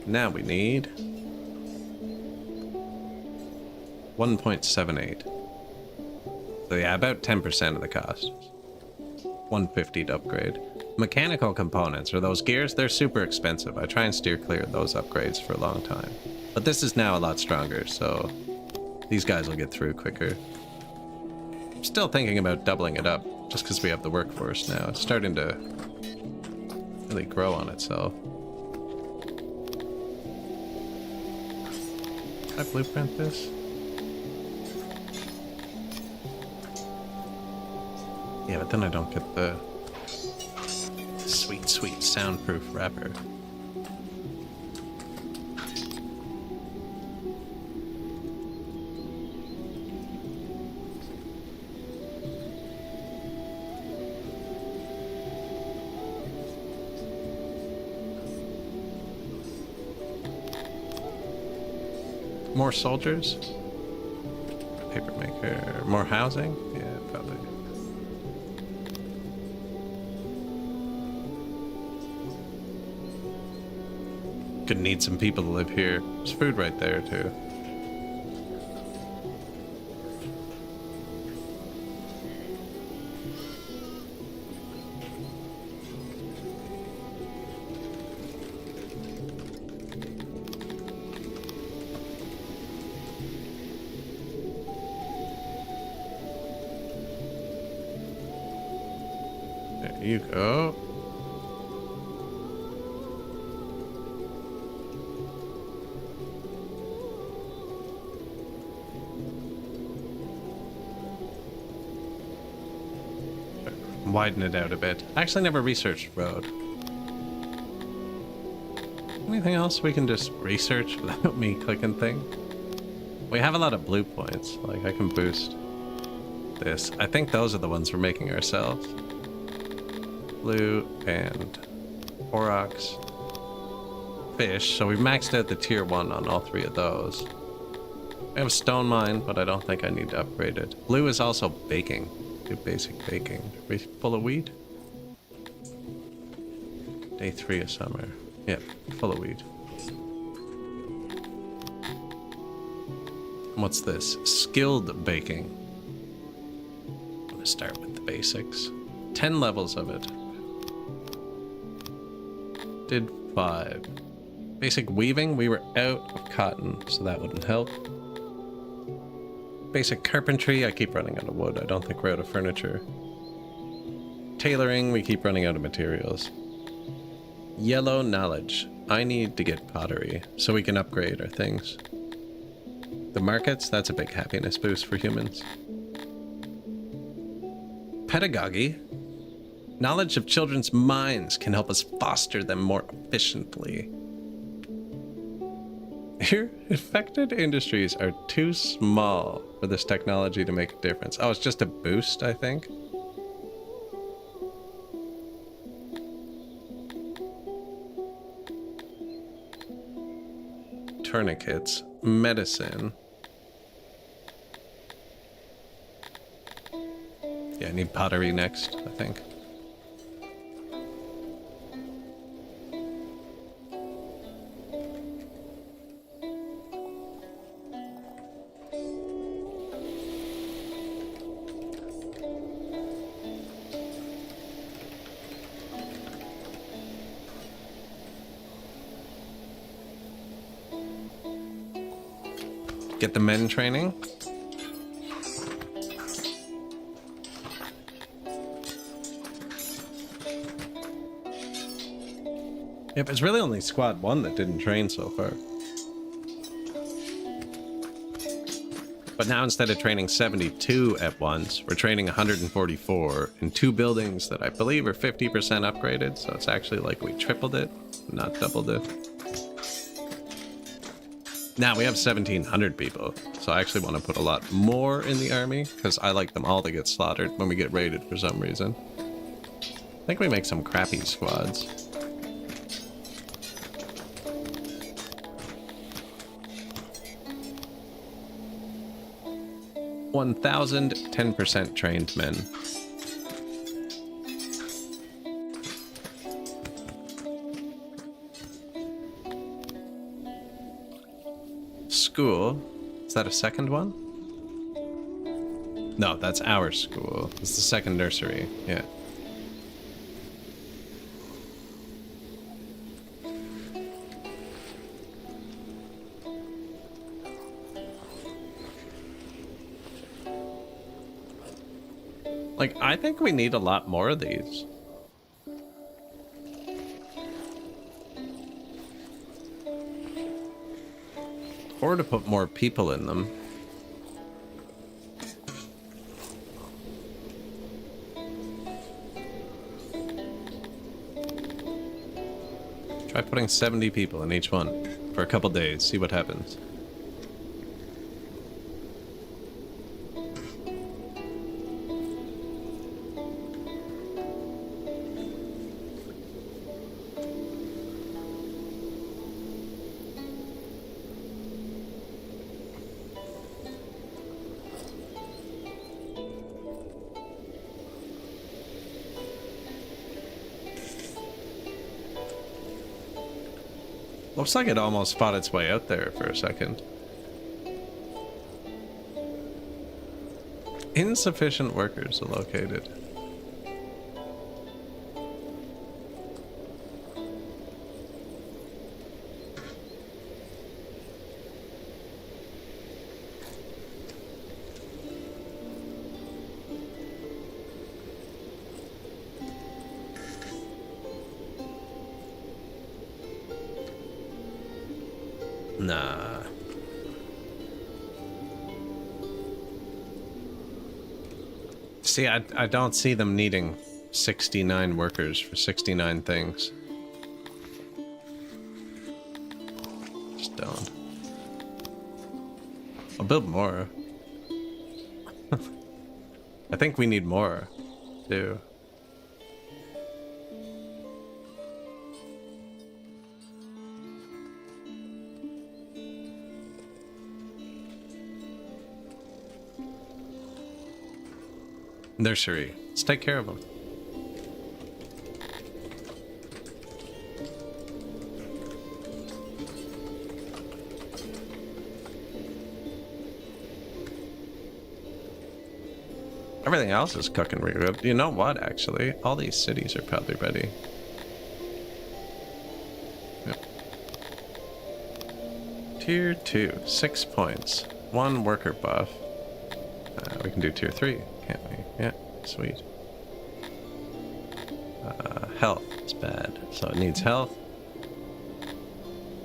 Now we need 1.78. So yeah, about 10% of the cost. 150 to upgrade. Mechanical components, or those gears, they're super expensive. I try and steer clear of those upgrades for a long time. But this is now a lot stronger, so these guys will get through quicker. I'm still thinking about doubling it up, just because we have the workforce now. It's starting to really grow on itself. Can I blueprint this? Yeah, but then I don't get the Sweet, sweet soundproof wrapper. More soldiers? Paper maker. More housing? Yeah, probably. Could need some people to live here. There's food right there, too. There you go. Widen it out a bit. I actually never researched road. Anything else we can just research without me clicking thing? We have a lot of blue points. Like, I can boost this. I think those are the ones we're making ourselves. Blue and Aurochs. Fish. So we've maxed out the tier 1 on all 3 of those. I have a stone mine, but I don't think I need to upgrade it. Blue is also baking. Do basic baking. Are we full of wheat? Day 3 of summer. Yep, full of wheat. What's this? Skilled baking. I'm gonna start with the basics. 10 levels of it. Did 5. Basic weaving, we were out of cotton, so that wouldn't help. Basic carpentry, I keep running out of wood. I don't think we're out of furniture. Tailoring, we keep running out of materials. Yellow knowledge. I need to get pottery so we can upgrade our things. The markets, that's a big happiness boost for humans. Pedagogy. Knowledge of children's minds can help us foster them more efficiently. Here, affected industries are too small for this technology to make a difference. Oh, it's just a boost, I think. Tourniquets, medicine. Yeah, I need pottery next, I think. Get the men training. Yep, it's really only squad 1 that didn't train so far. But now instead of training 72 at once, we're training 144 in 2 buildings that I believe are 50% upgraded, so it's actually like we tripled it, not doubled it. Now we have 1,700 people, so I actually want to put a lot more in the army, because I like them all to get slaughtered when we get raided for some reason. I think we make some crappy squads. (1,010% trained men). School. Is that a second one? No, that's our school. It's the second nursery. Yeah. Like, I think we need a lot more of these. Or to put more people in them. Try putting 70 people in each one for a couple days, see what happens. Looks like it almost fought its way out there for a second. Insufficient workers are located. Nah. See, I don't see them needing 69 workers for 69 things. Just don't. I'll build more. I think we need more, too. Nursery. Let's take care of them. Everything else is cooking really good. You know what, actually? All these cities are probably ready. Yep. Tier 2. 6 points. 1 worker buff. We can do tier 3, can't we? Yeah, sweet. Health is bad, so it needs health.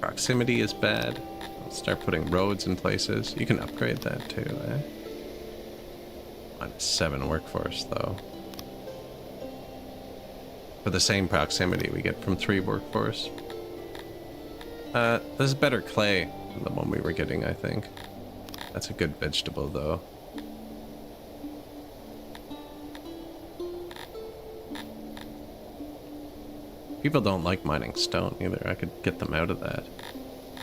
Proximity is bad. Let's start putting roads in places. You can upgrade that too, eh? -7 workforce, though. For the same proximity we get from 3 workforce. This is better clay than the one we were getting, I think. That's a good vegetable, though. People don't like mining stone either. I could get them out of that.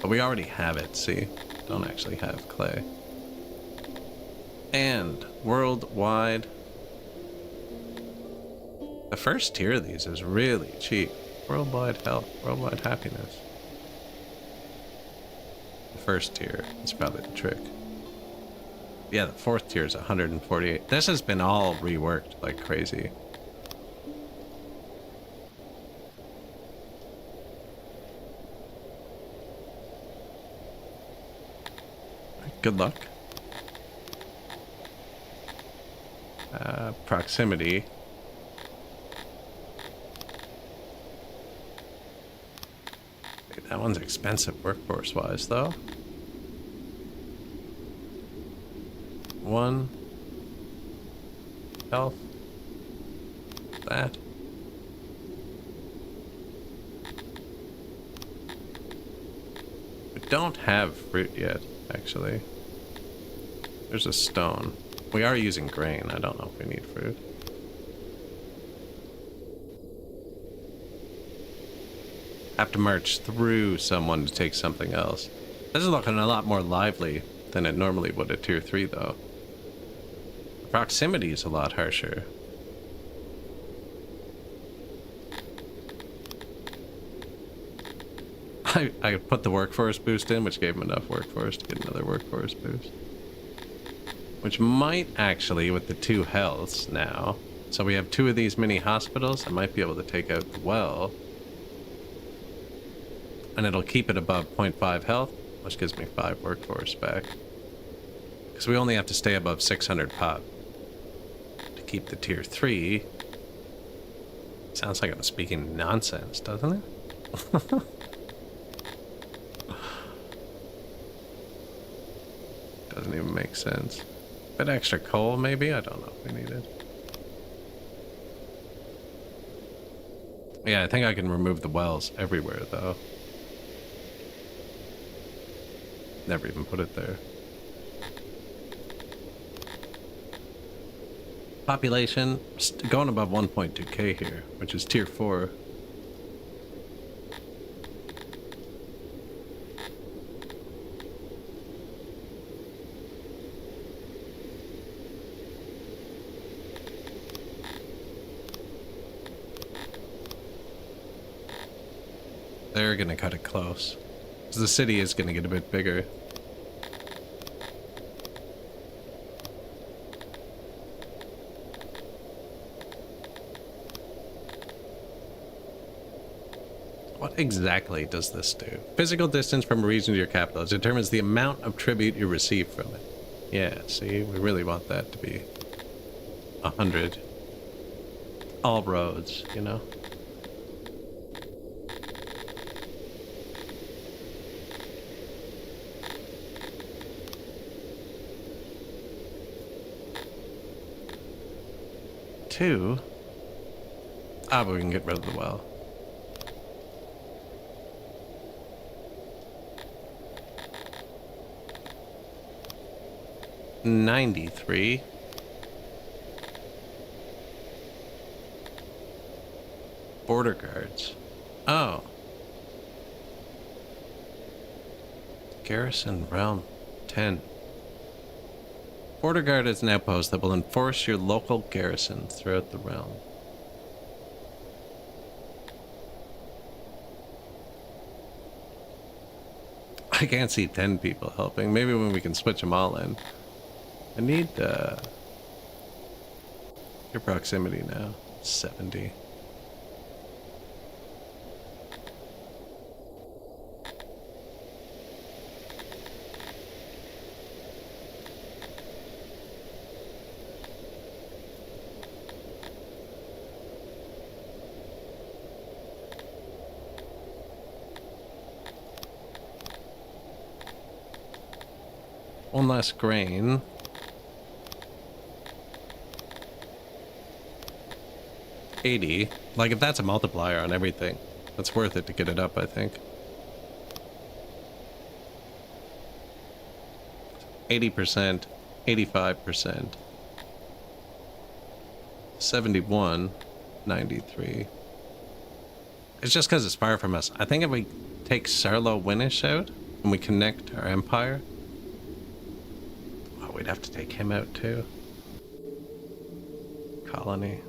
But we already have it, see? Don't actually have clay. And worldwide. The first tier of these is really cheap. Worldwide health, worldwide happiness. The first tier is probably the trick. Yeah, the 4th tier is 148. This has been all reworked like crazy. Good luck. Proximity. That one's expensive workforce-wise, though. 1. Health. That. We don't have fruit yet, actually. There's a stone. We are using grain. I don't know if we need fruit. Have to march through someone to take something else. This is looking a lot more lively than it normally would at tier 3, though. Proximity is a lot harsher. I put the workforce boost in, which gave him enough workforce to get another workforce boost. Which might actually, with the 2 healths now, so we have 2 of these mini hospitals, I might be able to take out the well. And it'll keep it above 0.5 health, which gives me 5 workforce back. Because we only have to stay above 600 pop to keep the tier 3. Sounds like I'm speaking nonsense, doesn't it? Doesn't even make sense. Bit extra coal, maybe? I don't know if we need it. Yeah, I think I can remove the wells everywhere, though. Never even put it there. Population going above 1.2k here, which is tier 4. They're gonna cut it close. Because the city is gonna get a bit bigger. What exactly does this do? Physical distance from a region to your capital determines the amount of tribute you receive from it. Yeah, see, we really want that to be 100. All roads, you know? Two. Ah, but we can get rid of the well. $93. Border guards. Oh. Garrison realm 10. Border guard is an outpost that will enforce your local garrison throughout the realm. I can't see 10 people helping. Maybe when we can switch them all in. I need your proximity now. 70. One less grain. $80. Like, if that's a multiplier on everything, that's worth it to get it up, I think. 80%, 85%, 71, 93. It's just because it's far from us. I think if we take Sarlo Winish out and we connect our empire, oh, we'd have to take him out too. Colony.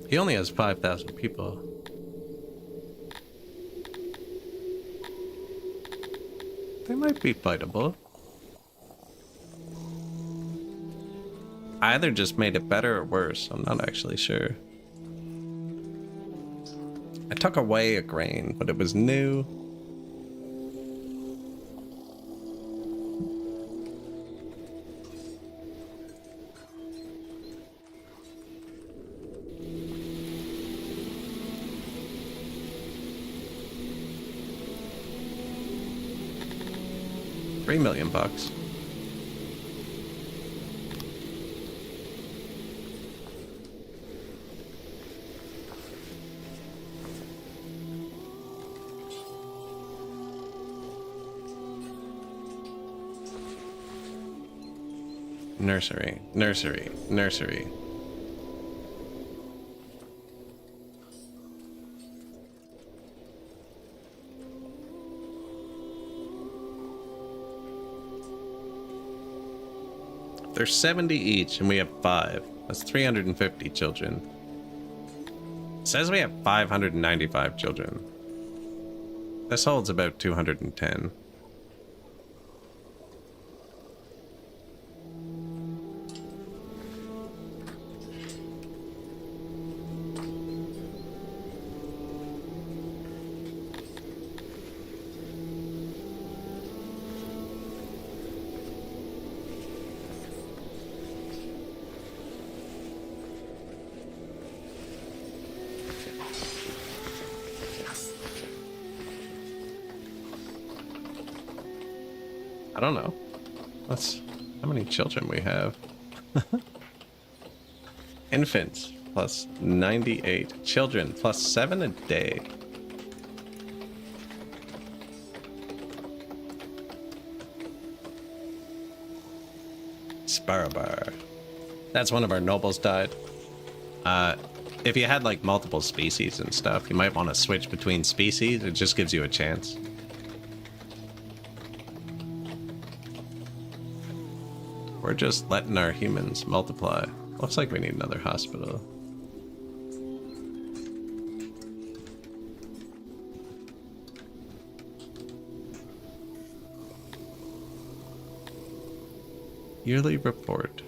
He only has 5,000 people. They might be fightable. I either just made it better or worse. I'm not actually sure. I took away a grain, but it was new. $3 million. Nursery, nursery, nursery. There's 70 each, and we have 5. That's 350 children. It says we have 595 children. This holds about 210. I don't know. That's how many children we have. Infants plus 98. Children plus 7 a day. Sparabar. That's one of our nobles died. If you had like multiple species and stuff, you might want to switch between species. It just gives you a chance. We're just letting our humans multiply. Looks like we need another hospital. Yearly report.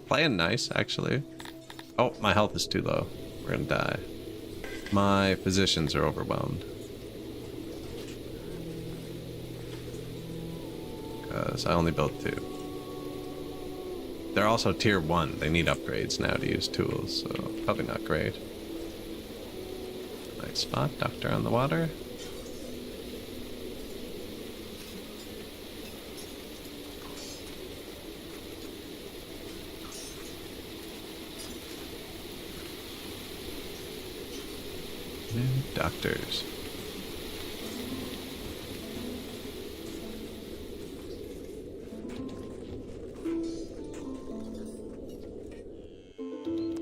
Playing nice, actually. Oh, my health is too low. We're gonna die. My physicians are overwhelmed. Because I only built 2. They're also tier 1. They need upgrades now to use tools, so probably not great. Nice spot. Doctor on the water. New doctors.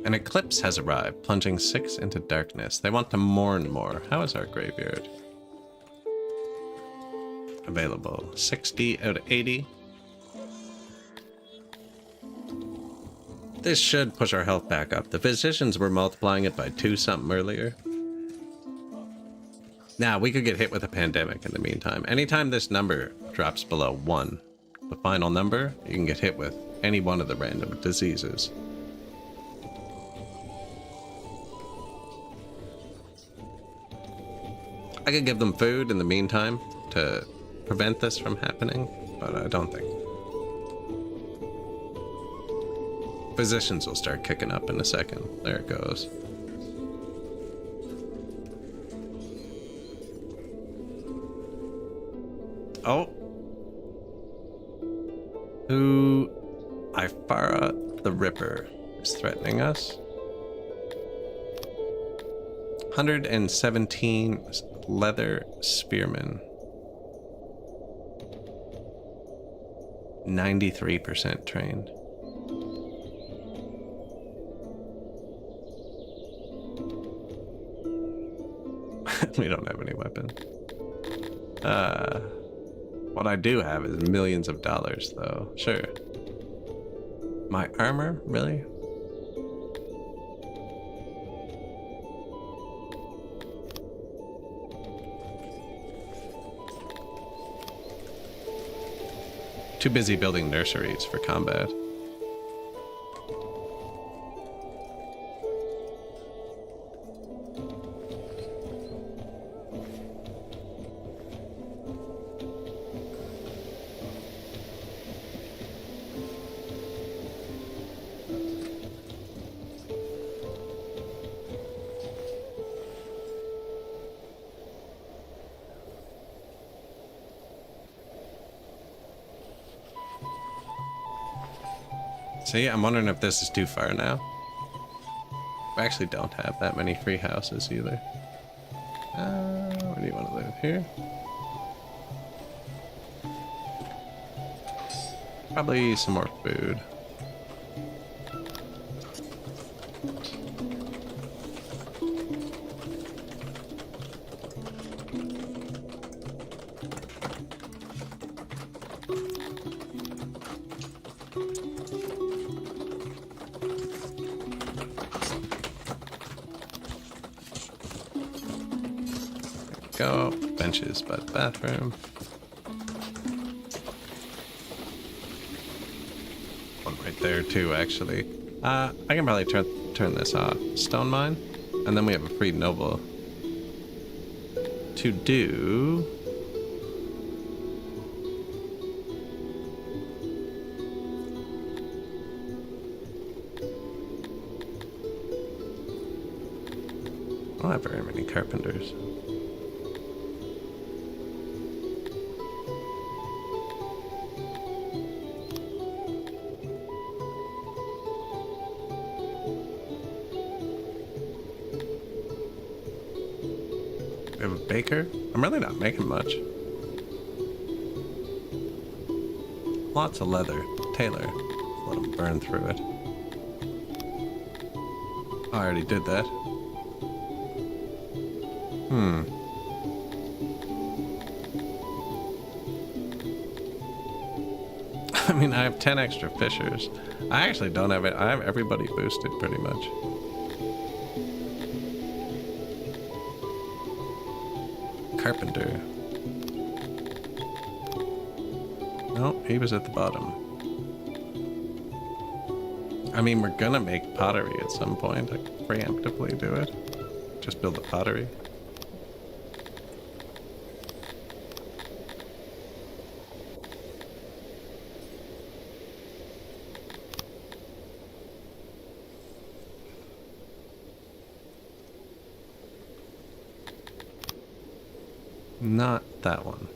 An eclipse has arrived, plunging 6 into darkness. They want to mourn more. How is our graveyard? Available. 60 out of 80. This should push our health back up. The physicians were multiplying it by 2 something earlier. Now, we could get hit with a pandemic in the meantime. Anytime this number drops below 1, the final number, you can get hit with any one of the random diseases. I could give them food in the meantime to prevent this from happening, but I don't think. Physicians will start kicking up in a second. There it goes. Oh. Who? Ifara the Ripper is threatening us. 117 leather spearmen. 93% trained. We don't have any weapons. What I do have is millions of dollars, though. Sure. My armor? Really? Too busy building nurseries for combat. See, I'm wondering if this is too far now. We actually don't have that many free houses either. Where do you want to live? Here? Probably some more food. Go. Benches by the bathroom. One right there too, actually. I can probably turn this off. Stone mine, and then we have a free noble to do. I don't have very many carpenters. We have a baker. I'm really not making much. Lots of leather. Tailor. Let him burn through it. Oh, I already did that. I mean, I have 10 extra fishers. I actually don't have it. I have everybody boosted pretty much. Carpenter. No, he was at the bottom. I mean, we're gonna make pottery at some point. I could preemptively do it. Just build the pottery. Not that one.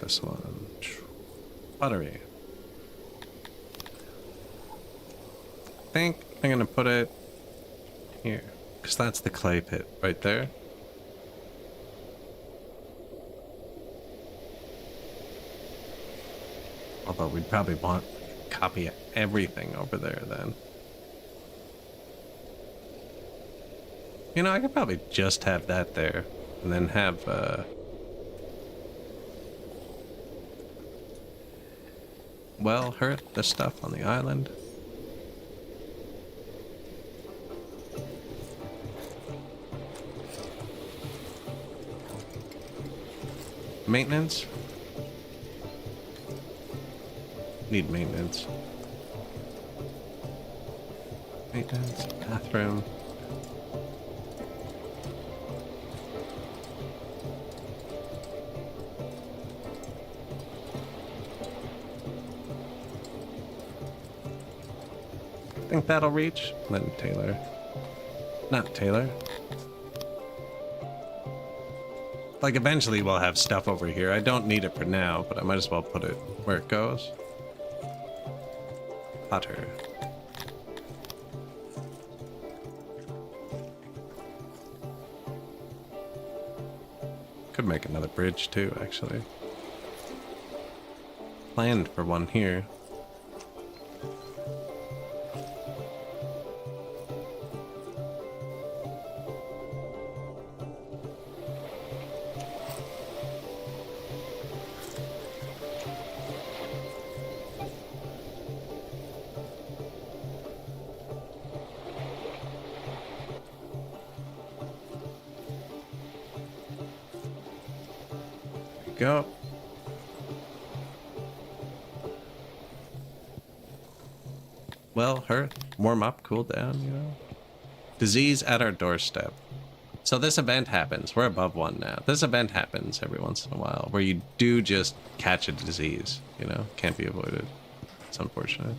This one. Pottery. I think I'm gonna put it here, because that's the clay pit right there. Although we'd probably want to copy everything over there then. You know, I could probably just have that there and then have well, hurt the stuff on the island. Maintenance? Need maintenance. Maintenance, bathroom. I think that'll reach. Then Taylor. Not Taylor. Like, eventually we'll have stuff over here. I don't need it for now, but I might as well put it where it goes. Potter. Could make another bridge too, actually. Planned for one here. Go. Well, hurt, warm up, cool down, you know. Disease at our doorstep. So this event happens. We're above 1 now. This event happens every once in a while where you do just catch a disease, you know. Can't be avoided. It's unfortunate.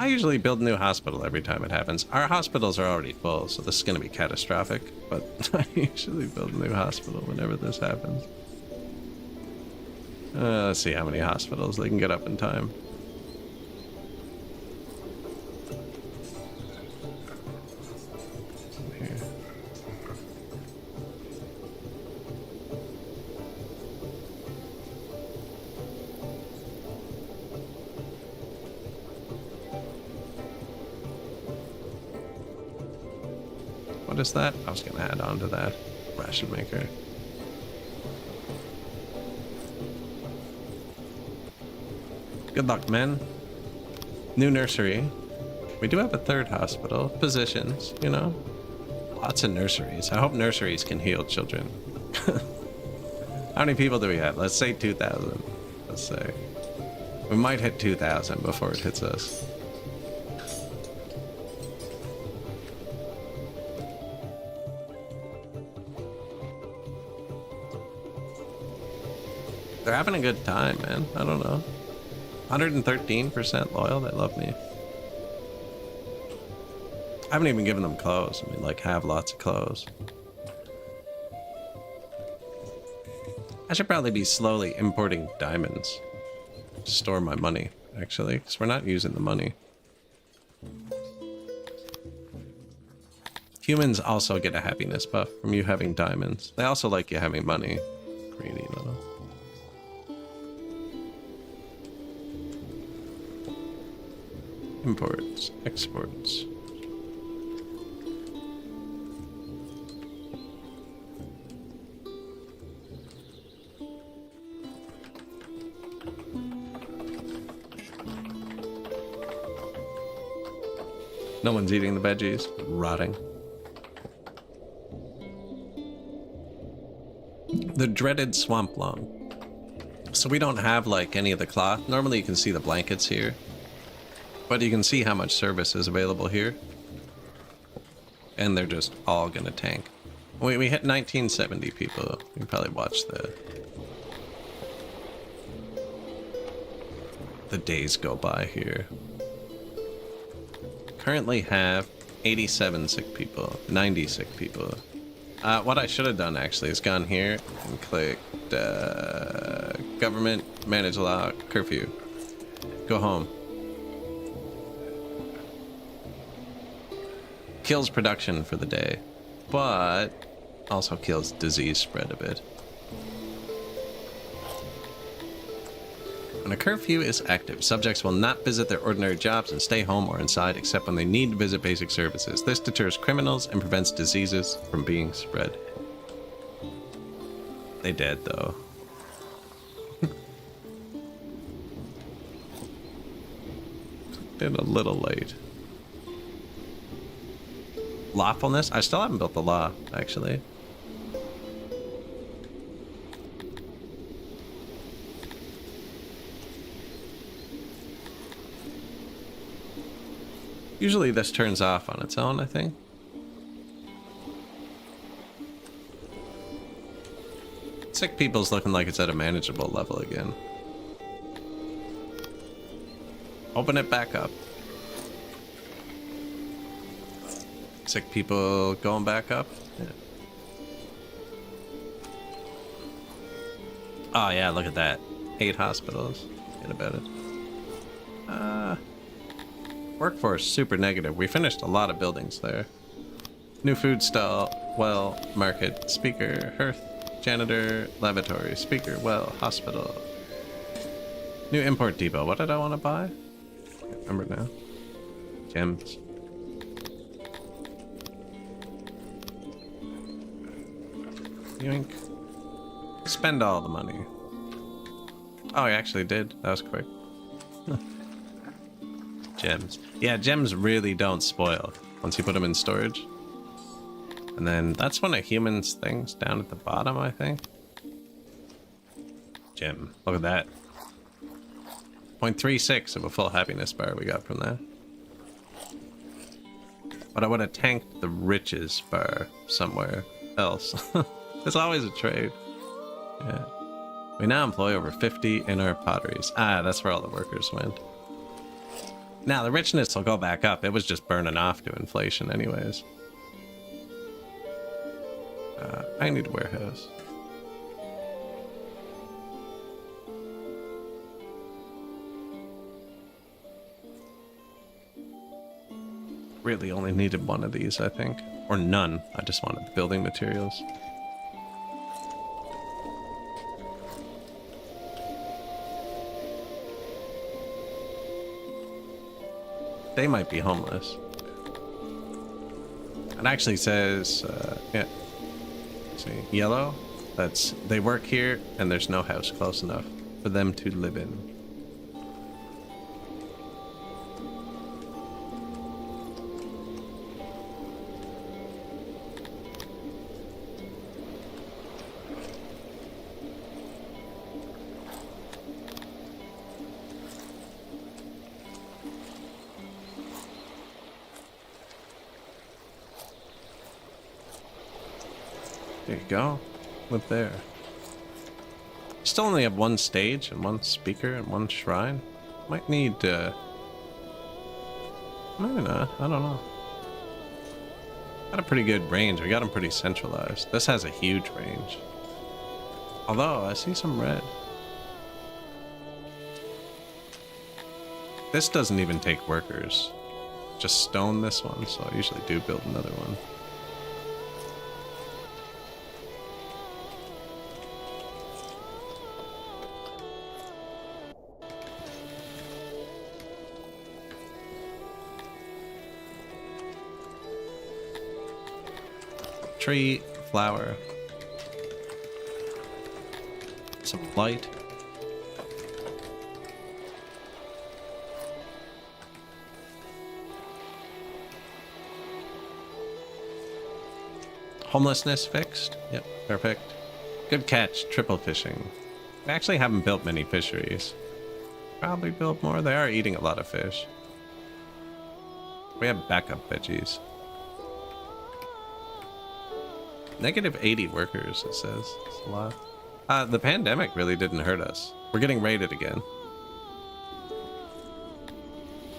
I usually build a new hospital every time it happens. Our hospitals are already full, so this is going to be catastrophic. But I usually build a new hospital whenever this happens. Let's see how many hospitals they can get up in time. Here. What is that? I was going to add on to that. Ration maker. Good luck, men. New nursery. We do have a 3rd hospital. Positions, you know. Lots of nurseries. I hope nurseries can heal children. How many people do we have? Let's say 2,000. Let's say. We might hit 2,000 before it hits us. They're having a good time, man. I don't know. 113% loyal. They love me. I haven't even given them clothes. I mean, like, have lots of clothes. I should probably be slowly importing diamonds to store my money, actually, because we're not using the money. Humans also get a happiness buff from you having diamonds. They also like you having money. Greedy little. Imports, exports. No one's eating the veggies, rotting. The dreaded swamp lawn. So we don't have like any of the cloth. Normally you can see the blankets here, but you can see how much service is available here. And they're just all gonna tank. We hit 1970 people. You can probably watch the days go by here. Currently have 87 sick people, 90 sick people. What I should have done actually is gone here and clicked government, manage law, curfew. Go home. Kills production for the day, but also kills disease spread a bit. When a curfew is active, subjects will not visit their ordinary jobs and stay home or inside except when they need to visit basic services. This deters criminals and prevents diseases from being spread. They dead, though. Did a little late. Lawfulness? I still haven't built the law, actually. Usually this turns off on its own, I think. Sick people's looking like it's at a manageable level again. Open it back up. Sick people going back up? Yeah. Oh yeah, look at that. 8 hospitals. Forget about it. Workforce, super negative. We finished a lot of buildings there. New food stall, well, market, speaker, hearth, janitor, lavatory, speaker, well, hospital. New import depot. What did I want to buy? Can't remember now. Gems. Yoink. Spend all the money. Oh, I actually did. That was quick. Gems. Yeah, gems really don't spoil once you put them in storage. And then that's one of humans' things down at the bottom, I think. Gem. Look at that. 0.36 of a full happiness bar we got from that. But I would have tanked the riches bar somewhere else. There's always a trade. Yeah. We now employ over 50 in our potteries. Ah, that's where all the workers went. Now, the richness will go back up. It was just burning off to inflation anyways. I need a warehouse. Really only needed one of these, I think. Or none. I just wanted the building materials. They might be homeless. It actually says, yeah. See, yellow. That's, they work here and there's no house close enough for them to live in. There you go. Live there. Still only have one stage and one speaker and one shrine. Might need, maybe not. I don't know. Got a pretty good range. We got them pretty centralized. This has a huge range. Although, I see some red. This doesn't even take workers. Just stone this one, so I usually do build another one. Tree, flower, some light. Homelessness fixed. Yep, perfect. Good catch, triple fishing. We actually haven't built many fisheries. Probably build more. They are eating a lot of fish. We have backup veggies. Negative 80 workers, it says. It's a lot. The pandemic really didn't hurt us. We're getting raided again.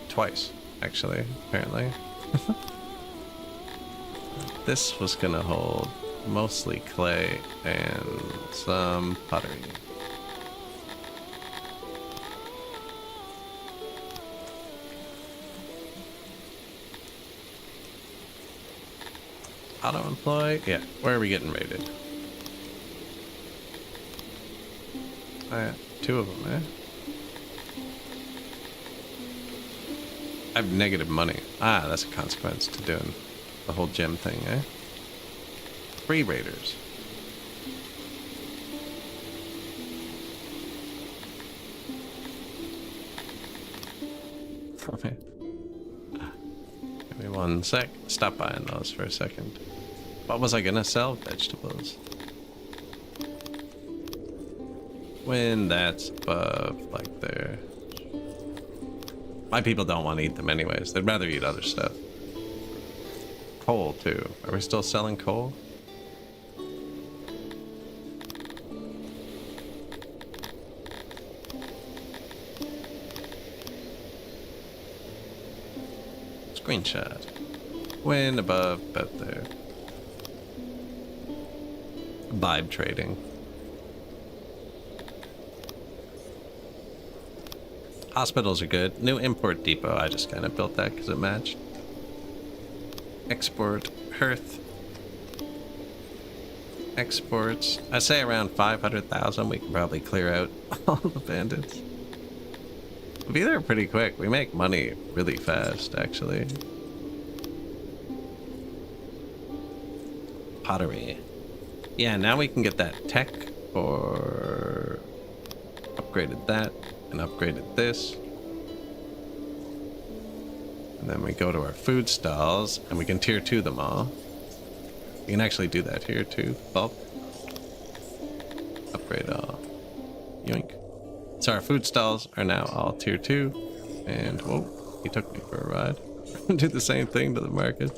Twice, actually, apparently. This was gonna hold mostly clay and some pottery. Auto employ? Yeah, where are we getting raided? Oh yeah, 2 of them, eh? I have negative money. Ah, that's a consequence to doing the whole gem thing, eh? Free raiders. Okay. Give me 1 sec. Stop buying those for a second. What was I gonna sell? Vegetables. When that's above, like there. My people don't want to eat them anyways. They'd rather eat other stuff. Coal, too. Are we still selling coal? Screenshot. When above, about there. Vibe trading. Hospitals are good. New import depot. I just kind of built that because it matched. Export hearth. Exports. I say around 500,000. We can probably clear out all the bandits. We'll be there pretty quick. We make money really fast, actually. Pottery. Yeah, now we can get that tech or upgraded that and upgraded this. And then we go to our food stalls and we can tier 2 them all. You can actually do that here too. Bulk. Upgrade all. Yoink. So our food stalls are now all tier 2. And whoa, he took me for a ride. Do the same thing to the market.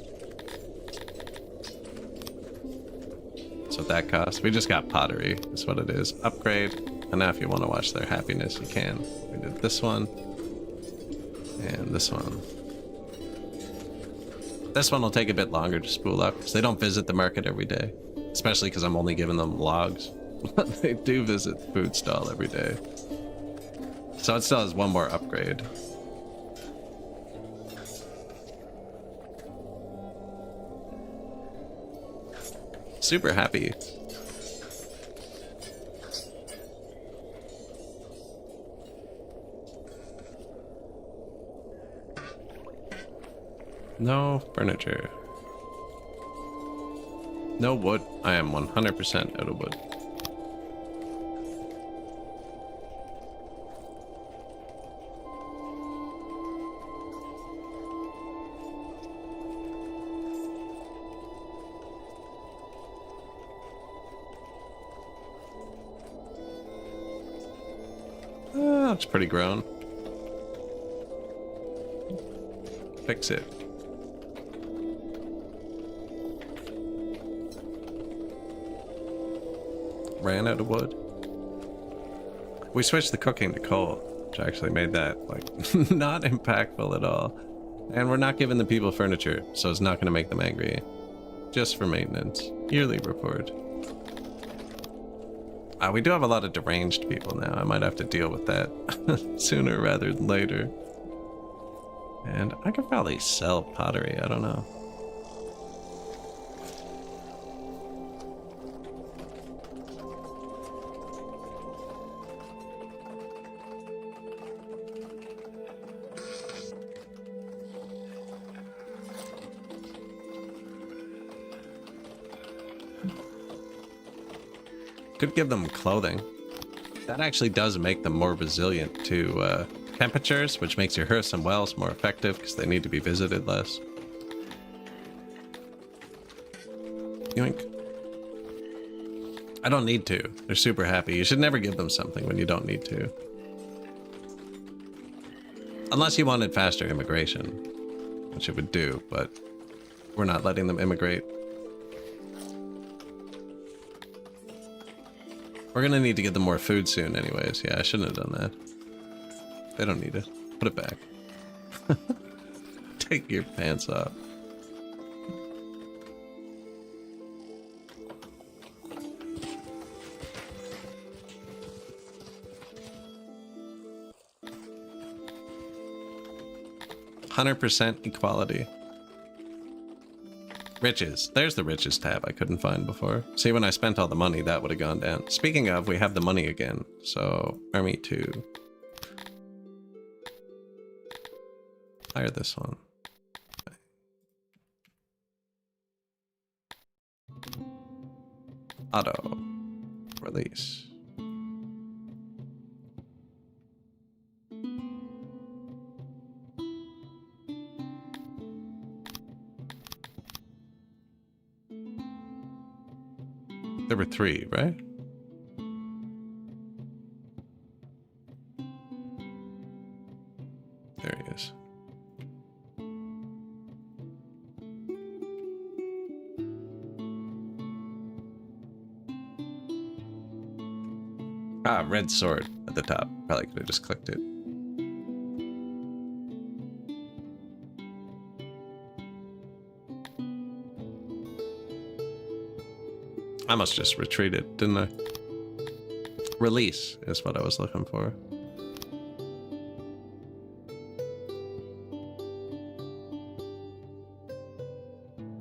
That's what that costs. We just got pottery. That's what it is. Upgrade. And now if you want to watch their happiness, you can. We did this one. And this one. This one will take a bit longer to spool up because they don't visit the market every day. Especially because I'm only giving them logs. But they do visit the food stall every day. So it still has one more upgrade. Super happy. No furniture. No wood. I am 100% out of wood. It's pretty grown. Fix it. Ran out of wood. We switched the cooking to coal, which actually made that like not impactful at all. And we're not giving the people furniture, so it's not going to make them angry. Just for maintenance. Yearly report. We do have a lot of deranged people now. I might have to deal with that sooner rather than later. And I could probably sell pottery. I don't know. Could give them clothing. That actually does make them more resilient to temperatures, which makes your hearths and wells more effective because they need to be visited less. Yoink. I don't need to. They're super happy. You should never give them something when you don't need to. Unless you wanted faster immigration, which it would do, but we're not letting them immigrate. We're gonna need to get them more food soon anyways. Yeah, I shouldn't have done that. They don't need it. Put it back. Take your pants off. %, equality. Riches. There's the riches tab I couldn't find before. See, when I spent all the money, that would have gone down. Speaking of, we have the money again. So, army 2. Hire this one. Auto. Release. There were 3, right? There he is. Ah, red sword at the top. Probably could have just clicked it. I must just retreated, didn't I? Release is what I was looking for.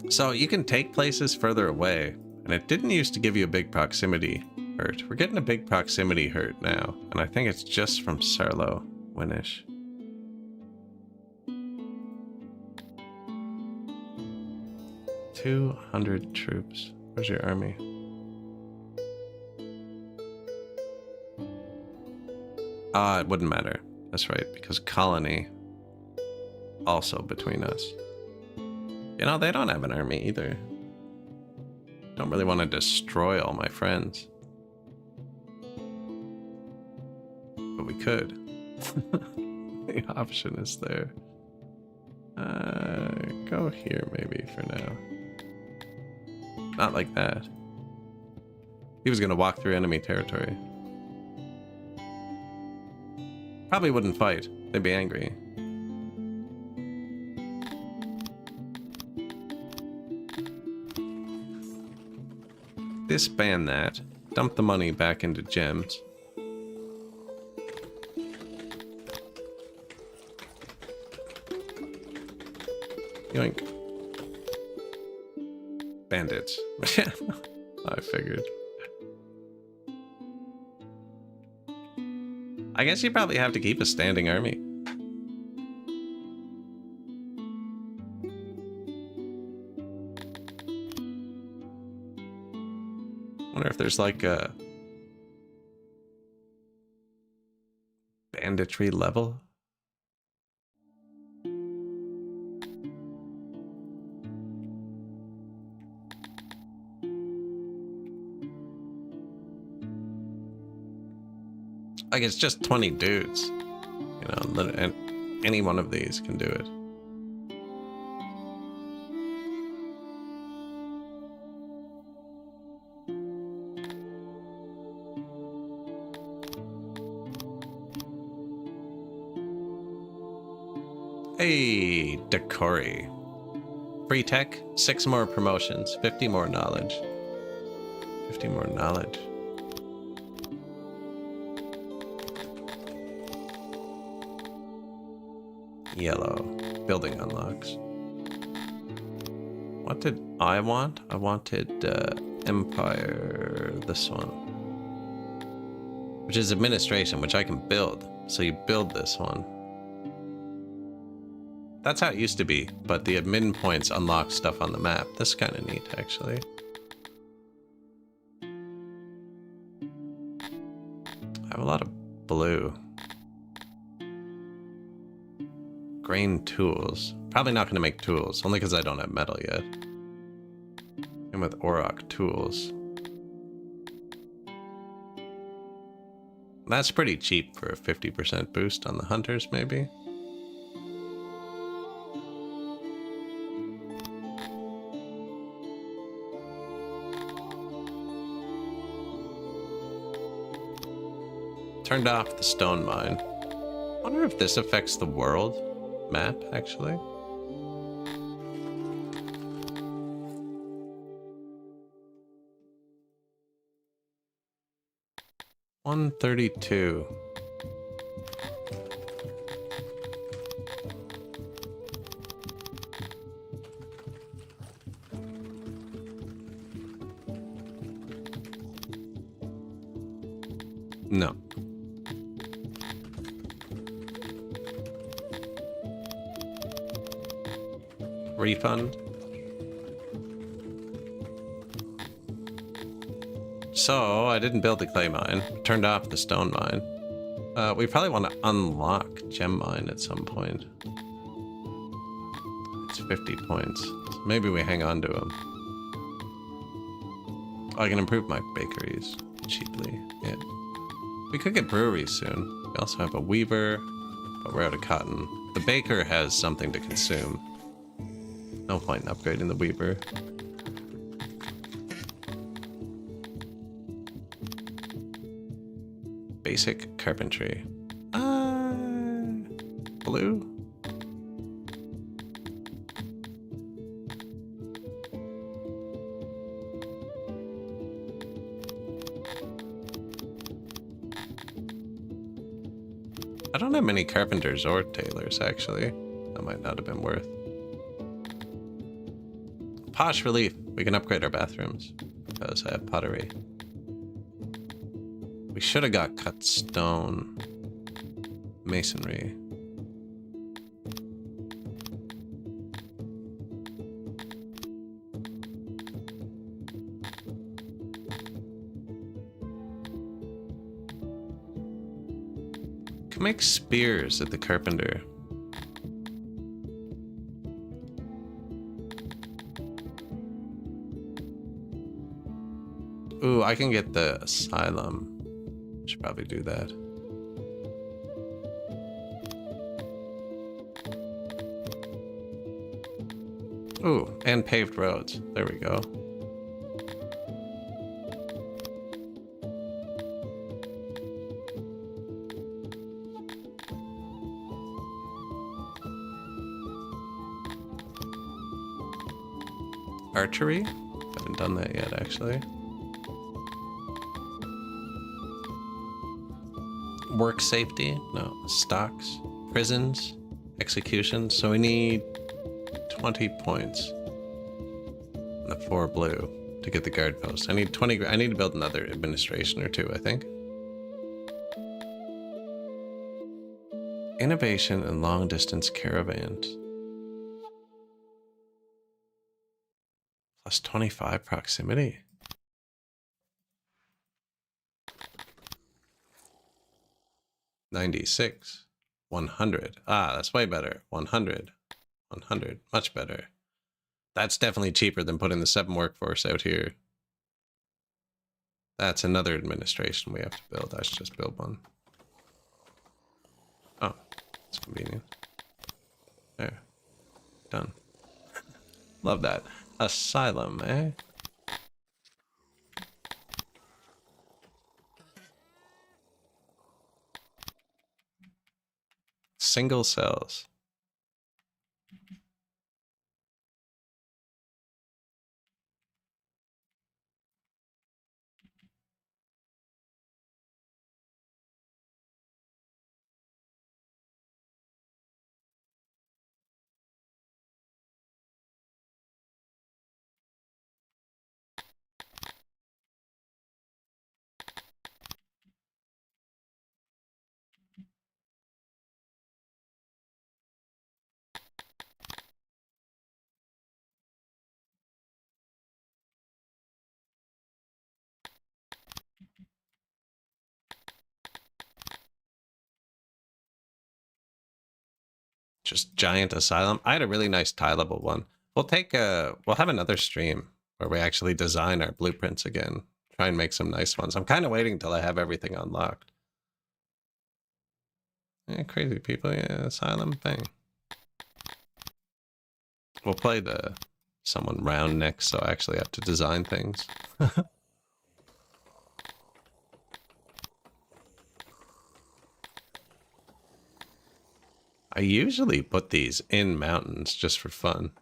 So you can take places further away, and it didn't used to give you a big proximity hurt. We're getting a big proximity hurt now, and I think it's just from Sarlo, Winish. $200 troops. Where's your army? It wouldn't matter. That's right, because colony also between us. You know, they don't have an army either. Don't really want to destroy all my friends. But we could. The option is there. Go here maybe for now. Not like that. He was gonna walk through enemy territory. Probably wouldn't fight. They'd be angry. Disband that. Dump the money back into gems. Yoink. Bandits. I figured. I guess you probably have to keep a standing army. Wonder if there's like a banditry level. Like, it's just 20 dudes, you know, and any one of these can do it. Hey, Decory. Free tech, 6 more promotions, 50 more knowledge. 50 more knowledge. Yellow. Building unlocks. What did I want? I wanted Empire, this one. Which is administration, which I can build. So you build this one. That's how it used to be, but the admin points unlock stuff on the map. This is kind of neat, actually. I have a lot of blue. Grain tools. Probably not going to make tools, only because I don't have metal yet. And with Auroch tools. That's pretty cheap for a 50% boost on the hunters, maybe. Turned off the stone mine. I wonder if this affects the world map, actually. $132. No. Refund. So I didn't build the clay mine. Turned off the stone mine. We probably want to unlock gem mine at some point. It's 50 points. So maybe we hang on to them. Oh, I can improve my bakeries cheaply. Yeah. We could get breweries soon. We also have a weaver, but we're out of cotton. The baker has something to consume. No point in upgrading the weaver. Basic carpentry. Blue? I don't have many carpenters or tailors, actually. That might not have been worth. Posh relief. We can upgrade our bathrooms because I have pottery. We should have got cut stone. Masonry. Can make spears at the carpenter. Ooh, I can get the asylum. Should probably do that. Ooh, and paved roads. There we go. Archery? Haven't done that yet, actually. Work safety? No. Stocks? Prisons? Executions? So we need 20 points. And the 4 blue to get the guard post. I need 20. I need to build another administration or two, I think. Innovation and long distance caravans. Plus 25 proximity. $96. 100. Ah, that's way better. 100. 100. Much better. That's definitely cheaper than putting the 7 workforce out here. That's another administration we have to build. I should just build one. Oh, it's convenient. There. Done. Love that. Asylum, eh? Single cells. just giant asylum. I had a really nice tileable one. We'll have another stream where we actually design our blueprints again. Try and make some nice ones. I'm kind of waiting till I have everything unlocked. Yeah, crazy people, yeah, asylum thing. We'll play the someone round next, so I actually have to design things. I usually put these in mountains just for fun.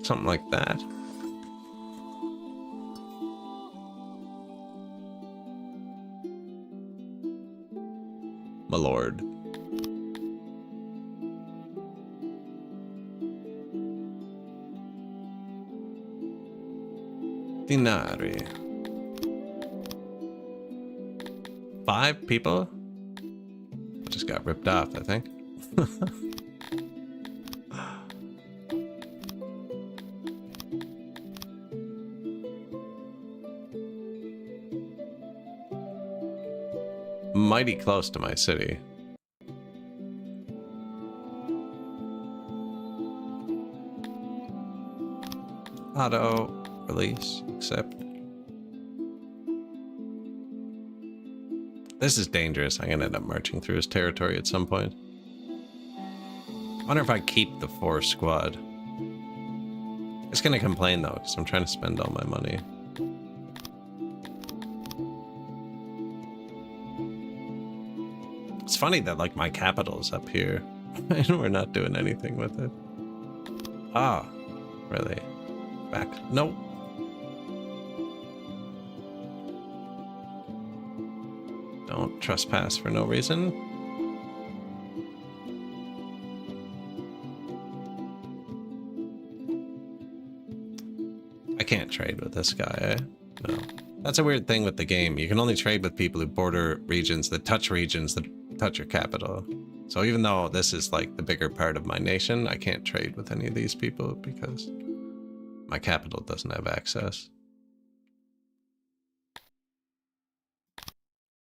Something like that. My lord. Dinari. 5 people? Just got ripped off, I think. Mighty close to my city. Auto release, accept. This is dangerous. I'm gonna end up marching through his territory at some point. I wonder if I keep the 4 squad. It's gonna complain though, because I'm trying to spend all my money. It's funny that like my capital's up here and we're not doing anything with it. Ah, really? Back? Nope. Don't trespass for no reason. I can't trade with this guy, eh? No. That's a weird thing with the game. You can only trade with people who border regions that touch your capital. So even though this is like the bigger part of my nation, I can't trade with any of these people because my capital doesn't have access.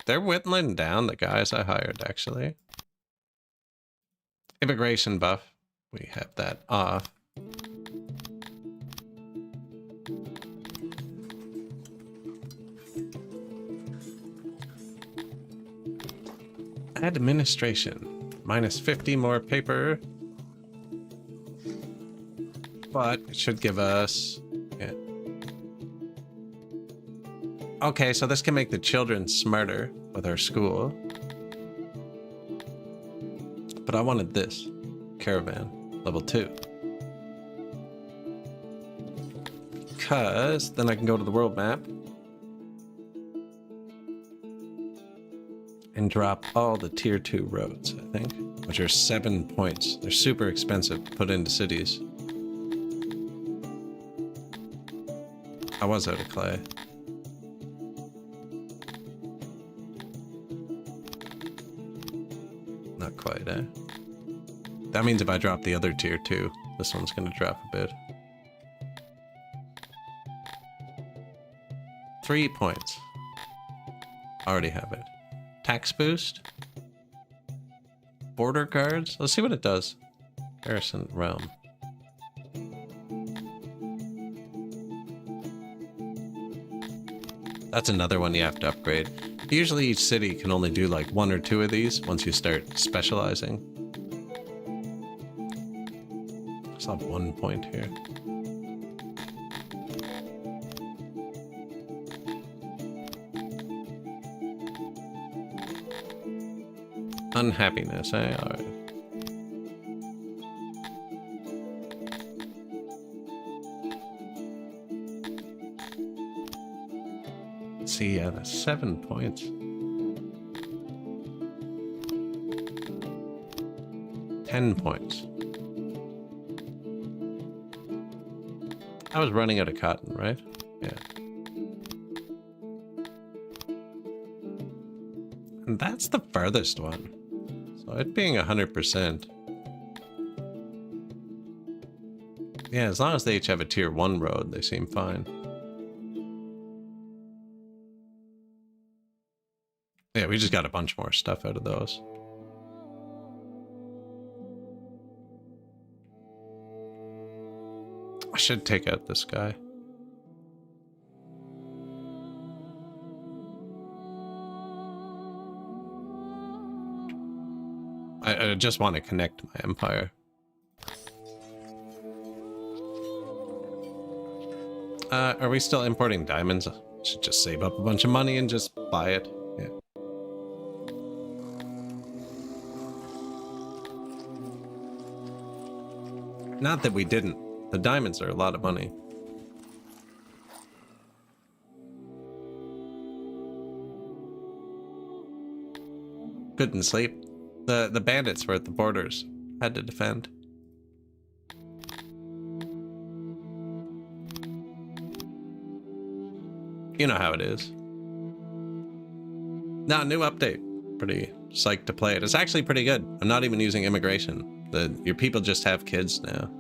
They're whittling down the guys I hired, actually. Immigration buff. We have that off. Administration. Minus 50 more paper. But it should give us... Yeah. Okay, so this can make the children smarter with our school. But I wanted this. Caravan. Level 2. Because then I can go to the world map. And drop all the tier 2 roads, I think. Which are 7 points. They're super expensive to put into cities. I was out of clay. Not quite, eh? That means if I drop the other tier 2, this one's gonna drop a bit. 3 points. Already have it. Tax boost. Border guards. Let's see what it does. Garrison realm. That's another one you have to upgrade. Usually each city can only do like 1 or 2 of these once you start specializing. It's not 1 point here. Unhappiness, eh? Alright. Let's see, yeah, that's 7 points. 10 points. I was running out of cotton, right? Yeah. And that's the furthest one. So it being 100%. Yeah, as long as they each have a tier 1 road, they seem fine. Yeah, we just got a bunch more stuff out of those. I should take out this guy. I just want to connect my empire. Are we still importing diamonds? I should just save up a bunch of money and just buy it. Yeah. Not that we didn't. The diamonds are a lot of money. Couldn't sleep. The bandits were at the borders. Had to defend. You know how it is. Nah, new update. Pretty psyched to play it. It's actually pretty good. I'm not even using immigration. Your people just have kids now.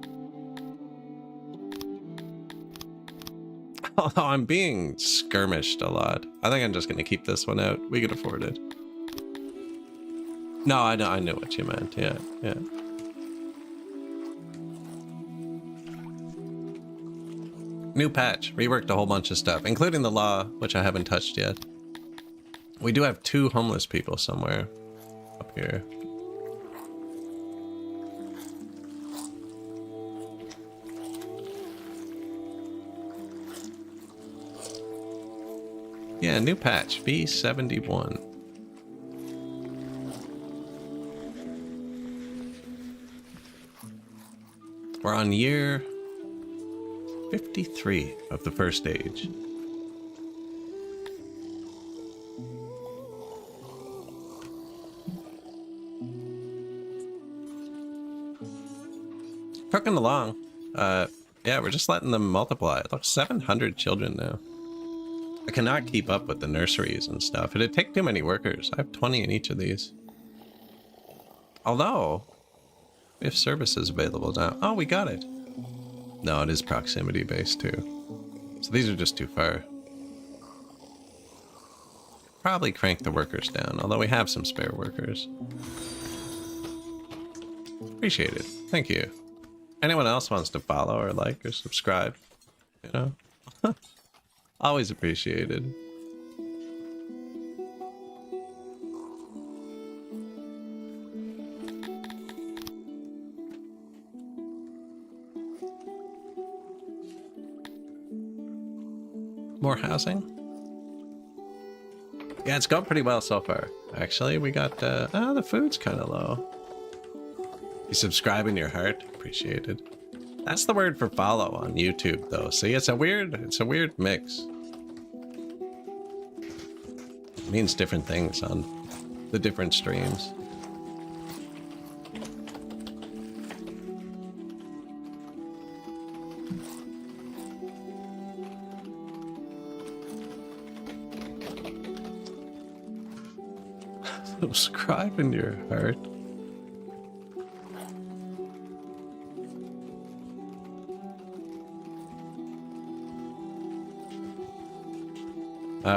Although I'm being skirmished a lot. I think I'm just going to keep this one out. We can afford it. No, I know what you meant. Yeah, yeah. New patch. Reworked a whole bunch of stuff, including the law, which I haven't touched yet. We do have 2 homeless people somewhere up here. Yeah, new patch, v71. We're on year 53 of the first age. Trucking along. Yeah, we're just letting them multiply. Look, 700 children now. I cannot keep up with the nurseries and stuff. It'd take too many workers. I have 20 in each of these. Although, we have services available now. Oh, we got it. No, it is proximity based too. So these are just too far. Probably crank the workers down, although we have some spare workers. Appreciate it. Thank you. Anyone else wants to follow or like or subscribe, you know? Always appreciated. More housing? Yeah, it's gone pretty well so far. Actually, we got, the food's kind of low. You subscribe in your heart? Appreciated. That's the word for follow on YouTube, though. See, it's a weird mix. It means different things on the different streams. Subscribe in your heart.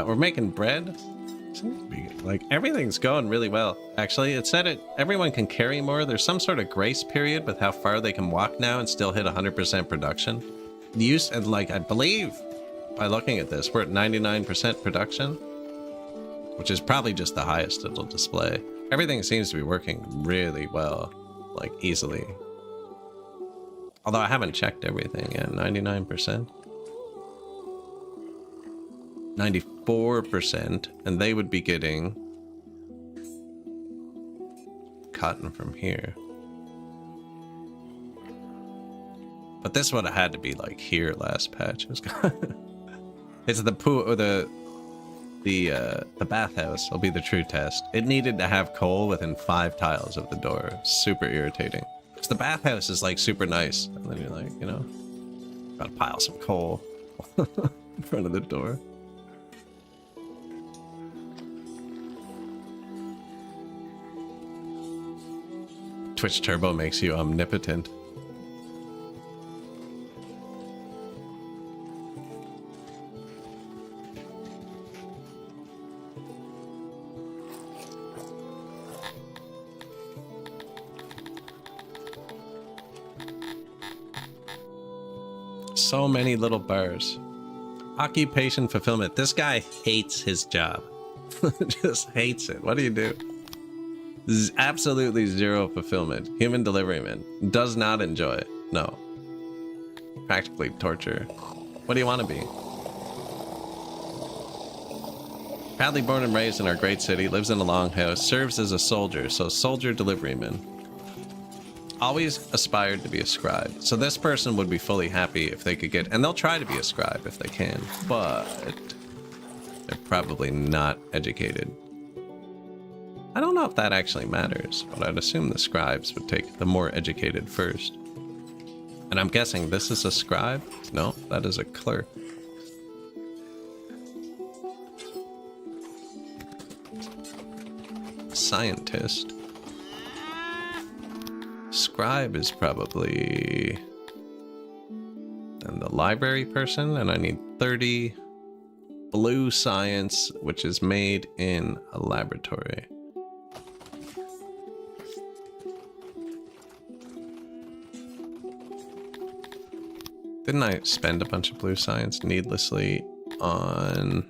We're making bread. Seems to be like everything's going really well. Actually, it said everyone can carry more. There's some sort of grace period with how far they can walk now and still hit 100% production. And like I believe by looking at this, we're at 99% production, which is probably just the highest it'll display. Everything seems to be working really well, like easily. Although I haven't checked everything yet. 99%. 94%, and they would be getting cotton from here. But this would have had to be like here last patch. It's the pool or the bathhouse will be the true test. It needed to have coal within 5 tiles of the door. Super irritating. Because the bathhouse is like super nice, and then you're like, you know. Gotta pile some coal in front of the door. Twitch Turbo makes you omnipotent. So many little bars. Occupation fulfillment. This guy hates his job. Just hates it. What do you do? Absolutely zero fulfillment. Human deliveryman. Does not enjoy it. No. Practically torture. What do you want to be? Proudly born and raised in our great city, lives in a longhouse, serves as a soldier, so soldier deliveryman. Always aspired to be a scribe. So this person would be fully happy if they could get, and they'll try to be a scribe if they can, but they're probably not educated. I don't know if that actually matters, but I'd assume the scribes would take the more educated first. And I'm guessing this is a scribe? No, that is a clerk. Scientist. Scribe is probably... and the library person, and I need 30 blue science, which is made in a laboratory. Didn't I spend a bunch of blue science needlessly on...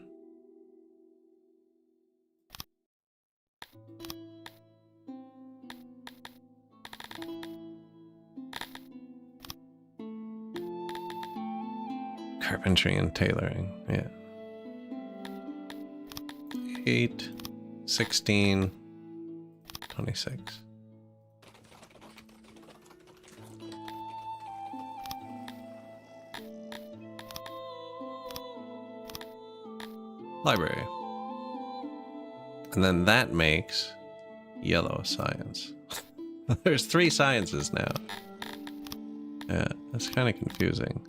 carpentry and tailoring? Yeah. 8, 16, 26. Library. And then that makes yellow science. There's 3 sciences now. Yeah, that's kind of confusing.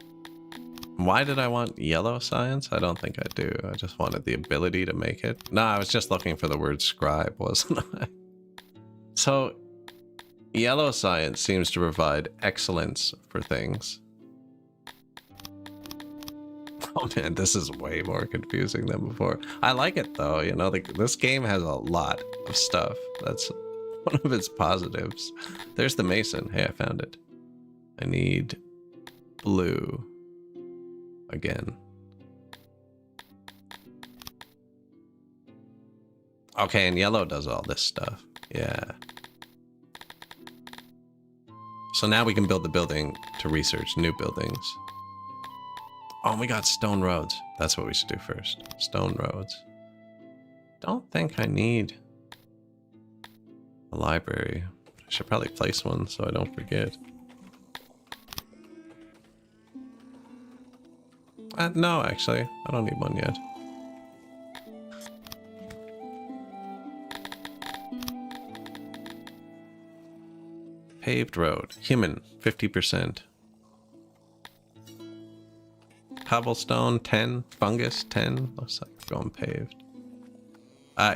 Why did I want yellow science? I don't think I do. I just wanted the ability to make it. No, I was just looking for the word scribe, wasn't I? So, yellow science seems to provide excellence for things. Oh man, this is way more confusing than before. I like it though, you know, this game has a lot of stuff. That's one of its positives. There's the mason. Hey, I found it. I need blue again. Okay, and yellow does all this stuff. Yeah. So now we can build the building to research new buildings. Oh, and we got stone roads. That's what we should do first. Stone roads. Don't think I need a library. I should probably place one so I don't forget. No, actually, I don't need one yet. Paved road. Human, 50%. Cobblestone, 10. Fungus, 10. Looks like we're going paved.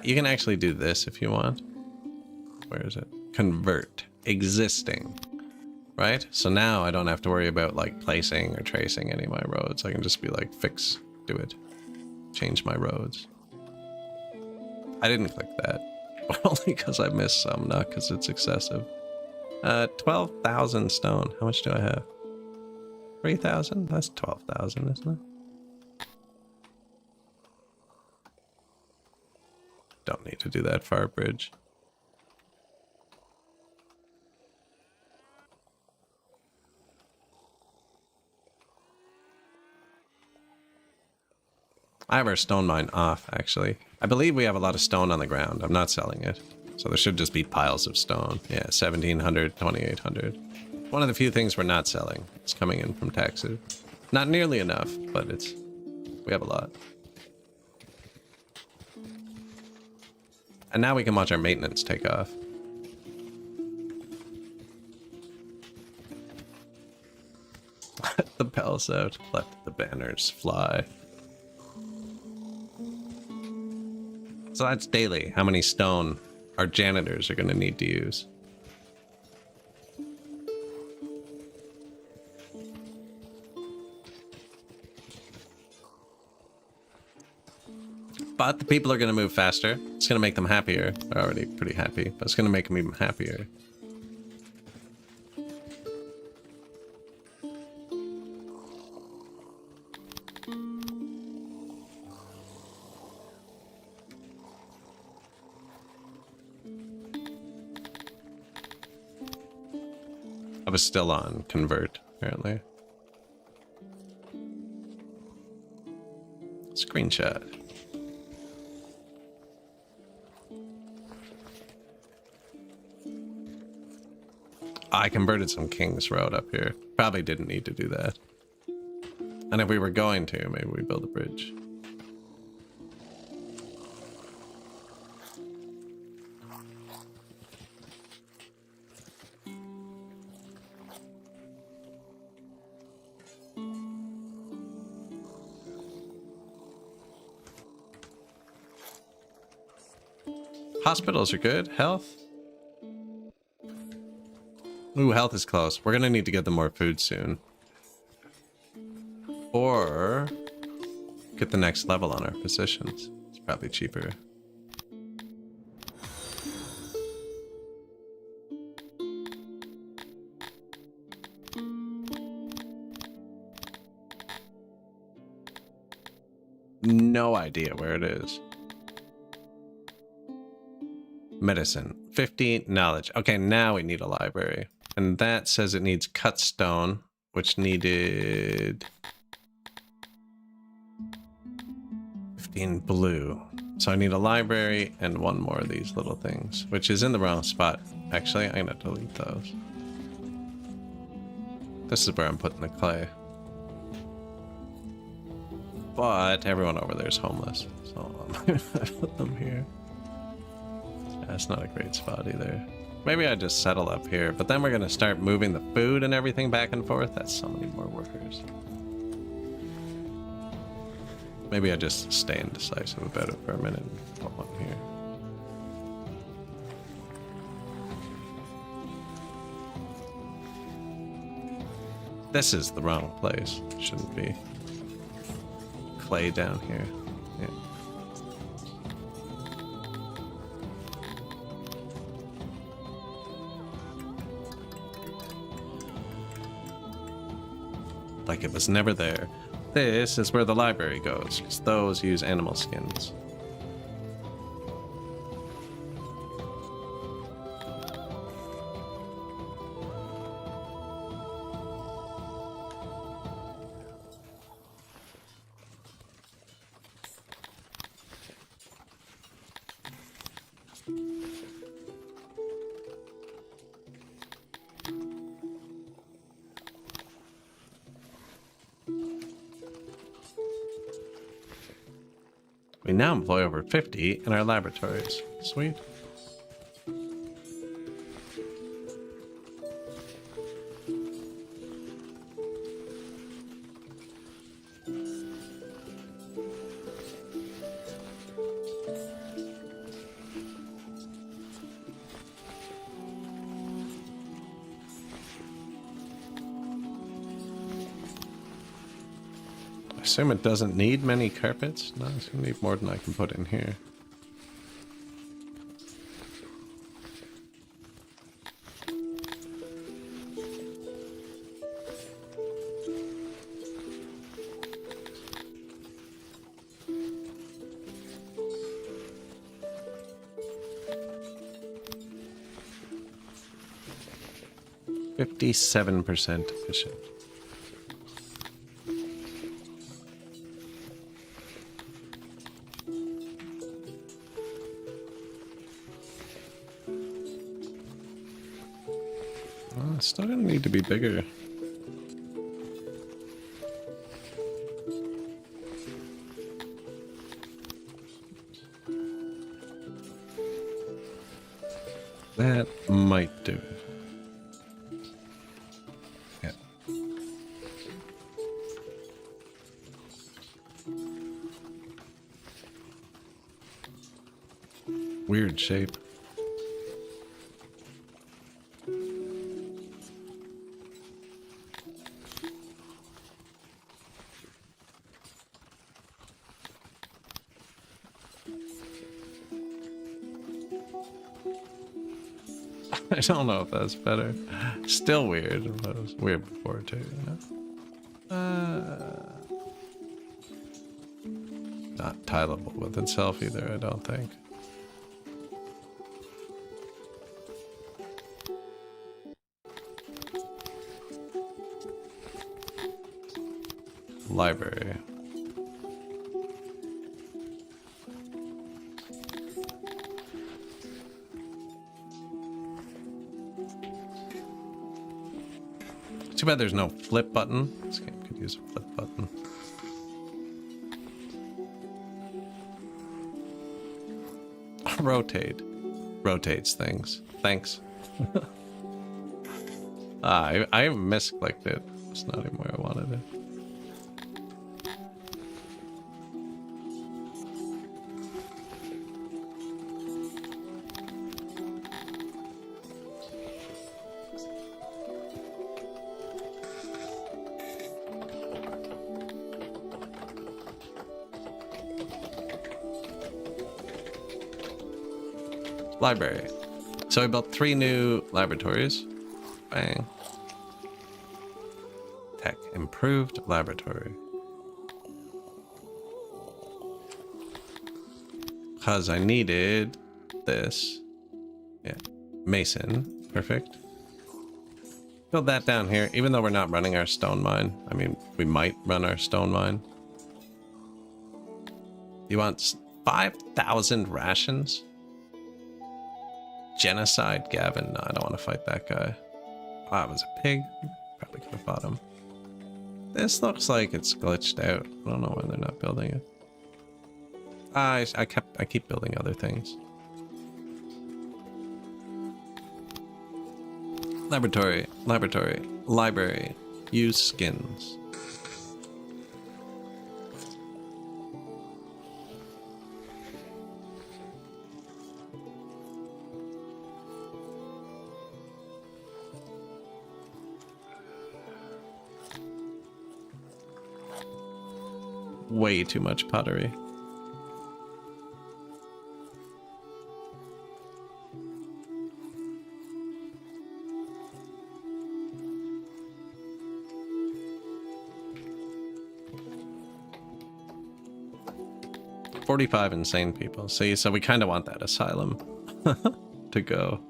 You can actually do this if you want. Where is it? Convert. Existing. Right? So now I don't have to worry about like placing or tracing any of my roads. I can just be like, fix, do it. Change my roads. I didn't click that. Only because I missed some, not because it's excessive. 12,000 stone. How much do I have? 3,000? That's 12,000, isn't it? Don't need to do that far bridge. I have our stone mine off, actually. I believe we have a lot of stone on the ground. I'm not selling it. So there should just be piles of stone. Yeah, 1,700, 2,800. One of the few things we're not selling. It's coming in from taxes. Not nearly enough, but we have a lot. And now we can watch our maintenance take off. The bell walls out. Let the banners fly. So that's daily. How many stone our janitors are going to need to use? But the people are going to move faster. It's going to make them happier. They're already pretty happy, but it's going to make them even happier. I was still on convert, apparently. Screenshot. I converted some King's Road up here. Probably didn't need to do that. And if we were going to, maybe we build a bridge. Hospitals are good. Health. Ooh, health is close. We're gonna need to get them more food soon. Or get the next level on our positions. It's probably cheaper. No idea where it is. Medicine. 50 knowledge. Okay, now we need a library. And that says it needs cut stone, which needed 15 blue. So I need a library and one more of these little things, which is in the wrong spot. Actually, I'm gonna delete those. This is where I'm putting the clay. But everyone over there is homeless, so I'm gonna put them here. That's not a great spot either. Maybe I just settle up here, but then we're gonna start moving the food and everything back and forth. That's so many more workers. Maybe I just stay indecisive about it for a minute and put one here. This is the wrong place. Shouldn't be. Clay down here. Yeah. Like it was never there. This is where the library goes, because those use animal skins. We now employ over 50 in our laboratories. Sweet. I assume it doesn't need many carpets. No, it's gonna need more than I can put in here. "57% efficient." It's still gonna need to be bigger. That might do. Yeah. Weird shape. I don't know if that's better. Still weird, but it was weird before too, you know? Not tileable with itself either, I don't think. Library. Too bad there's no flip button. This game could use a flip button. Rotate. Rotates things. Thanks. I misclicked it. It's not even where I wanted it. Library. So we built 3 new laboratories. Bang. Tech. Improved laboratory. Because I needed this. Yeah. Mason. Perfect. Build that down here, even though we're not running our stone mine. I mean, we might run our stone mine. You want 5,000 rations? Genocide, Gavin. No, I don't want to fight that guy. Oh, that was a pig. Probably could have fought him. This looks like it's glitched out. I don't know why they're not building it. I keep building other things. Laboratory, laboratory, library. Use skins. Way too much pottery. "45 insane people." See, so we kind of want that asylum to go.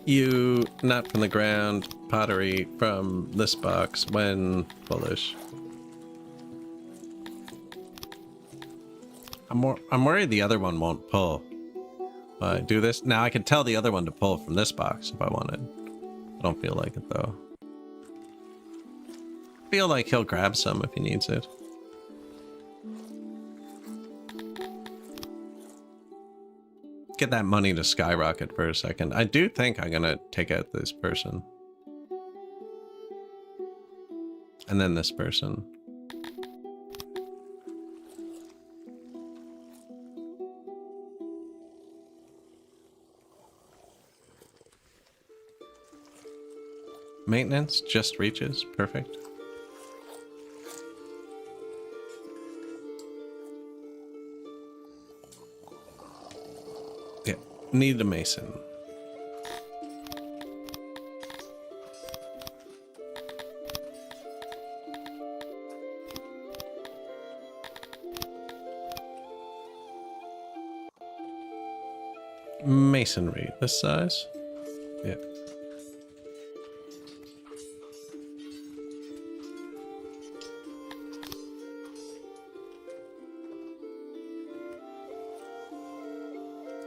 You not from the ground, pottery from this box when bullish. I'm worried the other one won't pull. Do this. Now I can tell the other one to pull from this box if I wanted. I don't feel like it though. I feel like he'll grab some if he needs it. Get that money to skyrocket for a second. I do think I'm gonna take out this person. And then this person. Maintenance just reaches. Perfect. Yeah, need a mason. Masonry, this size? Yeah.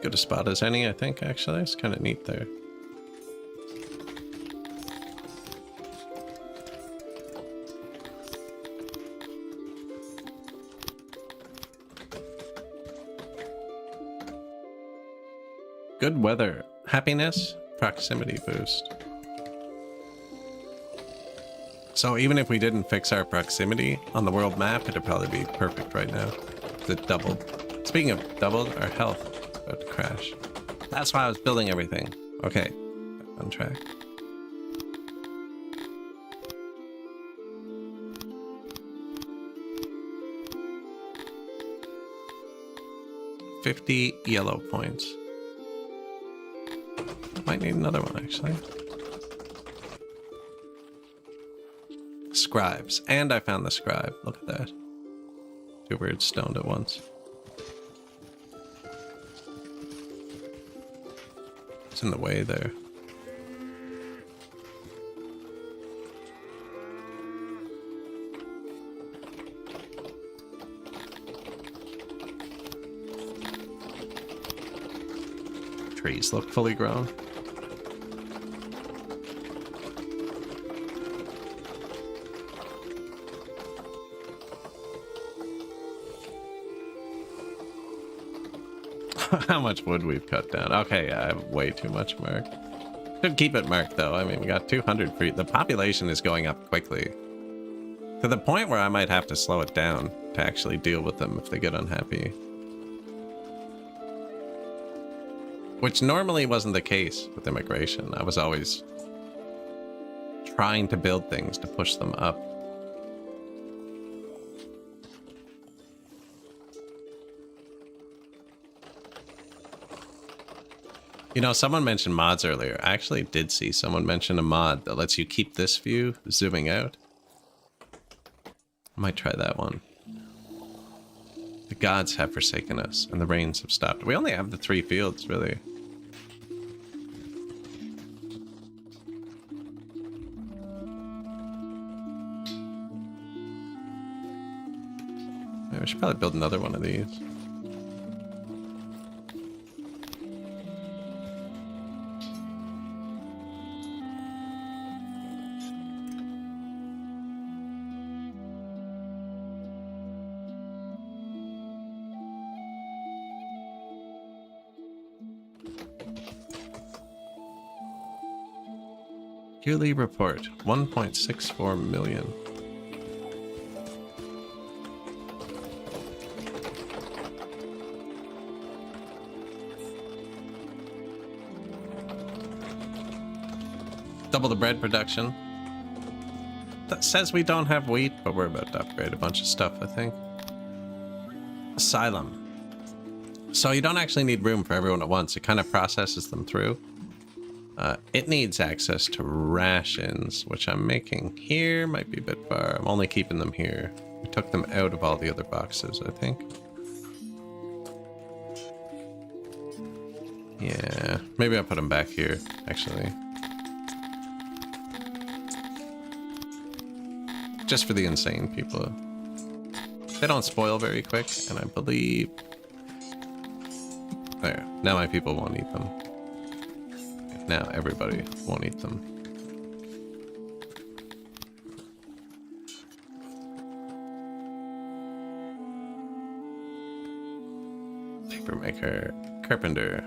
Good a spot as any, I think, actually. It's kind of neat there. Good weather. Happiness. Proximity boost. So even if we didn't fix our proximity on the world map, it'd probably be perfect right now. It doubled. Speaking of doubled, our health about to crash. That's why I was building everything. Okay, on track. $50 yellow points. Might need another one actually. Scribes. And I found the scribe. Look at that. Two birds stoned at once. It's in the way there. Trees look fully grown. How much wood we've cut down. Okay, yeah, I have way too much marked. Should keep it marked though. I mean, we got 200 free. The population is going up quickly. To the point where I might have to slow it down to actually deal with them if they get unhappy. Which normally wasn't the case with immigration. I was always trying to build things to push them up. You know, someone mentioned mods earlier. I actually did see someone mention a mod that lets you keep this view zooming out. I might try that one. The gods have forsaken us, and the rains have stopped. We only have the 3 fields, really. Yeah, we should probably build another one of these. Yearly report, 1.64 million. Double the bread production. That says we don't have wheat, but we're about to upgrade a bunch of stuff, I think. Asylum. So you don't actually need room for everyone at once. It kind of processes them through. It needs access to rations, which I'm making here. Might be a bit far. I'm only keeping them here. We took them out of all the other boxes, I think. Yeah, maybe I'll put them back here, actually. Just for the insane people. They don't spoil very quick, and I believe... There, now my people won't eat them. Now everybody won't eat them. Papermaker, carpenter.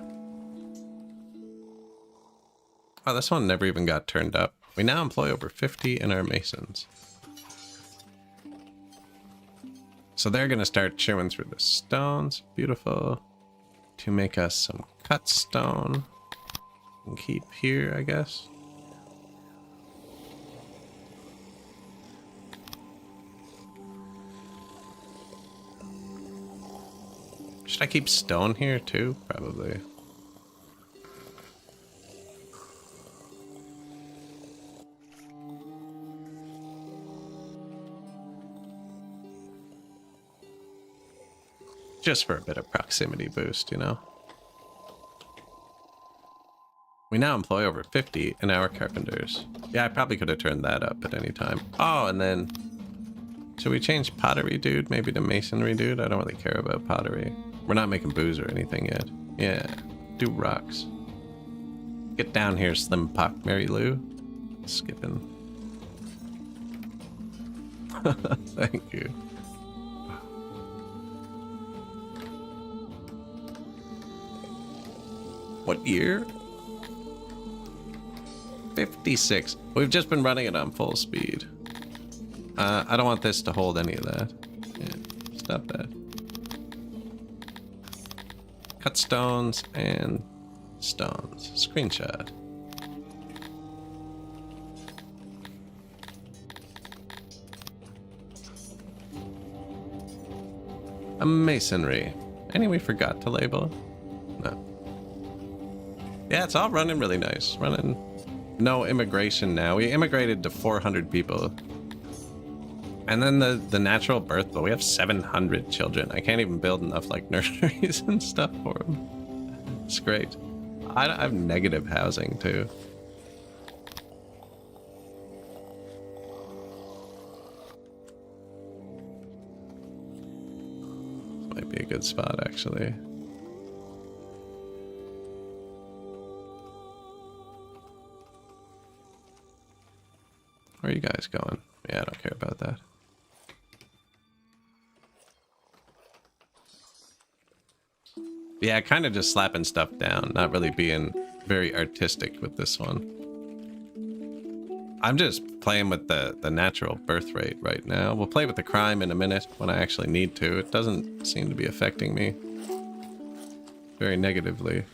Oh, this one never even got turned up. We now employ over 50 in our masons. So they're gonna start chewing through the stones. Beautiful. To make us some cut stone. And keep here, I guess. Should I keep stone here too? Probably. Just for a bit of proximity boost, you know? We now employ over 50 in our carpenters. Yeah, I probably could have turned that up at any time. Oh, and then... Should we change pottery dude maybe to masonry dude? I don't really care about pottery. We're not making booze or anything yet. Yeah, do rocks. Get down here, Slim Pock Mary Lou. Skipping. Thank you. What year? 56. We've just been running it on full speed. I don't want this to hold any of that. Yeah, stop that. Cut stones and stones. Screenshot. A masonry. Any we forgot to label? No. Yeah, it's all running really nice. Running. No immigration now. We immigrated to 400 people. And then the natural birth, but we have 700 children. I can't even build enough like nurseries and stuff for them. It's great. I have negative housing too. This might be a good spot actually. Where are you guys going? Yeah, I don't care about that. Yeah, kind of just slapping stuff down, not really being very artistic with this one. I'm just playing with the natural birth rate right now. We'll play with the crime in a minute when I actually need to. It doesn't seem to be affecting me very negatively.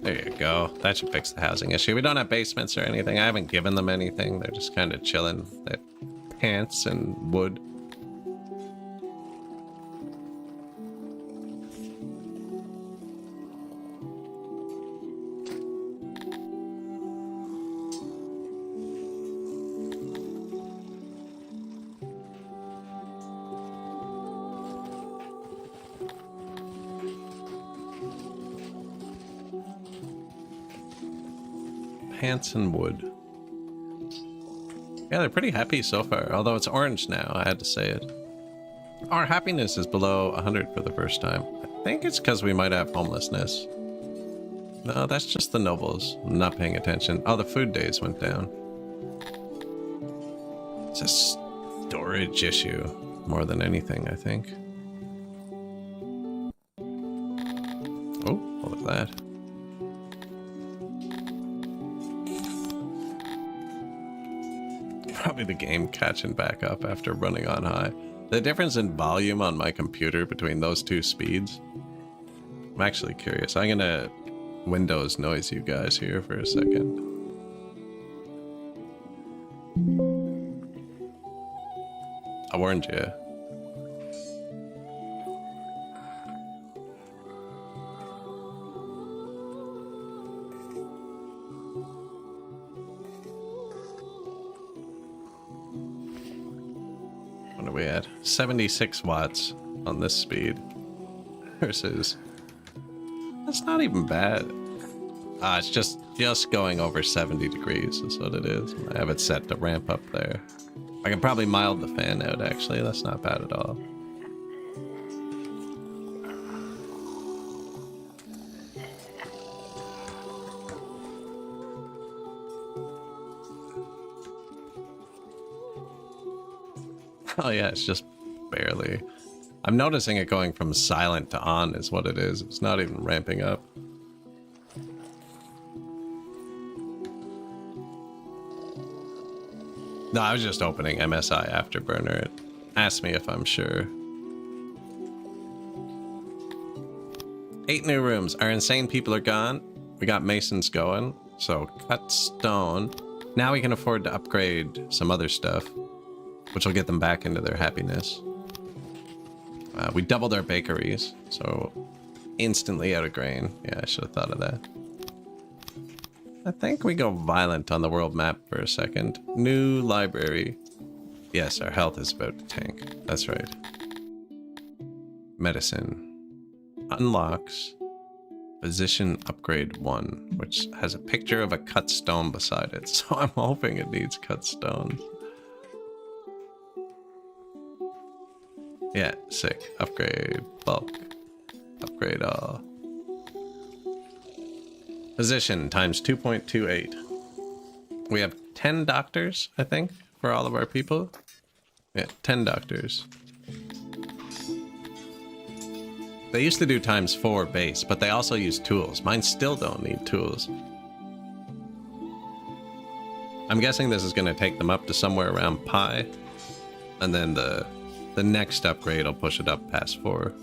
There you go. That should fix the housing issue. We don't have basements or anything. I haven't given them anything. They're just kind of chilling. They have pants and wood. Pants and wood. Yeah, they're pretty happy so far, although it's orange now, I had to say it. Our happiness is below 100 for the first time. I think it's because we might have homelessness. No, that's just the nobles. I'm not paying attention. Oh, the food days went down. It's a storage issue more than anything, I think. Oh, what was that? Probably the game catching back up after running on high. The difference in volume on my computer between those two speeds. I'm actually curious. I'm gonna Windows noise you guys here for a second. I warned you. What are we at? 76 watts on this speed versus... That's not even bad. It's just going over 70 degrees is what it is. I have it set to ramp up there. I can probably mild the fan out actually. That's not bad at all. Oh yeah, it's just barely. I'm noticing it going from silent to on is what it is. It's not even ramping up. No, I was just opening MSI Afterburner. It asked me if I'm sure. 8 new rooms. Our insane people are gone. We got masons going. So cut stone. Now we can afford to upgrade some other stuff, which will get them back into their happiness. We doubled our bakeries, so instantly out of grain. Yeah, I should have thought of that. I think we go violent on the world map for a second. New library. Yes, our health is about to tank. That's right. Medicine. Unlocks. Physician upgrade 1, which has a picture of a cut stone beside it. So I'm hoping it needs cut stones. Yeah, sick. Upgrade bulk. Upgrade all. Physician times 2.28. We have 10 doctors, I think, for all of our people. Yeah, 10 doctors. They used to do ×4 base, but they also use tools. Mine still don't need tools. I'm guessing this is going to take them up to somewhere around pi. And then the next upgrade will push it up past 4.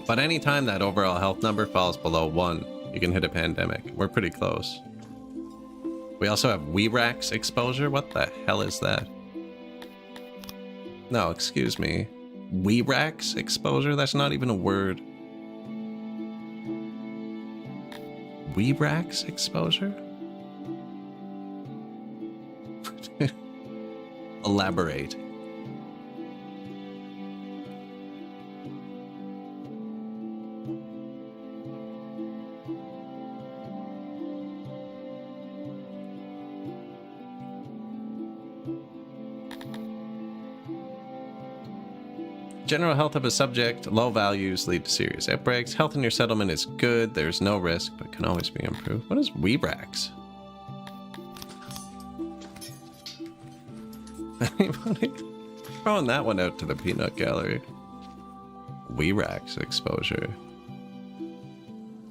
But anytime that overall health number falls below 1, you can hit a pandemic. We're pretty close. We also have Werax exposure. What the hell is that? No, excuse me. Werax exposure? That's not even a word. Werax exposure? Elaborate. General health of a subject, low values lead to serious outbreaks. Health in your settlement is good. There's no risk, but can always be improved. What is Werax? Anybody? Throwing that one out to the peanut gallery. Werax exposure.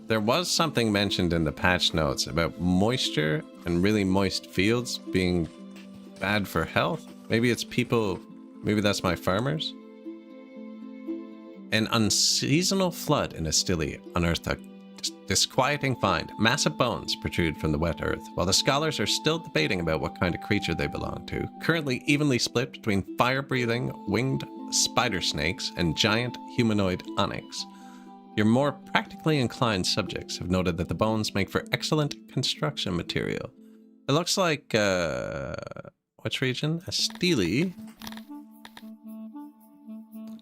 There was something mentioned in the patch notes about moisture and really moist fields being bad for health. Maybe it's people, maybe that's my farmers. An unseasonal flood in Astili unearthed a disquieting find. Massive bones protrude from the wet earth, while the scholars are still debating about what kind of creature they belong to, currently evenly split between fire-breathing, winged spider snakes and giant humanoid onyx. Your more practically inclined subjects have noted that the bones make for excellent construction material. It looks like, which region? Astili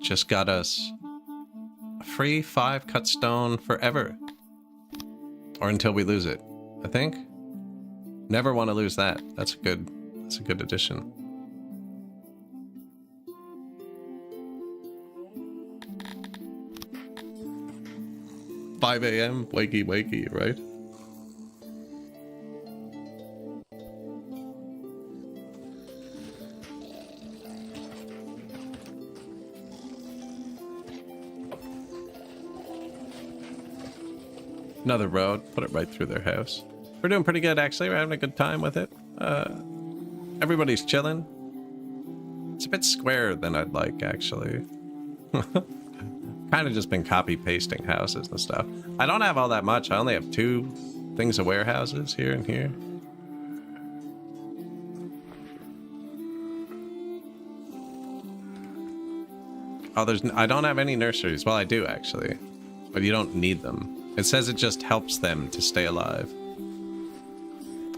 just got us a free 5 cut stone forever. Or until we lose it, I think. Never want to lose that. That's a good addition. "5 a.m. wakey wakey," right? Another road, put it right through their house. We're doing pretty good, actually. We're having a good time with it. Everybody's chilling. It's a bit squarer than I'd like, actually. Kind of just been copy pasting houses and stuff. I don't have all that much. I only have 2 things of warehouses here and here. Oh, I don't have any nurseries. Well, I do actually, but you don't need them. It says it just helps them to stay alive.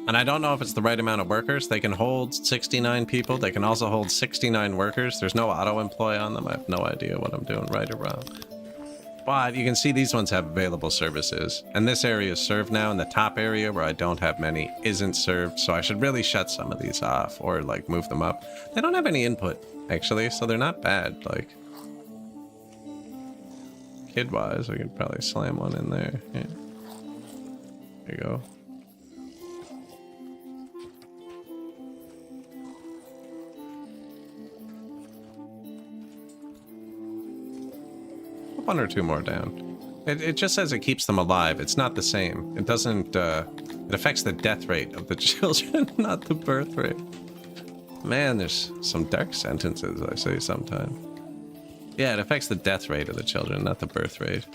And I don't know if it's the right amount of workers. They can hold 69 people. They can also hold 69 workers. There's no auto-employ on them. I have no idea what I'm doing right or wrong. But you can see these ones have available services. And this area is served now, and the top area where I don't have many isn't served. So I should really shut some of these off or like move them up. They don't have any input, actually, so they're not bad. Like, kid-wise, we could probably slam one in there. Yeah. There you go. One or 2 more down. It just says it keeps them alive. It's not the same. It doesn't, it affects the death rate of the children, not the birth rate. Man, there's some dark sentences I say sometimes. Yeah, it affects the death rate of the children, not the birth rate.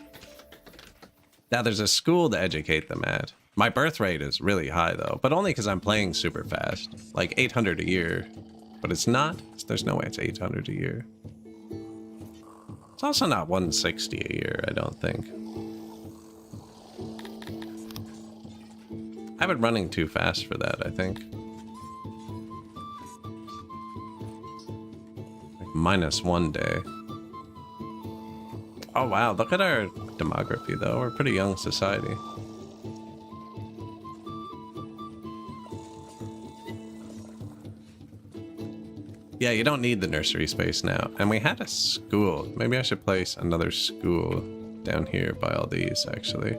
Now, there's a school to educate them at. My birth rate is really high, though, but only because I'm playing super fast. Like 800 a year. But it's not. There's no way it's 800 a year. It's also not 160 a year, I don't think. I've been running too fast for that, I think. Like -1 day. Oh wow, look at our demography though. We're a pretty young society. Yeah, you don't need the nursery space now. And we had a school. Maybe I should place another school down here by all these, actually.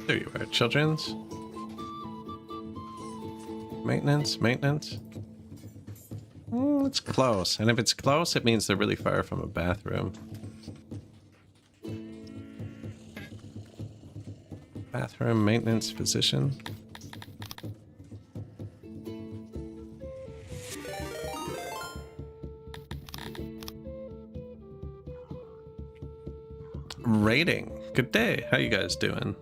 There you are, children's. Maintenance, maintenance. It's close. And if it's close, it means they're really far from a bathroom. Bathroom, maintenance, physician. Rating. Good day. How you guys doing?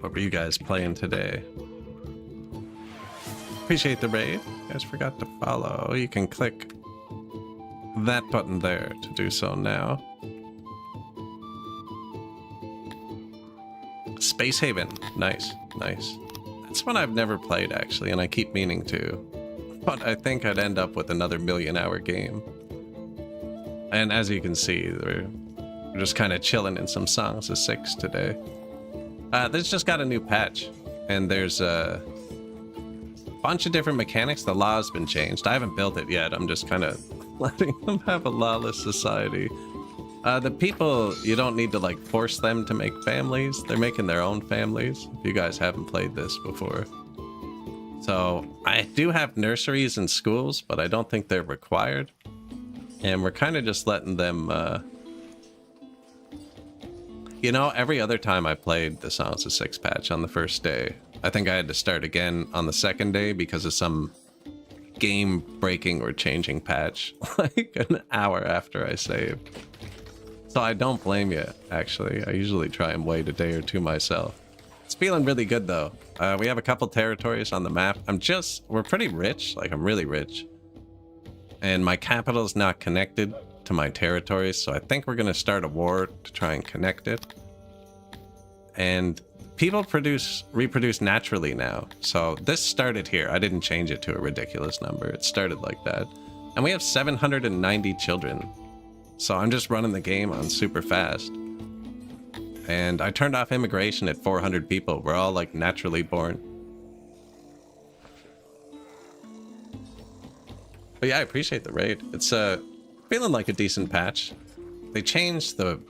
What were you guys playing today? Appreciate the raid. You guys forgot to follow. You can click that button there to do so now. Space Haven. Nice, nice. That's one I've never played actually, and I keep meaning to. But I think I'd end up with another million-hour game. And as you can see, we're just kind of chilling in some Songs of Six today. This just got a new patch, and there's a bunch of different mechanics. The law's been changed. I haven't built it yet. I'm just kind of letting them have a lawless society. The people, you don't need to like force them to make families. They're making their own families. If you guys haven't played this before. So I do have nurseries and schools, but I don't think they're required. And we're kind of just letting them, you know, every other time I played the Songs of Six patch on the first day, I think I had to start again on the second day because of some game breaking or changing patch, like an hour after I saved. So I don't blame you, actually. I usually try and wait a day or two myself. It's feeling really good, though. We have a couple territories on the map. We're pretty rich, like I'm really rich. And my capital's not connected to my territories, so I think we're gonna start a war to try and connect it. And people reproduce naturally now. So this started here. I didn't change it to a ridiculous number. It started like that. And we have 790 children. So I'm just running the game on super fast. And I turned off immigration at 400 people. We're all like naturally born. But yeah, I appreciate the raid. It's feeling like a decent patch. They changed the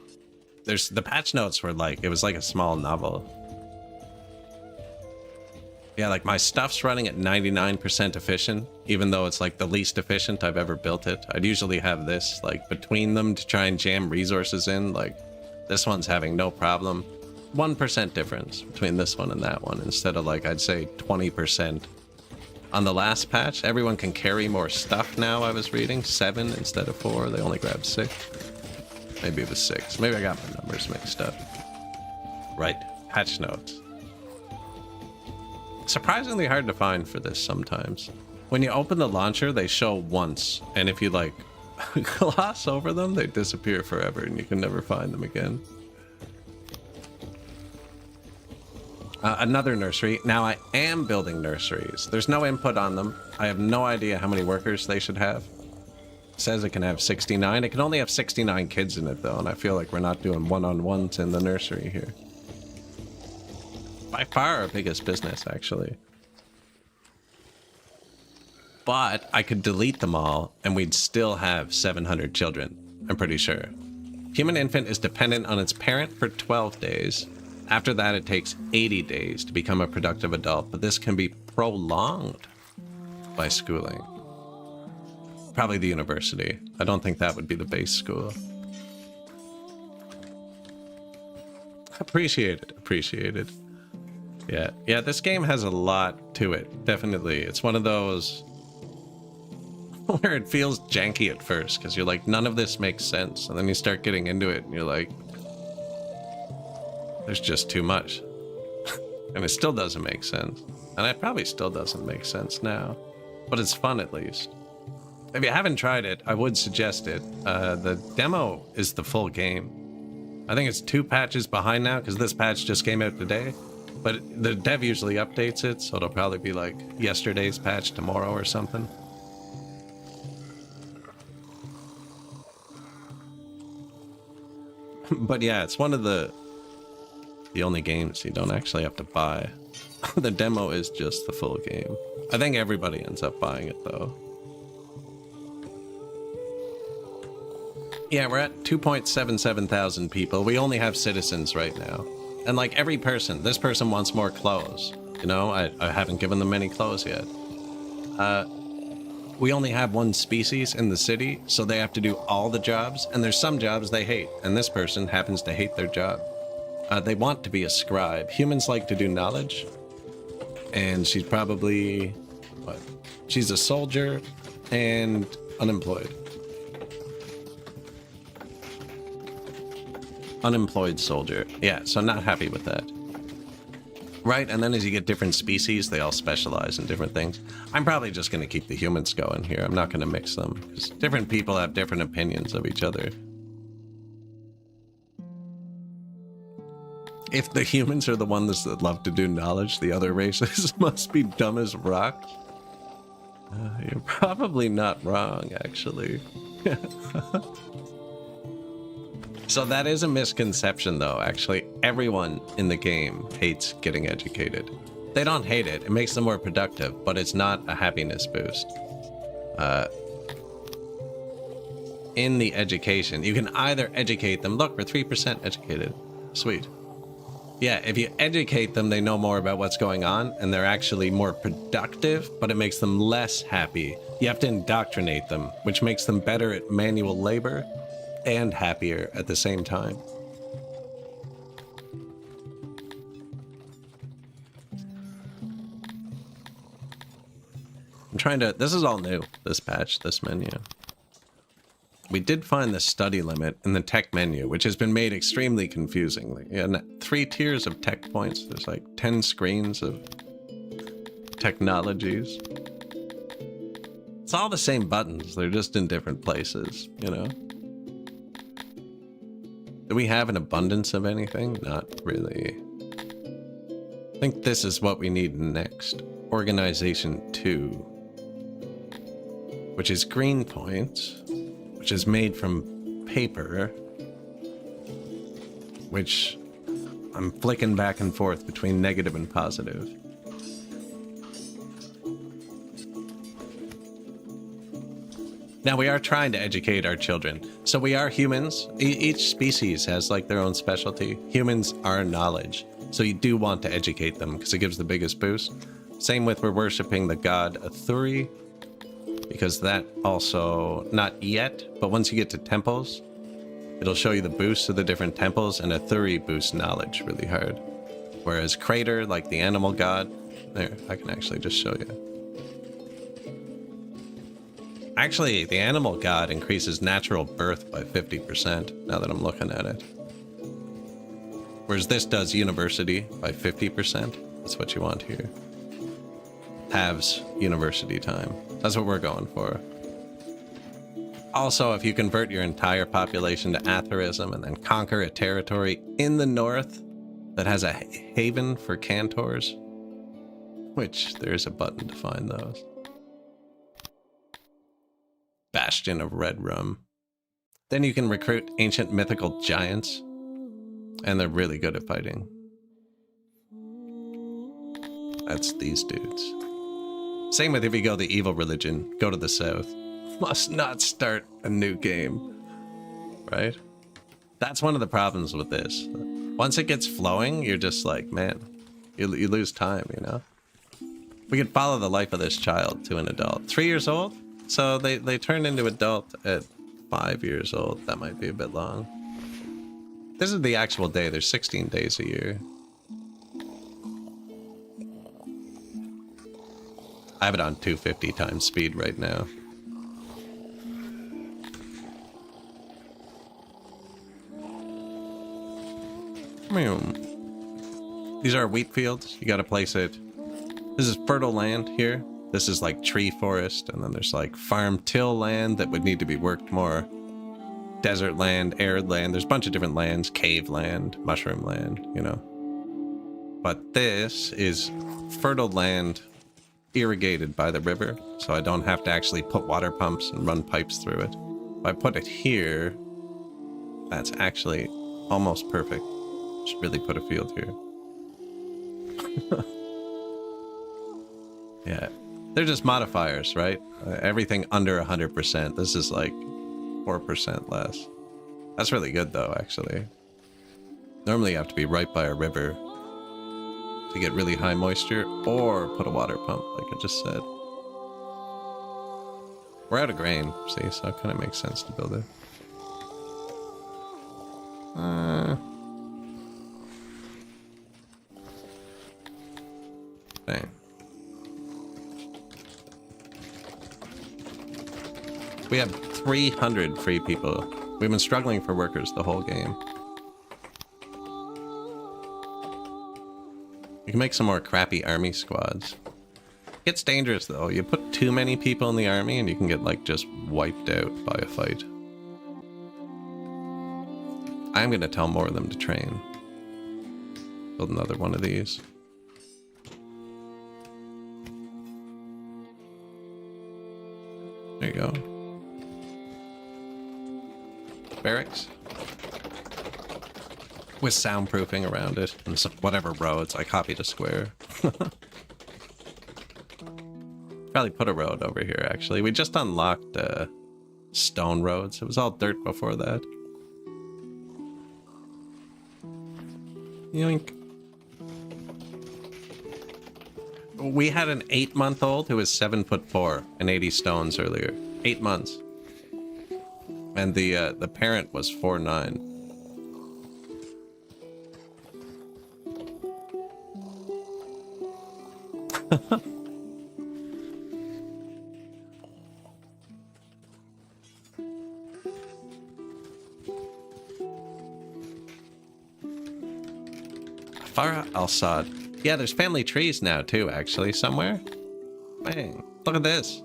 patch notes were like, it was like a small novel. Yeah, like my stuff's running at 99% efficient, even though it's like the least efficient I've ever built it. I'd usually have this like between them to try and jam resources in. Like this one's having no problem. 1% difference between this one and that one, instead of like, I'd say 20%. On the last patch, everyone can carry more stuff now, I was reading. 7 instead of 4. They only grabbed 6. Maybe it was 6. Maybe I got my numbers mixed up. Right. Patch notes. Surprisingly hard to find for this sometimes. When you open the launcher, they show once. And if you, like, gloss over them, they disappear forever and you can never find them again. Another nursery. Now I am building nurseries. There's no input on them. I have no idea how many workers they should have. It says it can have 69. It can only have 69 kids in it though, and I feel like we're not doing one-on-ones in the nursery here. By far our biggest business, actually. But I could delete them all and we'd still have 700 children, I'm pretty sure. Human infant is dependent on its parent for 12 days. After that, it takes 80 days to become a productive adult, but this can be prolonged by schooling. Probably the university. I don't think that would be the base school. Appreciated, appreciated. Yeah, this game has a lot to it, definitely. It's one of those where it feels janky at first, because you're like, none of this makes sense, and then you start getting into it, and you're like, there's just too much. And it still doesn't make sense. And it probably still doesn't make sense now. But it's fun at least. If you haven't tried it, I would suggest it. The demo is the full game. I think it's 2 patches behind now, because this patch just came out today. But the dev usually updates it, so it'll probably be like yesterday's patch tomorrow or something. But yeah, it's one of the only games you don't actually have to buy. The demo is just the full game. I think everybody ends up buying it though. Yeah, we're at 2.77 thousand people. We only have citizens right now. And like every person, this person wants more clothes. You know, I haven't given them any clothes yet. We only have one species in the city, so they have to do all the jobs. And there's some jobs they hate, and this person happens to hate their job. They want to be a scribe. Humans like to do knowledge. And she's probably, what? She's a soldier and unemployed. Unemployed soldier. Yeah, so not happy with that. Right, and then as you get different species, they all specialize in different things. I'm probably just going to keep the humans going here. I'm not going to mix them. Because different people have different opinions of each other. If the humans are the ones that love to do knowledge, the other races must be dumb as rocks. You're probably not wrong, actually. So that is a misconception, though. Actually, everyone in the game hates getting educated. They don't hate it. It makes them more productive, but it's not a happiness boost. In the education, you can either educate them. Look, we're 3% educated. Sweet. Yeah, if you educate them, they know more about what's going on, and they're actually more productive, but it makes them less happy. You have to indoctrinate them, which makes them better at manual labor and happier at the same time. I'm trying to... This is all new, this patch, this menu. We did find the study limit in the tech menu, which has been made extremely confusing. And 3 tiers of tech points. There's like 10 screens of technologies. It's all the same buttons. They're just in different places, you know? Do we have an abundance of anything? Not really. I think this is what we need next. Organization 2. Which is green points. Which is made from paper. Which I'm flicking back and forth between negative and positive. Now, we are trying to educate our children. So we are humans. Each species has like their own specialty. Humans are knowledge. So you do want to educate them because it gives the biggest boost. Same with we're worshiping the god Athuri. Because that also, not yet, but once you get to temples, it'll show you the boosts of the different temples, and Athuri boosts knowledge really hard. Whereas Crater, like the animal god, there, I can actually just show you. Actually, the animal god increases natural birth by 50%, now that I'm looking at it. Whereas this does university by 50%. That's what you want here. Halves university time. That's what we're going for. Also, if you convert your entire population to Atherism and then conquer a territory in the north that has a haven for cantors, which there's a button to find those. Bastion of Red Rum. Then you can recruit ancient mythical giants, and they're really good at fighting. That's these dudes. Same with if you go the evil religion, go to the south. Must not start a new game, right? That's one of the problems with this. Once it gets flowing, you're just like, man, you lose time, you know? We could follow the life of this child to an adult. 3 years old? So they turn into adult at 5 years old. That might be a bit long. This is the actual day. There's 16 days a year. I have it on 250 times speed right now. These are wheat fields. You gotta place it. This is fertile land here. This is like tree forest, and then there's like farm till land that would need to be worked more. Desert land, arid land. There's a bunch of different lands. Cave land, mushroom land, you know. But this is fertile land irrigated by the river, so I don't have to actually put water pumps and run pipes through it. If I put it here, that's actually almost perfect. Should really put a field here. Yeah, they're just modifiers, right? Everything under 100%. This is like 4% less. That's really good though, actually. Normally you have to be right by a river to get really high moisture, or put a water pump, like I just said. We're out of grain, see, so it kind of makes sense to build it. Dang. We have 300 free people. We've been struggling for workers the whole game. We can make some more crappy army squads. It gets dangerous though. You put too many people in the army and you can get like just wiped out by a fight. I'm gonna tell more of them to train. Build another one of these. There you go. Barracks. With soundproofing around it and some, whatever roads. I copied a square. Probably put a road over here actually. We just unlocked stone roads. It was all dirt before that. Yoink. We had an 8-month-old who was 7'4" and 80 stones earlier. 8 months. And the parent was 4'9". Farah al-Sad. Yeah, there's family trees now too, actually, somewhere. Bang. Look at this.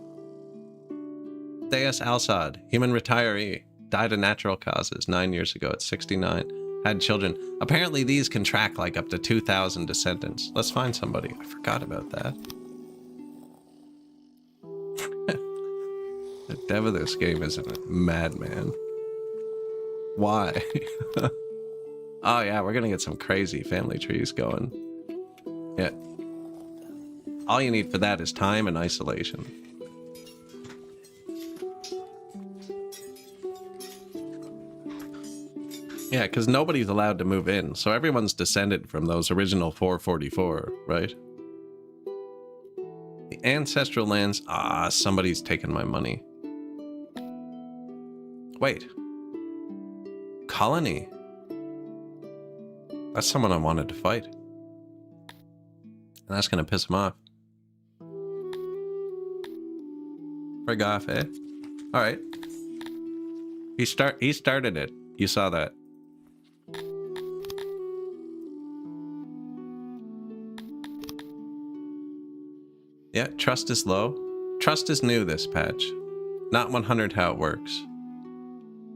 Deus al-Sad, human retiree, died of natural causes 9 years ago at 69. Had children. Apparently these can track like up to 2,000 descendants. Let's find somebody. I forgot about that. The dev of this game is a madman. Why? Oh yeah, we're gonna get some crazy family trees going. Yeah. All you need for that is time and isolation. Yeah, because nobody's allowed to move in, so everyone's descended from those original 444, right? The ancestral lands... Ah, somebody's taken my money. Wait. Colony. That's someone I wanted to fight. And that's gonna piss him off. Frig off, eh? Alright. He started it. You saw that. Yeah, trust is low. Trust is new this patch. Not 100 how it works.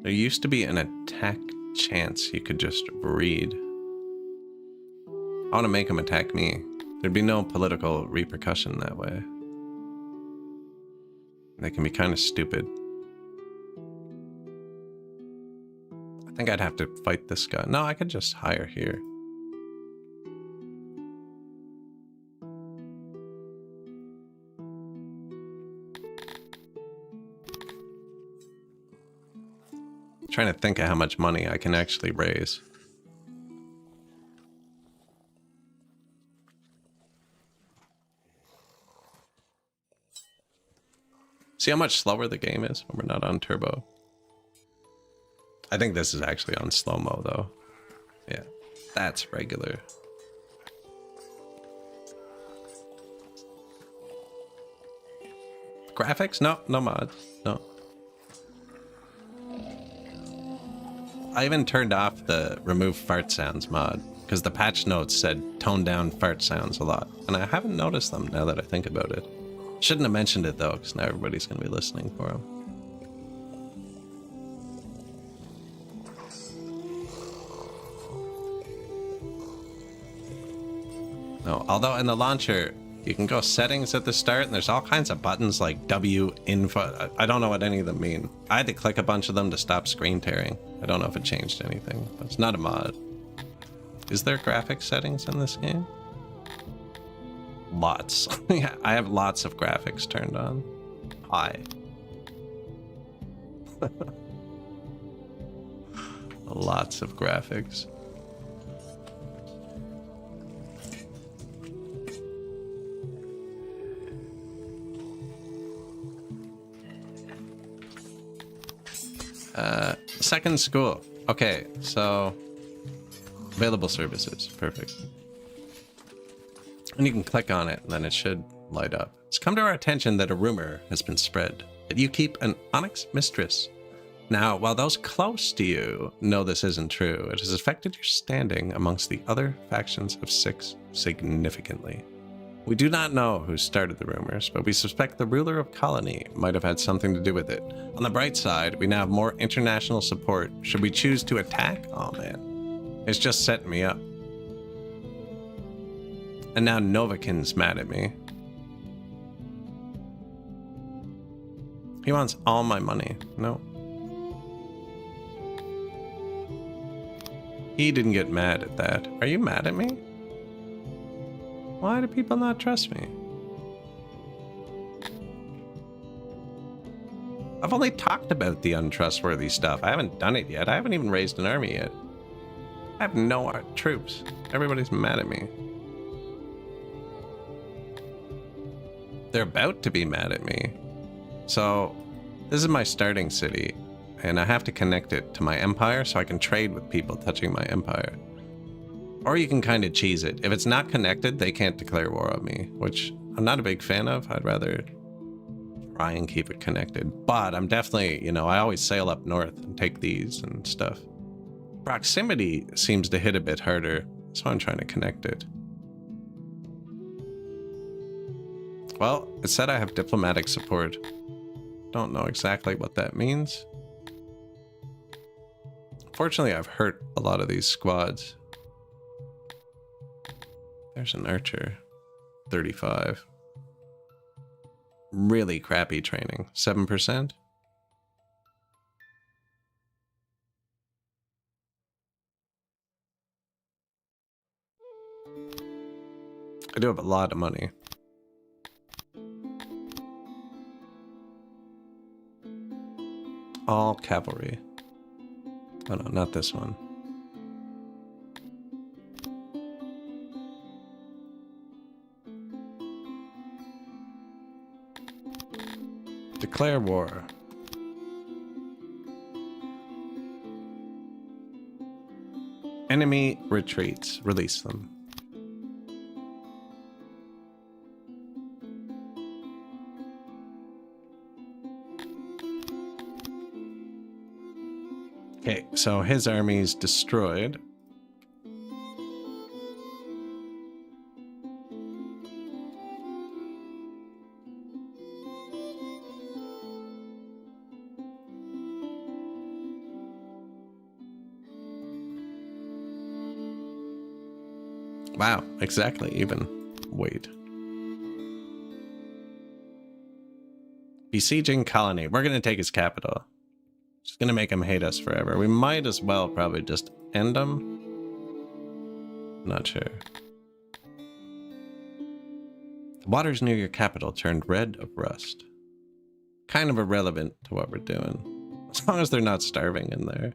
There used to be an attack chance you could just read. I want to make him attack me. There'd be no political repercussion that way. They can be kind of stupid. I think I'd have to fight this guy. No, I could just hire here. Trying to think of how much money I can actually raise. See how much slower the game is when we're not on turbo? I think this is actually on slow-mo though. Yeah, that's regular. Graphics? No, no mods. No. I even turned off the remove fart sounds mod because the patch notes said tone down fart sounds a lot. And I haven't noticed them now that I think about it. Shouldn't have mentioned it though, because now everybody's going to be listening for them. No, although in the launcher, you can go settings at the start and there's all kinds of buttons like W info. I don't know what any of them mean. I had to click a bunch of them to stop screen tearing. I don't know if it changed anything, but it's not a mod. Is there graphics settings in this game? Lots. Yeah, I have lots of graphics turned on. High. Lots of graphics. Second school. Okay, so available services. Perfect. And you can click on it and then it should light up. It's come to our attention that a rumor has been spread that you keep an onyx mistress. Now, while those close to you know this isn't true, it has affected your standing amongst the other factions of Six significantly. We do not know who started the rumors, but we suspect the ruler of Colony might have had something to do with it. On the bright side, we now have more international support should we choose to attack. Oh man, it's just setting me up. And now Novakin's mad at me. He wants all my money. No. He didn't get mad at that. Are you mad at me? Why do people not trust me? I've only talked about the untrustworthy stuff. I haven't done it yet. I haven't even raised an army yet. I have no troops. Everybody's mad at me. They're about to be mad at me. So, this is my starting city, and I have to connect it to my empire so I can trade with people touching my empire. Or you can kind of cheese it. If it's not connected, they can't declare war on me, which I'm not a big fan of. I'd rather try and keep it connected. But I'm definitely, you know, I always sail up north and take these and stuff. Proximity seems to hit a bit harder, so I'm trying to connect it. Well, it said I have diplomatic support. Don't know exactly what that means. Fortunately, I've hurt a lot of these squads. There's an archer. 35. Really crappy training. 7%. I do have a lot of money. All cavalry. Oh no, not this one. Declare war. Enemy retreats. Release them. Okay, so his army's destroyed. Wow, exactly, even. Wait. Besieging Colony. We're gonna take his capital. It's gonna make him hate us forever. We might as well probably just end him. Not sure. The waters near your capital turned red of rust. Kind of irrelevant to what we're doing. As long as they're not starving in there.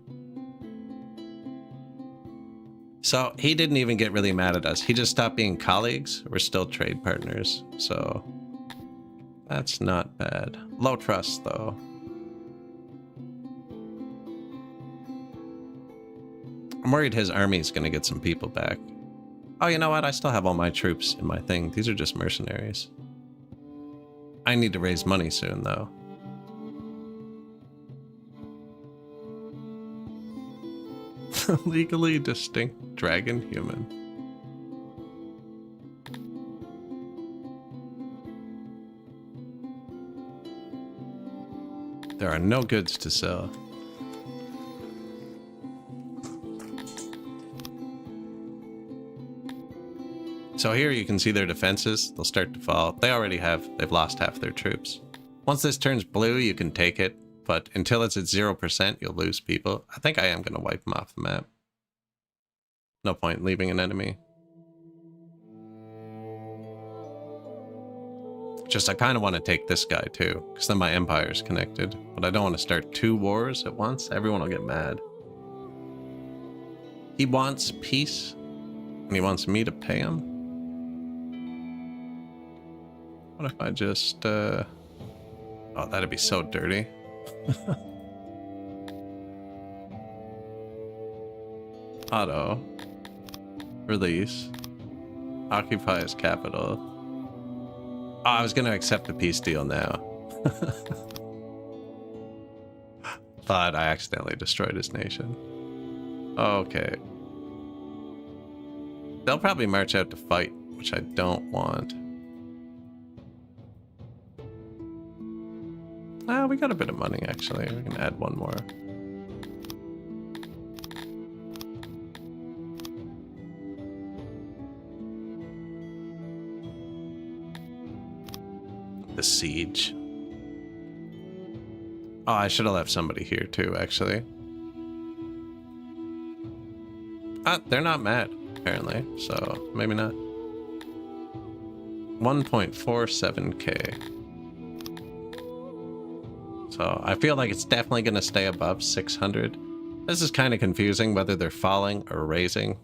So he didn't even get really mad at us. He just stopped being colleagues. We're still trade partners. So that's not bad. Low trust though. I'm worried his army's gonna get some people back. Oh, you know what? I still have all my troops in my thing. These are just mercenaries. I need to raise money soon though. Legally distinct dragon human. There are no goods to sell. So here you can see their defenses. They'll start to fall. They've lost half their troops. Once this turns blue, you can take it. But until it's at 0%, you'll lose people. I think I am going to wipe them off the map. No point leaving an enemy. Just, I kind of want to take this guy too, because then my empire's connected. But I don't want to start 2 wars at once. Everyone will get mad. He wants peace, and he wants me to pay him. What if I just, oh, that'd be so dirty. Auto. Release. Occupy his capital. Oh, I was going to accept the peace deal now. Thought I accidentally destroyed his nation. Okay. They'll probably march out to fight, which I don't want. Ah, we got a bit of money, actually. We can add one more. The siege. Oh, I should have left somebody here too, actually. Ah, they're not mad, apparently, so maybe not. 1.47k. So I feel like it's definitely going to stay above 600. This is kind of confusing whether they're falling or raising.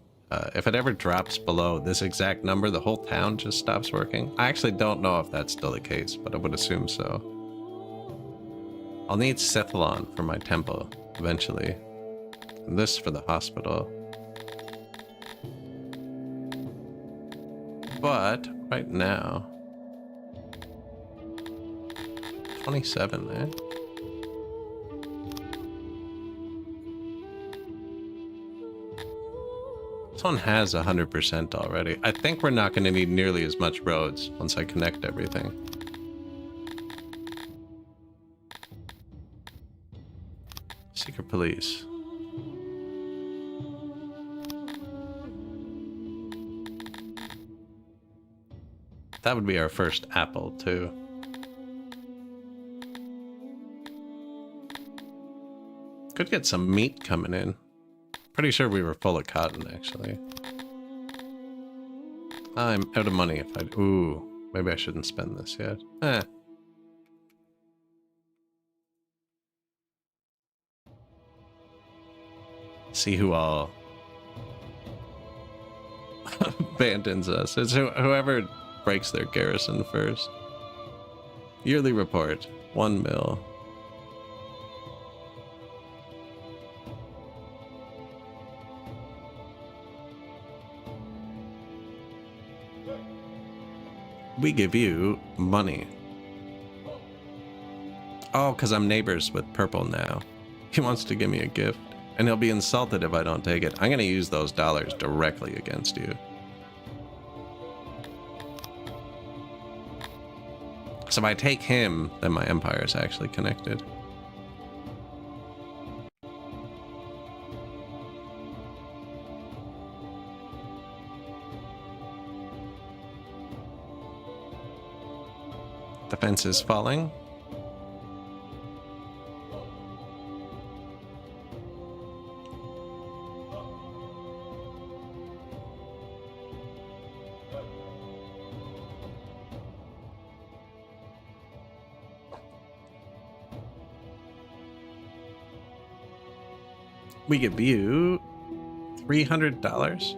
If it ever drops below this exact number, the whole town just stops working. I actually don't know if that's still the case, but I would assume so. I'll need Cephalon for my temple eventually. And this for the hospital. But right now, 27 there. This one has 100% already. I think we're not going to need nearly as much roads once I connect everything. Secret police. That would be our first apple, too. Could get some meat coming in. Pretty sure we were full of cotton, actually. I'm out of money if I... Ooh, maybe I shouldn't spend this yet. Eh. See who all abandons us. It's whoever breaks their garrison first. Yearly report. 1 mil. We give you money. Oh, because I'm neighbors with Purple now. He wants to give me a gift. And he'll be insulted if I don't take it. I'm going to use those dollars directly against you. So if I take him, then my empire is actually connected. Defense is falling. We give you $300.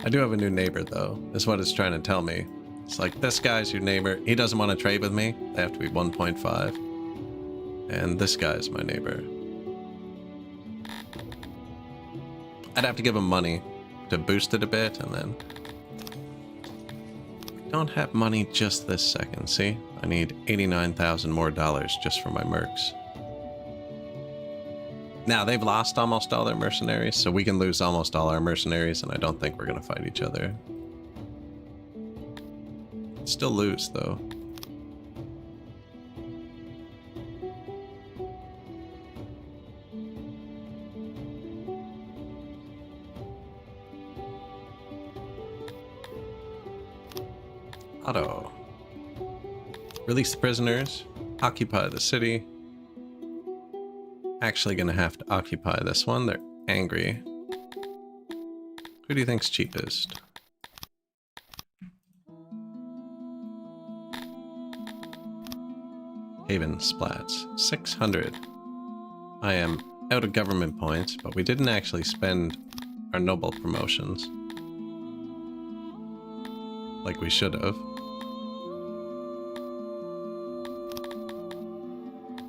I do have a new neighbor, though, is what it's trying to tell me. It's like, this guy's your neighbor. He doesn't want to trade with me. They have to be 1.5. And this guy's my neighbor. I'd have to give him money to boost it a bit, and then... I don't have money just this second, see? I need 89,000 more dollars just for my mercs. Now, they've lost almost all their mercenaries, so we can lose almost all our mercenaries, and I don't think we're going to fight each other. Still lose, though. Auto. Release the prisoners. Occupy the city. Actually gonna have to occupy this one. They're angry. Who do you think's cheapest? Haven Splats. 600. I am out of government points, but we didn't actually spend our noble promotions like we should have.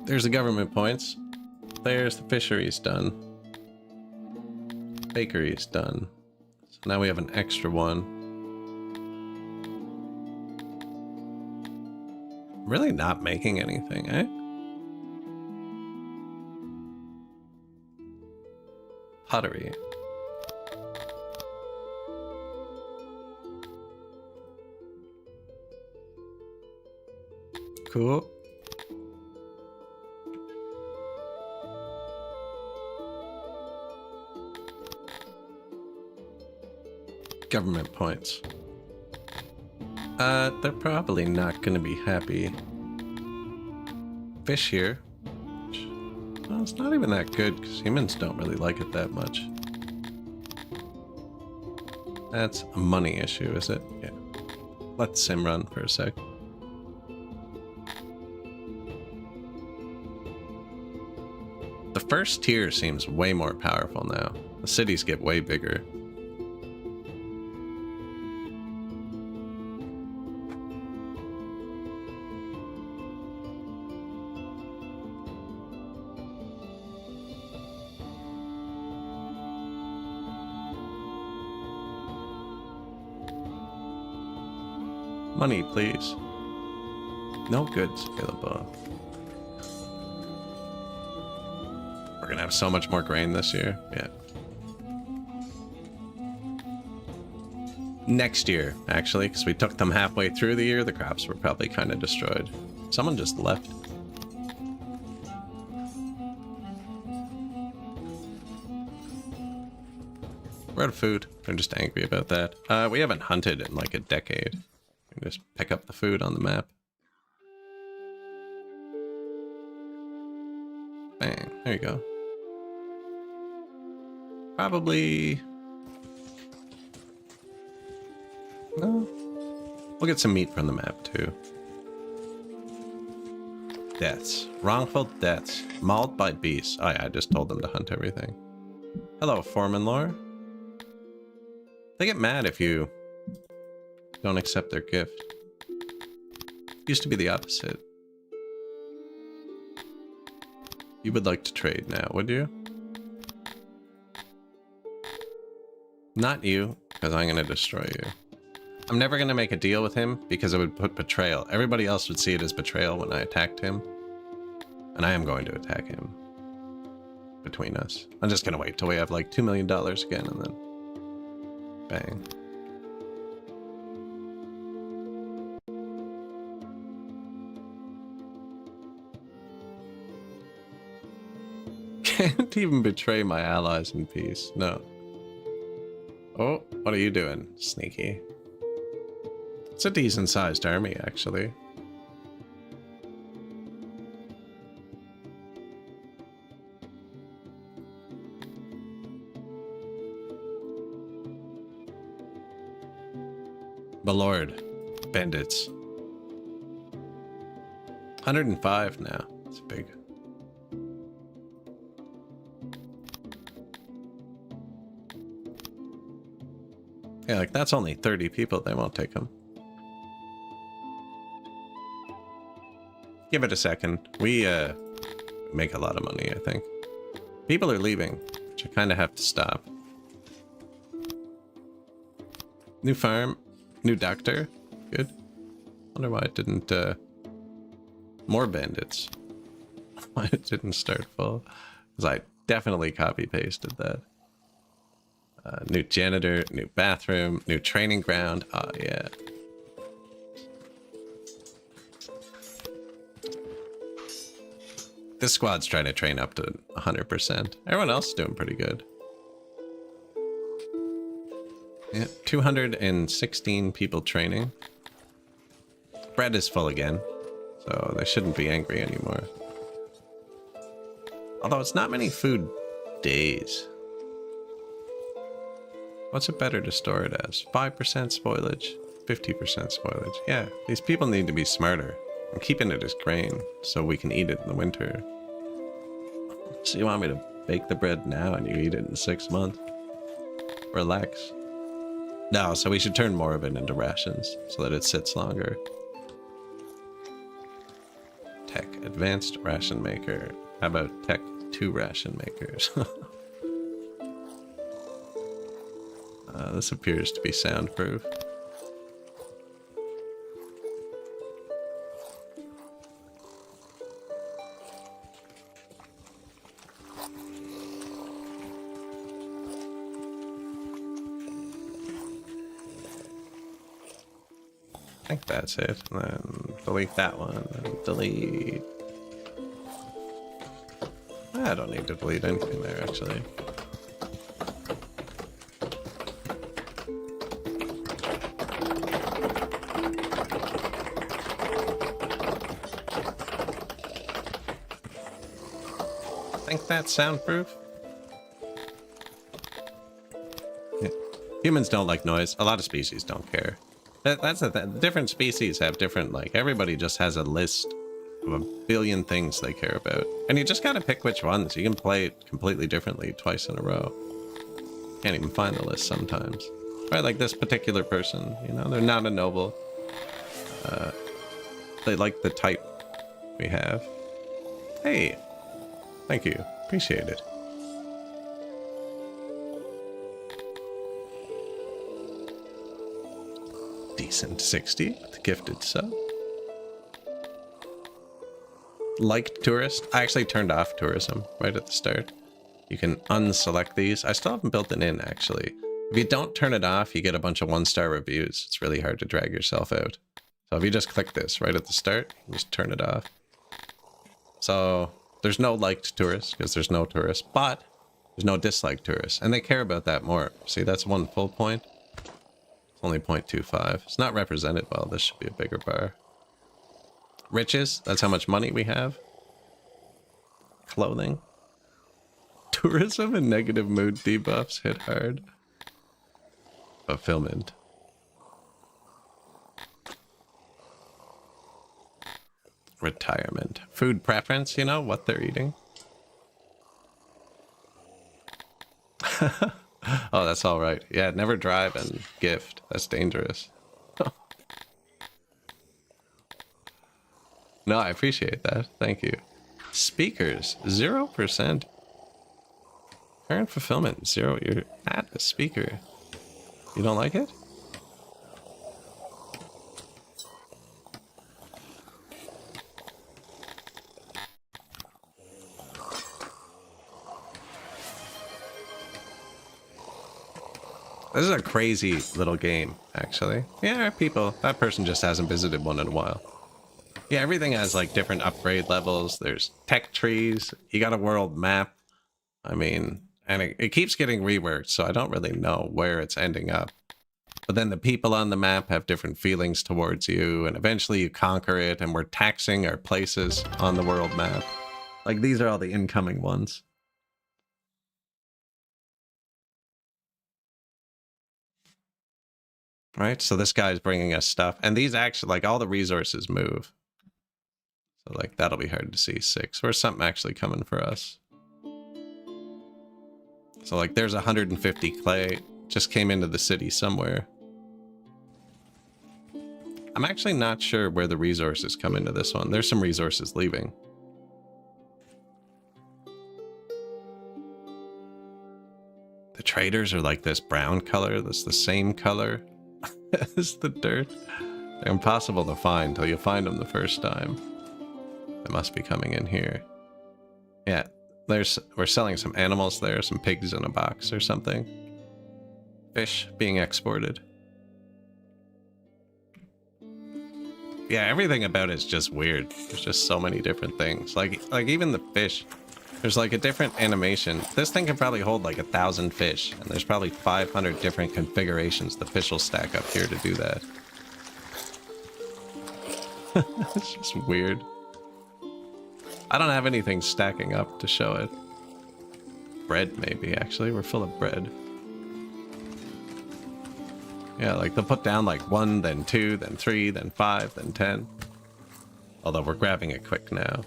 There's the government points. There's the fisheries done. Bakery's done. So now we have an extra one. Really not making anything, eh? Pottery. Cool. Government points. They're probably not going to be happy. Fish here. Well, it's not even that good because humans don't really like it that much. That's a money issue, is it? Yeah. Let sim run for a sec. The first tier seems way more powerful now. The cities get way bigger. Money, please. No goods available. We're gonna have so much more grain this year. Yeah. Next year, actually, because we took them halfway through the year, the crops were probably kind of destroyed. Someone just left. We're out of food. They're just angry about that. We haven't hunted in like a decade. Just pick up the food on the map. Bang. There you go. Probably... No. We'll get some meat from the map, too. Deaths. Wrongful deaths. Mauled by beasts. Oh yeah, I just told them to hunt everything. Hello, Foreman Lore. They get mad if you don't accept their gift. Used to be the opposite. You would like to trade now, would you? Not you, because I'm going to destroy you. I'm never going to make a deal with him because it would put betrayal. Everybody else would see it as betrayal when I attacked him. And I am going to attack him. Between us. I'm just going to wait till we have like $2 million again and then... Bang. Can't even betray my allies in peace. No. Oh, what are you doing, sneaky? It's a decent sized army, actually. The Lord. Bandits. 105 now. It's big. Yeah, like that's only 30 people. They won't take them. Give it a second. We make a lot of money, I think. People are leaving, which I kind of have to stop. New farm, new doctor. Good. Wonder why it didn't. More bandits. Why it didn't start full? Because I definitely copy pasted that. New janitor, new bathroom, new training ground. Oh, yeah. This squad's trying to train up to 100%. Everyone else is doing pretty good. Yeah, 216 people training. Bread is full again, so they shouldn't be angry anymore. Although it's not many food days. What's it better to store it as? 5% spoilage, 50% spoilage. Yeah, these people need to be smarter. I'm keeping it as grain so we can eat it in the winter. So you want me to bake the bread now and you eat it in 6 months. Relax. No, so we should turn more of it into rations so that it sits longer. Tech, advanced ration maker. How about tech 2 ration makers? This appears to be soundproof. I think that's it. And then delete that one. And delete. I don't need to delete anything there, actually. I think that's soundproof. Yeah. Humans don't like noise. A lot of species don't care. That's the thing. Different species have different, like, everybody just has a list of a billion things they care about. And you just gotta pick which ones. You can play it completely differently twice in a row. Can't even find the list sometimes. Right, like this particular person, you know, they're not a noble. They like the type we have. Hey, thank you. Appreciate it. Decent 60 with gifted sub. Liked tourist. I actually turned off tourism right at the start. You can unselect these. I still haven't built it in, actually. If you don't turn it off, you get a bunch of 1-star reviews. It's really hard to drag yourself out. So if you just click this right at the start, just turn it off. So there's no liked tourists because there's no tourists, but there's no disliked tourists. And they care about that more. See, that's 1 full point. It's only 0.25. It's not represented well. This should be a bigger bar. Riches, that's how much money we have. Clothing. Tourism and negative mood debuffs hit hard. Fulfillment. Retirement. Food preference, you know, what they're eating. Oh, that's all right. Yeah, never drive and gift. That's dangerous. No, I appreciate that. Thank you. Speakers, 0%. Current fulfillment, 0. You're at a speaker. You don't like it? This is a crazy little game, actually. Yeah, people. That person just hasn't visited one in a while. Yeah, everything has like different upgrade levels. There's tech trees. You got a world map. I mean, and it keeps getting reworked, so I don't really know where it's ending up. But then the people on the map have different feelings towards you, and eventually you conquer it, and we're taxing our places on the world map. Like, these are all the incoming ones. Right, so this guy's bringing us stuff, and these actually, like, all the resources move. So, like, that'll be hard to see. 6. Where's something actually coming for us? So, like, there's 150 clay. Just came into the city somewhere. I'm actually not sure where the resources come into this one. There's some resources leaving. The traders are like this brown color. That's the same color as the dirt. They're impossible to find till you find them the first time. They must be coming in here. Yeah, we're selling some animals there, some pigs in a box or something. Fish being exported. Yeah, everything about it is just weird. There's just so many different things. Like even the fish. There's like a different animation. This thing can probably hold like 1,000 fish, and there's probably 500 different configurations the fish will stack up here to do that. It's just weird. I don't have anything stacking up to show it. Bread, maybe, actually. We're full of bread. Yeah, like they'll put down like 1, then 2, then 3, then 5, then 10. Although we're grabbing it quick now.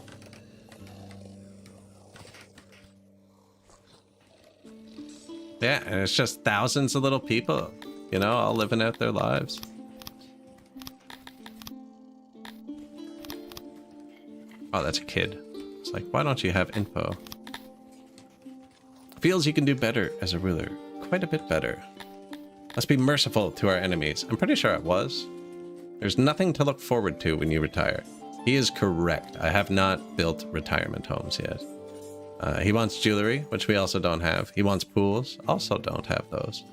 Yeah, and it's just thousands of little people, you know, all living out their lives. Oh, that's a kid. It's like, why don't you have info? Feels you can do better as a ruler. Quite a bit better. Must be merciful to our enemies. I'm pretty sure it was. There's nothing to look forward to when you retire. He is correct. I have not built retirement homes yet. He wants jewelry, which we also don't have. He wants pools. Also don't have those.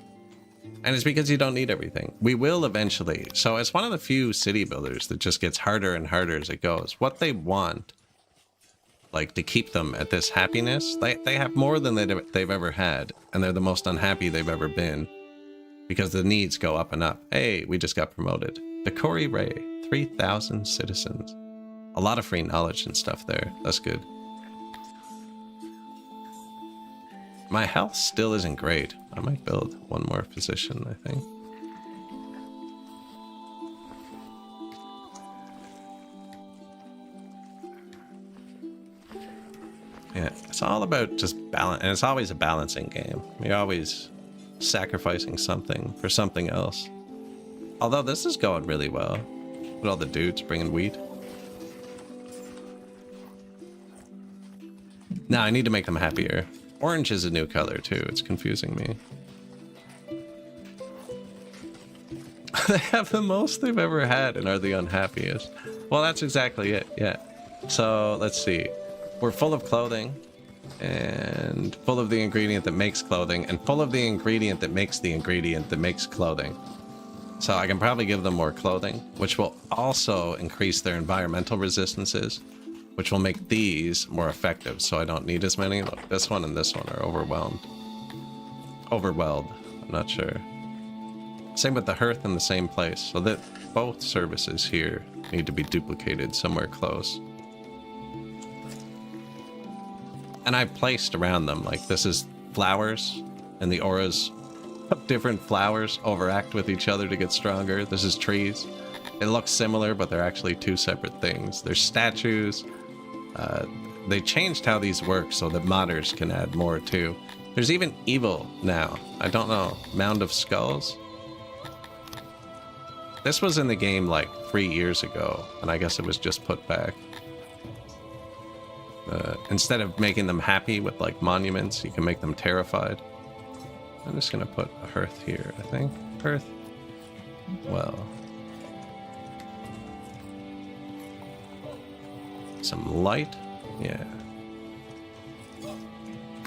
And it's because you don't need everything. We will eventually. So it's one of the few city builders that just gets harder and harder as it goes. What they want, like to keep them at this happiness, they have more than they've ever had. And they're the most unhappy they've ever been. Because the needs go up and up. Hey, we just got promoted. The Corey Ray, 3,000 citizens. A lot of free knowledge and stuff there. That's good. My health still isn't great. I might build one more position, I think. Yeah, it's all about just balance, and it's always a balancing game. You're always sacrificing something for something else. Although this is going really well. With all the dudes bringing wheat. Now I need to make them happier. Orange is a new color too. It's confusing me. They have the most they've ever had and are the unhappiest. Well, that's exactly it. Yeah. So let's see. We're full of clothing and full of the ingredient that makes clothing and full of the ingredient that makes the ingredient that makes clothing. So I can probably give them more clothing, which will also increase their environmental resistances, which will make these more effective, so I don't need as many. Look, this one and this one are overwhelmed. Overwhelmed, I'm not sure. Same with the hearth in the same place, so that both services here need to be duplicated somewhere close. And I've placed around them, like this is flowers, and the auras of different flowers overact with each other to get stronger. This is trees. It looks similar, but they're actually two separate things. There's statues. They changed how these work so that modders can add more too. There's even evil now. I don't know. Mound of Skulls? This was in the game like 3 years ago, and I guess it was just put back. Instead of making them happy with like monuments, you can make them terrified. I'm just gonna put a hearth here, I think. Hearth. Well. Some light. Yeah.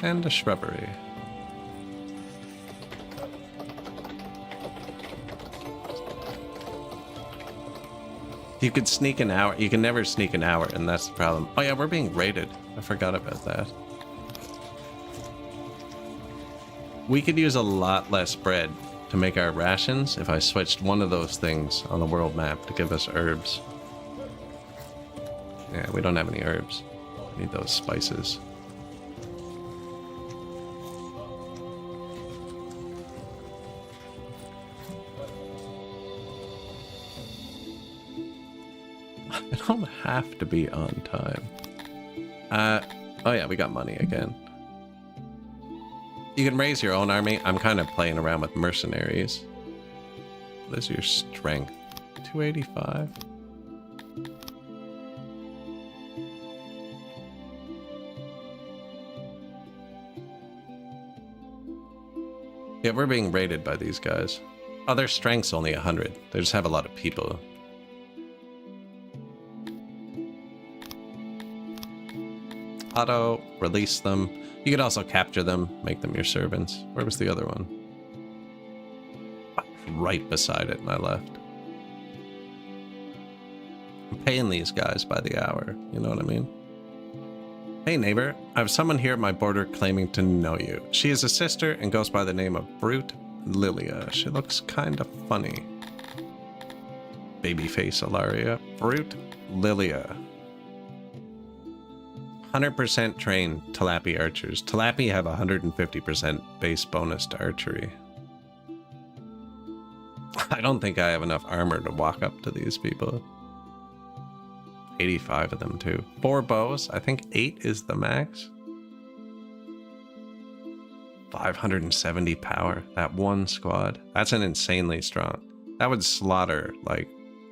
And a shrubbery. You could sneak an hour. You can never sneak an hour, and that's the problem. Oh yeah, we're being raided. I forgot about that. We could use a lot less bread to make our rations if I switched one of those things on the world map to give us herbs. Yeah, we don't have any herbs. We need those spices. I don't have to be on time. Oh yeah, we got money again. You can raise your own army. I'm kind of playing around with mercenaries. What is your strength? 285? Yeah, we're being raided by these guys. Oh, their strength's only 100. They just have a lot of people. Auto, release them. You could also capture them, make them your servants. Where was the other one? Right beside it, my left. I'm paying these guys by the hour, you know what I mean? Hey neighbor, I have someone here at my border claiming to know you. She is a sister and goes by the name of Brute Lilia. She looks kind of funny. Babyface Ilaria. Brute Lilia. 100% trained Talapi archers. Talapi have 150% base bonus to archery. I don't think I have enough armor to walk up to these people. 85 of them too. 4 bows. I think 8 is the max. 570 power. That one squad. That's an insanely strong. That would slaughter like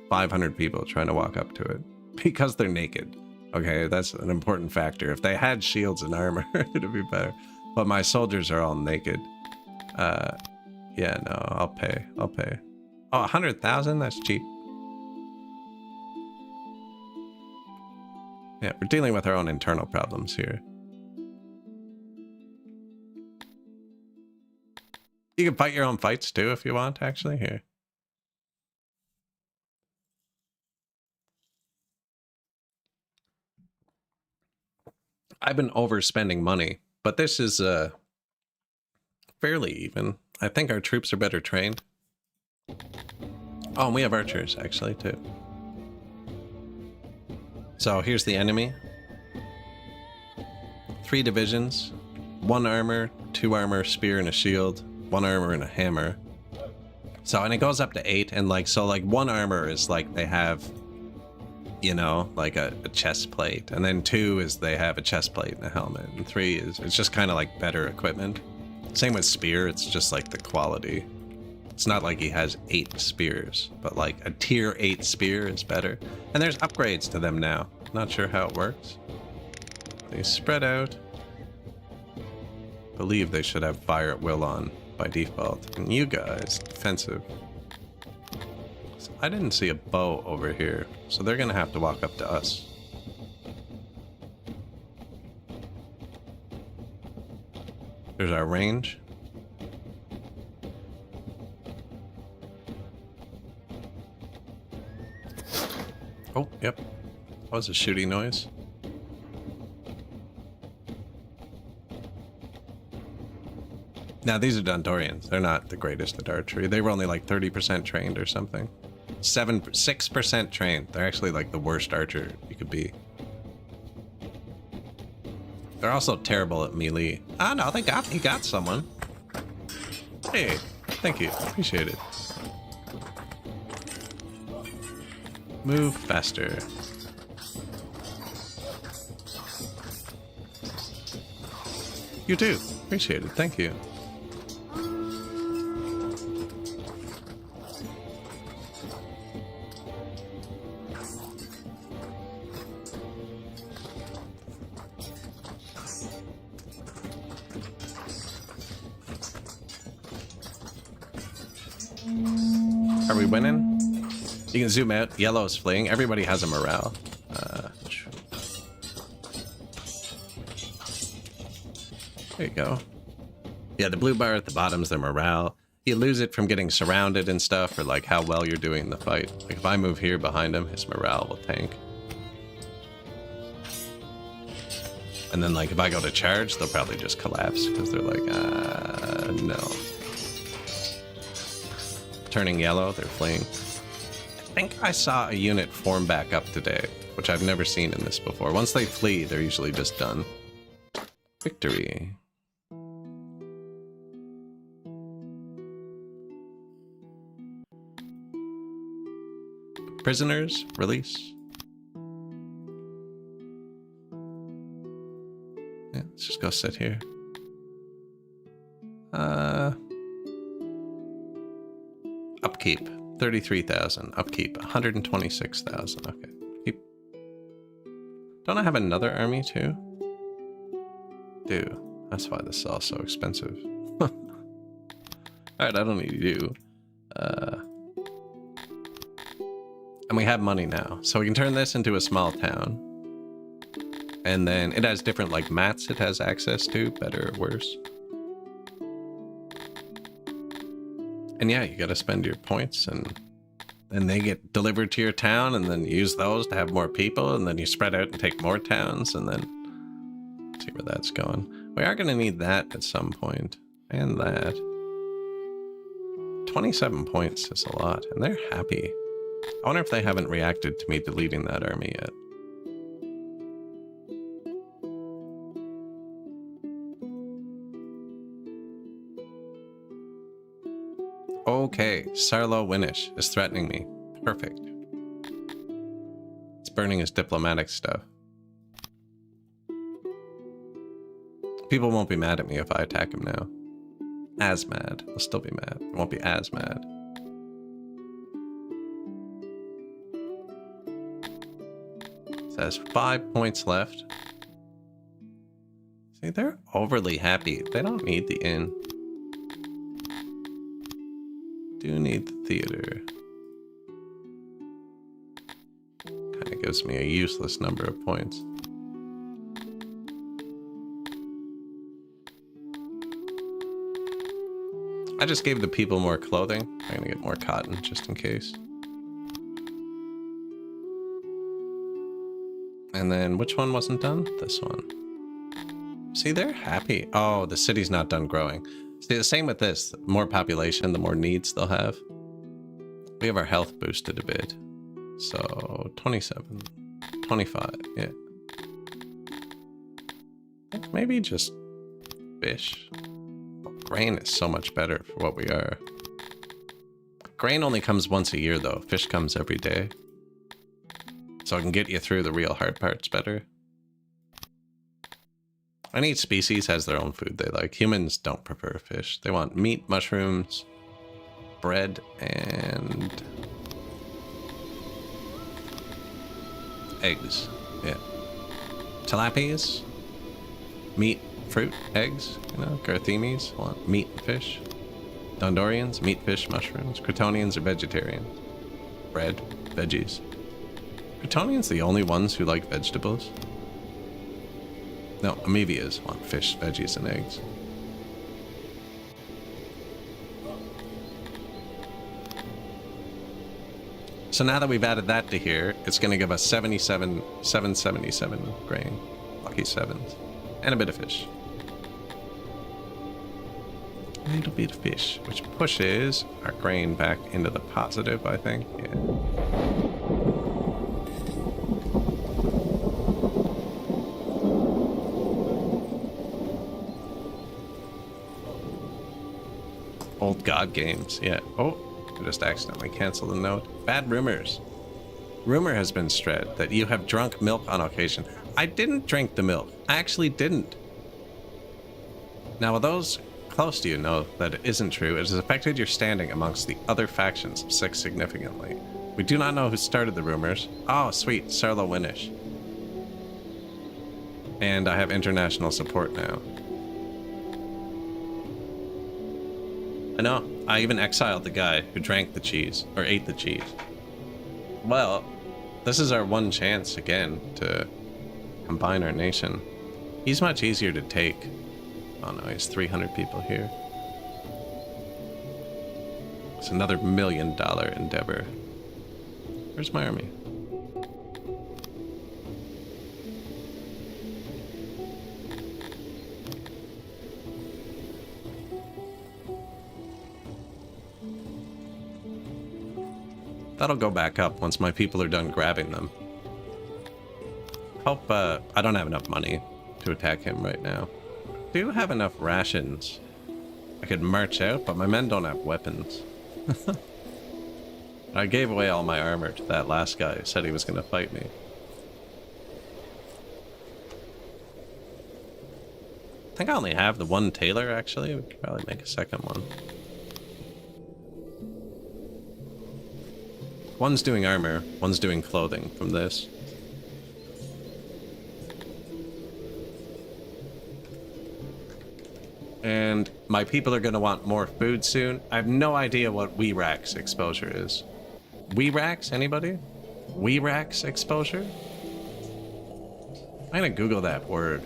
500 people trying to walk up to it because they're naked. Okay, that's an important factor. If they had shields and armor, it'd be better. But my soldiers are all naked. Yeah, no, I'll pay. I'll pay. Oh, 100,000? That's cheap. Yeah, we're dealing with our own internal problems here. You can fight your own fights too if you want, actually. Here. I've been overspending money, but this is fairly even. I think our troops are better trained. Oh, and we have archers, actually, too. So here's the enemy. 3 divisions. 1 armor, 2 armor, spear, and a shield. 1 armor and a hammer. So, and it goes up to 8, and like, so like 1 armor is like they have, you know, like a chest plate. And then 2 is they have a chest plate and a helmet. And 3 is, it's just kind of like better equipment. Same with spear, it's just like the quality. It's not like he has 8 spears, but like a tier 8 spear is better. And there's upgrades to them now. Not sure how it works. They spread out. Believe they should have fire at will on by default. And you guys, defensive. So I didn't see a bow over here, so they're gonna have to walk up to us. There's our range. Oh, yep. That was a shooty noise. Now, these are Dondorians. They're not the greatest at archery. They were only like 30% trained or something. 6% trained. They're actually like the worst archer you could be. They're also terrible at melee. Ah, no, he got someone. Hey, thank you. Appreciate it. Move faster. You too. Appreciate it. Thank you. Are we winning? You can zoom out. Yellow is fleeing. Everybody has a morale. There you go. Yeah, the blue bar at the bottom is their morale. You lose it from getting surrounded and stuff, or like how well you're doing in the fight. Like if I move here behind him, his morale will tank. And then like if I go to charge, they'll probably just collapse because they're like, no. Turning yellow, they're fleeing. I think I saw a unit form back up today, which I've never seen in this before. Once they flee, they're usually just done. Victory. Prisoners, release. Yeah, let's just go sit here. Upkeep, 33,000. Upkeep, 126,000. Okay. Keep. Don't I have another army too? Do. That's why this is all so expensive. Alright, I don't need you. And we have money now, so we can turn this into a small town. And then it has different like mats it has access to, better or worse. And yeah, you gotta spend your points and they get delivered to your town and then use those to have more people and then you spread out and take more towns and then see where that's going. We are gonna need that at some point. And that. 27 points is a lot, and they're happy. I wonder if they haven't reacted to me deleting that army yet. Okay, Sarlo Winish is threatening me. Perfect. It's burning his diplomatic stuff. People won't be mad at me if I attack him now. as mad. We'll still be mad. We won't be as mad. It says 5 points left. See, they're overly happy. They don't need the inn. Do need the theater. Kind of gives me a useless number of points. I just gave the people more clothing. I'm gonna get more cotton just in case. And then which one wasn't done? This one. See, they're happy. Oh, the city's not done growing. See, the same with this. The more population, the more needs they'll have. We have our health boosted a bit. So 27, 25, yeah. I think maybe just fish. Grain is so much better for what we are. Grain only comes once a year though. Fish comes every day. So I can get you through the real hard parts better. And each species has their own food they like. Humans don't prefer fish. They want meat, mushrooms, bread, and eggs. Yeah. Tilapias, meat, fruit, eggs. You know, Garthemes want meat and fish. Dondorians, meat, fish, mushrooms. Crotonians are vegetarian. Bread, veggies. Crotonians the only ones who like vegetables? No, amoebias want fish, veggies, and eggs. So now that we've added that to here, it's going to give us 777 grain. Lucky sevens. And a bit of fish. A little bit of fish, which pushes our grain back into the positive, I think. Yeah. Old God games, yeah. Oh, I just accidentally canceled a note. Bad rumors. Rumor has been spread that you have drunk milk on occasion. I didn't drink the milk. I actually didn't. Now, those close to you know that it isn't true. It has affected your standing amongst the other factions of Six significantly. We do not know who started the rumors. Oh, sweet, Sarlo Winish. And I have international support now. I know. I even exiled the guy who drank the cheese, or ate the cheese. Well, this is our one chance again to combine our nation. He's much easier to take. Oh no, he's 300 people here. It's another $1 million endeavor. Where's my army? That'll go back up once my people are done grabbing them. Hope, I don't have enough money to attack him right now. Do have enough rations. I could march out, but my men don't have weapons. I gave away all my armor to that last guy who said he was going to fight me. I think I only have the one tailor, actually. We could probably make a second one. One's doing armor, one's doing clothing from this. And my people are going to want more food soon. I have no idea what Weerax exposure is. Weerax, anybody? Weerax exposure? I'm going to Google that word.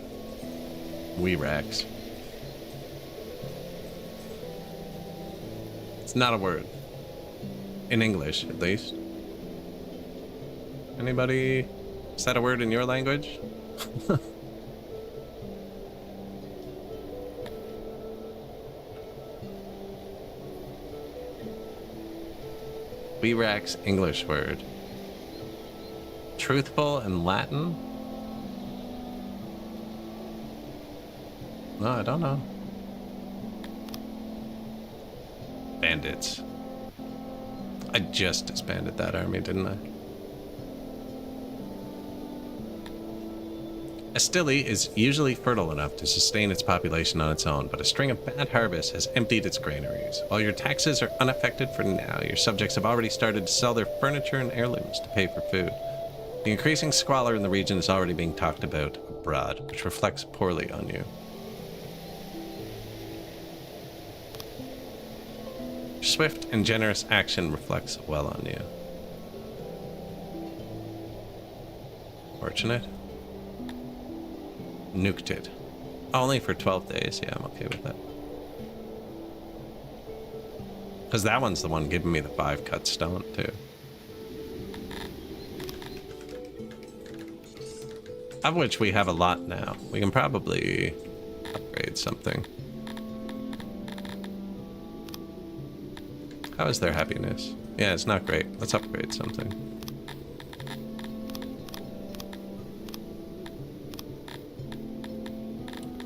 Weerax. It's not a word. In English, at least. Anybody? Is that a word in your language? Weerax English word. Truthful in Latin? No, I don't know. Bandits. I just disbanded that army, didn't I? A stille is usually fertile enough to sustain its population on its own, but a string of bad harvests has emptied its granaries. While your taxes are unaffected for now, your subjects have already started to sell their furniture and heirlooms to pay for food. The increasing squalor in the region is already being talked about abroad, which reflects poorly on you. Swift and generous action reflects well on you. Fortunate. Nuked it. Only for 12 days. Yeah, I'm okay with that. Because that one's the one giving me the 5 cut stone, too. Of which we have a lot now. We can probably upgrade something. How is their happiness? Yeah, it's not great. Let's upgrade something.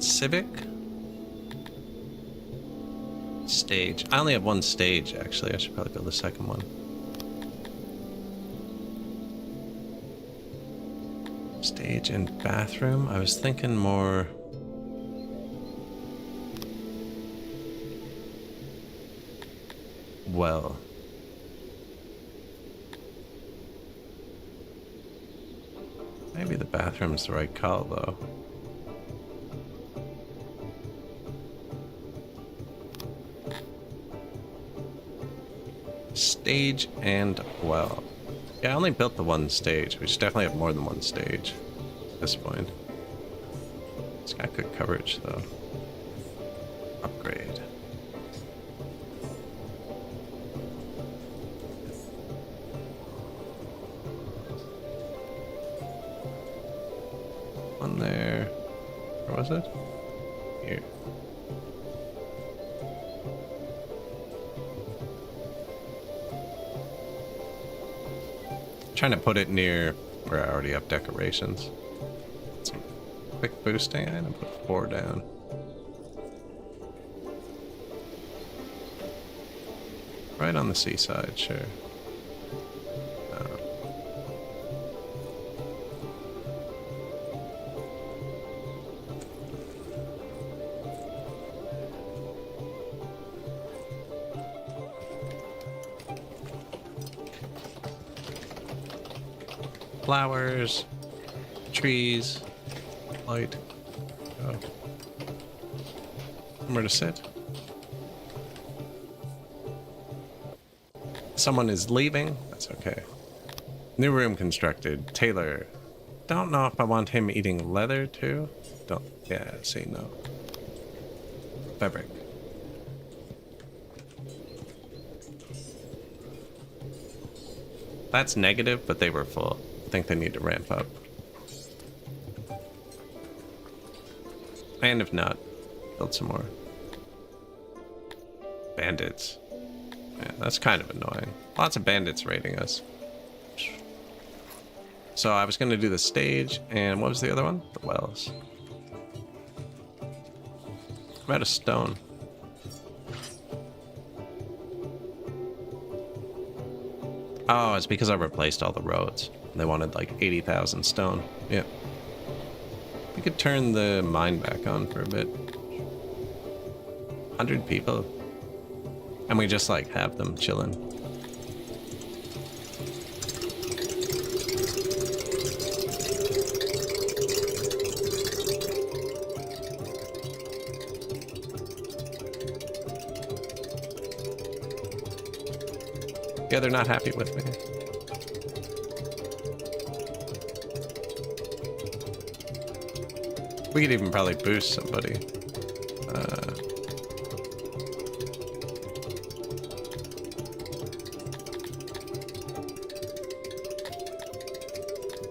Civic? Stage. I only have one stage, actually. I should probably build a second one. Stage and bathroom. I was thinking more... well... maybe the bathroom's the right call, though. Stage and well. Yeah, I only built the one stage. We should definitely have more than one stage at this point. It's got good coverage, though. Upgrade. One there. Where was it? Here. Trying to put it near where I already have decorations. Some quick boosting. I'm gonna put 4 down. Right on the seaside, sure. Flowers, trees, light. Oh. Somewhere to sit. Someone is leaving. That's okay. New room constructed. Taylor. Don't know if I want him eating leather too. Don't. Yeah, see, no. Fabric. That's negative, but they were full. I think they need to ramp up. And if not, build some more. Bandits. Yeah, that's kind of annoying. Lots of bandits raiding us. So I was going to do the stage, and what was the other one? The wells. I'm out of stone. Oh, it's because I replaced all the roads. They wanted like 80,000 stone. Yeah. We could turn the mine back on for a bit. 100 people. And we just like have them chilling. Yeah, they're not happy with me. We could even probably boost somebody.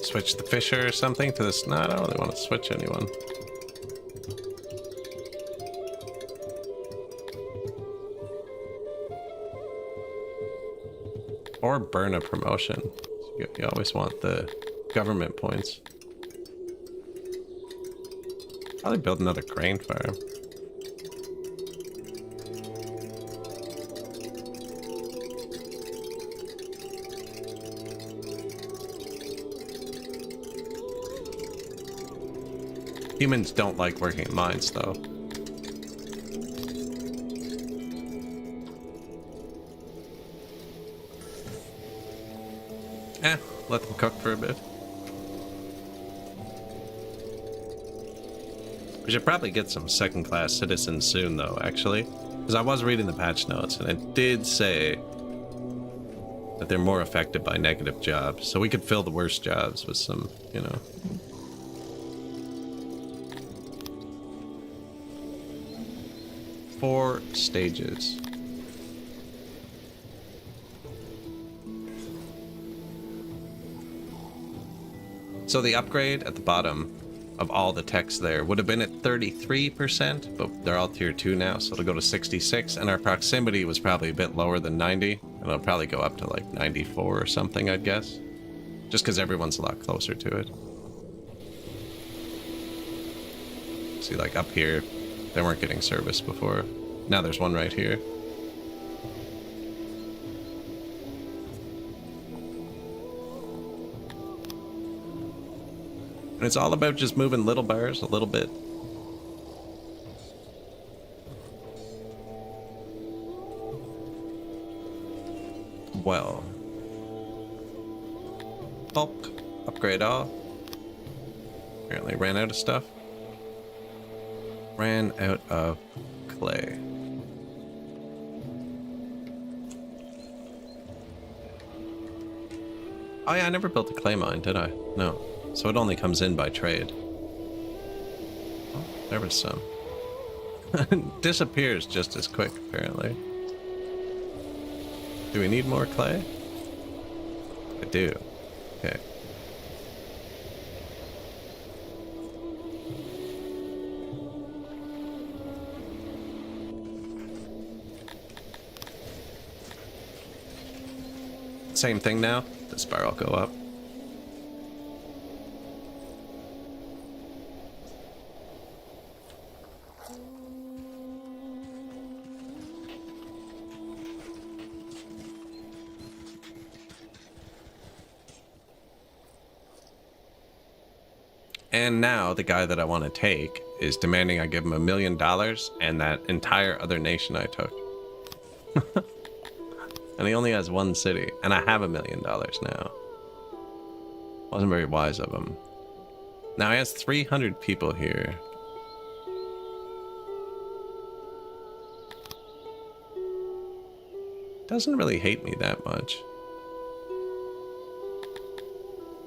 Switch the Fisher or something to this. No, I don't really want to switch anyone. Or burn a promotion. You always want the government points. Probably build another grain farm. Humans don't like working in mines, though. Let them cook for a bit. We should probably get some second-class citizens soon, though, actually. Because I was reading the patch notes, and it did say that they're more affected by negative jobs. So we could fill the worst jobs with some, you know... 4 stages. So the upgrade at the bottom of all the text there would have been at 33%, but they're all tier 2 now, so it'll go to 66, and our proximity was probably a bit lower than 90, and it'll probably go up to like 94 or something, I'd guess. Just because everyone's a lot closer to it. See, like up here, they weren't getting service before. Now there's one right here. And it's all about just moving little bars a little bit. Well. Bulk. Upgrade all. Apparently ran out of stuff. Ran out of clay. Oh yeah, I never built a clay mine, did I? No. So it only comes in by trade. Oh, there was some. Disappears just as quick, apparently. Do we need more clay? I do. Okay. Same thing now. This bar will go up. And now the guy that I want to take is demanding I give him $1 million and that entire other nation I took. And he only has 1 city, and I have $1 million now. Wasn't very wise of him. Now he has 300 people here. Doesn't really hate me that much.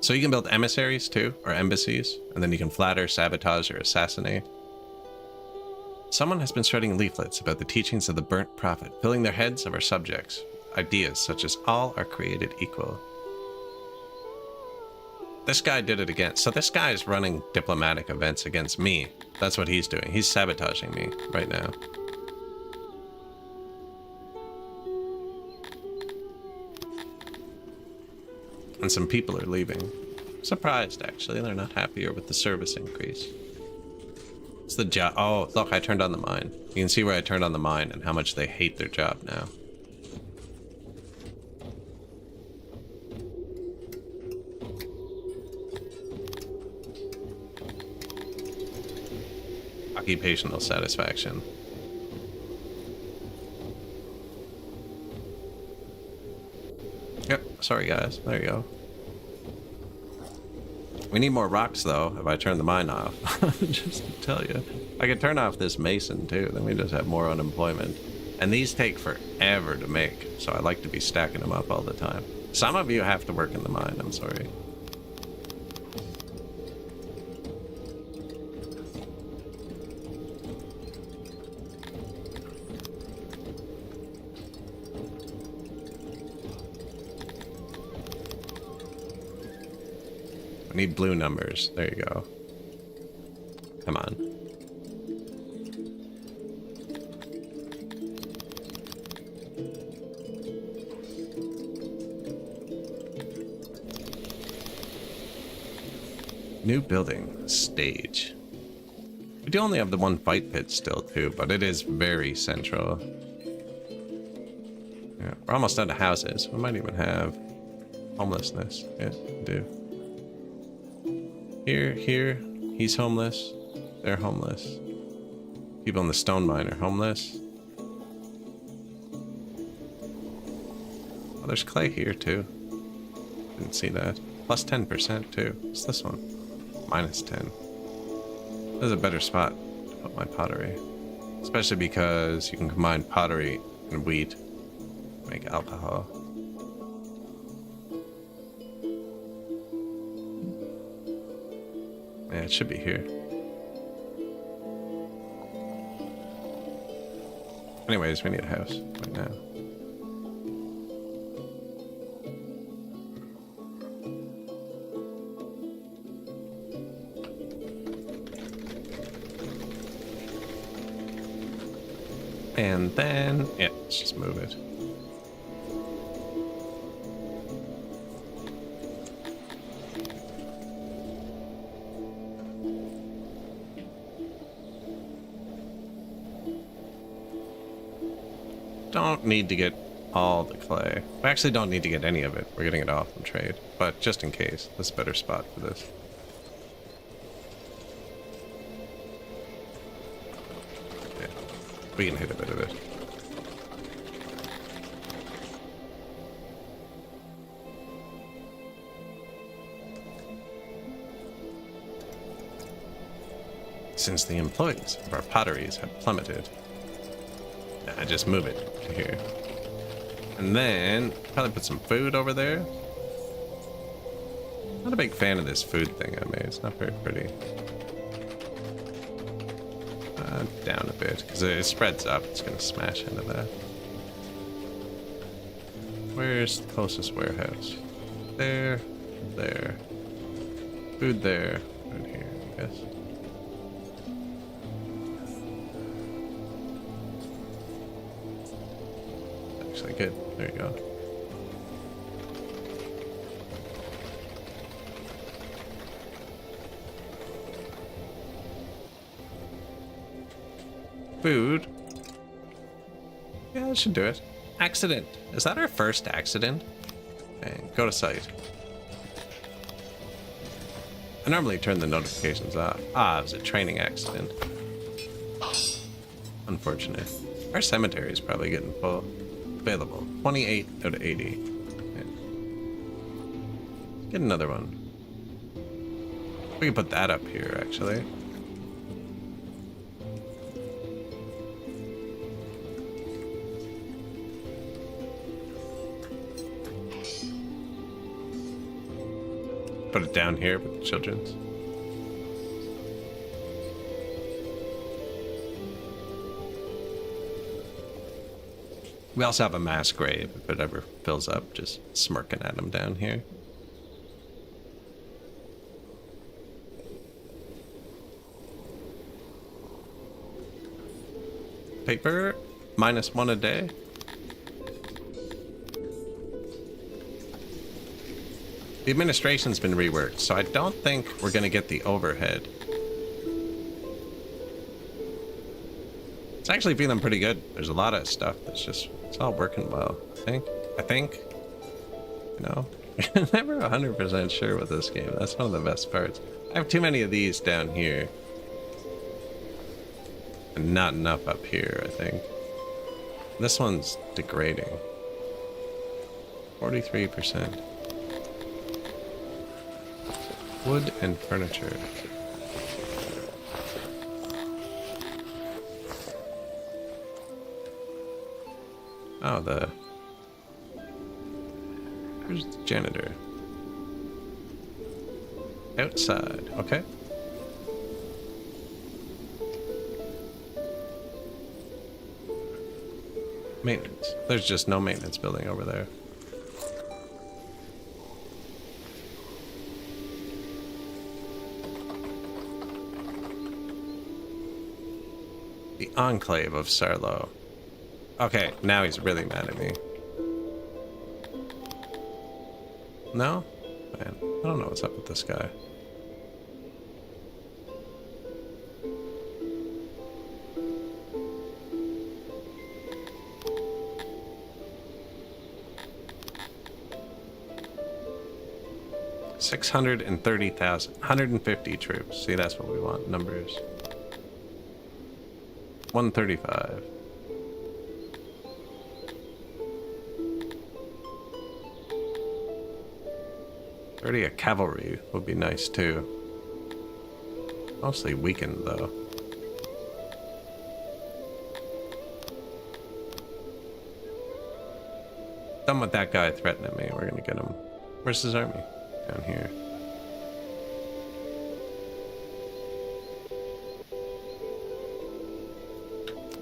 So you can build emissaries too, or embassies, and then you can flatter, sabotage, or assassinate. Someone has been spreading leaflets about the teachings of the burnt prophet, filling their heads of our subjects. Ideas such as all are created equal. This guy did it again. So this guy is running diplomatic events against me. That's what he's doing. He's sabotaging me right now. And some people are leaving. Surprised, actually. They're not happier with the service increase. It's the job. Oh, look, I turned on the mine. You can see where I turned on the mine and how much they hate their job now. Occupational satisfaction. Yep, sorry guys, there you go. We need more rocks though, if I turn the mine off. Just to tell you. I could turn off this mason too, then we just have more unemployment. And these take forever to make, so I like to be stacking them up all the time. Some of you have to work in the mine, I'm sorry. I need blue numbers. There you go. Come on. New building. Stage. We do only have the 1 fight pit still too, but it is very central. Yeah, we're almost out of houses. We might even have homelessness. Yeah, we do. Here, he's homeless. They're homeless. People in the stone mine are homeless. Oh, there's clay here too. Didn't see that. Plus 10% too. What's this one? Minus 10. This is a better spot to put my pottery. Especially because you can combine pottery and wheat to make alcohol. Yeah, it should be here. Anyways, we need a house right now. And then, yeah, let's just move it. Don't need to get all the clay. We actually don't need to get any of it. We're getting it all from trade. But just in case, this is a better spot for this. Yeah, we can hit a bit of it. Since the employees of our potteries have plummeted, I just move it to here. And then probably put some food over there. Not a big fan of this food thing I made. It's not very pretty. Down a bit, because it spreads up. It's going to smash into that. Where's the closest warehouse? There. There. Food there. Food here, I guess. Actually good. There you go. Food. Yeah, that should do it. Accident. Is that our first accident? Okay, go to site. I normally turn the notifications off. Ah, it was a training accident. Unfortunate. Our cemetery is probably getting full. Available. 28 out of 80. Okay. Get another one. We can put that up here, actually. Put it down here with the children's. We also have a mass grave if it ever fills up, just smirking at him down here. Paper, -1 a day. The administration's been reworked, so I don't think we're going to get the overhead. It's actually feeling pretty good. There's a lot of stuff that's just, it's all working well, I think, you know, I'm never 100% sure with this game. That's one of the best parts. I have too many of these down here. And not enough up here, I think. This one's degrading. 43%. Wood and furniture. Oh, where's the janitor? Outside, okay. Maintenance. There's just no maintenance building over there. The Enclave of Sarlo. Okay, now he's really mad at me. No? Man, I don't know what's up with this guy. $630,000. 150 troops. See, that's what we want. Numbers. 135. Already a cavalry would be nice too. Mostly weakened though. Done with that guy threatening me. We're gonna get him. Where's his army? Down here.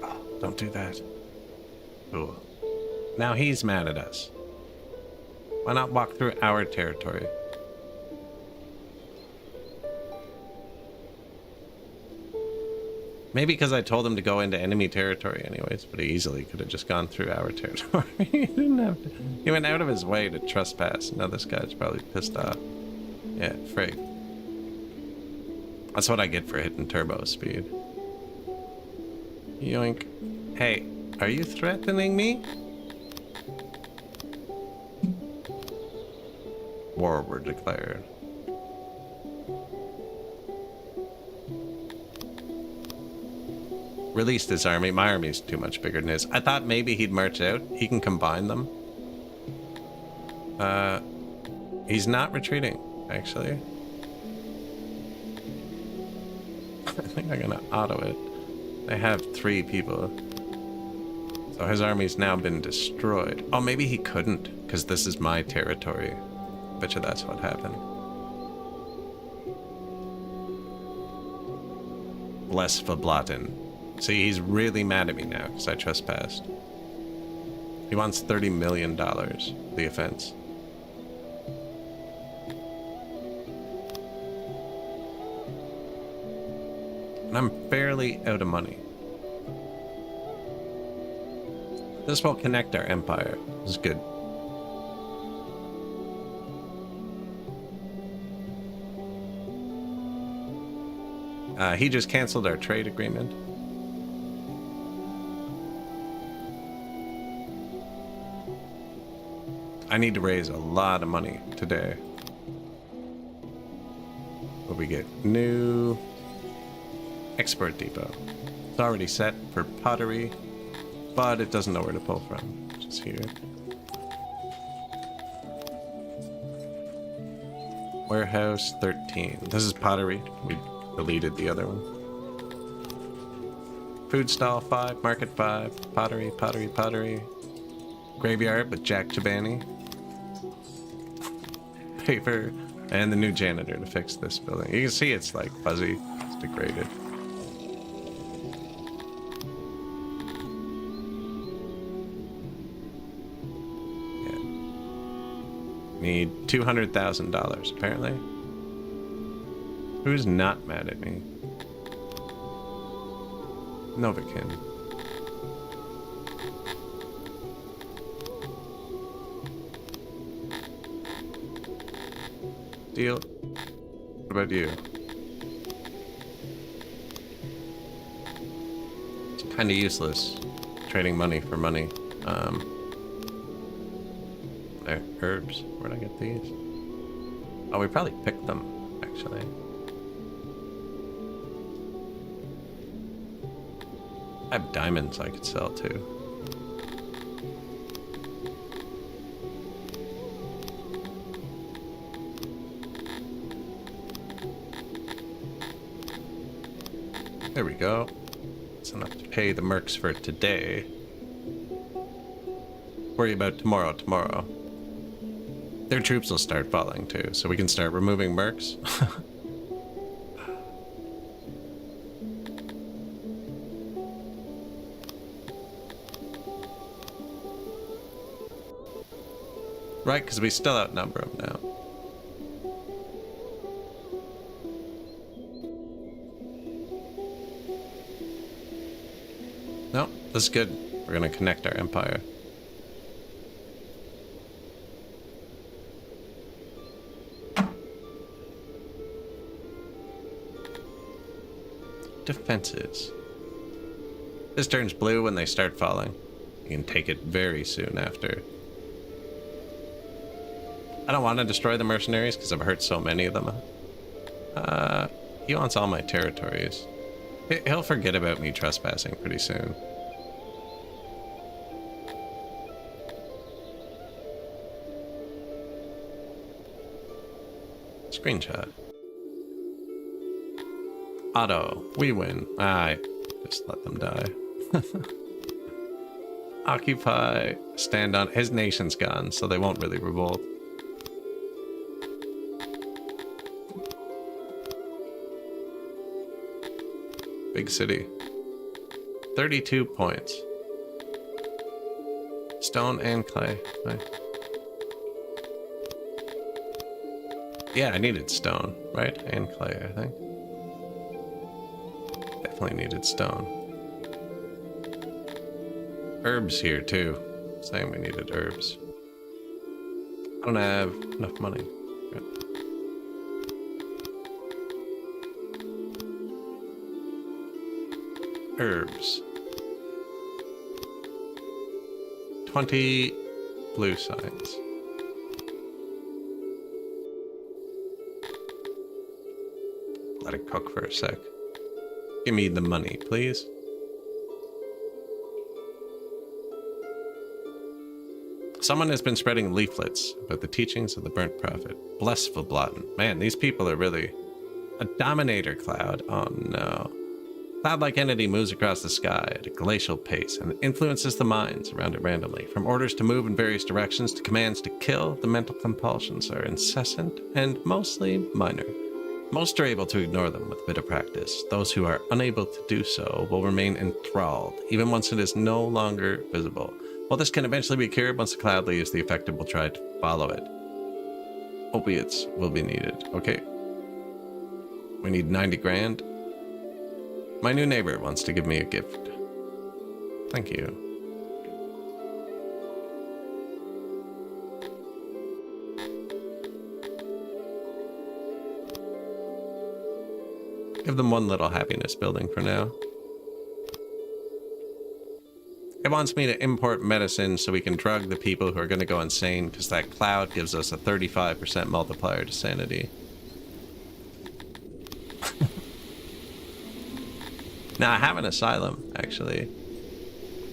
Oh, don't do that. Cool. Now he's mad at us. Why not walk through our territory? Maybe because I told him to go into enemy territory anyways, but he easily could have just gone through our territory. He didn't have to. He went out of his way to trespass. Now this guy's probably pissed off. Yeah, frig. That's what I get for hitting turbo speed. Yoink. Hey, are you threatening me? War were declared. Released his army. My army's too much bigger than his. I thought maybe he'd march out. He can combine them. He's not retreating, actually. I think I'm gonna auto it. I have 3 people. So his army's now been destroyed. Oh, maybe he couldn't, because this is my territory. Betcha that's what happened. Less Verblaten. See, he's really mad at me now because I trespassed. He wants $30 million, the offense. And I'm fairly out of money. This will connect our empire. This is good. He just canceled our trade agreement. I need to raise a lot of money today. What we get? New export depot. It's already set for pottery, but it doesn't know where to pull from. Just here. Warehouse 13. This is pottery. We deleted the other one. Food stall 5, market 5, pottery, pottery, pottery. Graveyard with Jack Chibani. Paper, and the new janitor to fix this building. You can see it's like fuzzy, it's degraded. Yeah. Need $200,000 apparently. Who's not mad at me? Novikin. Deal. What about you? It's kind of useless trading money for money. There, herbs. Where'd I get these? Oh, we probably picked them, actually. I have diamonds I could sell too. There we go. It's enough to pay the mercs for today. Worry about tomorrow. Their troops will start falling too, so we can start removing mercs. Right, because we still outnumber them now. No, this is good. We're gonna connect our empire. Defenses. This turns blue when they start falling. You can take it very soon after. I don't want to destroy the mercenaries because I've hurt so many of them. He wants all my territories. He'll forget about me trespassing pretty soon. Screenshot. Auto. We win. Just let them die. Occupy. Stand on. His nation's gone, so they won't really revolt. Big city. 32 points. Stone and clay. Nice. Yeah, I needed stone, right? And clay, I think. Definitely needed stone. Herbs here, too. Saying we needed herbs. I don't have enough money. Good. Herbs. 20 blue signs. Let it cook for a sec. Give me the money, please. Someone has been spreading leaflets about the teachings of the burnt prophet. Blessful Blatten. Man, these people are really... A dominator cloud. Oh no. Cloud-like entity moves across the sky at a glacial pace and influences the minds around it randomly. From orders to move in various directions to commands to kill, the mental compulsions are incessant and mostly minor. Most are able to ignore them with a bit of practice. Those who are unable to do so will remain enthralled, even once it is no longer visible. While this can eventually be cured, once the cloud leaves, the affected will try to follow it. Opiates will be needed. Okay. We need 90 grand. My new neighbor wants to give me a gift. Thank you. Give them one little happiness building for now. It wants me to import medicine so we can drug the people who are going to go insane, because that cloud gives us a 35% multiplier to sanity. Now, I have an asylum, actually.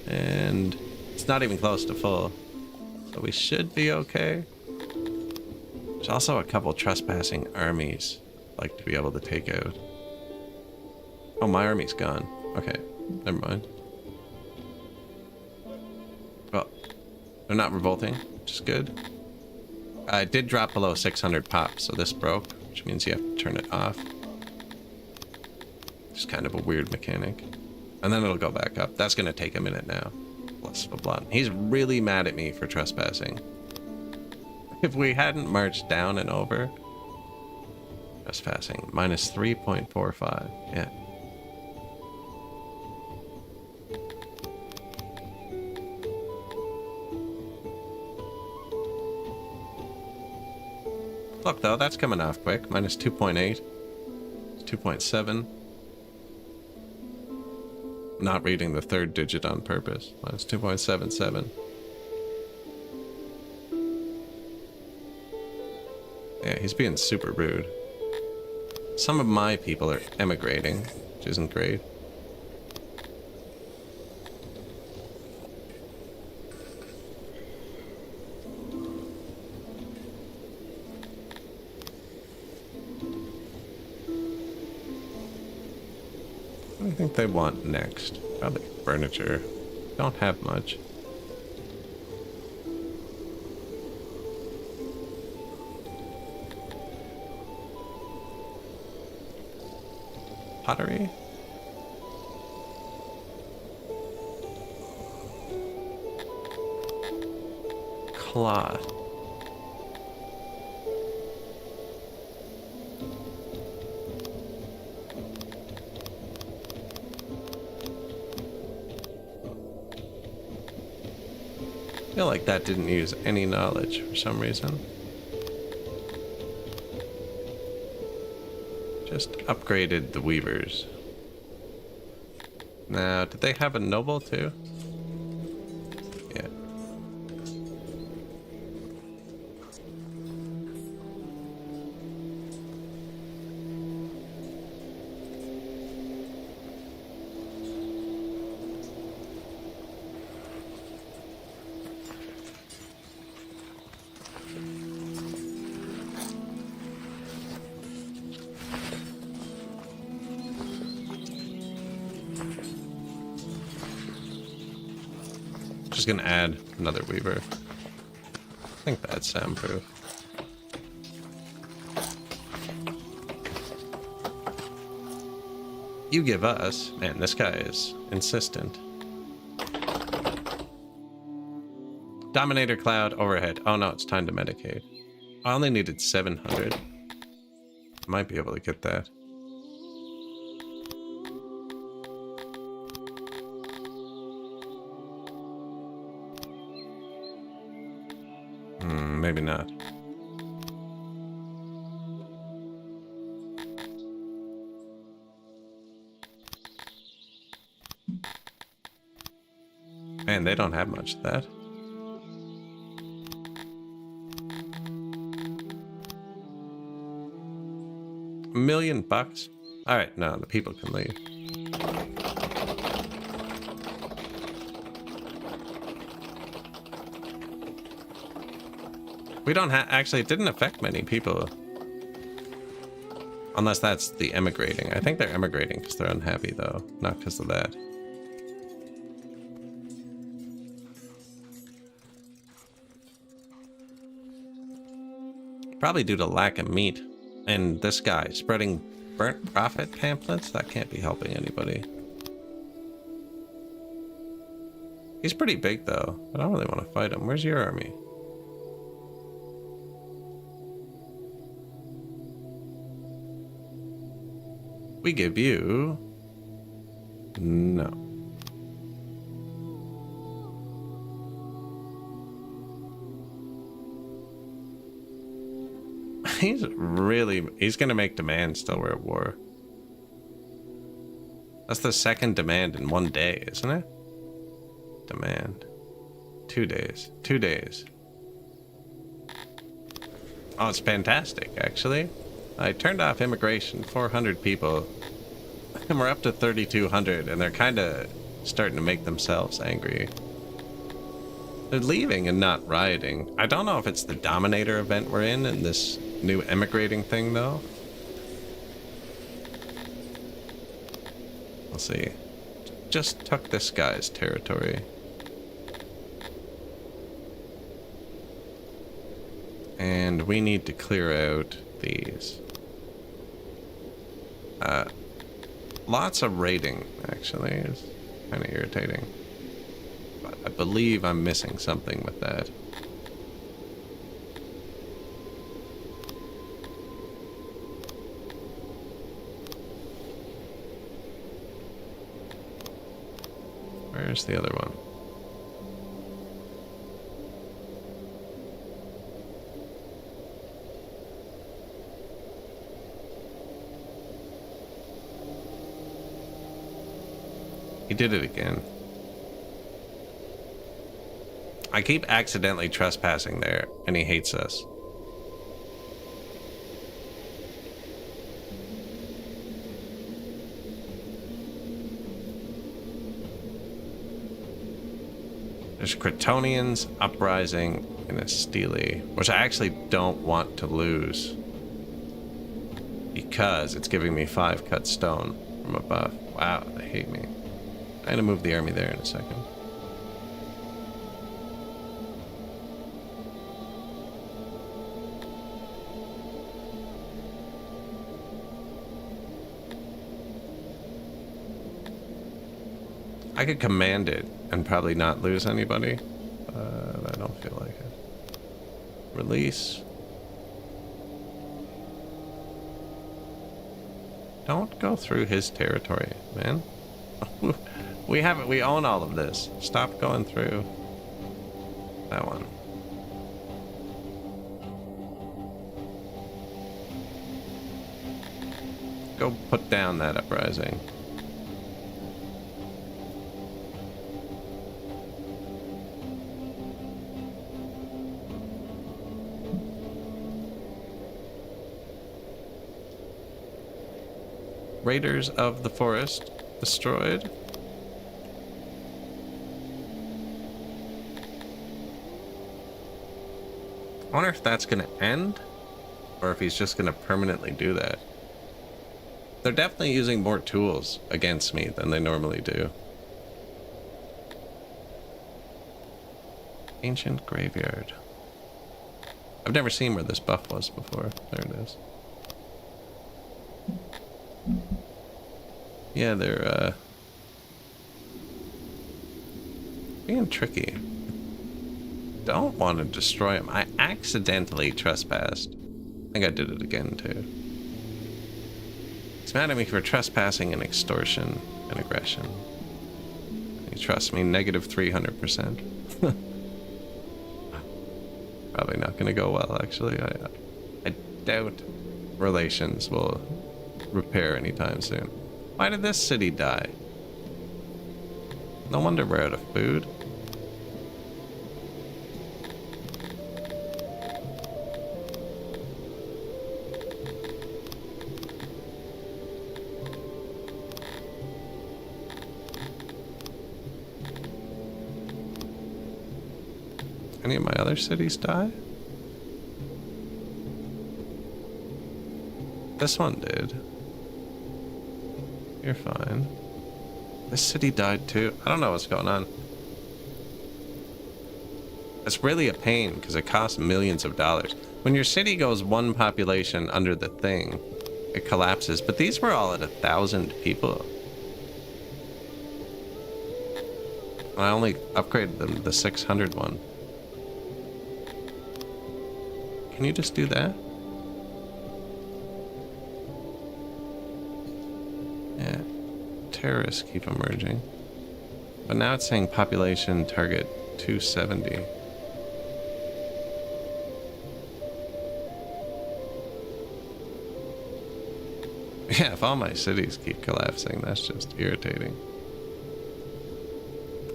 And it's not even close to full. So we should be okay. There's also a couple trespassing armies I'd like to be able to take out. Oh, my army's gone. Okay, never mind. Well, they're not revolting, which is good. I did drop below 600 pop, so this broke, which means you have to turn it off. It's kind of a weird mechanic. And then it'll go back up. That's going to take a minute now. Blessful Blood. He's really mad at me for trespassing. If we hadn't marched down and over... Trespassing. Minus 3.45. Yeah. Look, though, that's coming off quick. Minus 2.8. 2.7. Not reading the third digit on purpose. Minus 2.77. Yeah, he's being super rude. Some of my people are emigrating, which isn't great. What do you think they want next? Probably furniture. Don't have much. Pottery? Cloth. I feel like that didn't use any knowledge for some reason. Just upgraded the weavers. Now, did they have a noble too? Yeah. just gonna add another weaver. I think that's soundproof. You give us. Man, this guy is insistent. Dominator cloud overhead. Oh no, it's time to medicate. I only needed 700. Might be able to get that. Maybe not. Man, they don't have much of that. $1 million bucks? Alright, no, the people can leave. We don't have, actually, it didn't affect many people. Unless that's the emigrating. I think they're emigrating because they're unhappy though, not because of that. Probably due to lack of meat. And this guy spreading burnt profit pamphlets, that can't be helping anybody. He's pretty big though. I don't really want to fight him. Where's your army? We give you... No. He's gonna make demands till we're at war. That's the second demand in 1 day, isn't it? Demand. 2 days. 2 days. Oh, it's fantastic, actually. I turned off immigration, 400 people. And we're up to 3,200, and they're kind of starting to make themselves angry. They're leaving and not rioting. I don't know if it's the Dominator event we're in this new emigrating thing, though. We'll see. Just took this guy's territory. And we need to clear out these. Lots of raiding, actually. It's kind of irritating. But I believe I'm missing something with that. Where's the other one? He did it again. I keep accidentally trespassing there, and he hates us. There's Cretonians uprising in Estili, which I actually don't want to lose because it's giving me 5 cut stone from above. Wow, they hate me. I'm gonna move the army there in a second. I could command it and probably not lose anybody, but I don't feel like it. Release. Don't go through his territory, man. We have it. We own all of this. Stop going through that one. Go put down that uprising. Raiders of the Forest destroyed. I wonder if that's going to end, or if he's just going to permanently do that. They're definitely using more tools against me than they normally do. Ancient graveyard. I've never seen where this buff was before. There it is. Yeah, they're being tricky. Don't want to destroy them. I accidentally trespassed. I think I did it again too. He's mad at me for trespassing and extortion and aggression. He trusts me negative 300%. Probably not going to go well, actually. I doubt relations will repair anytime soon. Why did this city die? No wonder we're out of food. Any of my other cities die? This one did. You're fine. This city died too. I don't know what's going on. It's really a pain because it costs millions of dollars. When your city goes one population under the thing, it collapses. But these were all at 1,000 people. I only upgraded them to the 600 one. Can you just do that? Yeah. Terrorists keep emerging. But now it's saying population target 270. Yeah, if all my cities keep collapsing, that's just irritating.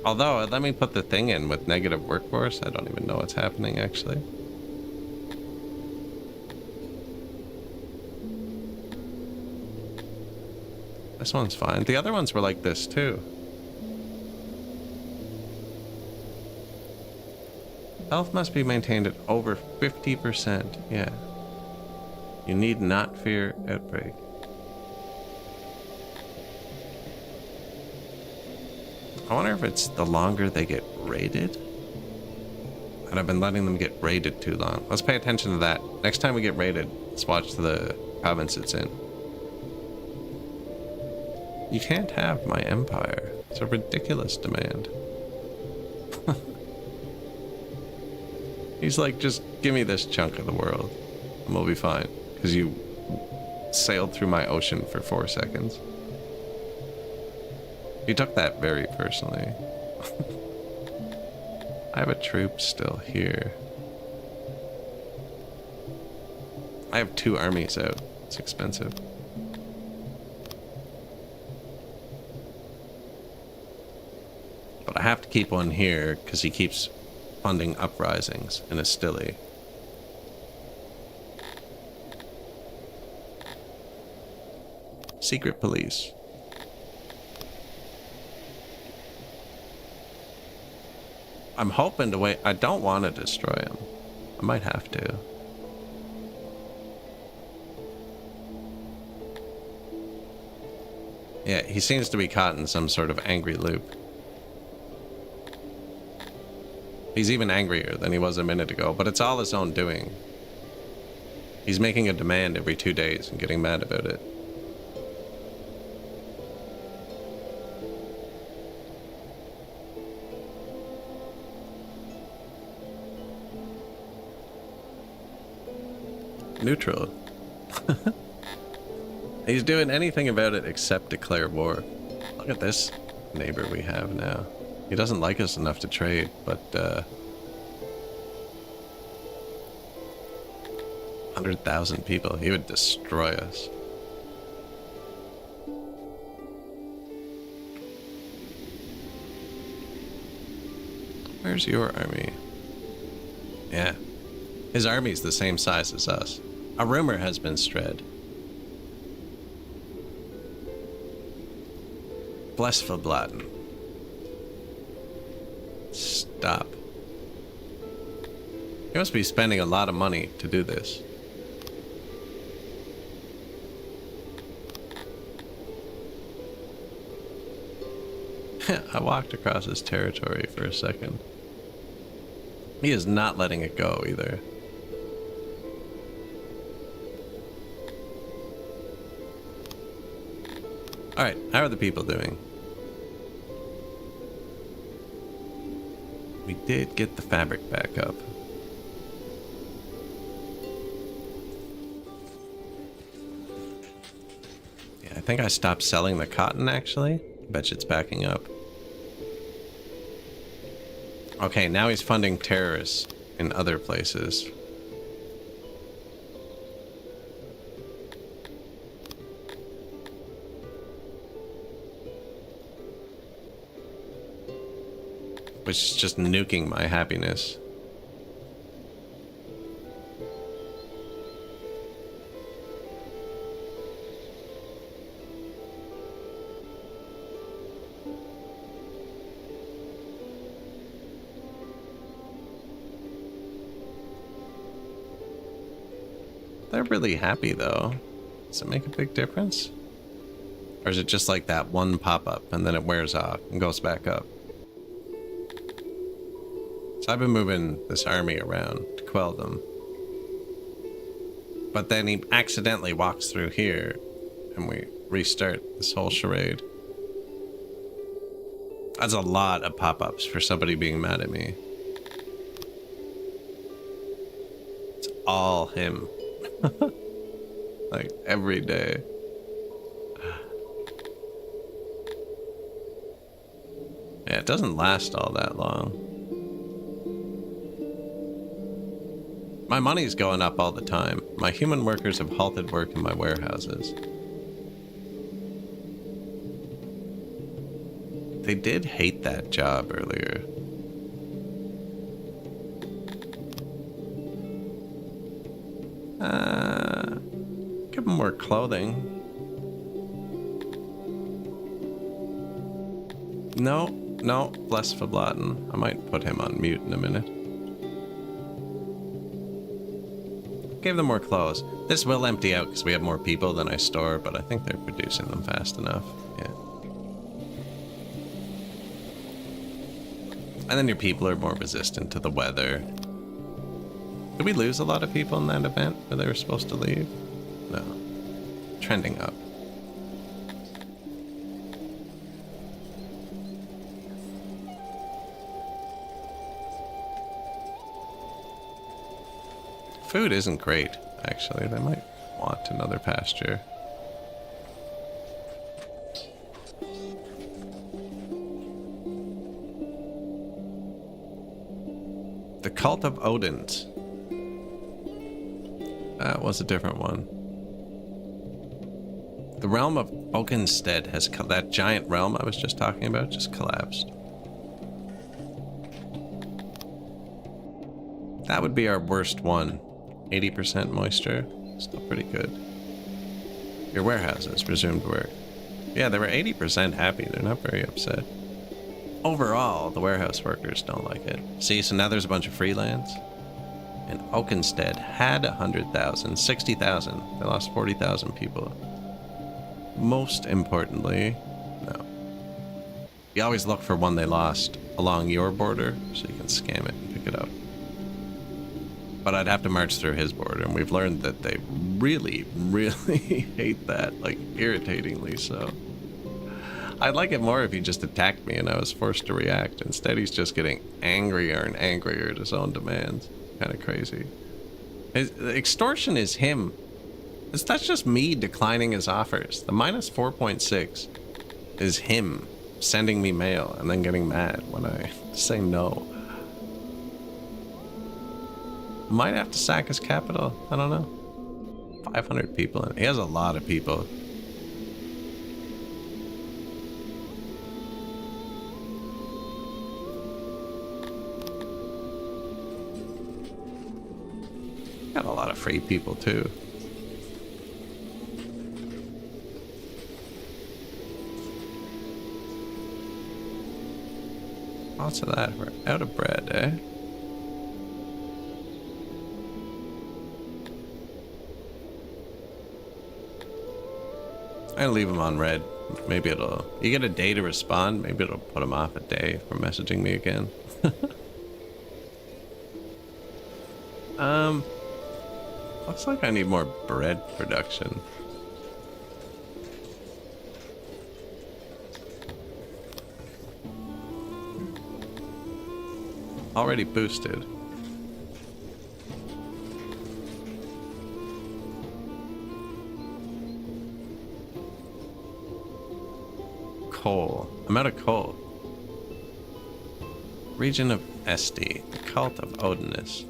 Although, let me put the thing in with negative workforce. I don't even know what's happening, actually. This one's fine. The other ones were like this, too. Health must be maintained at over 50%. Yeah. You need not fear outbreak. I wonder if it's the longer they get raided. And I've been letting them get raided too long. Let's pay attention to that. Next time we get raided, let's watch the province it's in. You can't have my empire. It's a ridiculous demand. He's like, just give me this chunk of the world and we'll be fine. Because you sailed through my ocean for 4 seconds. You took that very personally. I have a troop still here. I have 2 armies out. It's expensive. But I have to keep one here because he keeps funding uprisings in Astili. Secret police. I'm hoping to wait. I don't want to destroy him. I might have to. Yeah, he seems to be caught in some sort of angry loop. He's even angrier than he was a minute ago, but it's all his own doing. He's making a demand every 2 days and getting mad about it. Neutral. He's doing anything about it except declare war. Look at this neighbor we have now. He doesn't like us enough to trade, but 100,000 people. He would destroy us. Where's your army? Yeah. His army's the same size as us. A rumor has been spread. Bless Verblatten. Stop. He must be spending a lot of money to do this. I walked across his territory for a second. He is not letting it go either. Alright, how are the people doing? We did get the fabric back up. Yeah, I think I stopped selling the cotton actually. Bet you it's backing up. Okay, now he's funding terrorists in other places. Which is just nuking my happiness. They're really happy though. Does it make a big difference? Or is it just like that one pop-up and then it wears off and goes back up? So I've been moving this army around to quell them. But then he accidentally walks through here and we restart this whole charade. That's a lot of pop-ups for somebody being mad at me. It's all him. Like every day. Yeah, it doesn't last all that long. My money's going up all the time. My human workers have halted work in my warehouses. They did hate that job earlier. Give them more clothing. No, less verboten. I might put him on mute in a minute. Gave them more clothes. This will empty out because we have more people than I store, but I think they're producing them fast enough. Yeah. And then your people are more resistant to the weather. Did we lose a lot of people in that event where they were supposed to leave? No. Trending up. Food isn't great, actually. They might want another pasture. The Cult of Odin's. That was a different one. The realm of Oakenstead has... that giant realm I was just talking about just collapsed. That would be our worst one. 80% moisture. Still pretty good. Your warehouses resumed work. Yeah, they were 80% happy. They're not very upset. Overall, the warehouse workers don't like it. See, so now there's a bunch of freelance. And Oakenstead had 100,000, 60,000. They lost 40,000 people. Most importantly, no. You always look for one they lost along your border so you can scam it and pick it up. But I'd have to march through his border, and we've learned that they really, really hate that, like, irritatingly so. I'd like it more if he just attacked me and I was forced to react. Instead, he's just getting angrier and angrier at his own demands. Kind of crazy. Extortion is him. That's just me declining his offers. The minus 4.6 is him sending me mail and then getting mad when I say no. Might have to sack his capital. I don't know. 500 people in it. He has a lot of people. Got a lot of free people too. Lots of that. We're out of bread, eh? I'm gonna leave him on red. Maybe it'll... You get a day to respond. Maybe it'll put him off a day from messaging me again. Um, looks like I need more bread production. Already boosted. Coal. I'm out of coal. Region of Esti, the cult of Odinus.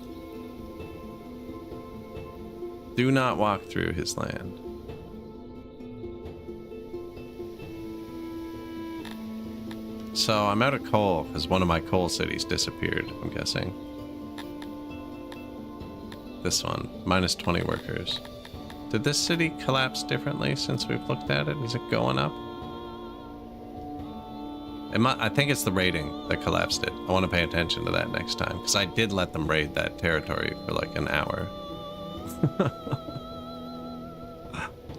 Do not walk through his land. So I'm out of coal because one of my coal cities disappeared, I'm guessing. This one, minus 20 workers. Did this city collapse differently since we've looked at it? Is it going up? I think it's the raiding that collapsed it. I want to pay attention to that next time, because I did let them raid that territory for like an hour.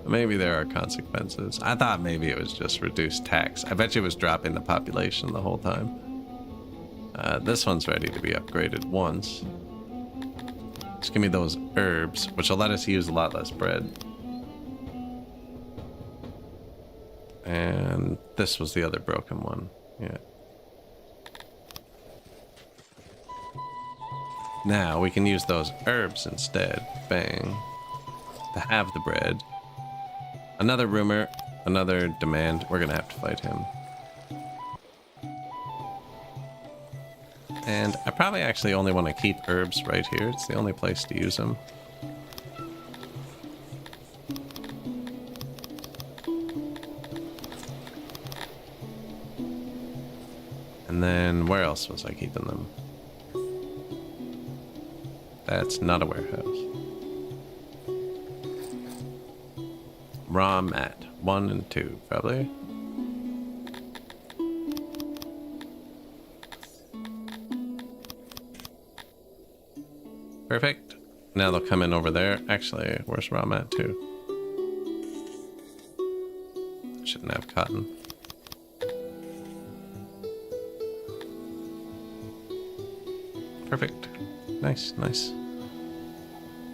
Maybe there are consequences. I thought maybe it was just reduced tax. I bet you it was dropping the population the whole time. This one's ready to be upgraded once. Just give me those herbs, which will let us use a lot less bread. And this was the other broken one. Yeah. Now we can use those herbs instead. Bang. To have the bread. Another rumor, another demand. We're gonna have to fight him. And I probably actually only want to keep herbs right here. It's the only place to use them. And then where else was I keeping them? That's not a warehouse. Raw mat 1 and 2 probably. Perfect. Now they'll come in over there. Actually, where's raw mat 2? Shouldn't have cotton. Perfect. Nice, nice.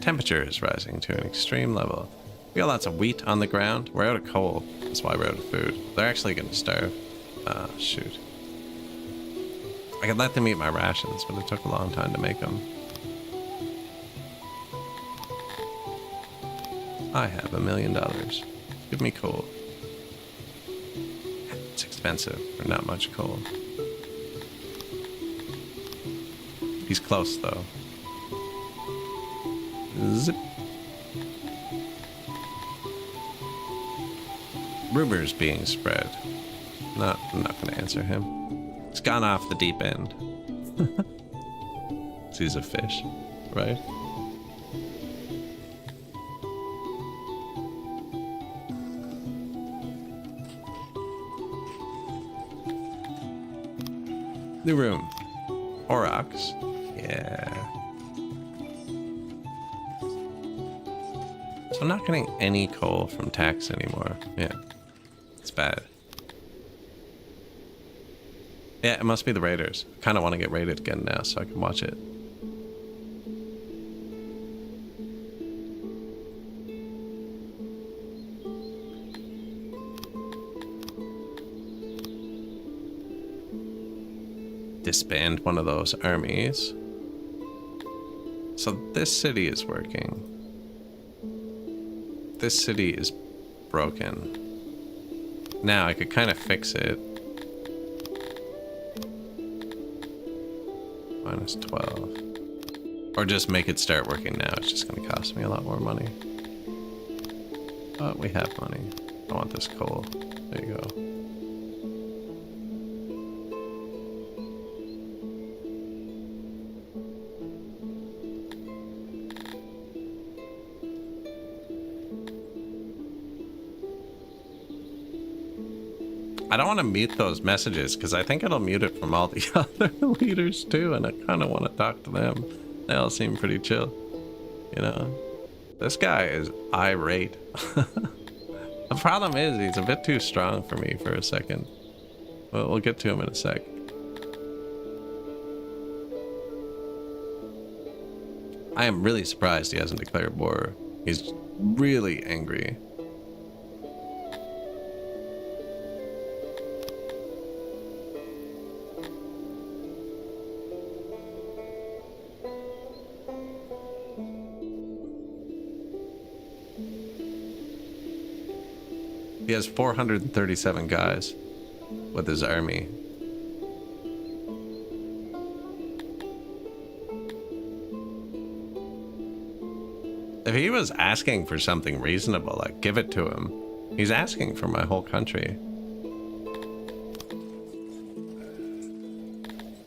Temperature is rising to an extreme level. We got lots of wheat on the ground. We're out of coal. That's why we're out of food. They're actually going to starve. Ah, shoot. I could let them eat my rations, but it took a long time to make them. I have $1 million. Give me coal. It's expensive for not much coal. He's close, though. Zip. Rumors being spread. No, I'm not going to answer him. He's gone off the deep end. He's a fish, right? New room. Aurochs. Yeah. So I'm not getting any coal from tax anymore. Yeah. It's bad. Yeah, it must be the raiders. I kind of want to get raided again now so I can watch it. Disband one of those armies. So this city is working. This city is broken. Now I could kind of fix it. Minus 12. Or just make it start working now. It's just going to cost me a lot more money. But we have money. I want this coal. There you go. I don't want to mute those messages because I think it'll mute it from all the other leaders too, and I kind of want to talk to them. They all seem pretty chill, you know. This guy is irate. The problem is he's a bit too strong for me for a second. But we'll get to him in a sec. I am really surprised he hasn't declared war. He's really angry. He has 437 guys with his army. If he was asking for something reasonable, like give it to him. He's asking for my whole country.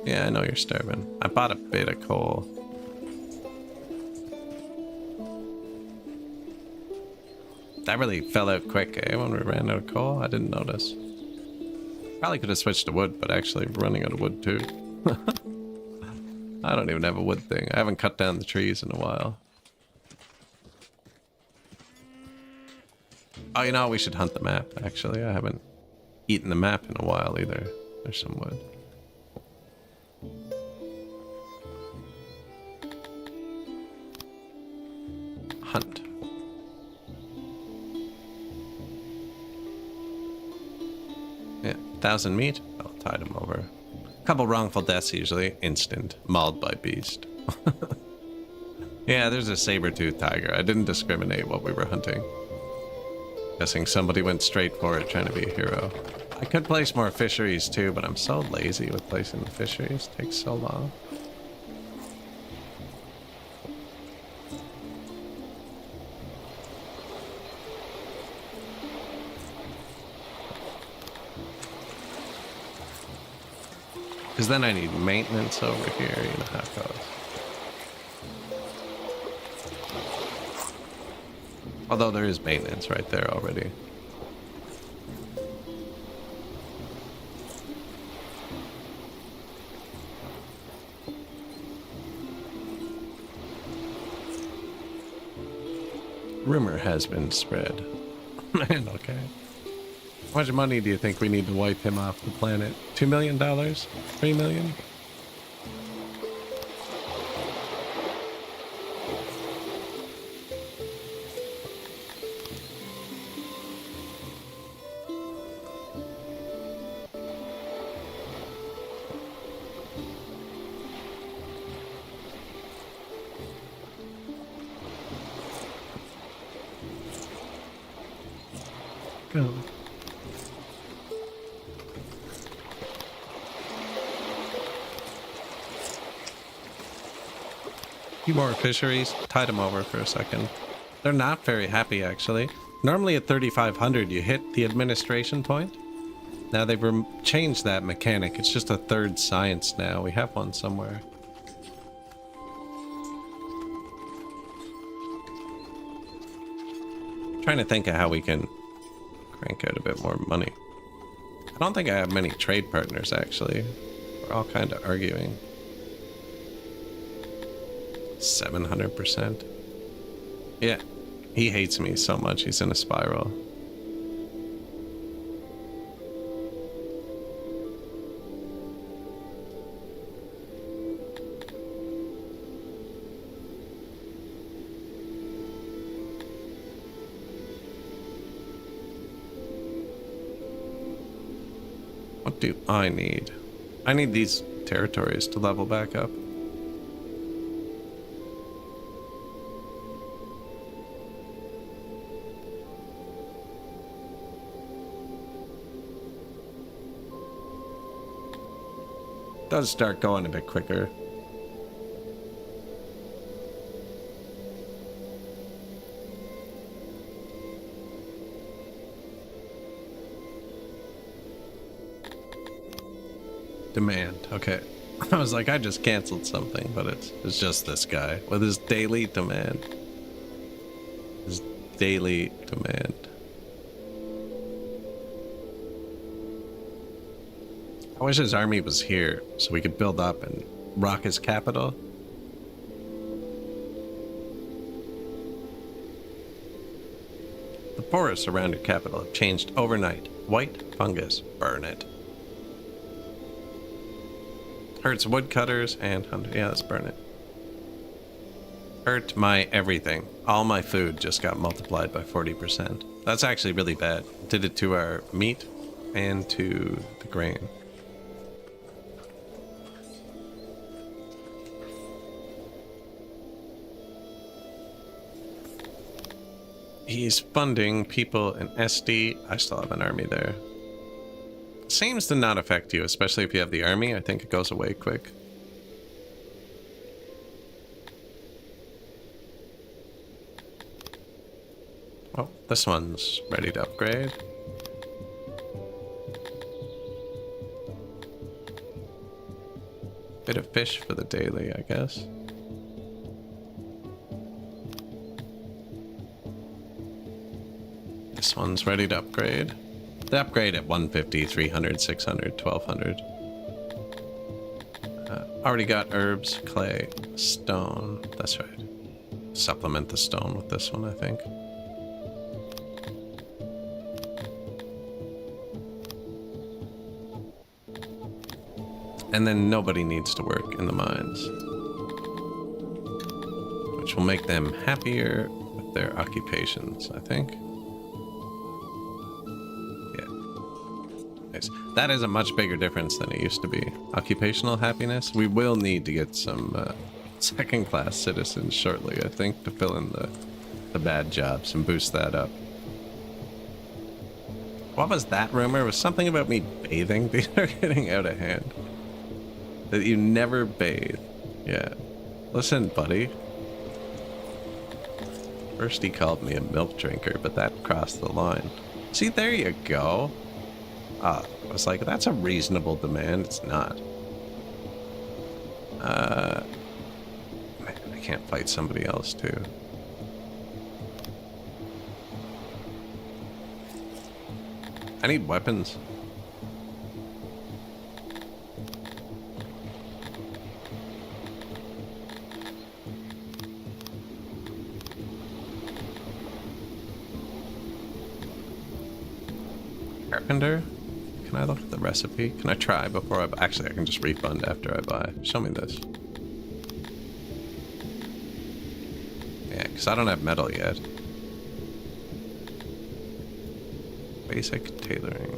Yeah, I know you're starving. I bought a bit of coal. That really fell out quick, eh? When we ran out of coal, I didn't notice. Probably could have switched to wood, but actually running out of wood too. I don't even have a wood thing. I haven't cut down the trees in a while. Oh, you know, we should hunt the map, actually. I haven't eaten the map in a while either. There's some wood. Hunt. Yeah, 1,000 meat. I'll tide him over. Couple wrongful deaths usually. Instant. Mauled by beast. Yeah, there's a saber-toothed tiger. I didn't discriminate what we were hunting. Guessing somebody went straight for it, trying to be a hero. I could place more fisheries too, but I'm so lazy with placing the fisheries. It takes so long. Because then I need maintenance over here, you know how it goes. Although there is maintenance right there already. Rumor has been spread. Man, okay. How much money do you think we need to wipe him off the planet? $2 million? $3 million? Go. Few more fisheries. Tide them over for a second. They're not very happy, actually. Normally at 3,500 you hit the administration point. Now they've changed that mechanic. It's just a third science now. We have one somewhere. Trying to think of how we can crank out a bit more money. I don't think I have many trade partners, actually. We're all kind of arguing. 700%. Yeah, he hates me so much. He's in a spiral. What do I need? I need these territories to level back up. Does start going a bit quicker. Demand. Okay. I was like, I just canceled something, but it's just this guy with his daily demand. His daily demand. I wish his army was here so we could build up and rock his capital. The forests around your capital have changed overnight. White fungus. Burn it. Hurts woodcutters and hunters. Yeah, let's burn it. Hurt my everything. All my food just got multiplied by 40%. That's actually really bad. Did it to our meat and to the grain. He's funding people in SD. I still have an army there. Seems to not affect you, especially if you have the army. I think it goes away quick. Oh, this one's ready to upgrade. Bit of fish for the daily, I guess. This one's ready to upgrade. They upgrade at 150, 300, 600, 1200. Already got herbs, clay, stone. That's right. Supplement the stone with this one, I think. And then nobody needs to work in the mines, which will make them happier with their occupations, I think. That is a much bigger difference than it used to be. Occupational happiness. We will need to get some second-class citizens shortly, I think, to fill in the bad jobs and boost that up. What was that rumor? It was something about me bathing. These are getting out of hand. That you never bathe. Yeah. Listen, buddy. First he called me a milk drinker, but that crossed the line. See, there you go. I was like, that's a reasonable demand. It's not. Man, I can't fight somebody else, too. I need weapons. Carpenter? Can I look at the recipe? Can I try before I buy? Actually, I can just refund after I buy. Show me this. Yeah, because I don't have metal yet. Basic tailoring.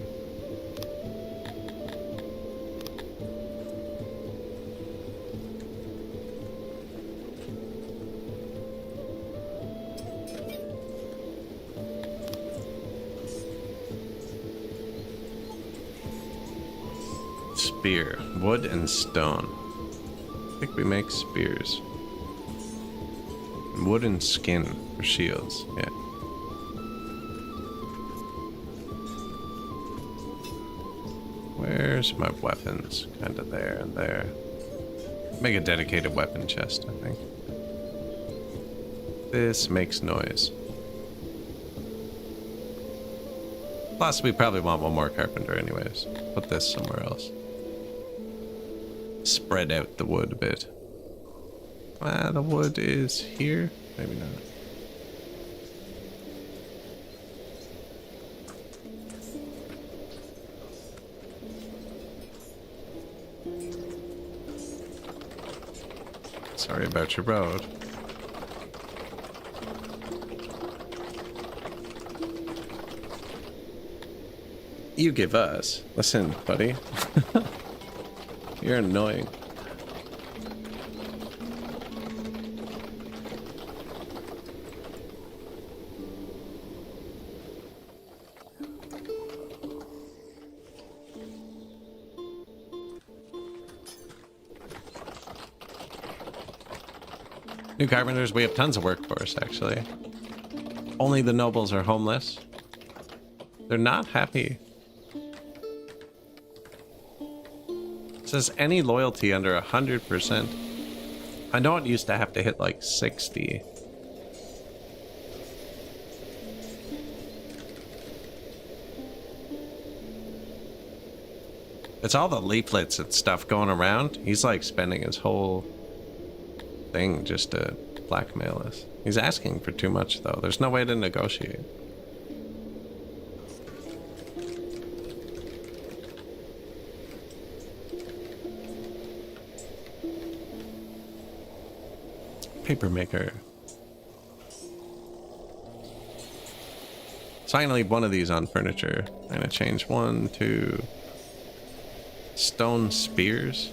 Spear, wood and stone. I think we make spears. Wood and skin for shields, yeah. Where's my weapons? Kind of there and there. Make a dedicated weapon chest, I think. This makes noise. Plus, we probably want one more carpenter anyways. Put this somewhere else. Spread out the wood a bit. The wood is here? Maybe not. Sorry about your road. You give us. Listen, buddy. You're annoying. New carpenters, we have tons of workforce, actually. Only the nobles are homeless. They're not happy. Says any loyalty under 100%. I know it used to have to hit like 60. It's all the leaflets and stuff going around. He's like spending his whole thing just to blackmail us. He's asking for too much though. There's no way to negotiate. Paper maker. So I'm gonna leave one of these on furniture. I'm gonna change 1, 2 stone spears.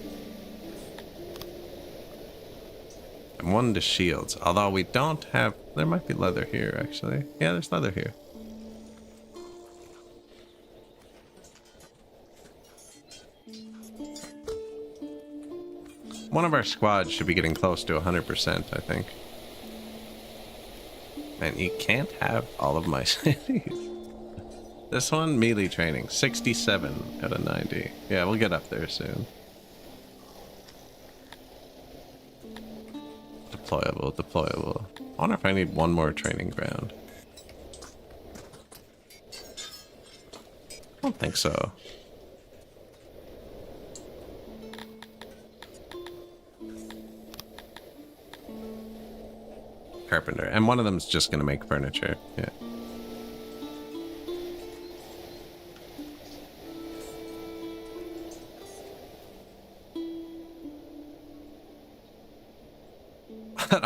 And 1 to shields. Although we don't have, there might be leather here actually. Yeah, there's leather here. One of our squads should be getting close to 100%, I think. And you can't have all of my cities. This one, melee training, 67 out of 90. Yeah, we'll get up there soon. Deployable, deployable. I wonder if I need 1 more training ground. I don't think so. Carpenter, and one of them's just gonna make furniture. Yeah.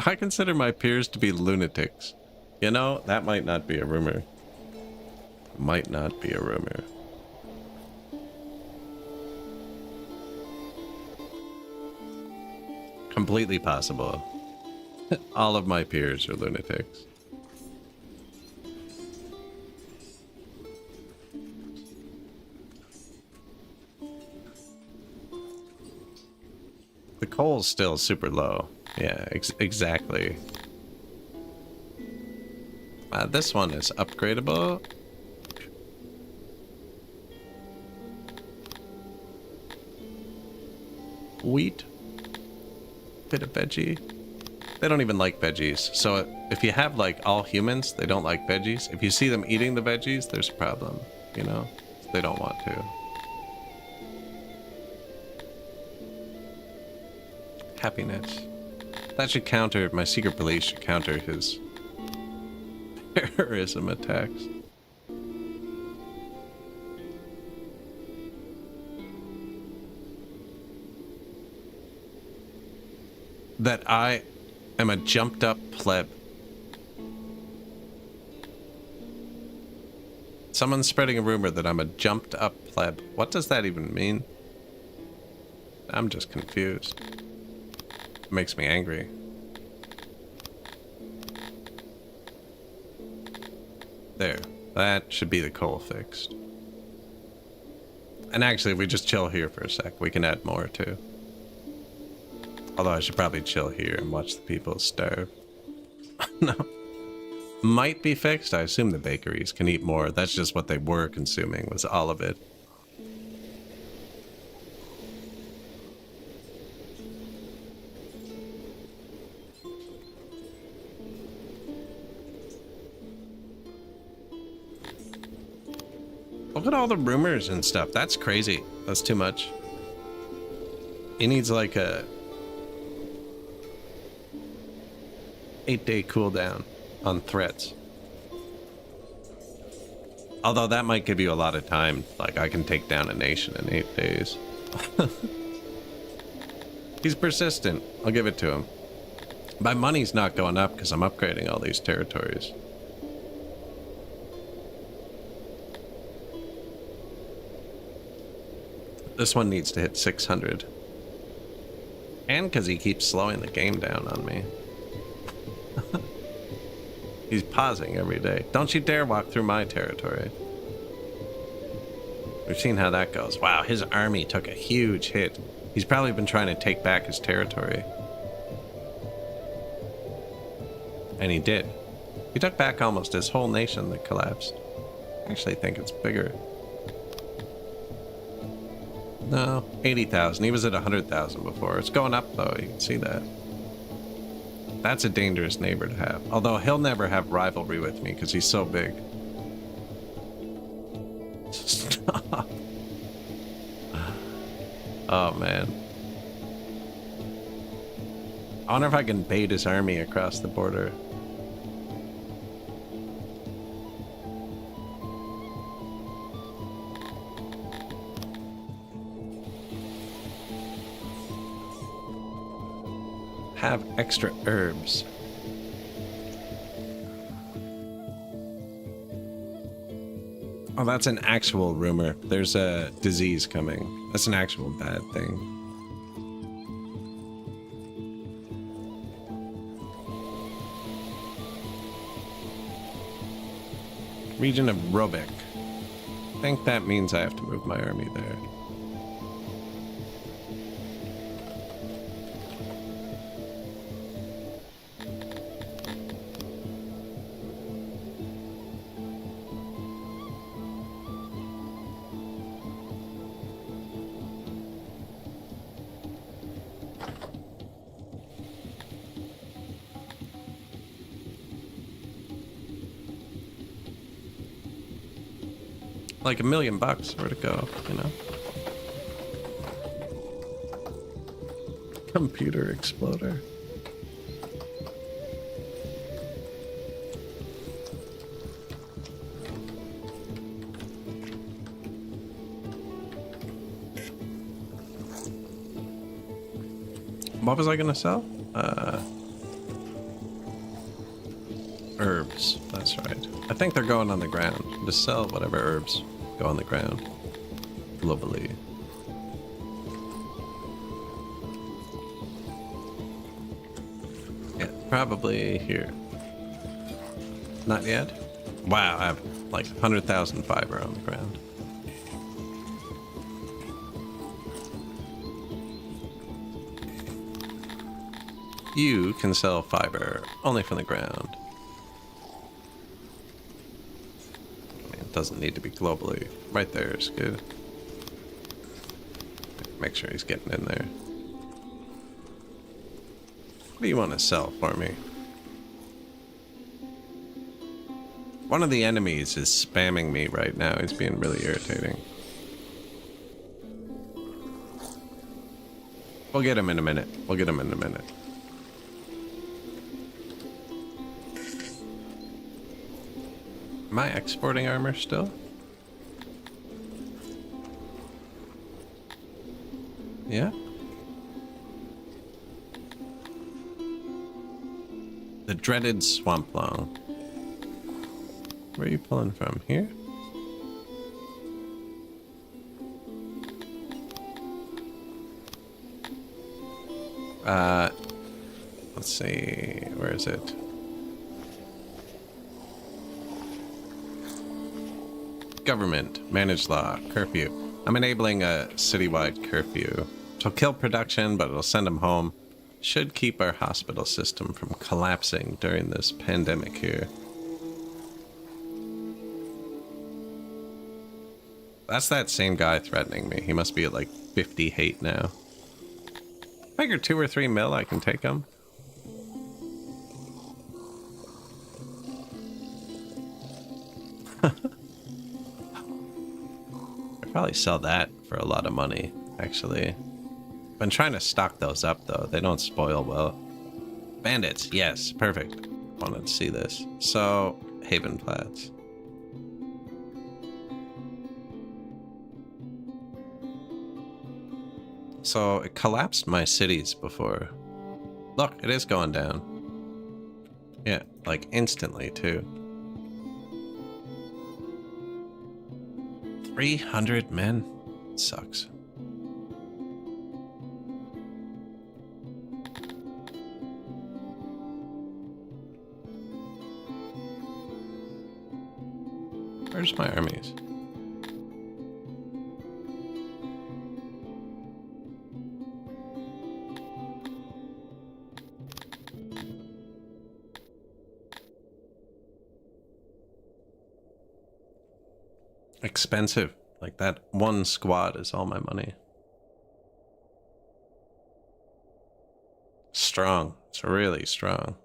I consider my peers to be lunatics. You know, that might not be a rumor. Might not be a rumor. Completely possible. All of my peers are lunatics. The coal's still super low. Yeah, exactly. This one is upgradable. Wheat. Bit of veggie. They don't even like veggies. So if you have like all humans, they don't like veggies. If you see them eating the veggies, there's a problem, you know? They don't want to. Happiness. That should counter, my secret police should counter his terrorism attacks. That I am a jumped up pleb. Someone's spreading a rumor that I'm a jumped up pleb. What does that even mean? I'm just confused. It makes me angry. There. That should be the coal fixed. And actually, if we just chill here for a sec, we can add more too. Although I should probably chill here and watch the people starve. No. Might be fixed. I assume the bakeries can eat more. That's just what they were consuming, was all of it. Look at all the rumors and stuff. That's crazy. That's too much. He needs like a 8-day cooldown on threats. Although that might give you a lot of time. Like I can take down a nation in 8 days. He's persistent. I'll give it to him. My money's not going up because I'm upgrading all these territories. This one needs to hit 600. And because he keeps slowing the game down on me. He's pausing every day. Don't you dare walk through my territory. We've seen how that goes. Wow, his army took a huge hit. He's probably been trying to take back his territory. And he did. He took back almost his whole nation that collapsed. I actually think it's bigger. No, 80,000. He was at 100,000 before. It's going up though, you can see that. That's a dangerous neighbor to have. Although he'll never have rivalry with me because he's so big. Stop. Oh man. I wonder if I can bait his army across the border. have extra herbs. Oh, that's an actual rumor. There's a disease coming. That's an actual bad thing. Region of Robic. I think that means I have to move my army there. Like $1 million, where to go, you know? Computer exploder. What was I gonna sell? Herbs, that's right. I think they're going on the ground. Just sell whatever herbs go on the ground globally. Yeah, probably here. Not yet? Wow, I have like 100,000 fiber on the ground. You can sell fiber only from the ground. It doesn't need to be globally. Right there is good. Make sure he's getting in there. What do you want to sell for me? One of the enemies is spamming me right now. He's being really irritating. We'll get him in a minute. We'll get him in a minute. Am I exporting armor still? Yeah? The dreaded swamp long. Where are you pulling from? Here? Let's see. Where is it? Government, managed law, curfew. I'm enabling a citywide curfew. It'll kill production, but it'll send them home. Should keep our hospital system from collapsing during this pandemic here. That's that same guy threatening me. He must be at like 50 hate now. Figure 2 or 3 mil, I can take him. Probably sell that for a lot of money, actually. Been trying to stock those up though. They don't spoil well. Bandits, yes, perfect. Wanted to see this. So, Havenplatz. So, it collapsed my cities before. Look, it is going down. Yeah, like instantly too. 300 men? Sucks. Where's my armies? Expensive. Like that one squad is all my money. Strong. It's really strong.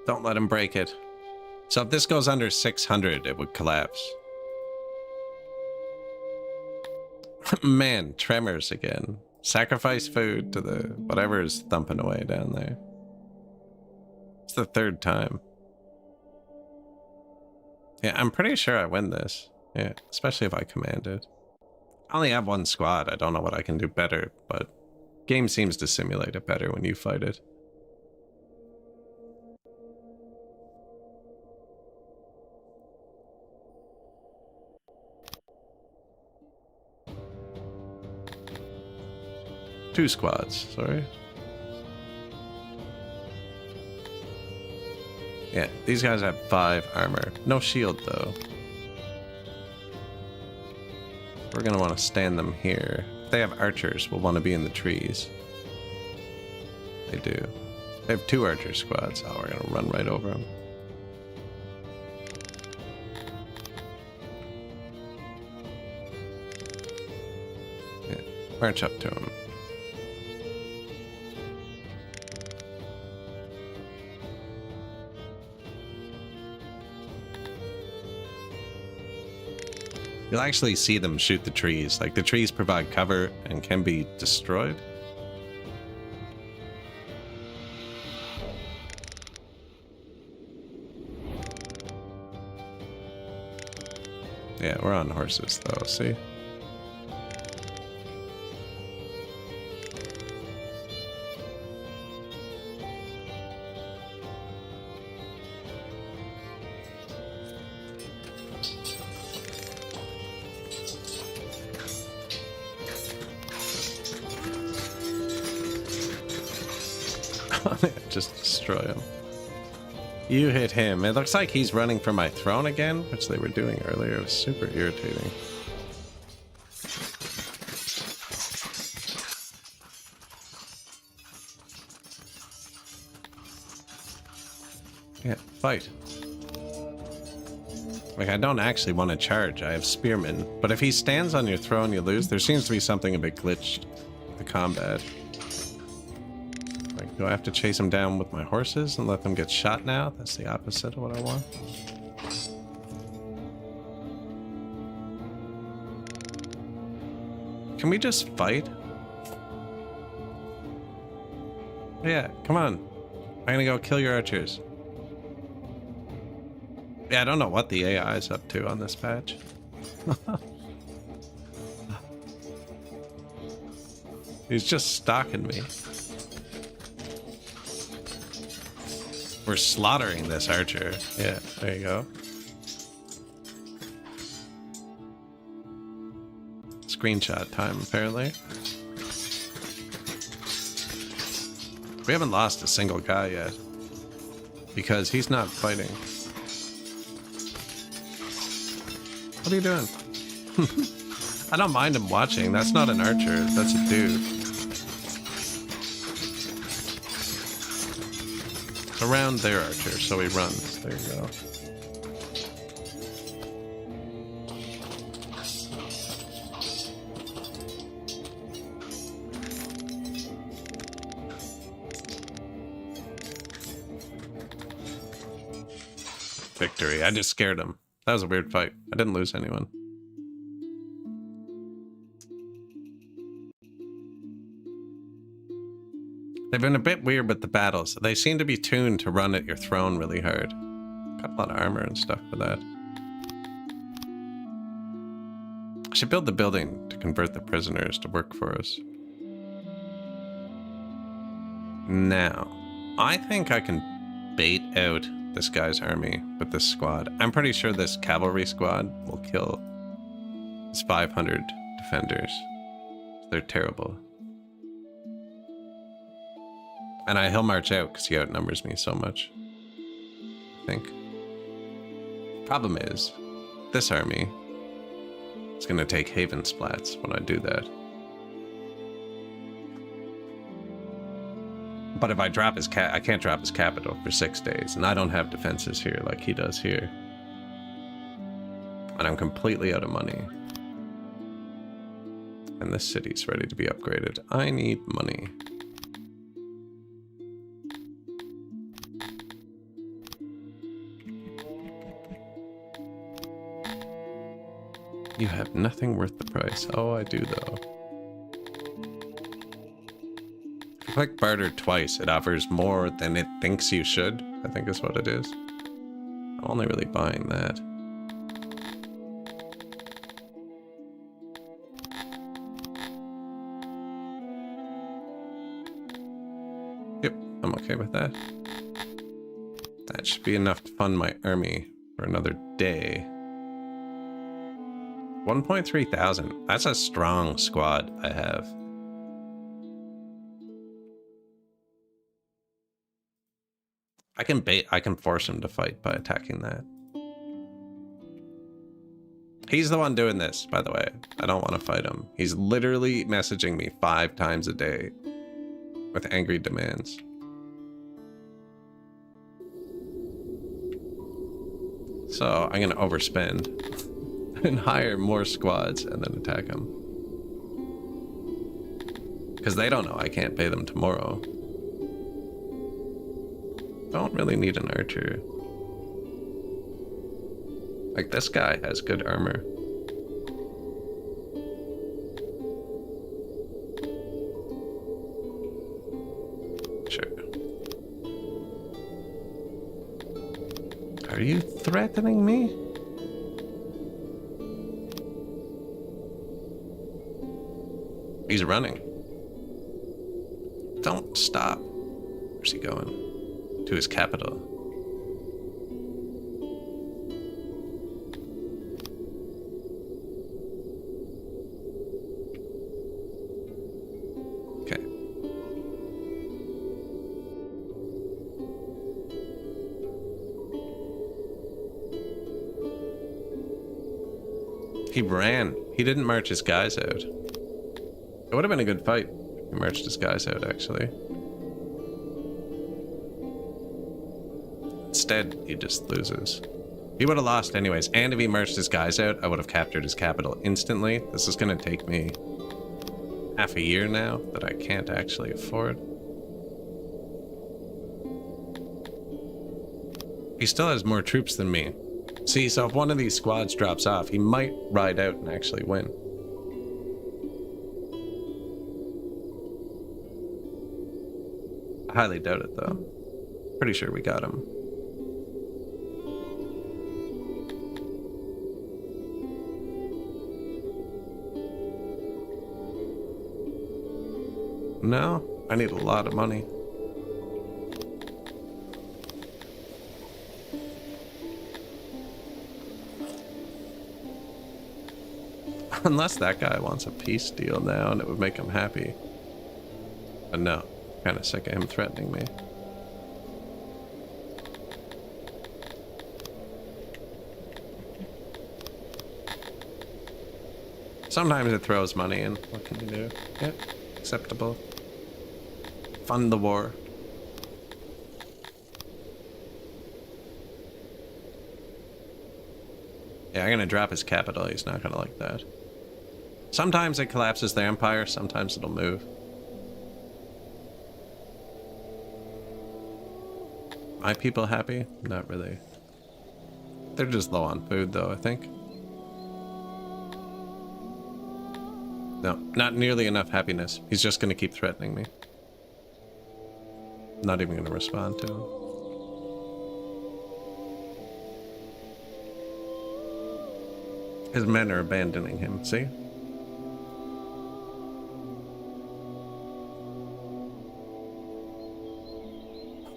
Don't let him break it. So if this goes under 600, it would collapse. Man, tremors again. Sacrifice food to the whatever is thumping away down there. It's the third time. Yeah, I'm pretty sure I win this. Yeah, especially if I command it. I only have one squad. I don't know what I can do better, but game seems to simulate it better when you fight it. Two squads, sorry. Yeah, these guys have 5 armor. No shield, though. We're gonna want to stand them here. If they have archers, we'll want to be in the trees. They do. They have 2 archer squads. Oh, we're gonna run right over them. Yeah, march up to them. You'll actually see them shoot the trees. Like, the trees provide cover and can be destroyed. Yeah, we're on horses, though, see? Just destroy him. You hit him. It looks like he's running for my throne again, which they were doing earlier. It was super irritating. Yeah, fight. Like, I don't actually want to charge. I have spearmen. But if he stands on your throne, you lose. There seems to be something a bit glitched with the combat. Do I have to chase them down with my horses and let them get shot now? That's the opposite of what I want. Can we just fight? Yeah, come on. I'm gonna go kill your archers. Yeah, I don't know what the AI is up to on this patch. He's just stalking me. We're slaughtering this archer. Yeah, there you go. Screenshot time, apparently. We haven't lost a single guy yet. Because he's not fighting. What are you doing? I don't mind him watching. That's not an archer. That's a dude. Around their archer, so he runs. There you go. Victory. I just scared him. That was a weird fight. I didn't lose anyone. They've been a bit weird with the battles. They seem to be tuned to run at your throne really hard. Got a lot of armor and stuff for that. I should build the building to convert the prisoners to work for us. Now, I think I can bait out this guy's army with this squad. I'm pretty sure this cavalry squad will kill his 500 defenders. They're terrible. And he'll march out because he outnumbers me so much. I think. Problem is, this army is going to take Haven Splats when I do that. But if I drop his I can't drop his capital for 6 days, and I don't have defenses here like he does here. And I'm completely out of money. And this city's ready to be upgraded. I need money. You have nothing worth the price. Oh, I do though. If you click barter twice, it offers more than it thinks you should, I think is what it is. I'm only really buying that. Yep, I'm okay with that. That should be enough to fund my army for another day. 1.3 thousand. That's a strong squad I have. I can force him to fight by attacking that. He's the one doing this, by the way. I don't want to fight him. He's literally messaging me 5 times a day with angry demands. So I'm gonna overspend and hire more squads and then attack them. Because they don't know I can't pay them tomorrow. Don't really need an archer. Like, this guy has good armor. Sure. Are you threatening me? He's running. Don't stop. Where's he going? To his capital. Okay. He ran. He didn't march his guys out. It would have been a good fight if he marched his guys out, actually. Instead, he just loses. He would have lost anyways, and if he marched his guys out, I would have captured his capital instantly. This is going to take me half a year now that I can't actually afford. He still has more troops than me. See, so if one of these squads drops off, he might ride out and actually win. I highly doubt it, though. Pretty sure we got him. No, I need a lot of money. Unless that guy wants a peace deal now and it would make him happy. But no, I'm kind of sick of him threatening me. Sometimes it throws money in. What can you do? Yep, acceptable. Fund the war. Yeah, I'm gonna drop his capital. He's not gonna like that. Sometimes it collapses the empire, sometimes it'll move. My people happy? Not really. They're just low on food though, I think. No, not nearly enough happiness. He's just gonna keep threatening me. Not even gonna respond to him. His men are abandoning him, see?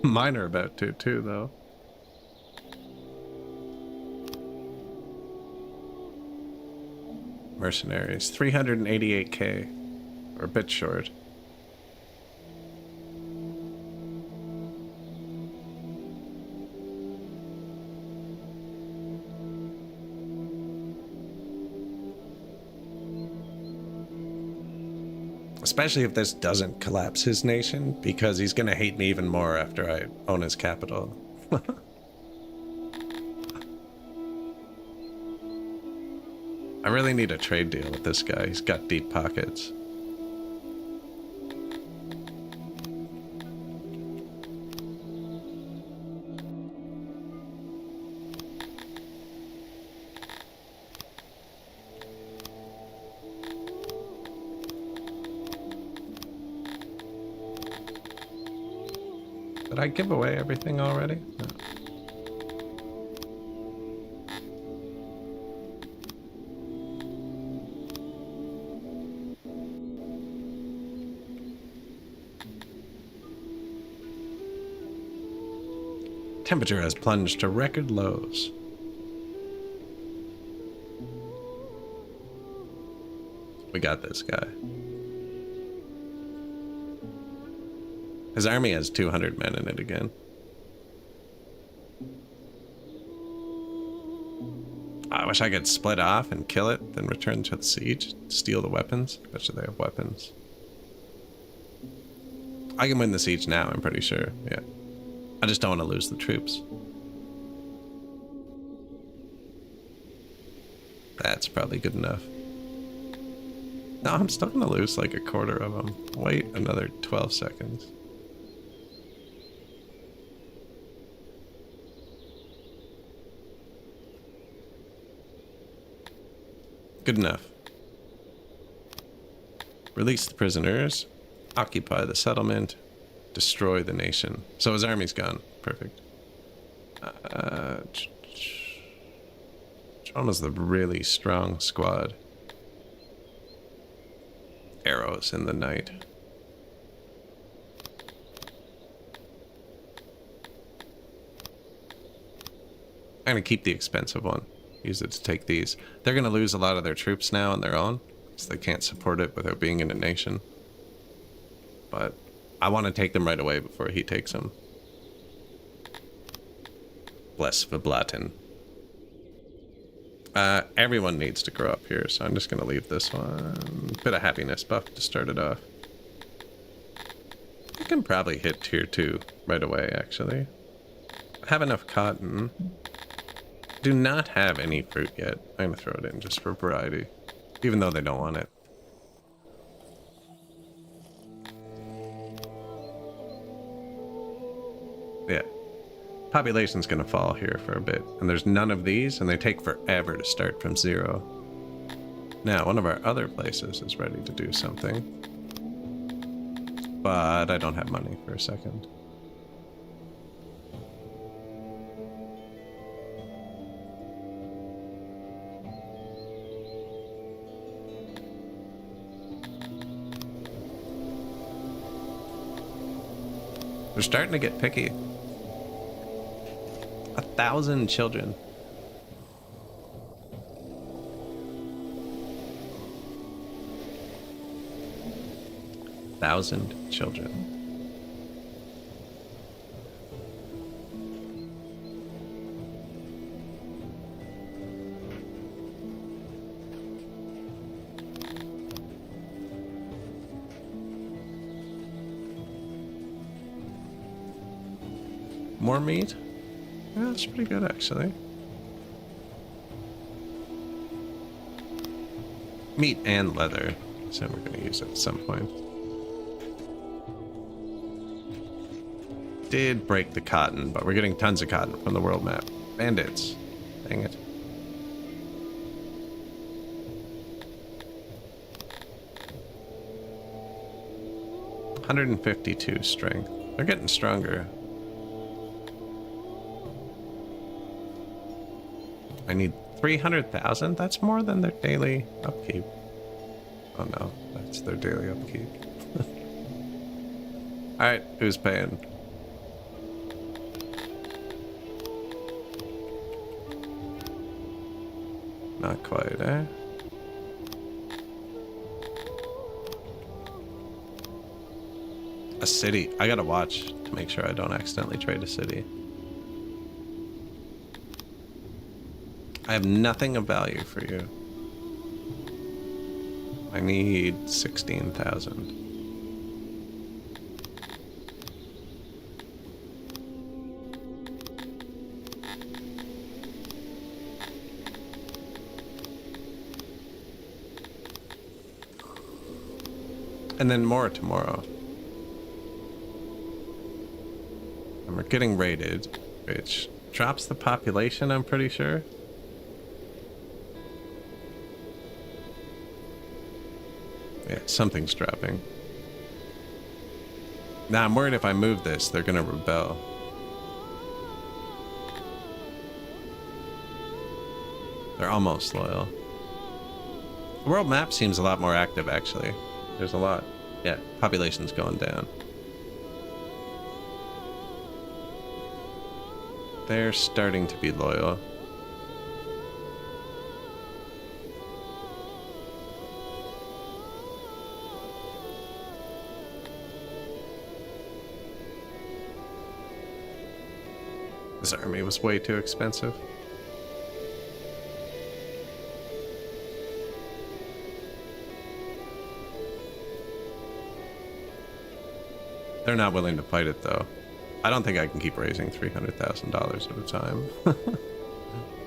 Mine are about to too, though. Mercenaries, 388k. Or a bit short. Especially if this doesn't collapse his nation, because he's gonna hate me even more after I own his capital. I really need a trade deal with this guy. He's got deep pockets. Did I give away everything already? No. Temperature has plunged to record lows. We got this guy. His army has 200 men in it again. I wish I could split off and kill it, then return to the siege, steal the weapons. I bet you they have weapons. I can win the siege now, I'm pretty sure. Yeah. I just don't want to lose the troops. That's probably good enough. No, I'm still going to lose like a quarter of them. Wait another 12 seconds. Good enough. Release the prisoners. Occupy the settlement. Destroy the nation. So his army's gone. Perfect. Which one was the really strong squad? Arrows in the night. I'm going to keep the expensive one. Use it to take these. They're going to lose a lot of their troops now on their own, because they can't support it without being in a nation. But I want to take them right away before he takes them. Bless Viblatin. Everyone needs to grow up here, so I'm just going to leave this one. Bit of happiness buff to start it off. I can probably hit tier 2 right away, actually. I have enough cotton. Do not have any fruit yet. I'm going to throw it in just for variety, even though they don't want it. Yeah. Population's going to fall here for a bit, and there's none of these, and they take forever to start from 0. Now, one of our other places is ready to do something, but I don't have money for a second. They're starting to get picky. 1,000 children. Children. More meat? Yeah, that's pretty good, actually. Meat and leather. So we're going to use it at some point. Did break the cotton, but we're getting tons of cotton from the world map. Bandits. Dang it. $152 strength. They're getting stronger. I need 300,000? That's more than their daily upkeep. Oh no, that's their daily upkeep. Alright, who's paying? Not quite, eh? A city. I gotta watch to make sure I don't accidentally trade a city. I have nothing of value for you. I need 16,000. And then more tomorrow. And we're getting raided, which drops the population, I'm pretty sure. Yeah, something's dropping. Now I'm worried if I move this, they're gonna rebel. They're almost loyal. The world map seems a lot more active, actually. There's a lot. Yeah, population's going down. They're starting to be loyal. This army was way too expensive. They're not willing to fight it, though. I don't think I can keep raising $300,000 at a time.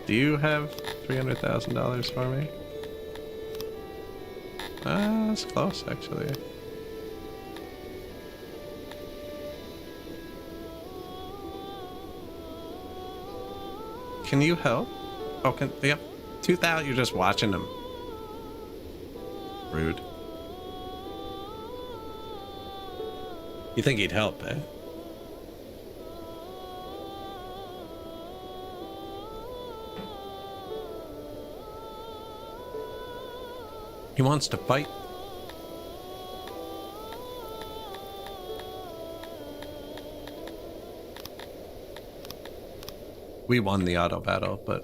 Do you have $300,000 for me? That's close, actually. Can you help? Oh, yep. 2,000, you're just watching them. Rude. You think he'd help, eh? He wants to fight. We won the auto battle, but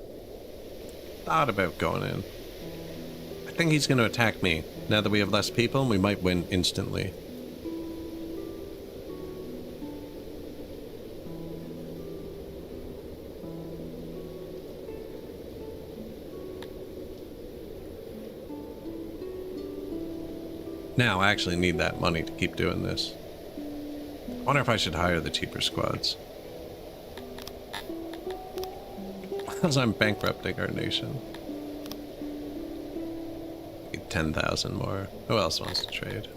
thought about going in. I think he's going to attack me. Now that we have less people, we might win instantly. Now I actually need that money to keep doing this. I wonder if I should hire the cheaper squads. Because I'm bankrupting our nation. Need 10,000 more. Who else wants to trade?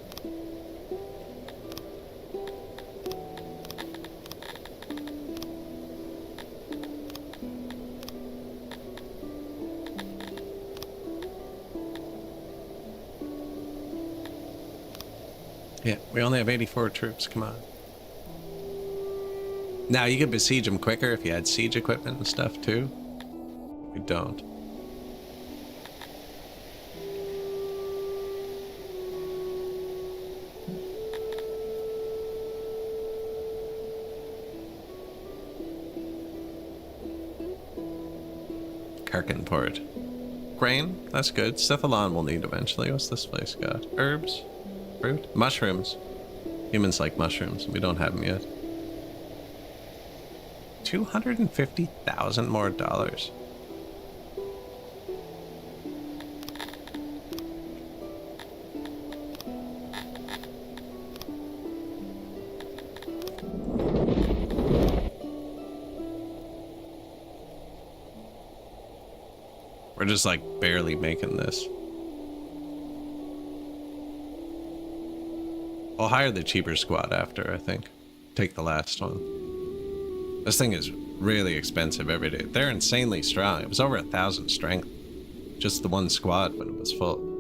Yeah, we only have 84 troops, come on. Now, you could besiege them quicker if you had siege equipment and stuff, too. We don't. Karkenport. Grain, that's good. Cephalon we'll need eventually. What's this place got? Herbs? Fruit? Mushrooms. Humans like mushrooms. We don't have them yet. 250,000 more dollars. We're just like barely making this. I'll hire the cheaper squad after, I think. Take the last one. This thing is really expensive every day. They're insanely strong. It was over 1,000 strength. Just the one squad when it was full.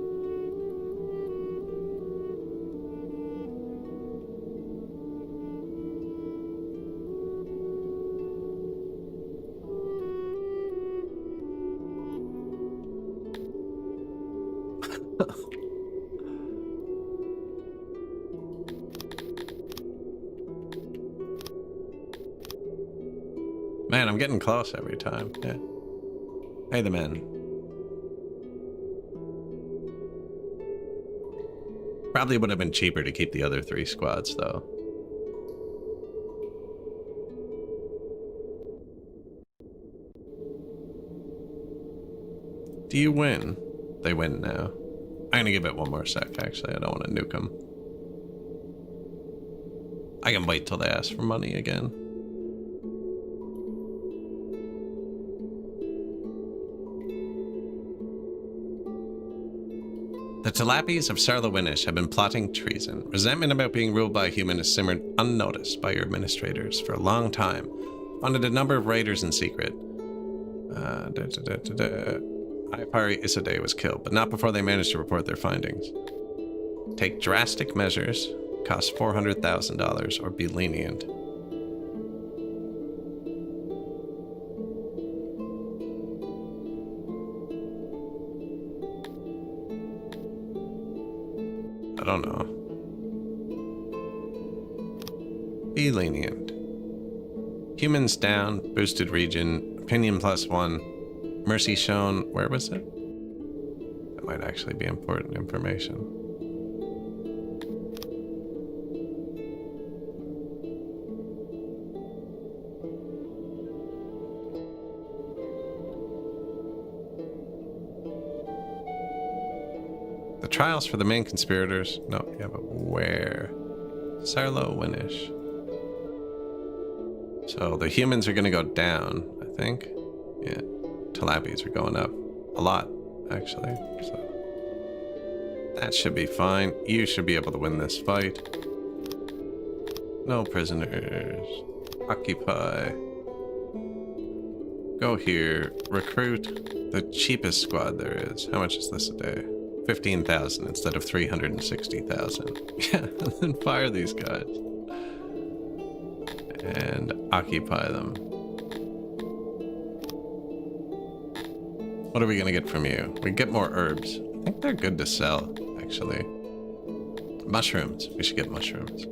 Man, I'm getting close every time. Yeah. Hey, the men. Probably would have been cheaper to keep the other 3 squads, though. Do you win? They win now. I'm gonna give it one more sec, actually. I don't want to nuke them. I can wait till they ask for money again. The Talapis of Sarlawinish have been plotting treason. Resentment about being ruled by a human has simmered unnoticed by your administrators for a long time. Funded a number of raiders in secret. Ipari Isade was killed, but not before they managed to report their findings. Take drastic measures. Cost $400,000 or be lenient. I don't know. Be lenient. Humans down, boosted region, opinion +1, mercy shown. Where was it? That might actually be important information. The trials for the main conspirators. No, yeah, but where? Sarlo Winish. So the humans are going to go down, I think. Yeah. Tilappies are going up a lot, actually. So that should be fine. You should be able to win this fight. No prisoners. Occupy. Go here. Recruit the cheapest squad there is. How much is this a day? 15,000 instead of 360,000. Yeah, then fire these guys. And occupy them. What are we gonna get from you? We get more herbs. I think they're good to sell, actually. Mushrooms. We should get mushrooms.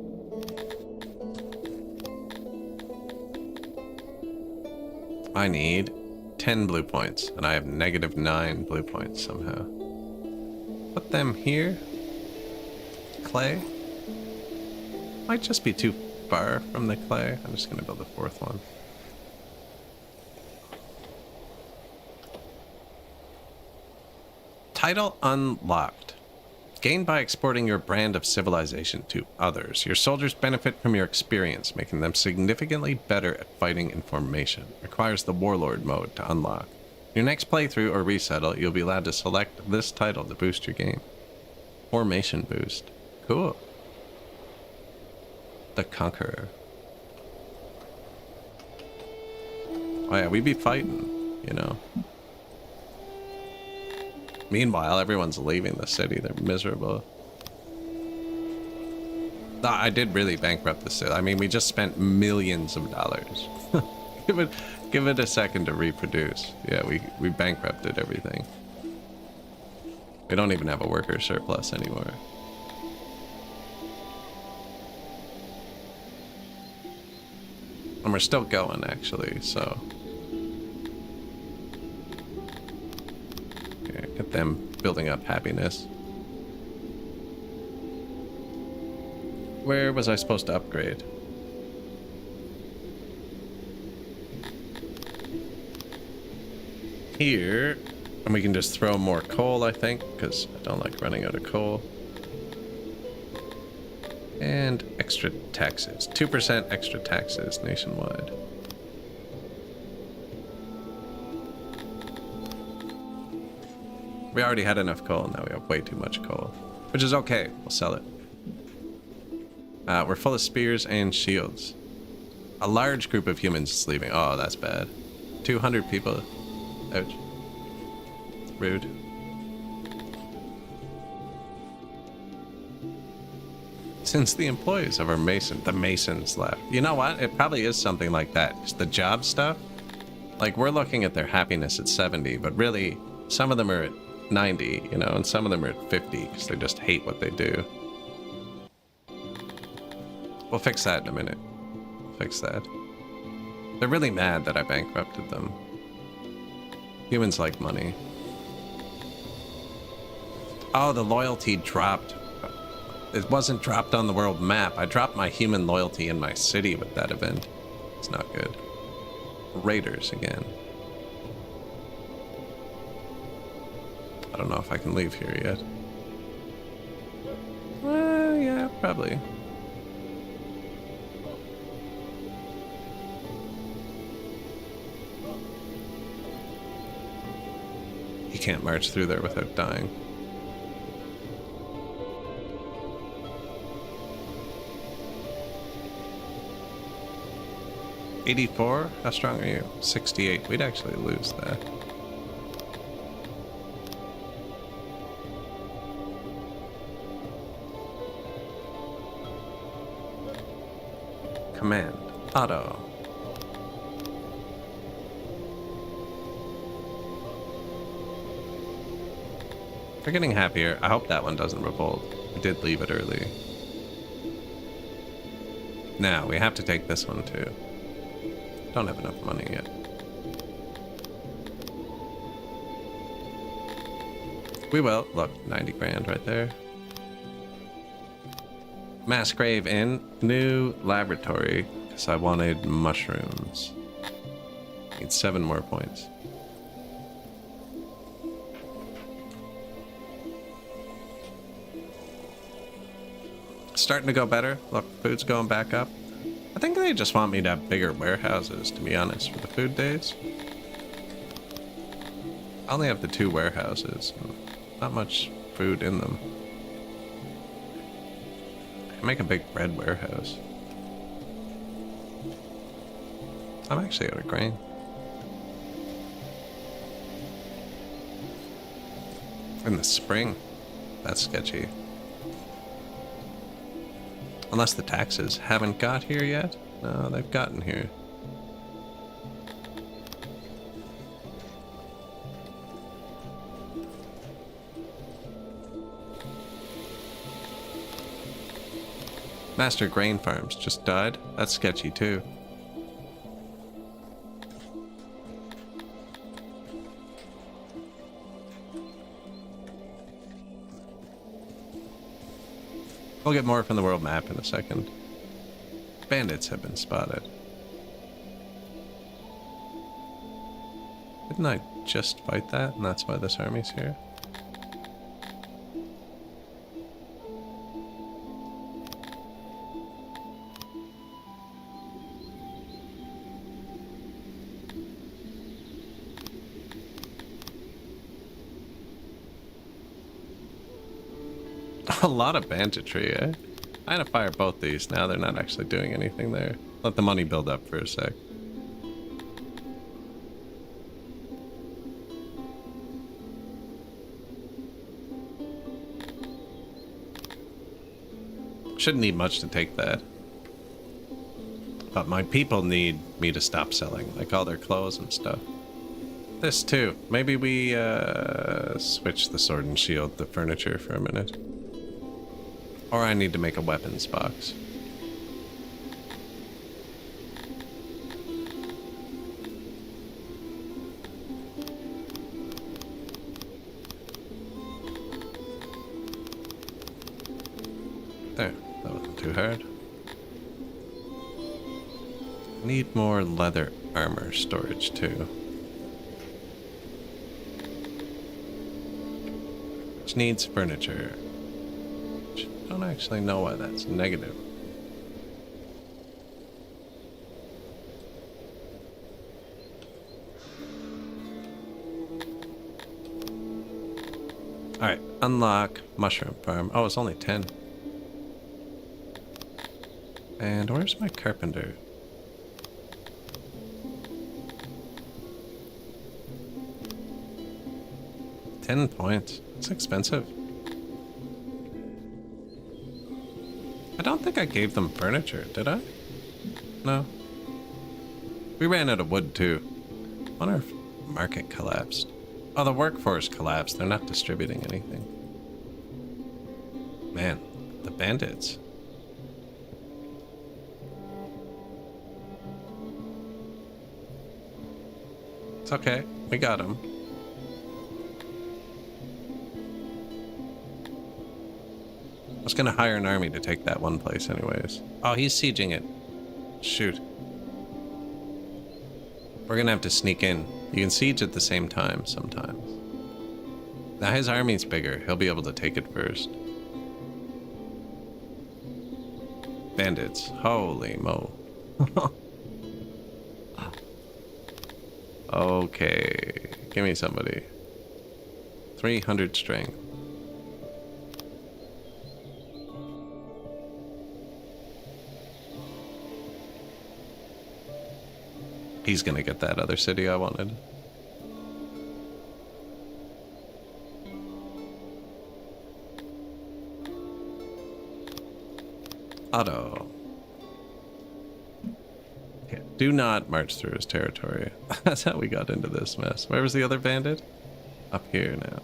I need 10 blue points, and I have -9 blue points somehow. Put them here. Clay. Might just be too far from the clay. I'm just gonna build a 4th one. Title unlocked. Gained by exporting your brand of civilization to others. Your soldiers benefit from your experience, making them significantly better at fighting in formation. Requires the warlord mode to unlock. Your next playthrough or resettle, you'll be allowed to select this title to boost your game. Formation boost. Cool. The Conqueror. Oh yeah, we be fighting, you know. Meanwhile, everyone's leaving the city. They're miserable. I did really bankrupt the city. I mean, we just spent millions of dollars. Give it a second to reproduce. Yeah, we bankrupted everything. We don't even have a worker surplus anymore. And we're still going, actually, so... Okay, get them building up happiness. Where was I supposed to upgrade? Here, and we can just throw more coal, I think, because I don't like running out of coal. And extra taxes. 2% extra taxes nationwide. We already had enough coal, now we have way too much coal. Which is okay, we'll sell it. We're full of spears and shields. A large group of humans is leaving. Oh, that's bad. 200 people. Ouch. Rude. Since the employees of our the Masons left. You know what? It probably is something like that. Just the job stuff. Like, we're looking at their happiness at 70, but really, some of them are at 90, you know, and some of them are at 50 because they just hate what they do. We'll fix that in a minute. Fix that. They're really mad that I bankrupted them. Humans like money. Oh, the loyalty dropped. It wasn't dropped on the world map. I dropped my human loyalty in my city with that event. It's not good. Raiders again. I don't know if I can leave here yet. Well, yeah, probably. You can't march through there without dying. $84? How strong are you? 68. We'd actually lose that. Command. Auto. They're getting happier. I hope that one doesn't revolt. We did leave it early. Now, we have to take this one too. Don't have enough money yet. We will. Look, 90 grand right there. Mass grave in. New laboratory. Because I wanted mushrooms. Need 7 more points. Starting to go better. Look, food's going back up. I think they just want me to have bigger warehouses, to be honest, for the food days. I only have the 2 warehouses. Not much food in them. I can make a big bread warehouse. I'm actually out of grain. In the spring. That's sketchy. Unless the taxes haven't got here yet. No, they've gotten here. Master Grain Farms just died. That's sketchy too. We'll get more from the world map in a second. Bandits have been spotted. Didn't I just fight that, and that's why this army's here? A lot of banditry, eh? I'm gonna fire both these now. They're not actually doing anything there. Let the money build up for a sec. Shouldn't need much to take that. But my people need me to stop selling, like all their clothes and stuff. This too. Maybe we switch the sword and shield, the furniture for a minute. Or I need to make a weapons box. There, that wasn't too hard. Need more leather armor storage too. Which needs furniture. I don't actually know why that's negative. Alright, unlock mushroom farm. Oh, it's only 10. And where's my carpenter? £10. It's expensive. I don't think I gave them furniture, did I? No. We ran out of wood too. I wonder if market collapsed. Oh, the workforce collapsed. They're not distributing anything. Man, the bandits. It's okay. We got them. I was gonna hire an army to take that one place anyways. Oh, he's sieging it. Shoot. We're gonna have to sneak in. You can siege at the same time sometimes. Now his army's bigger. He'll be able to take it first. Bandits. Holy mo. Okay. Give me somebody. 300 strength. He's gonna get that other city I wanted. Auto. Do not march through his territory. That's how we got into this mess. Where was the other bandit? Up here now.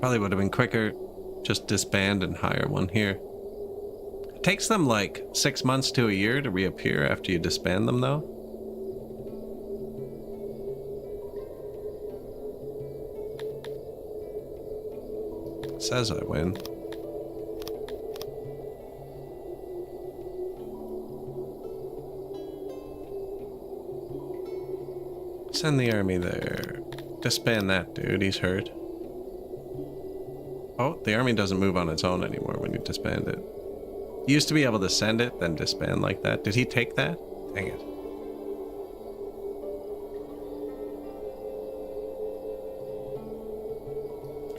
Probably would have been quicker. Just disband and hire one here. It takes them like 6 months to a year to reappear after you disband them, though. It says I win. Send the army there. Disband that dude, he's hurt. Oh, the army doesn't move on its own anymore when you disband it. You used to be able to send it, then disband like that. Did he take that? Dang it.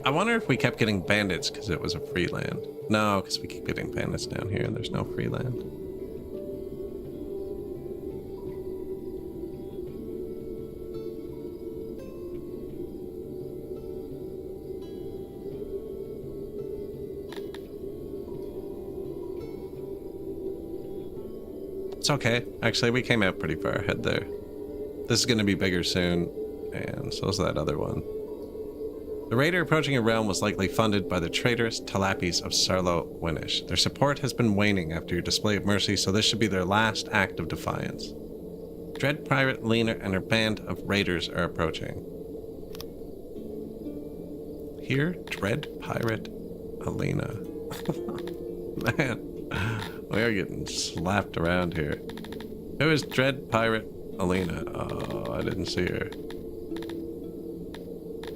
I wonder if we kept getting bandits because it was a free land. No, because we keep getting bandits down here and there's no free land. It's okay. Actually, we came out pretty far ahead there. This is going to be bigger soon, and so is that other one. The raider approaching your realm was likely funded by the traitorous Talapis of Sarlo Winish. Their support has been waning after your display of mercy, so this should be their last act of defiance. Dread Pirate Lena and her band of raiders are approaching. Here, Dread Pirate Alina. Man. We are getting slapped around here. Who is Dread Pirate Alina? Oh, I didn't see her.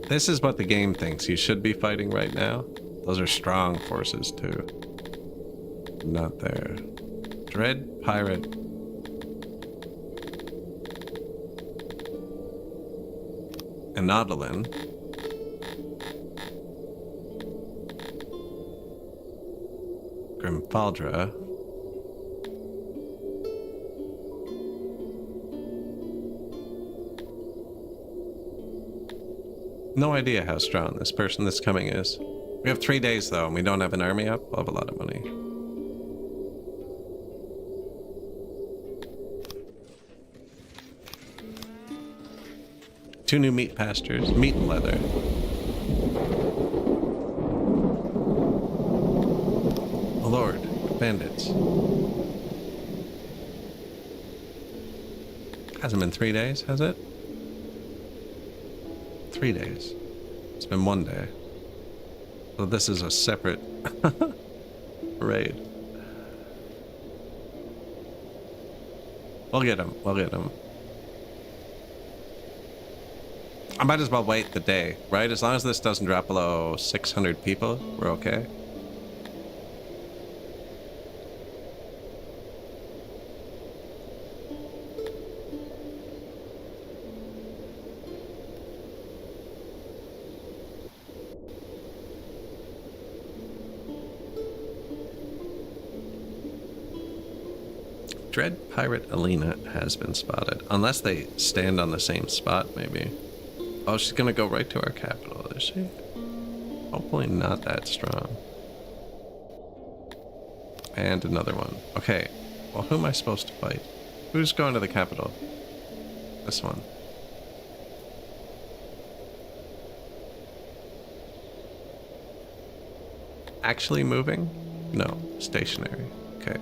This is what the game thinks you should be fighting right now. Those are strong forces, too. Not there. Dread Pirate. Anodolin. Grimfaldra. No idea how strong this person that's coming is. We have 3 days though, and we don't have an army up. We'll have a lot of money. Two new meat pastures, meat and leather. Oh Lord, bandits. Hasn't been 3 days, has it? 3 days. It's been 1 day. So this is a separate raid. We'll get him. We'll get him. I might as well wait the day, right? As long as this doesn't drop below 600 people, we're okay. Dread Pirate Alina has been spotted. Unless they stand on the same spot, maybe. Oh, she's gonna go right to our capital, is she? Hopefully not that strong. And another one. Okay, well, who am I supposed to fight? Who's going to the capital? This one. Actually moving? No, stationary. Okay.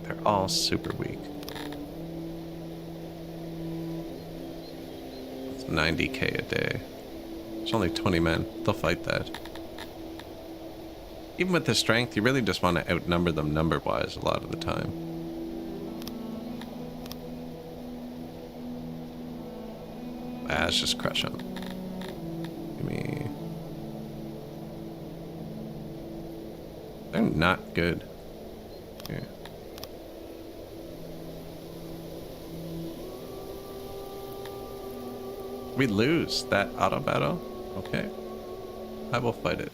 They're all super weak. It's 90k a day. It's only 20 men. They'll fight that. Even with the strength, you really just want to outnumber them number-wise a lot of the time. Let's just crush them. Give me... They're not good. Here. We lose that auto battle? Okay. I will fight it.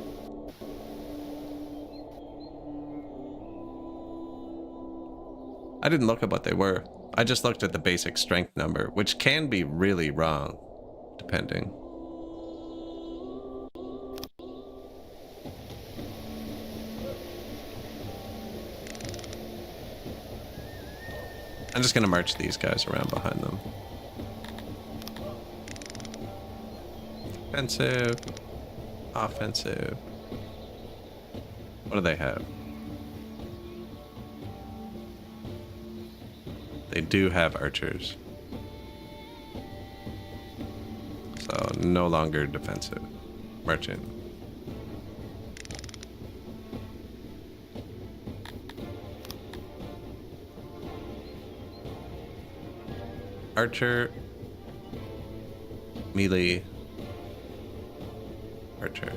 I didn't look at what they were. I just looked at the basic strength number, which can be really wrong, depending. I'm just gonna march these guys around behind them. Offensive. Offensive. What do they have? They do have archers. So no longer defensive. Merchant. Archer. Melee. Archer.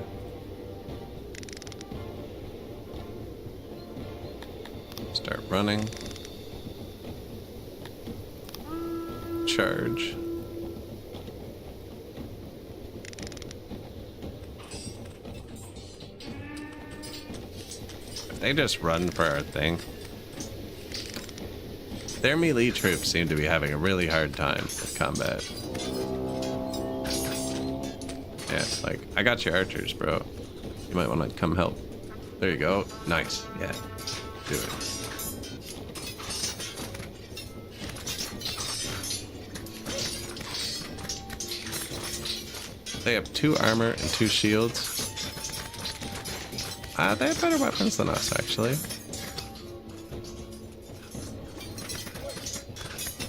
Start running. Charge. If they just run for our thing. Their melee troops seem to be having a really hard time with combat. Yeah, like, I got your archers, bro. You might want to come help. There you go. Nice. Yeah. Do it. They have 2 armor and 2 shields. They have better weapons than us, actually.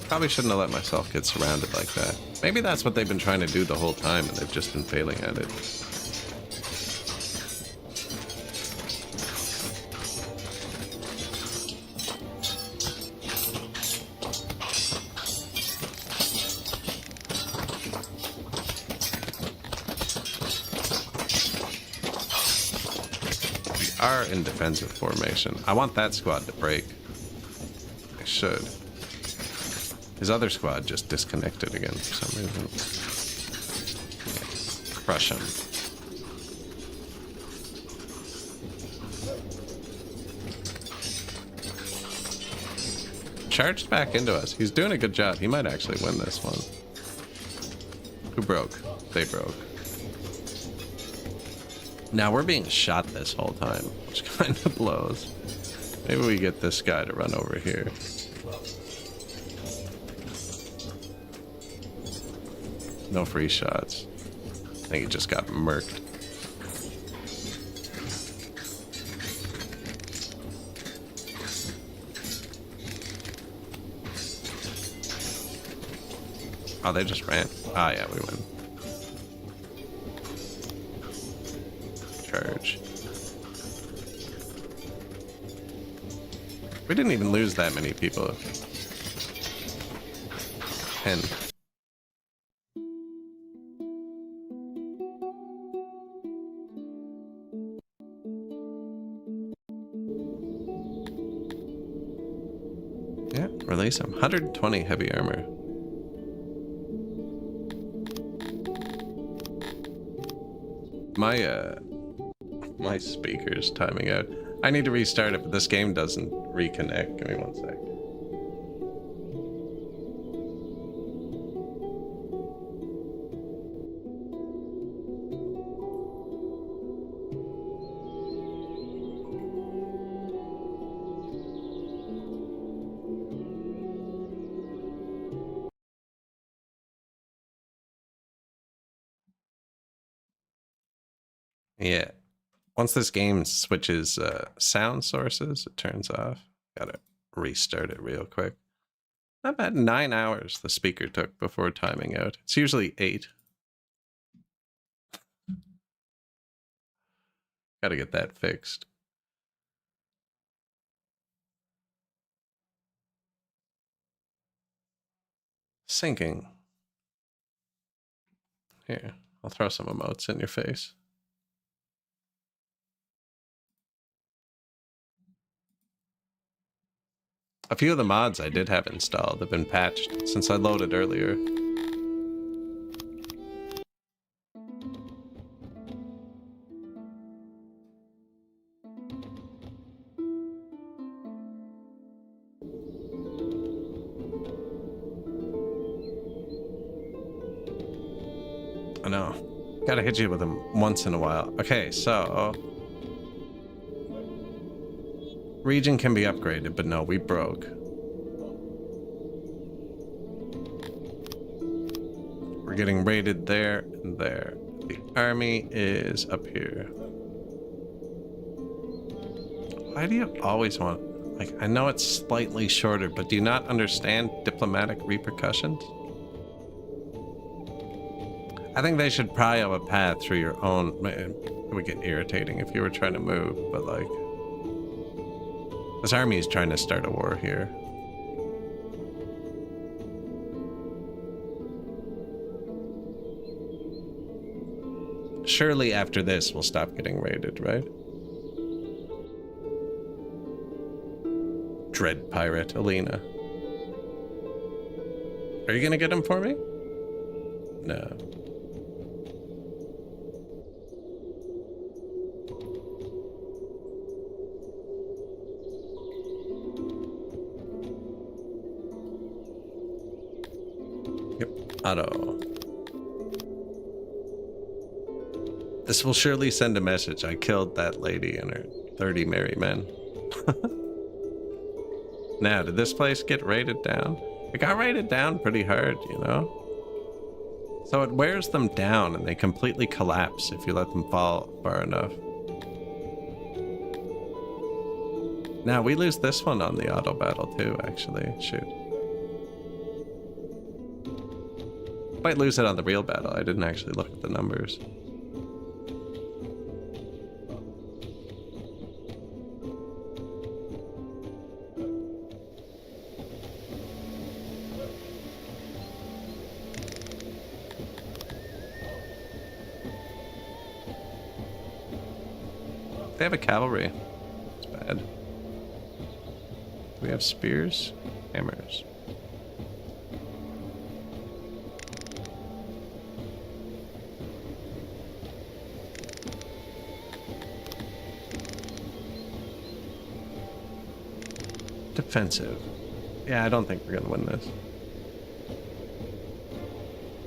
Probably shouldn't have let myself get surrounded like that. Maybe that's what they've been trying to do the whole time, and they've just been failing at it. We are in defensive formation. I want that squad to break. They should. His other squad just disconnected again for some reason. Okay. Crush him. Charged back into us. He's doing a good job. He might actually win this one. Who broke? They broke. Now we're being shot this whole time, which kind of blows. Maybe we get this guy to run over here. No free shots. I think he just got murked. Oh, they just ran. Ah, yeah, we win. Charge. We didn't even lose that many people. 10. Yeah, release him. 120 heavy armor. My speaker's timing out. I need to restart it, but this game doesn't reconnect. Give me one sec. Yeah. Once this game switches sound sources, it turns off. Gotta restart it real quick. Not bad. 9 hours the speaker took before timing out. It's usually 8. Gotta get that fixed. Syncing. Here, I'll throw some emotes in your face. A few of the mods I did have installed have been patched since I loaded earlier. I know. Gotta hit you with them once in a while. Okay, so... region can be upgraded, but no, we broke. We're getting raided there and there. The army is up here. Why do you always want... like, I know it's slightly shorter, but do you not understand diplomatic repercussions? I think they should probably have a path through your own... it would get irritating if you were trying to move, but like... this army is trying to start a war here. Surely after this, we'll stop getting raided, right? Dread pirate, Alina. Are you gonna get him for me? No. Yep, auto. This will surely send a message. I killed that lady and her 30 merry men. Now, did this place get raided down? It got raided down pretty hard, you know? So it wears them down and they completely collapse if you let them fall far enough. Now, we lose this one on the auto battle too, actually. Shoot. Might lose it on the real battle. I didn't actually look at the numbers. They have a cavalry. It's bad. Do we have spears? Hammers. Defensive. Yeah, I don't think we're gonna win this.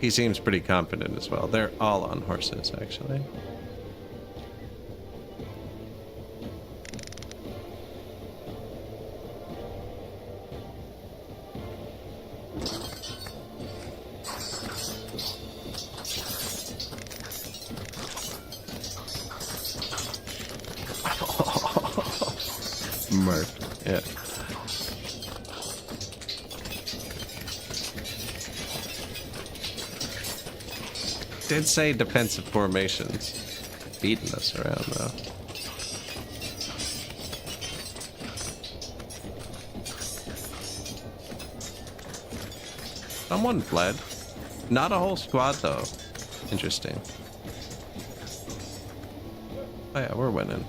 He seems pretty confident as well. They're all on horses, actually. Murk. Yeah. Did say defensive formations. Beating us around though. Someone fled. Not a whole squad though. Interesting. Oh yeah, we're winning.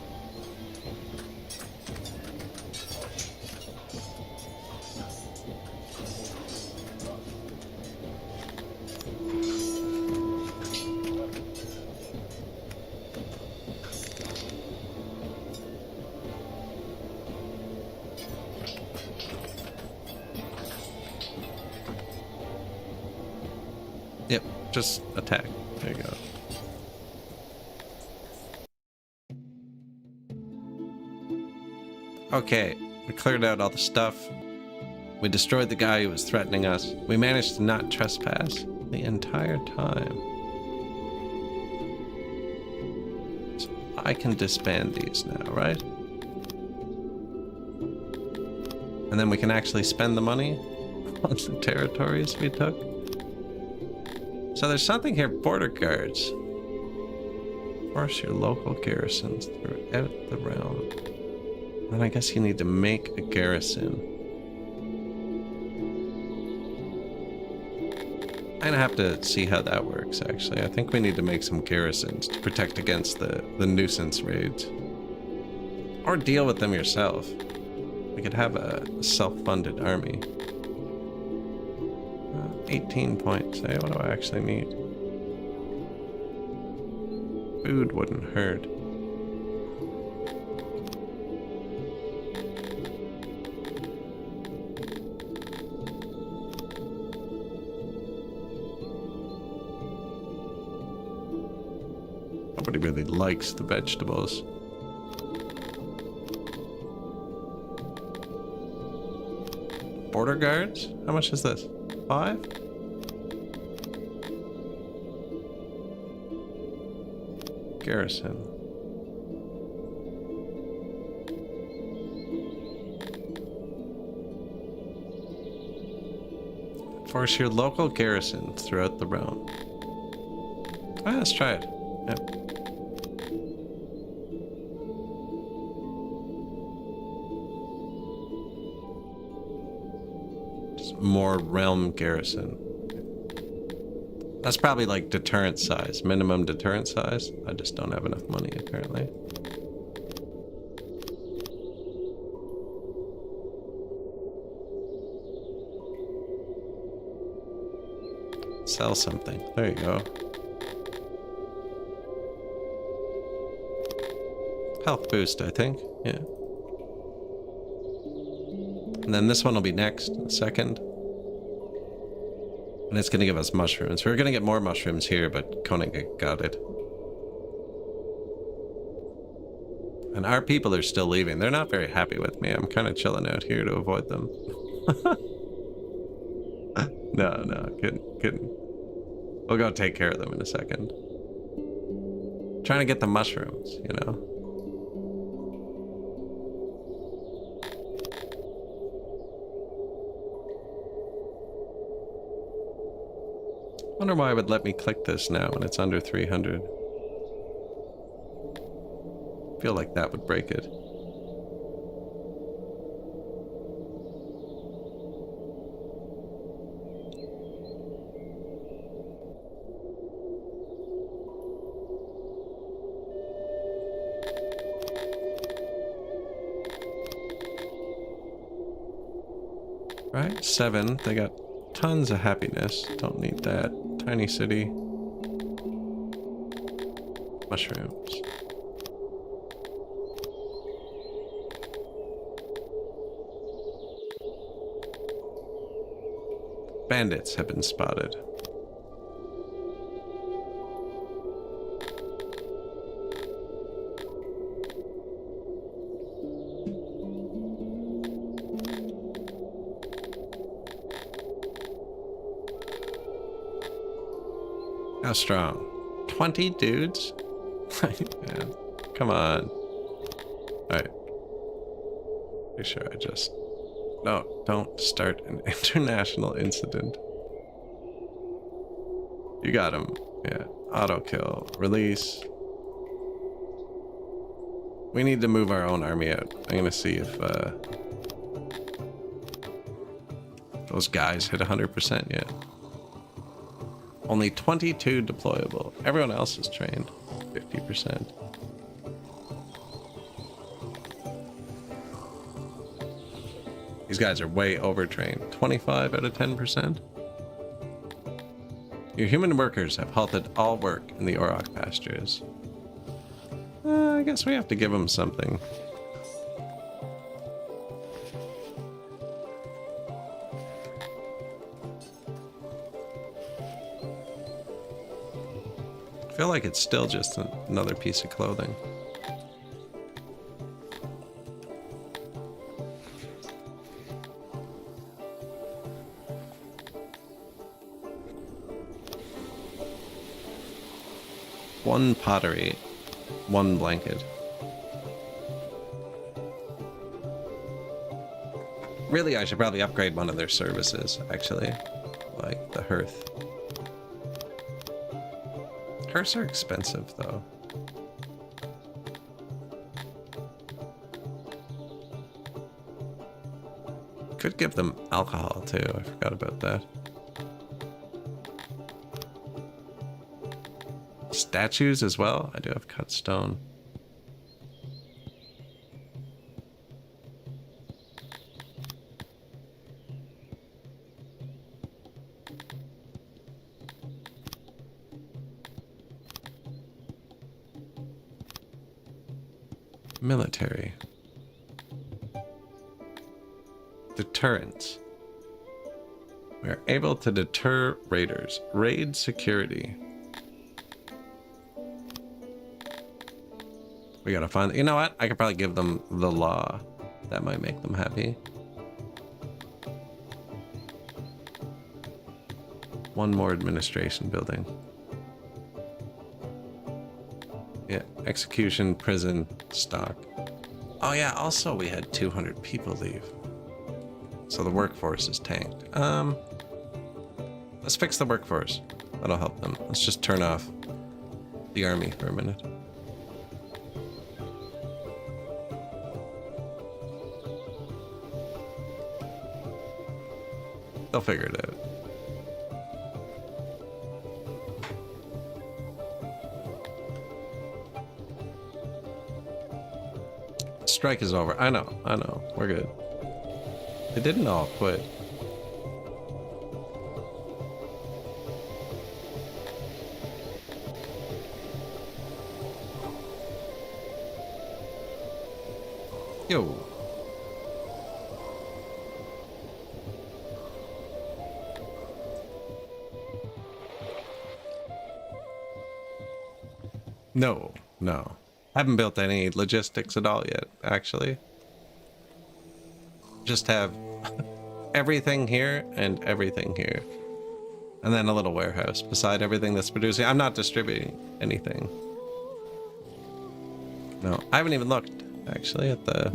Yep, just attack. There you go. Okay, we cleared out all the stuff. We destroyed the guy who was threatening us. We managed to not trespass the entire time. So I can disband these now, right? And then we can actually spend the money on the territories we took. So there's something here, border guards. Force your local garrisons throughout the realm. And I guess you need to make a garrison. I'm gonna have to see how that works, actually. I think we need to make some garrisons to protect against the nuisance raids. Or deal with them yourself. We could have a self-funded army. 18 points. Hey, what do I actually need? Food wouldn't hurt. Nobody really likes the vegetables. Border guards? How much is this? 5? Garrison. Force your local garrison throughout the realm. Ah, let's try it. Yeah. Just more realm garrison. That's probably like deterrent size, minimum deterrent size. I just don't have enough money apparently. Sell something. There you go. Health boost, I think. Yeah. And then this one will be next, second. And it's going to give us mushrooms. We're going to get more mushrooms here, but Koenig got it. And our people are still leaving. They're not very happy with me. I'm kind of chilling out here to avoid them. No, kidding. We'll go take care of them in a second. Trying to get the mushrooms, you know. Wonder why it would let me click this now when it's under 300. Feel like that would break it. Right, 7. They got tons of happiness. Don't need that. Tiny city. Mushrooms. Bandits have been spotted. How strong? 20 dudes? Man, come on. Alright. Pretty sure I just... No, don't start an international incident. You got him. Yeah. Auto kill. Release. We need to move our own army out. I'm gonna see if those guys hit 100% yet. Only 22 deployable. Everyone else is trained. 50%. These guys are way overtrained. 25 out of 10%. Your human workers have halted all work in the Auroch pastures. I guess we have to give them something. I feel like it's still just another piece of clothing. One pottery, one blanket. Really, I should probably upgrade one of their services, actually. Like the hearth. Hearths are expensive, though. Could give them alcohol, too. I forgot about that. Statues as well? I do have cut stone. Military. Deterrence. We are able to deter raiders. Raid security. We gotta find... You know what? I could probably give them the law. That might make them happy. One more administration building. Yeah, execution, prison, stock. Oh yeah, also we had 200 people leave. So the workforce is tanked. Let's fix the workforce. That'll help them. Let's just turn off the army for a minute. They'll figure it out. Strike is over. I know. We're good. They didn't all quit. Yo. No. Haven't built any logistics at all yet, actually. Just have everything here and everything here. And then a little warehouse beside everything that's producing. I'm not distributing anything. No, I haven't even looked, actually, at the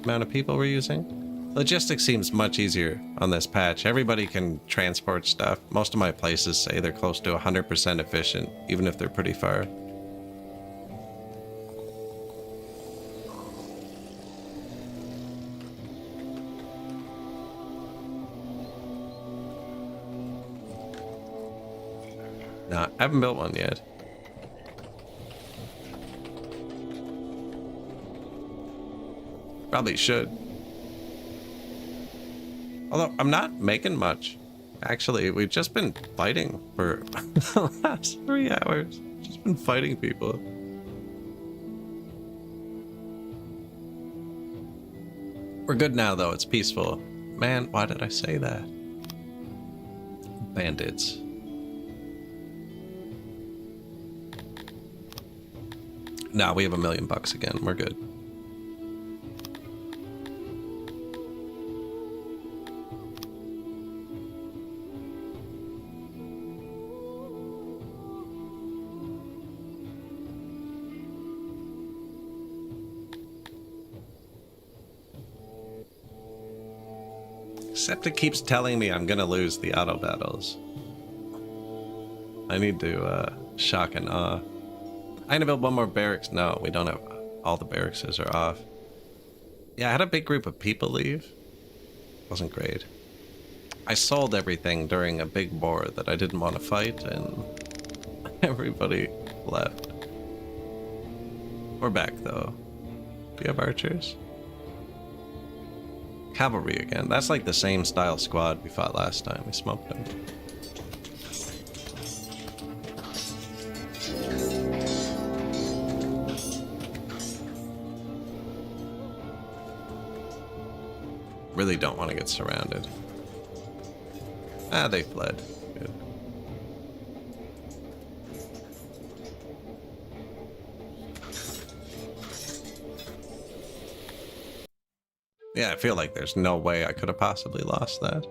amount of people we're using. Logistics seems much easier on this patch. Everybody can transport stuff. Most of my places say they're close to 100% efficient, even if they're pretty far. Nah, I haven't built one yet. Probably should. Although, I'm not making much. Actually, we've just been fighting for the last 3 hours. Just been fighting people. We're good now, though. It's peaceful. Man, why did I say that? Bandits. Nah, we have $1 million again. We're good. Except it keeps telling me I'm gonna lose the auto battles. I need to shock and awe. I'm gonna build one more barracks. No, we don't have... All the barracks are off. Yeah, I had a big group of people leave. Wasn't great. I sold everything during a big war that I didn't want to fight, and everybody left. We're back, though. Do you have archers? Cavalry again. That's like the same style squad we fought last time. We smoked them. Really don't want to get surrounded. Ah, they fled. Good. Yeah, I feel like there's no way I could have possibly lost that.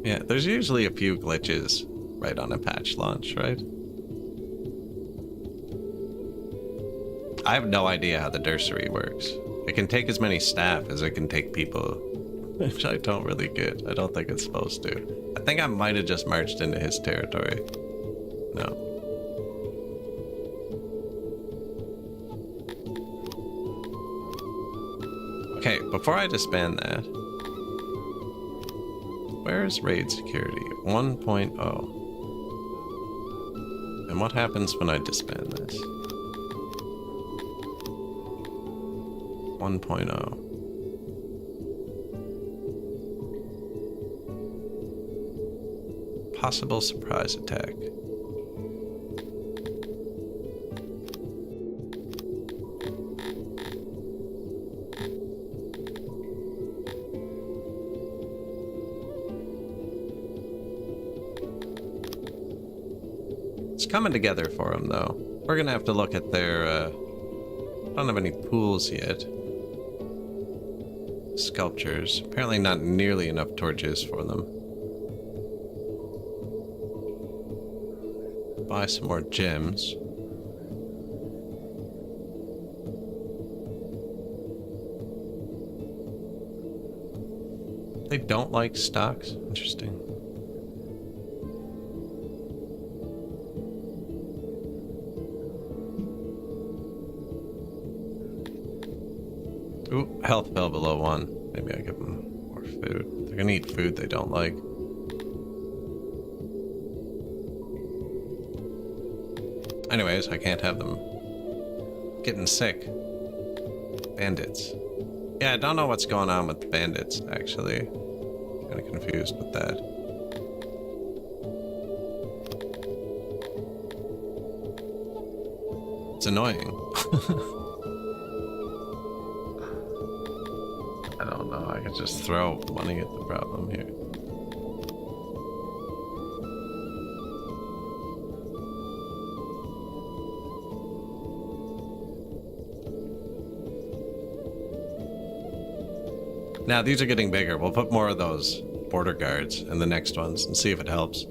Yeah, there's usually a few glitches right on a patch launch, right? I have no idea how the nursery works. It can take as many staff as it can take people, which I don't really get. I don't think it's supposed to. I think I might have just marched into his territory. No. Okay, before I disband that, where is raid security? 1.0. And what happens when I disband this? 1.0. Possible surprise attack. It's coming together for them, though. We're gonna have to look at their, don't have any pools yet. Sculptures. Apparently not nearly enough torches for them. Buy some more gems. They don't like stocks? Interesting. Ooh, health fell below 1. Maybe I give them more food. They're gonna eat food they don't like. Anyways, I can't have them getting sick. Bandits. Yeah, I don't know what's going on with bandits, actually. Kind of confused with that. It's annoying. I don't know, I could just throw money at the problem here. Now, these are getting bigger. We'll put more of those border guards in the next ones and see if it helps.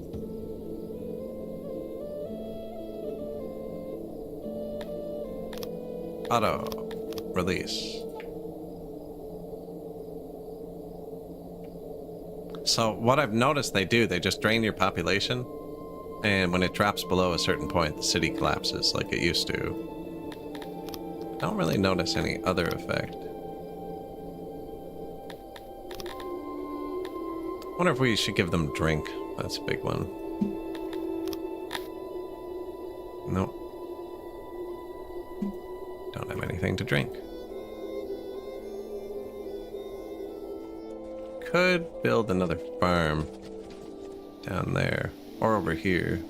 Auto. Release. So, what I've noticed they do, they just drain your population. And when it drops below a certain point, the city collapses like it used to. Don't really notice any other effect. Wonder if we should give them drink. That's a big one. Nope. Don't have anything to drink. Could build another farm down there or over here.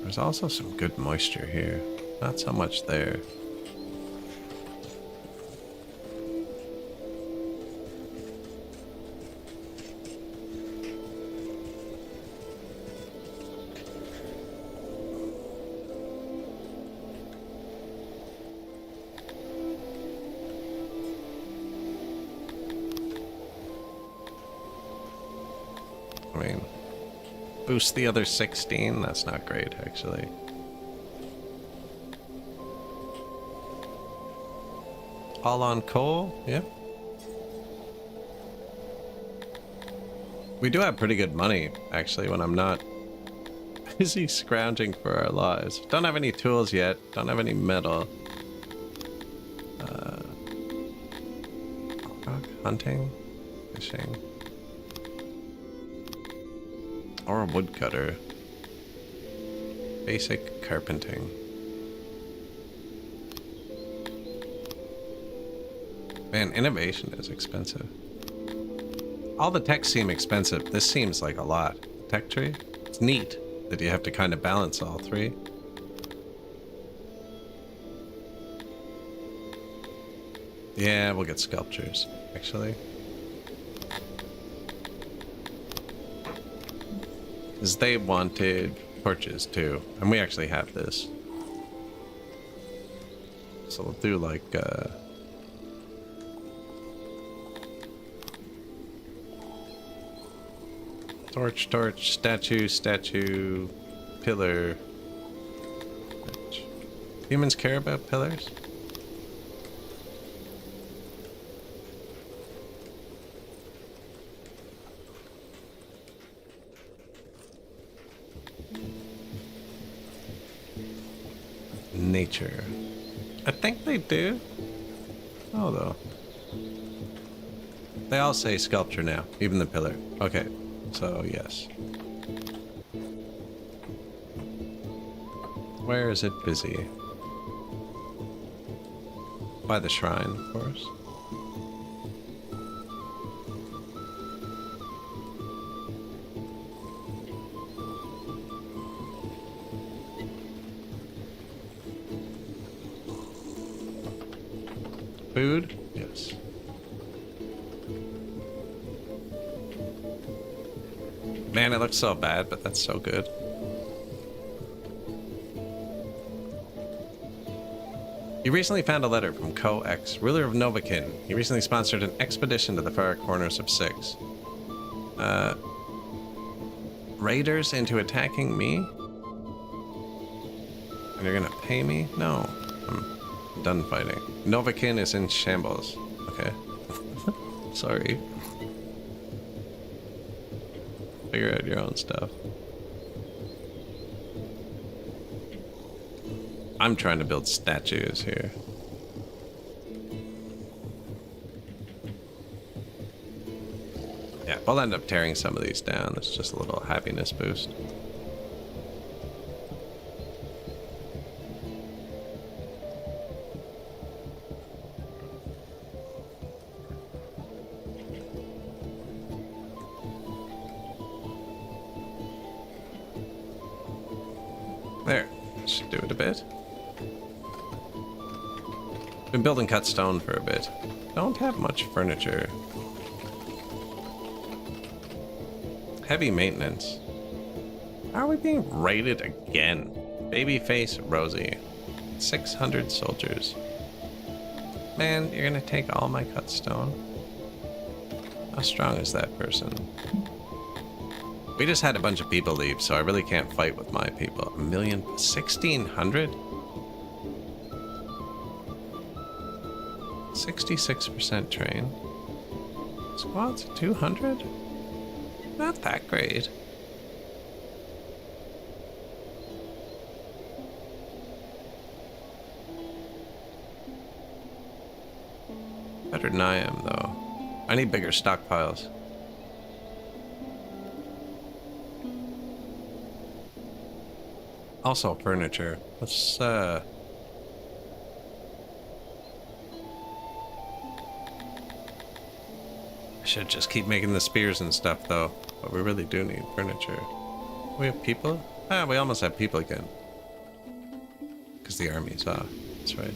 There's also some good moisture here. Not so much there. I mean, boost the other 16? That's not great, actually. All on coal? Yeah. We do have pretty good money, actually, when I'm not busy scrounging for our lives. Don't have any tools yet. Don't have any metal. Hunting? Fishing? Or a woodcutter. Basic carpenting. Man, innovation is expensive. All the techs seem expensive. This seems like a lot. Tech tree? It's neat that you have to kind of balance all three. Yeah, we'll get sculptures, actually. Because they wanted torches too. And we actually have this. So we'll do like, torch, torch, statue, statue, pillar. Humans care about pillars? Nature. I think they do. Oh, though. They all say sculpture now, even the pillar. Okay, so yes. Where is it busy? By the shrine, of course. Food? Yes. Man, it looks so bad, but that's so good. You recently found a letter from Ko-X, ruler of Novakin. He recently sponsored an expedition to the far corners of Six. Raiders into attacking me? And you're gonna pay me? No. I'm done fighting. Novakin is in shambles. Okay. Sorry. Figure out your own stuff. I'm trying to build statues here. Yeah, we'll end up tearing some of these down. It's just a little happiness boost. There. Should do it a bit. Been building cut stone for a bit. Don't have much furniture. Heavy maintenance. How are we being raided again? Babyface Rosie. 600 soldiers. Man, you're gonna take all my cut stone? How strong is that person? We just had a bunch of people leave, so I really can't fight with my people. 1,600? 66% train. Squads 200? Not that great. Better than I am, though. I need bigger stockpiles. Also furniture. Let's I should just keep making the spears and stuff though, but we really do need furniture. We have people? Ah, we almost have people again. Because the army's off. That's right.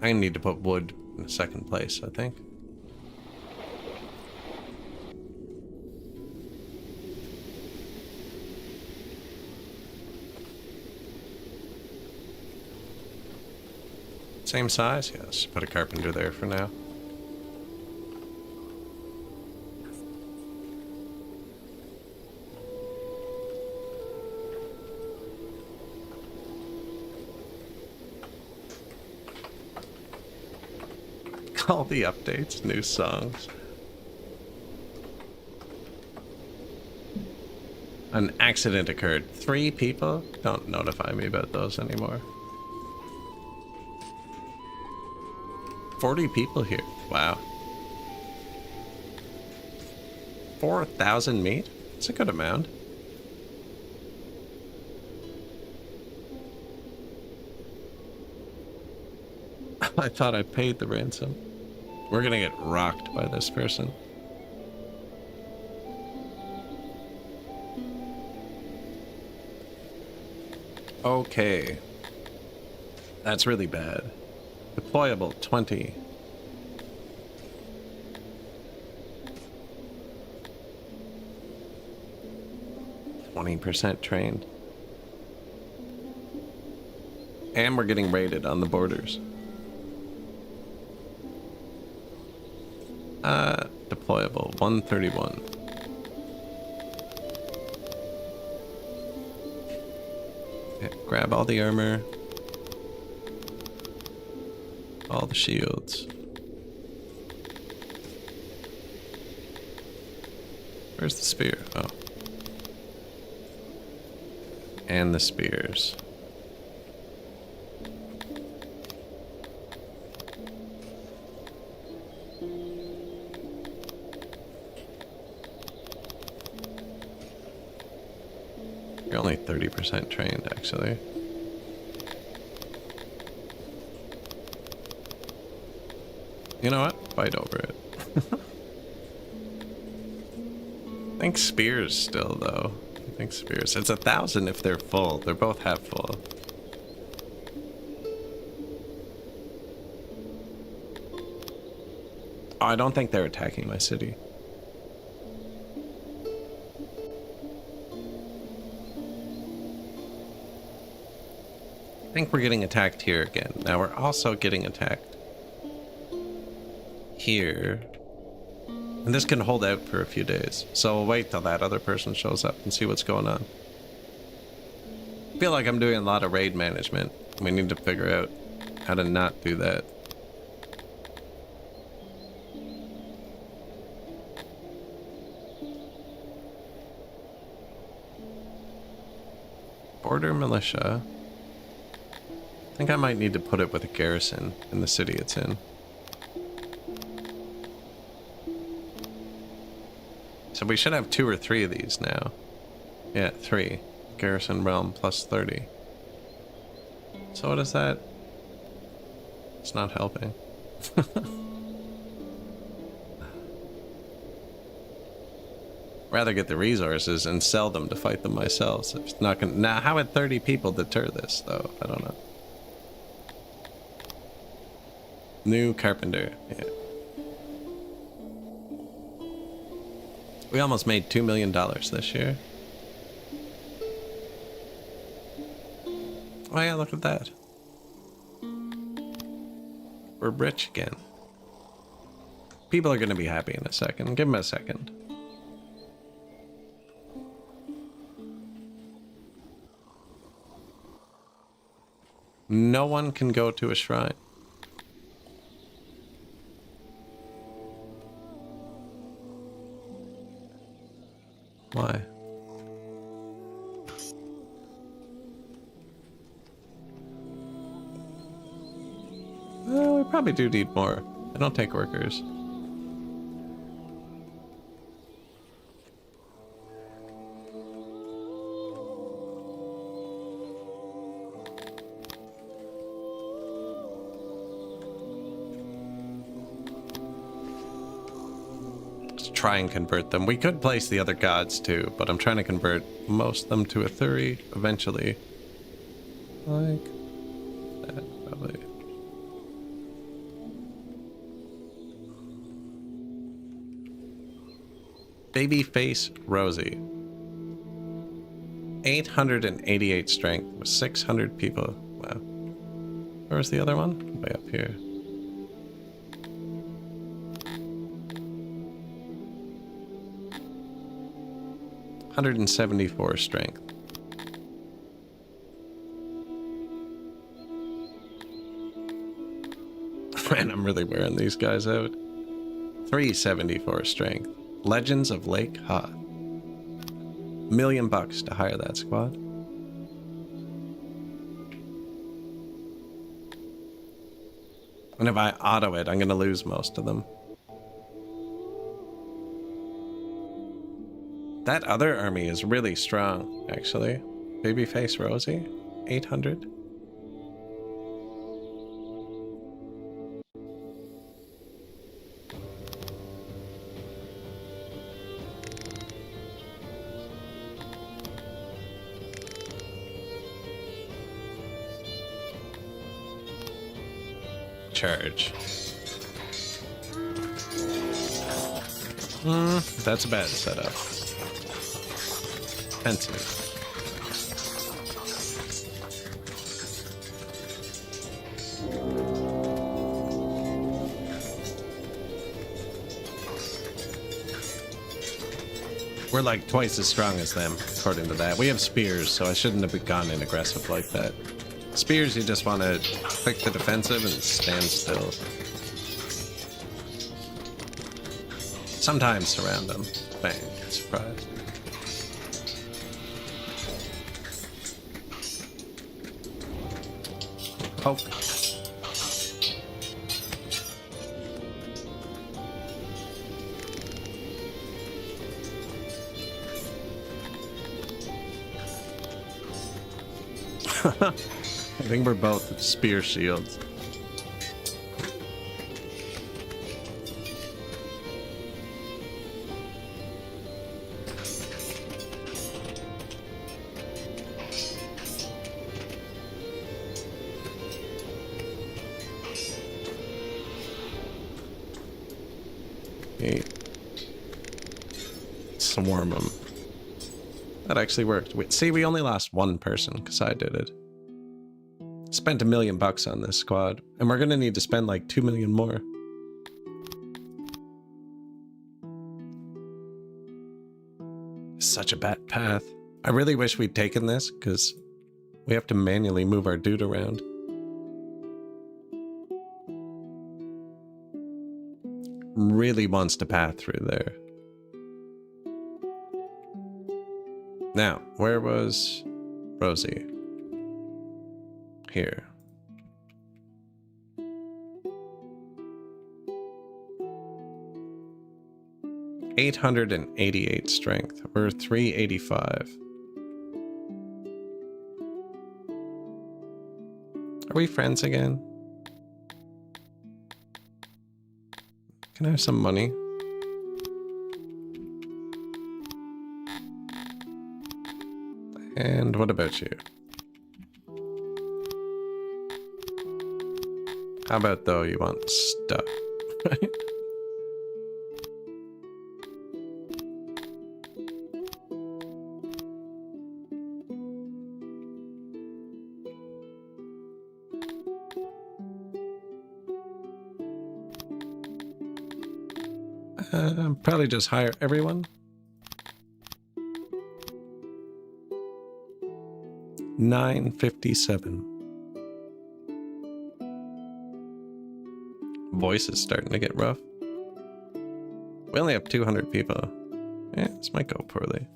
I need to put wood in the second place, I think. Same size? Yeah, let's put a carpenter there for now. All the updates, new songs. An accident occurred. 3 people? Don't notify me about those anymore. 40 people here. Wow. 4,000 meat? That's a good amount. I thought I paid the ransom. We're gonna get rocked by this person. Okay. That's really bad. Deployable 20. %20 trained. And we're getting raided on the borders. Deployable 131. Okay, grab all the armor. All the shields. Where's the spear? Oh. And the spears. You're only 30% trained, actually. You know what? Fight over it. I think spears still, though. I think spears. It's 1,000 if they're full. They're both half full. Oh, I don't think they're attacking my city. I think we're getting attacked here again. Now we're also getting attacked here. And this can hold out for a few days. So we'll wait till that other person shows up and see what's going on. I feel like I'm doing a lot of raid management. We need to figure out how to not do that. Border militia. I think I might need to put it with a garrison in the city it's in. So we should have 2 or 3 of these now. Yeah, 3. Garrison realm plus 30. So what is that? It's not helping. Rather get the resources and sell them to fight them myself. So it's not gonna. Now, how would 30 people deter this, though? I don't know. New carpenter. Yeah. We almost made $2 million this year. Oh yeah, look at that. We're rich again. People are going to be happy in a second. Give them a second. No one can go to a shrine. Why? Well, we probably do need more. I don't take workers. Try and convert them. We could place the other gods too, but I'm trying to convert most of them to a Thuri eventually. Like that, probably. Babyface Rosie. 888 strength with 600 people. Wow. Where's the other one? Way up here. $174 strength. Man, I'm really wearing these guys out. 374 strength. Legends of Lake Ha. $1 million to hire that squad. And if I auto it, I'm gonna lose most of them. That other army is really strong, actually. Babyface Rosie, 800. Charge. That's a bad setup. Expensive. We're like twice as strong as them, according to that. We have spears, so I shouldn't have gone in aggressive like that. Spears, you just want to click the defensive and stand still. Sometimes surround them. Bang, surprise. Poke. I think we're both spear shields. Okay. Swarm them. That actually worked. Wait, see, we only lost one person because I did it. spent $1 million on this squad, and we're gonna need to spend like 2 million more. Such a bad path. I really wish we'd taken this, because we have to manually move our dude around. Really wants to path through there. Now, where was Rosie? Here. $888 strength. We're 385. Are we friends again? Can I have some money? And what about you? How about though you want stuff, right? Probably just hire everyone. 957. Voice is starting to get rough. We only have 200 people. Yeah, this might go poorly.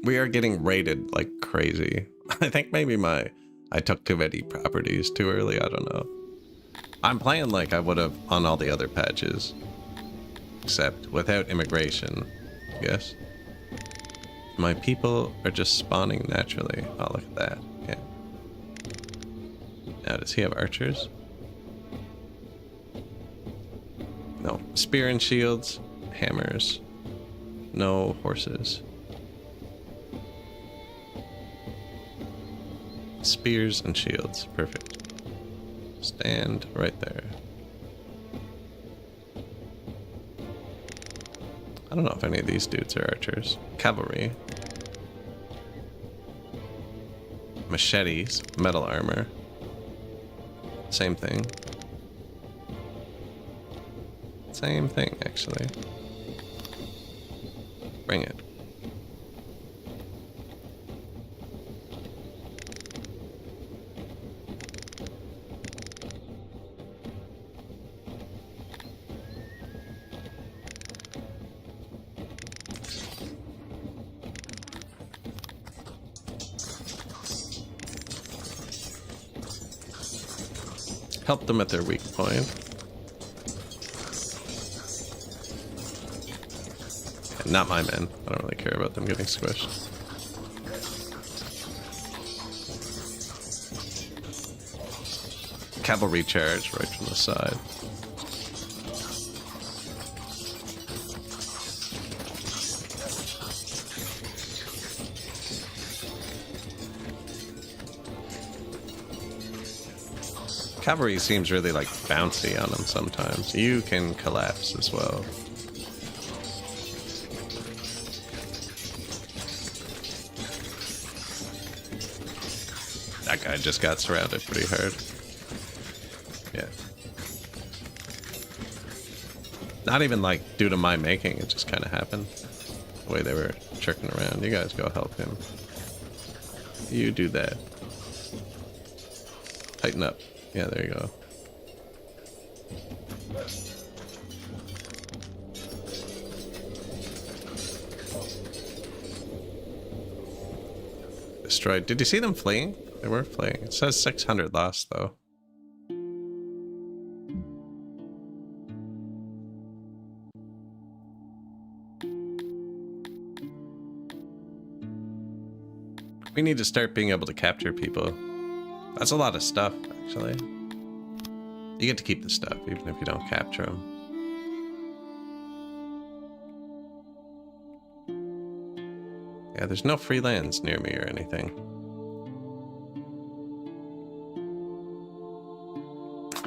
We are getting raided like crazy. I think maybe I took too many properties too early, I don't know. I'm playing like I would have on all the other patches. Except without immigration, I guess. My people are just spawning naturally. Oh, look at that. Yeah. Now, does he have archers? No. Spear and shields. Hammers. No horses. Spears and shields. Perfect. Stand right there. I don't know if any of these dudes are archers. Cavalry. Machetes. Metal armor. Same thing. Same thing, actually. Bring it. Help them at their weak point. And not my men. I don't really care about them getting squished. Cavalry charge right from the side. Cavalry seems really like bouncy on them sometimes. You can collapse as well. That guy just got surrounded pretty hard. Yeah. Not even like due to my making, it just kind of happened. The way they were tricking around. You guys go help him. You do that. Tighten up. Yeah, there you go. Destroyed. Did you see them fleeing? They were fleeing. It says 600 lost, though. We need to start being able to capture people. That's a lot of stuff, actually. You get to keep the stuff, even if you don't capture them. Yeah, there's no free lands near me or anything.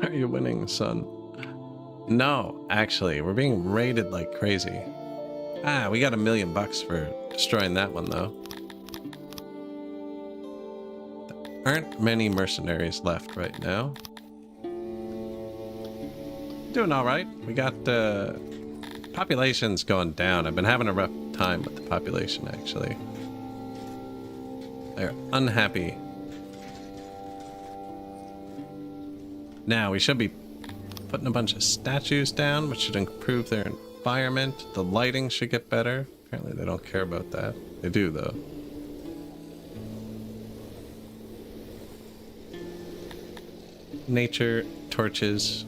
Are you winning, son? No, actually, we're being raided like crazy. Ah, we got $1 million for destroying that one, though. There aren't many mercenaries left right now. Doing all right. We got population's going down. I've been having a rough time with the population, actually. They're unhappy. Now, we should be putting a bunch of statues down, which should improve their environment. The lighting should get better. Apparently they don't care about that. They do, though. Nature, torches.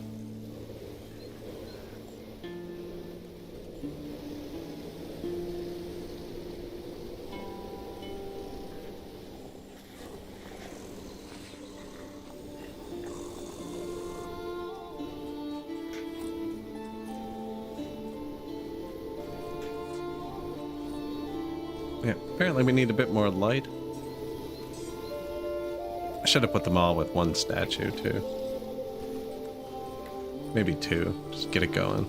Yeah, apparently we need a bit more light. I should have put them all with one statue, too. Maybe two. Just get it going.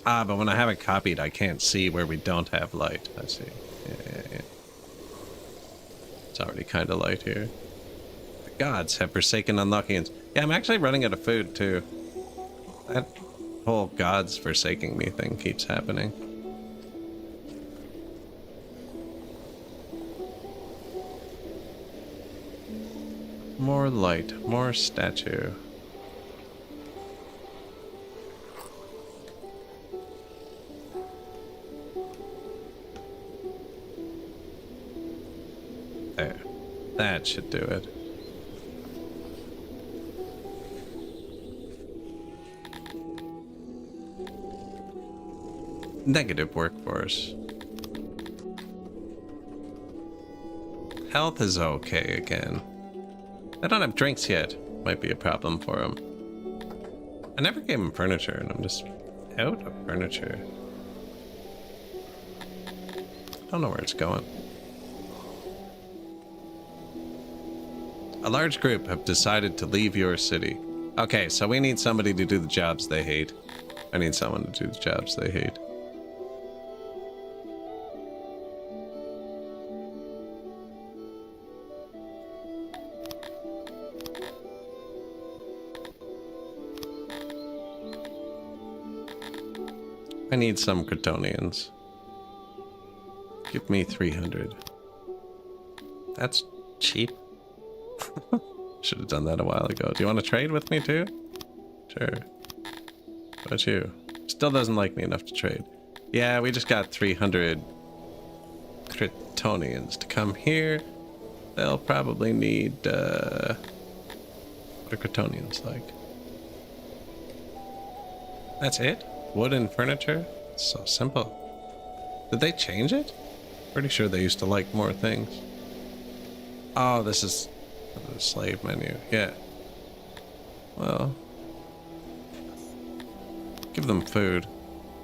Ah, but when I have it copied, I can't see where we don't have light. I see. Yeah. It's already kind of light here. The gods have forsaken Unluckians. Yeah, I'm actually running out of food, too. That whole gods forsaking me thing keeps happening. More light, more statue. There. That should do it. Negative workforce. Health is okay again. I don't have drinks yet. Might be a problem for him. I never gave him furniture, and I'm just out of furniture. I don't know where it's going. A large group have decided to leave your city. Okay, so we need somebody to do the jobs they hate. I need someone to do the jobs they hate. I need some Cretonians. Give me 300. That's cheap. Should have done that a while ago. Do you want to trade with me too? Sure. What about you? Still doesn't like me enough to trade. Yeah, we just got 300 Cretonians to come here. They'll probably need, what are Cretonians like? That's it? Wood and furniture? It's so simple. Did they change it? Pretty sure they used to like more things. Oh, this is the slave menu. Yeah. Well, give them food.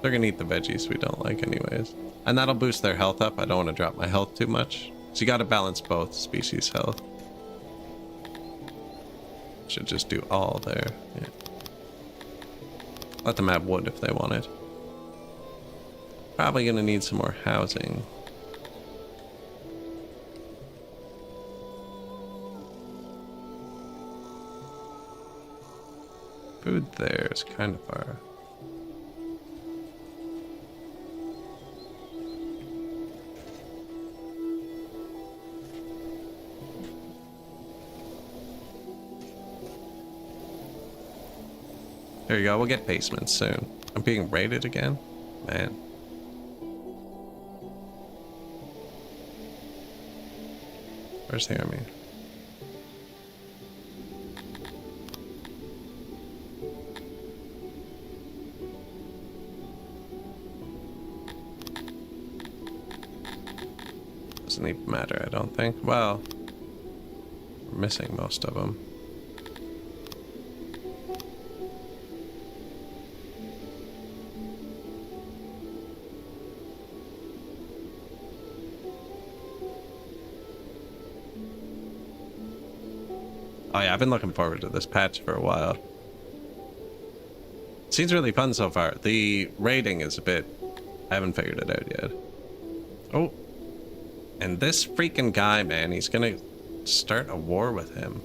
They're gonna eat the veggies we don't like anyways. And that'll boost their health up. I don't want to drop my health too much. So you gotta balance both species' health. Should just do all there. Yeah. Let them have wood if they want it. Probably gonna need some more housing. Food there is kind of far. There you go, we'll get basements soon. I'm being raided again? Man. Where's the army? Doesn't even matter, I don't think. Well, we're missing most of them. Oh yeah, I've been looking forward to this patch for a while. Seems really fun so far. The rating is a bit... I haven't figured it out yet. Oh. And this freaking guy, man, he's gonna start a war with him.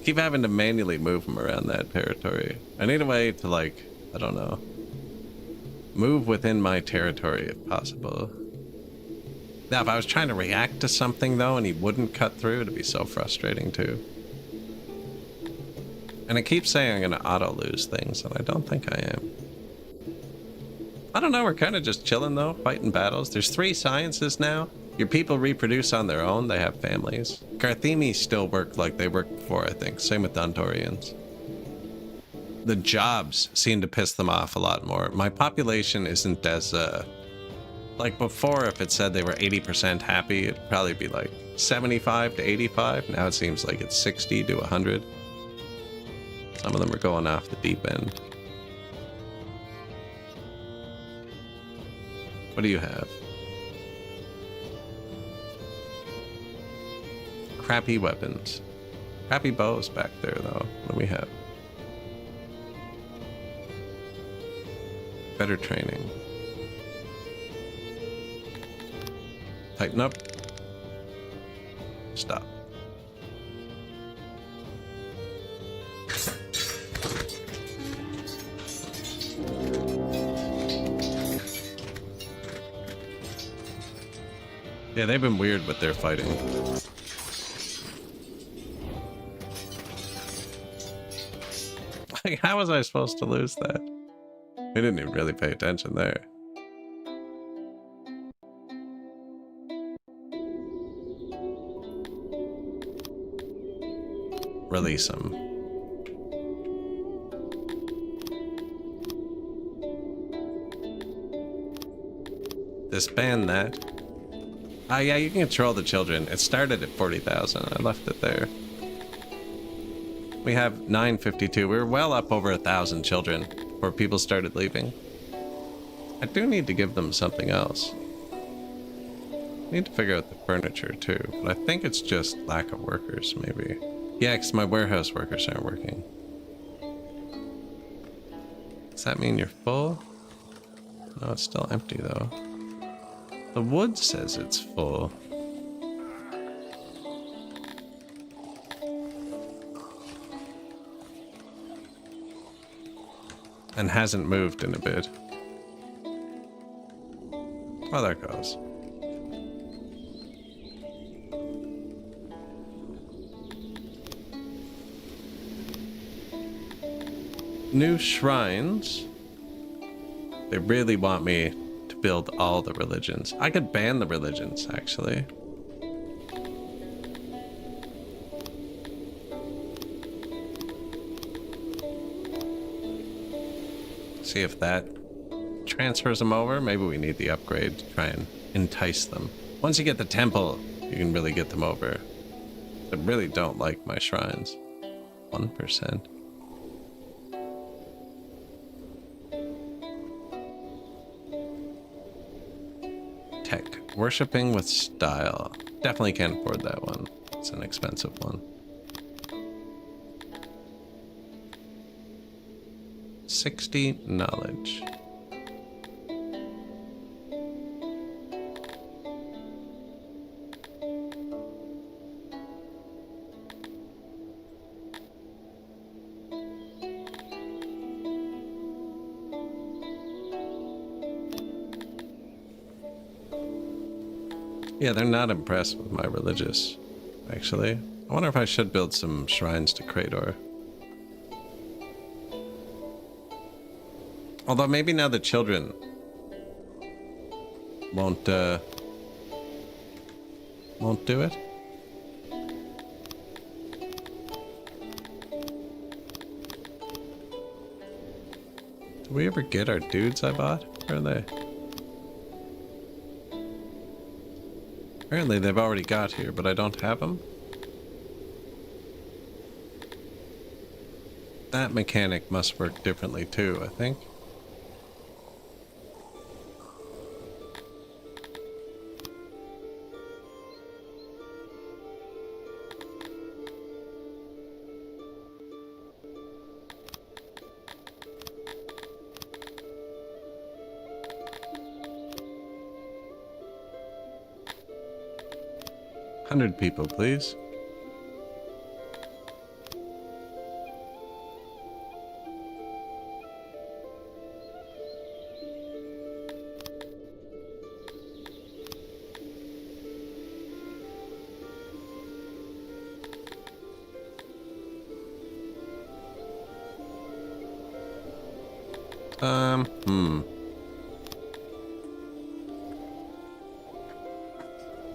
Keep having to manually move him around that territory. I need a way to, like, I don't know, move within my territory if possible. Now, if I was trying to react to something, though, and he wouldn't cut through, it'd be so frustrating, too. And it keeps saying I'm gonna auto-lose things, and I don't think I am. I don't know, we're kind of just chilling, though, fighting battles. There's 3 sciences now. Your people reproduce on their own. They have families. Carthemi still work like they worked before, I think. Same with Dontorians. The jobs seem to piss them off a lot more. My population isn't as, like before, if it said they were 80% happy, it'd probably be like 75 to 85. Now it seems like it's 60 to 100. Some of them are going off the deep end. What do you have? Crappy weapons. Crappy bows back there, though. What do we have? Better training. Tighten up. Stop. Yeah, they've been weird with their fighting. Like, how was I supposed to lose that? We didn't even really pay attention there. Release him. Disband that. Ah, yeah, you can control the children. It started at 40,000. I left it there. We have 952. We were well up over 1,000 children before people started leaving. I do need to give them something else. I need to figure out the furniture too, but I think it's just lack of workers, maybe. Yeah, because my warehouse workers aren't working. Does that mean you're full? No, it's still empty though. The wood says it's full. And hasn't moved in a bit. Oh, there it goes. New shrines. They really want me to build all the religions. I could ban the religions, actually. See if that transfers them over. Maybe we need the upgrade to try and entice them. Once you get the temple, you can really get them over. I really don't like my shrines. 1%. Tech. Worshipping with style. Definitely can't afford that one. It's an expensive one. 60 knowledge. Yeah, they're not impressed with my religious, actually. I wonder if I should build some shrines to Krator. Although maybe now the children won't do it. Did we ever get our dudes I bought? Where are they? Apparently they've already got here, but I don't have them. That mechanic must work differently too, I think. 100 people, please.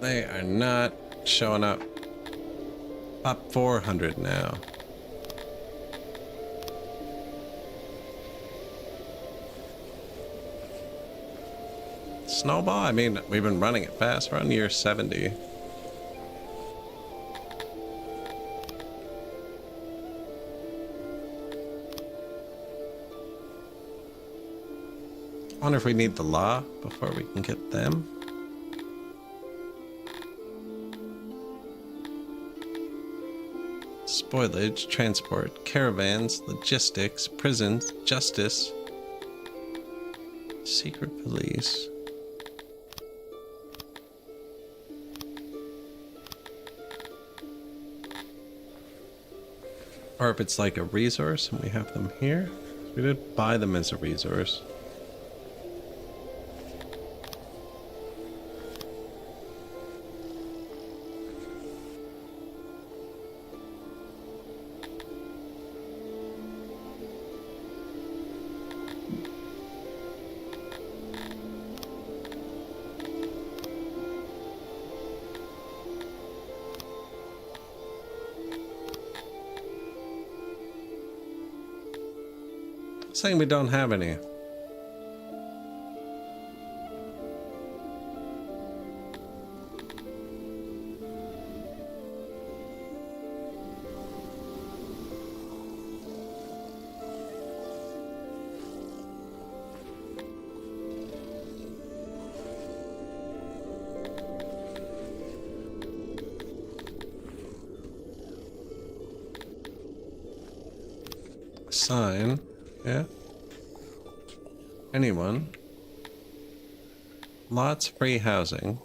They are not showing up. Up 400 now. Snowball? I mean, we've been running it fast. We're on year 70. I wonder if we need the law before we can get them. Spoilage, transport, caravans, logistics, prisons, justice, secret police. Or if it's like a resource and we have them here. We did buy them as a resource. Saying we don't have any. Sign. Yeah. Anyone? Lots free housing.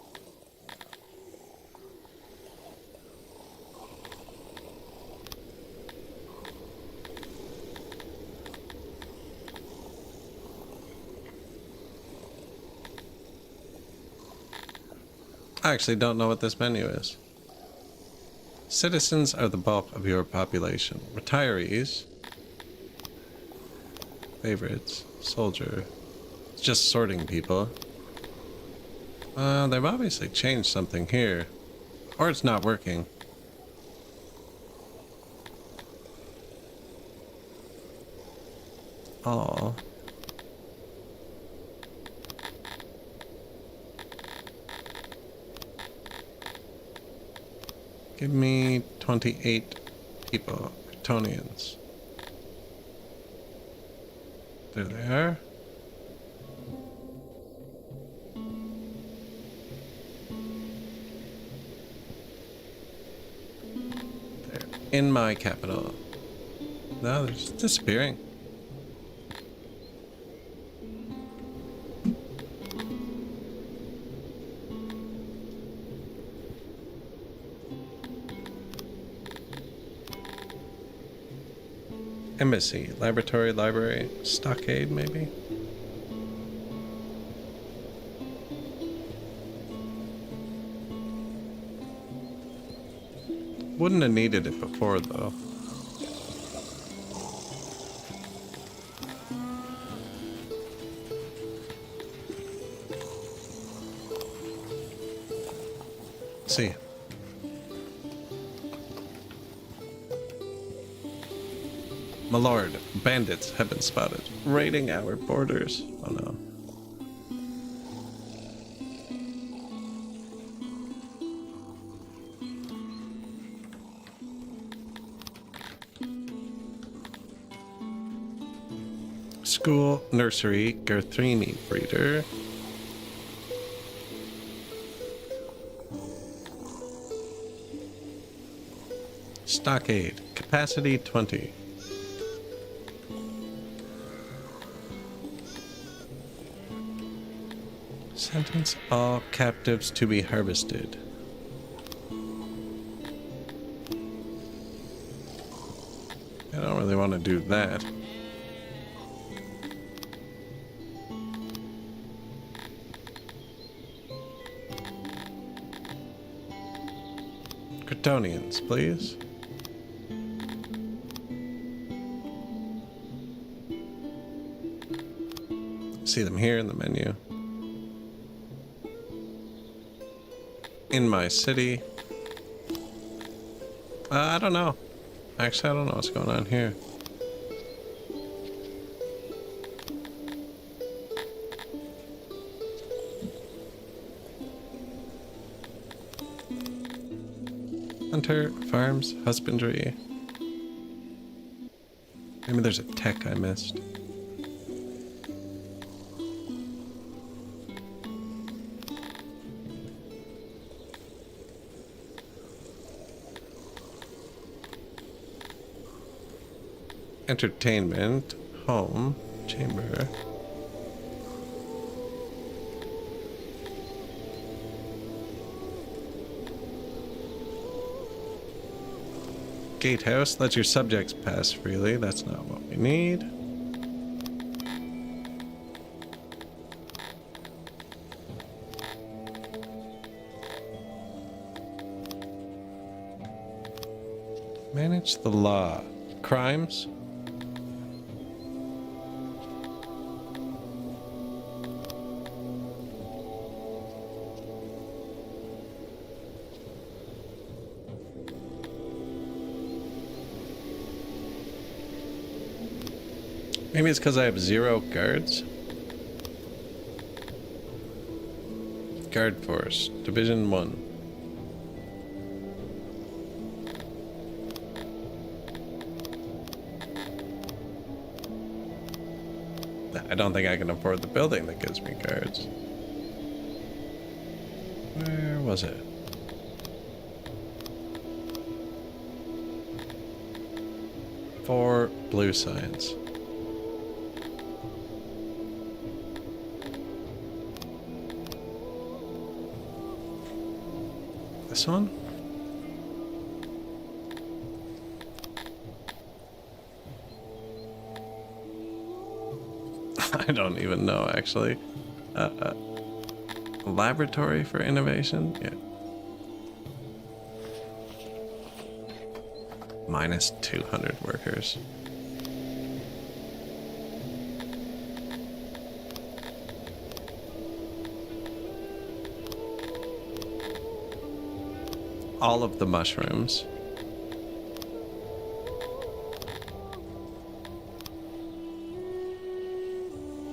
I actually don't know what this menu is. Citizens are the bulk of your population. Retirees. Favorites. Soldier. It's just sorting people. They've obviously changed something here. Or it's not working. All. Give me 28 people. Kryptonians. There they are. They're in my capital. No, they're just disappearing. Embassy, laboratory, library, stockade, maybe? Wouldn't have needed it before, though. See. My lord, bandits have been spotted, raiding our borders. Oh no. School, nursery, Garthrini breeder. Stockade, capacity 20. Sentence all captives to be harvested. I don't really want to do that. Kryptonians, please. See them here in the menu. In my city. I don't know. Actually, I don't know what's going on here. Hunter, farms, husbandry. Maybe there's a tech I missed. Entertainment, home, chamber. Gatehouse, let your subjects pass freely. That's not what we need. Manage the law. Crimes? Maybe it's because I have 0 guards. Guard Force, Division 1. I don't think I can afford the building that gives me guards. Where was it? Four blue signs. This one? I don't even know, actually. Laboratory for innovation? Yeah. Minus 200 workers. All of the mushrooms.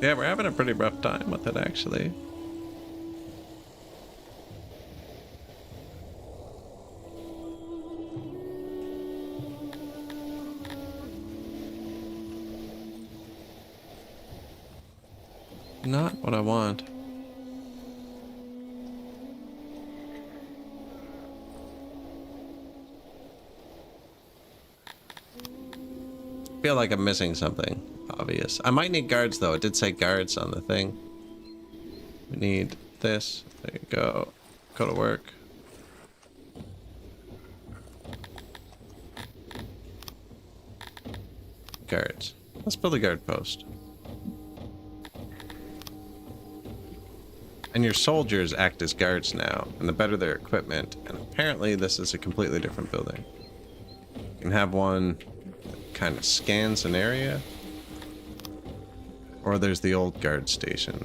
Yeah, we're having a pretty rough time with it, actually. Not what I want. I feel like I'm missing something obvious. I might need guards, though. It did say guards on the thing. We need this. There you go. Go to work. Guards. Let's build a guard post. And your soldiers act as guards now, and the better their equipment. And apparently this is a completely different building. You can have one that kind of scans an area. Or there's the old guard station.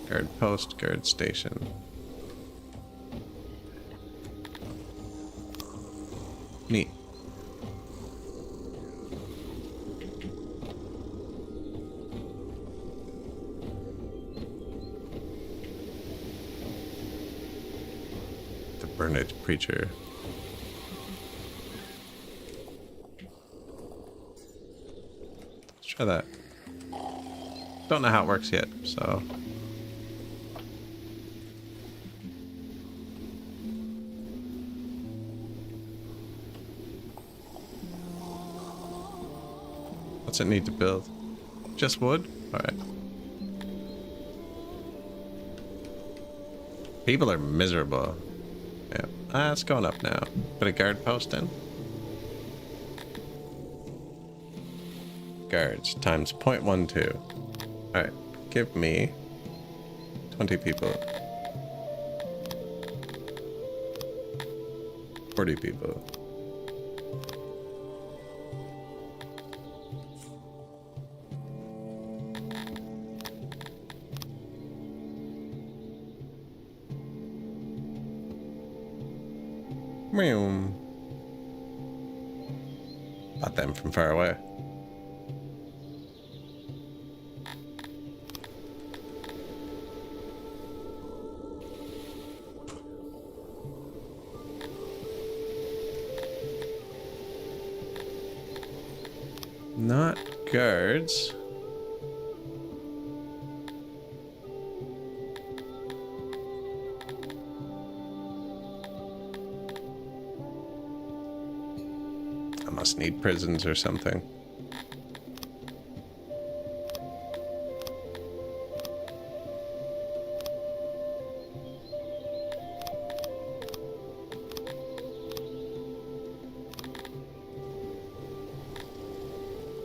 Guard post, guard station. Neat. The Burned Preacher. Let's try that. Don't know how it works yet, so. What's it need to build? Just wood? Alright. People are miserable. Yeah, it's going up now. Put a guard post in. Guards times 0.12. Alright, give me 20 people. 40 people. Bought them from far away. Not guards. I must need prisons or something.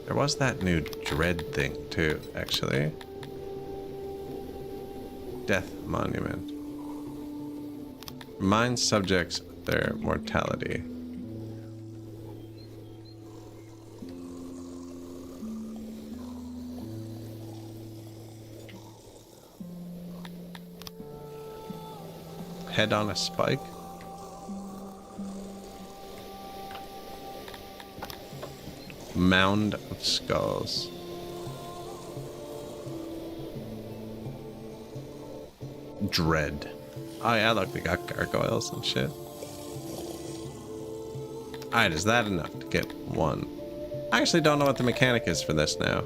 There was that new dread thing too, actually. Death monument. Reminds subjects of their mortality. Head on a spike. Mound of skulls. Dread. Oh yeah, look, we got gargoyles and shit. Alright, is that enough to get one? I actually don't know what the mechanic is for this now.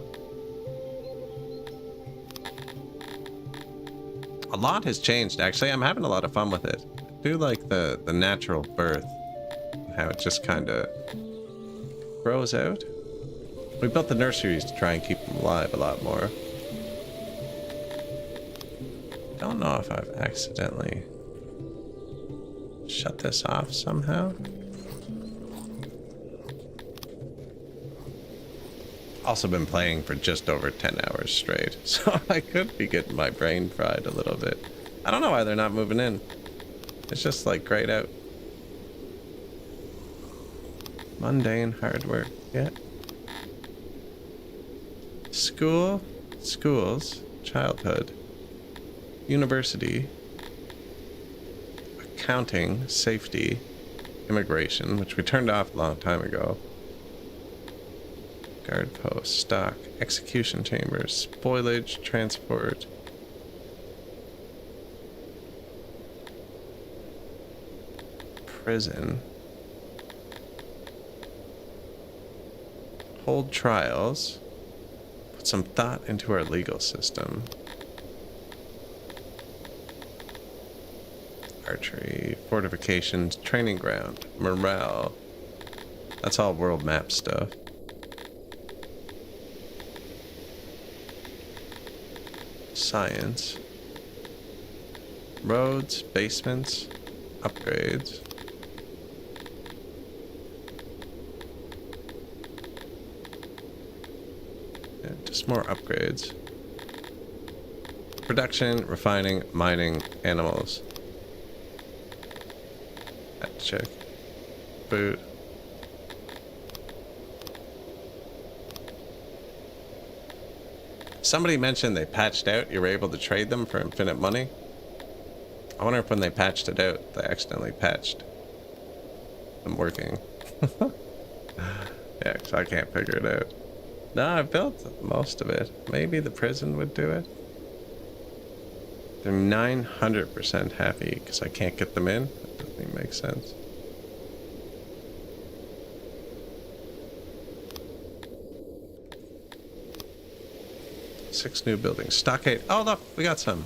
A lot has changed, actually. I'm having a lot of fun with it. I do like the natural birth. How it just kind of grows out. We built the nurseries to try and keep them alive a lot more. Don't know if I've accidentally shut this off somehow. Also been playing for just over 10 hours straight, so I could be getting my brain fried a little bit. I don't know why they're not moving in. It's just like grayed out. Mundane hard work, yeah. School, schools, childhood, university, accounting, safety, immigration, which we turned off a long time ago. Guard post, stock, execution chambers, spoilage, transport. Prison. Hold trials. Put some thought into our legal system. Archery, fortifications, training ground, morale. That's all world map stuff. Science. Roads, basements, upgrades. Yeah, just more upgrades. Production, refining, mining, animals. Have to check. Food. Somebody mentioned they patched out, you were able to trade them for infinite money. I wonder if when they patched it out, they accidentally patched them working. Yeah, because I can't figure it out. No, I built most of it. Maybe the prison would do it. They're 900% happy because I can't get them in. That doesn't even make sense. Six new buildings. Stockade. Oh, look, we got some.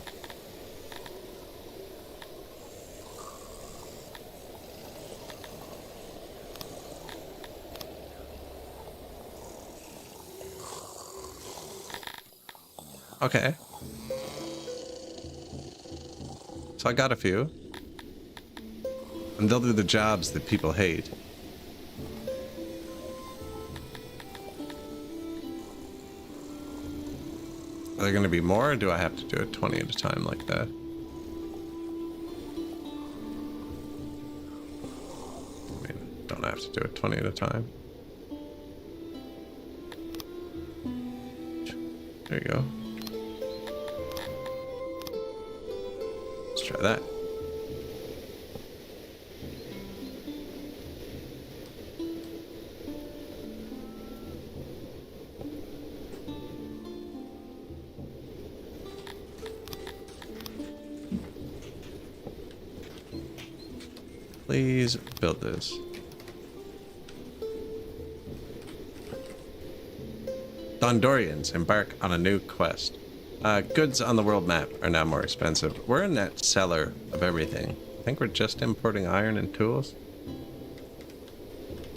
Okay. So I got a few. And they'll do the jobs that people hate. Are there going to be more, or do I have to do it 20 at a time like that? I mean, don't have to do it 20 at a time. There you go. Let's try that. Please build this. Dondorians embark on a new quest. Goods on the world map are now more expensive. We're a net seller of everything. I think we're just importing iron and tools.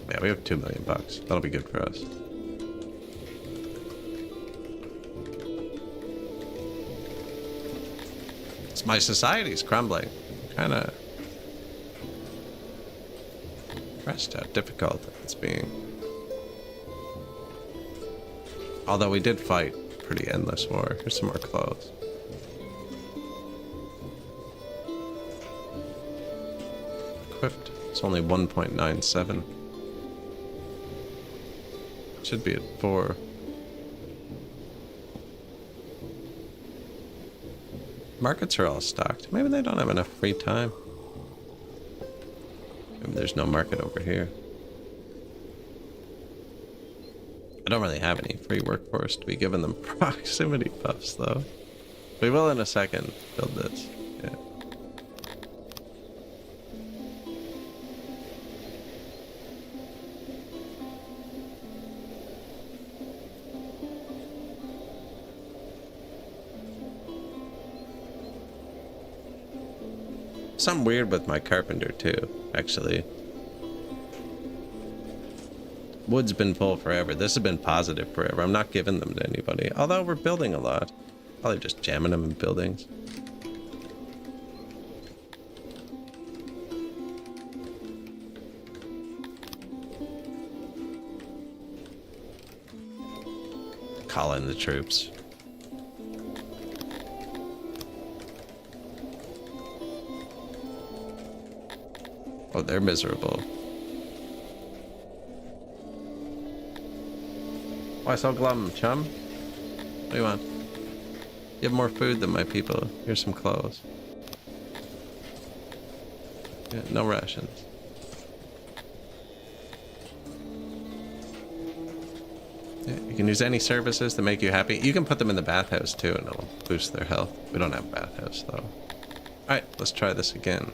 Yeah, we have 2 million bucks. That'll be good for us. My society's crumbling. Kind of impressed how difficult it's being. Although we did fight a pretty endless war. Here's some more clothes. Equipped. It's only 1.97. Should be at 4. Markets are all stocked. Maybe they don't have enough free time. Maybe there's no market over here. I don't really have any free workforce to be giving them proximity buffs, though. We will in a second build this. Yeah. Something weird with my carpenter too, actually. Wood's been full forever. This has been positive forever. I'm not giving them to anybody. Although we're building a lot. Probably just jamming them in buildings. Call in the troops. Oh, they're miserable. Why so glum, chum? What do you want? You have more food than my people. Here's some clothes. Yeah, no rations. Yeah, you can use any services that make you happy. You can put them in the bathhouse too, and it'll boost their health. We don't have a bathhouse though. Alright, let's try this again.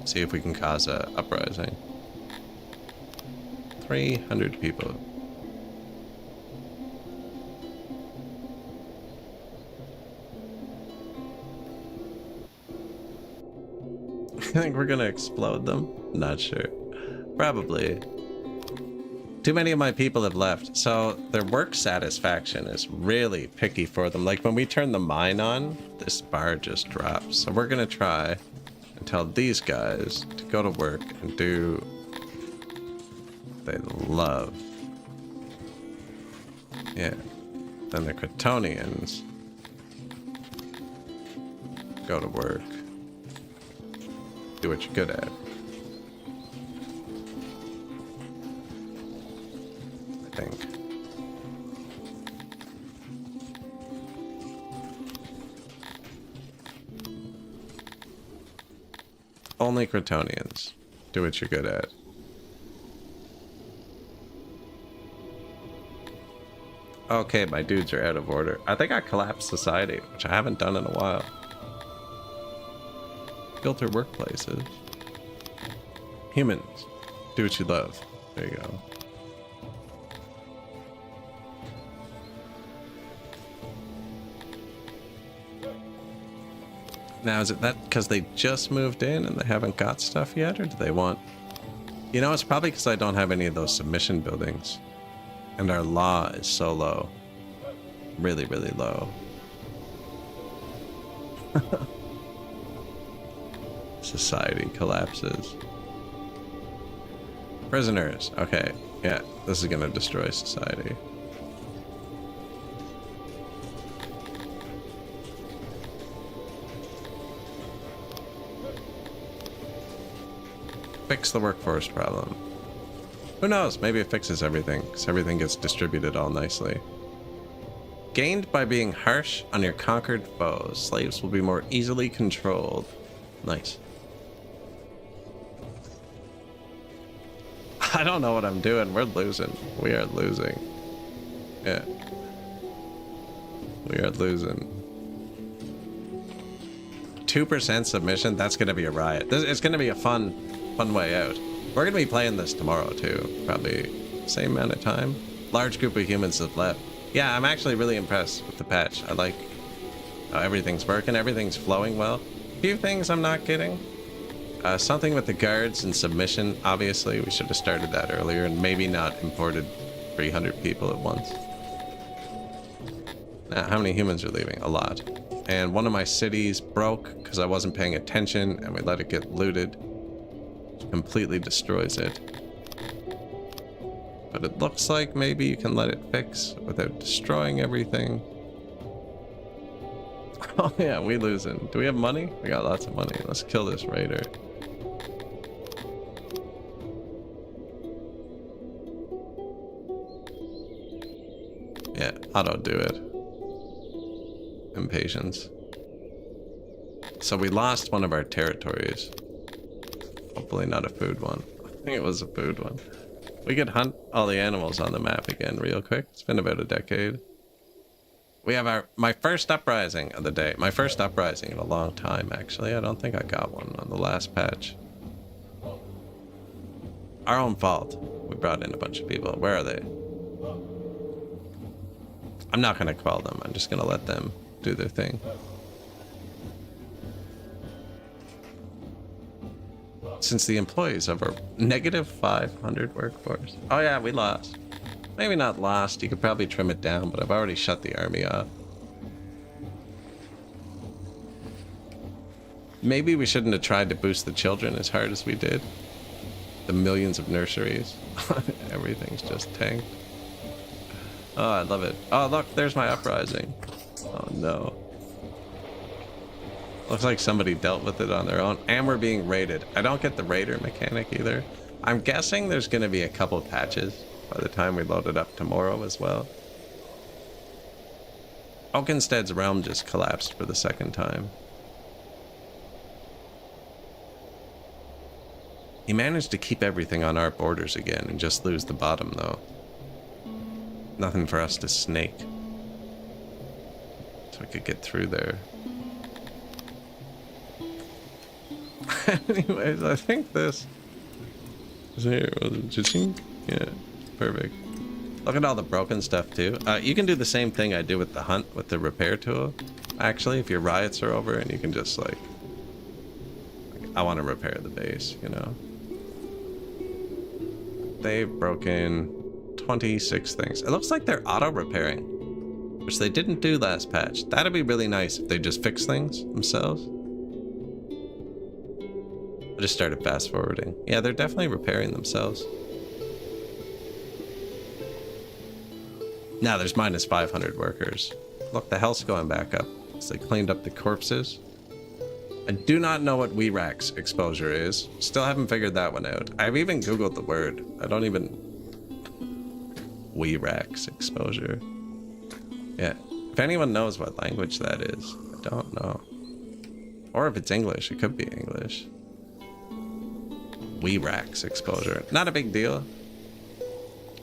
See if we can cause a uprising. 300 people. I think we're gonna explode them. Not sure. Probably. Too many of my people have left, so their work satisfaction is really picky for them. Like when we turn the mine on, this bar just drops. So we're gonna try and tell these guys to go to work and do what they love. Yeah. Then the Kryptonians go to work. Do what you're good at. I think. Only Kryptonians. Do what you're good at. Okay, my dudes are out of order. I think I collapsed society, which I haven't done in a while. Filter workplaces. Humans. Do what you love. There you go. Now, is it that because they just moved in and they haven't got stuff yet, or do they want... You know, it's probably because I don't have any of those submission buildings. And our law is so low. Really, really low. Society collapses. Prisoners. Okay. Yeah, this is gonna destroy society. Fix the workforce problem. Who knows? Maybe it fixes everything, because everything gets distributed all nicely. Gained by being harsh on your conquered foes. Slaves will be more easily controlled. Nice. I don't know what I'm doing. We're losing. We are losing. Yeah. We are losing. 2% submission? That's going to be a riot. It's going to be a fun way out. We're going to be playing this tomorrow too. Probably same amount of time. Large group of humans have left. Yeah, I'm actually really impressed with the patch. I like how everything's working. Everything's flowing well. A few things I'm not getting. Something with the guards and submission. Obviously, we should have started that earlier and maybe not imported 300 people at once. Now, how many humans are leaving? A lot. And one of my cities broke because I wasn't paying attention and we let it get looted. Which completely destroys it. But it looks like maybe you can let it fix without destroying everything. Oh yeah, we losing. Do we have money? We got lots of money. Let's kill this raider. Yeah, auto do it. Impatience. So we lost one of our territories. Hopefully not a food one. I think it was a food one. We could hunt all the animals on the map again real quick. It's been about a decade. We have my first uprising of the day. My first uprising in a long time, actually. I don't think I got one on the last patch. Our own fault. We brought in a bunch of people. Where are they? I'm not going to quell them. I'm just going to let them do their thing. Since the employees have a negative 500 workforce. Oh yeah, we lost. Maybe not lost. You could probably trim it down, but I've already shut the army off. Maybe we shouldn't have tried to boost the children as hard as we did. The millions of nurseries. Everything's just tanked. Oh, I love it. Oh, look, there's my uprising. Oh, no. Looks like somebody dealt with it on their own. And we're being raided. I don't get the raider mechanic either. I'm guessing there's going to be a couple patches by the time we load it up tomorrow as well. Oakenstead's realm just collapsed for the second time. He managed to keep everything on our borders again and just lose the bottom, though. Nothing for us to snake. So I could get through there. Anyways, I think this is here. Was it Jachin? Yeah, perfect. Look at all the broken stuff too. You can do the same thing I do with the hunt with the repair tool. Actually, if your riots are over and you can just like I want to repair the base, you know. They've broken 26 things. It looks like they're auto repairing, which they didn't do last patch. That'd be really nice if they just fix things themselves. I just started fast forwarding. Yeah, they're definitely repairing themselves. Now there's minus 500 workers. Look, the health's going back up. So they cleaned up the corpses. I do not know what WRAX exposure is. Still haven't figured that one out. I've even Googled the word. I don't even... WRAX exposure. Yeah. If anyone knows what language that is, I don't know. Or if it's English, it could be English. WRAX exposure. Not a big deal.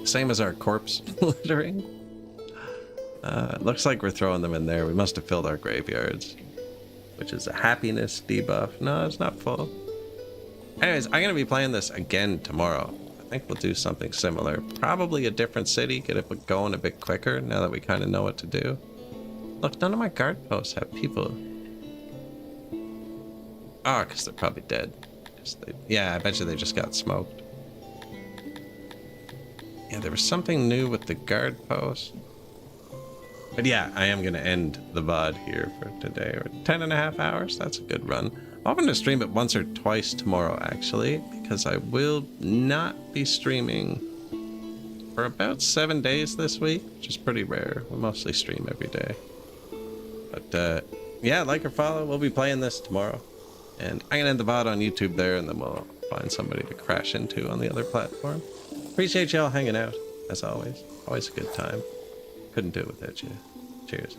Same as our corpse littering. Looks like we're throwing them in there. We must have filled our graveyards. Which is a happiness debuff. No, it's not full. Anyways, I'm going to be playing this again tomorrow. I think we'll do something similar. Probably a different city. Get it going a bit quicker now that we kind of know what to do. Look, none of my guard posts have people. Oh, because they're probably dead. Yeah, I bet you they just got smoked. Yeah, there was something new with the guard post. But yeah, I am going to end the VOD here for today. Or 10.5 hours. That's a good run. I'm hoping to stream it once or twice tomorrow, actually, because I will not be streaming for about 7 days this week, which is pretty rare. We mostly stream every day. But yeah, like or follow. We'll be playing this tomorrow. And I'm going to end the VOD on YouTube there, and then we'll find somebody to crash into on the other platform. Appreciate y'all hanging out, as always. Always a good time. Couldn't do it without you. Cheers.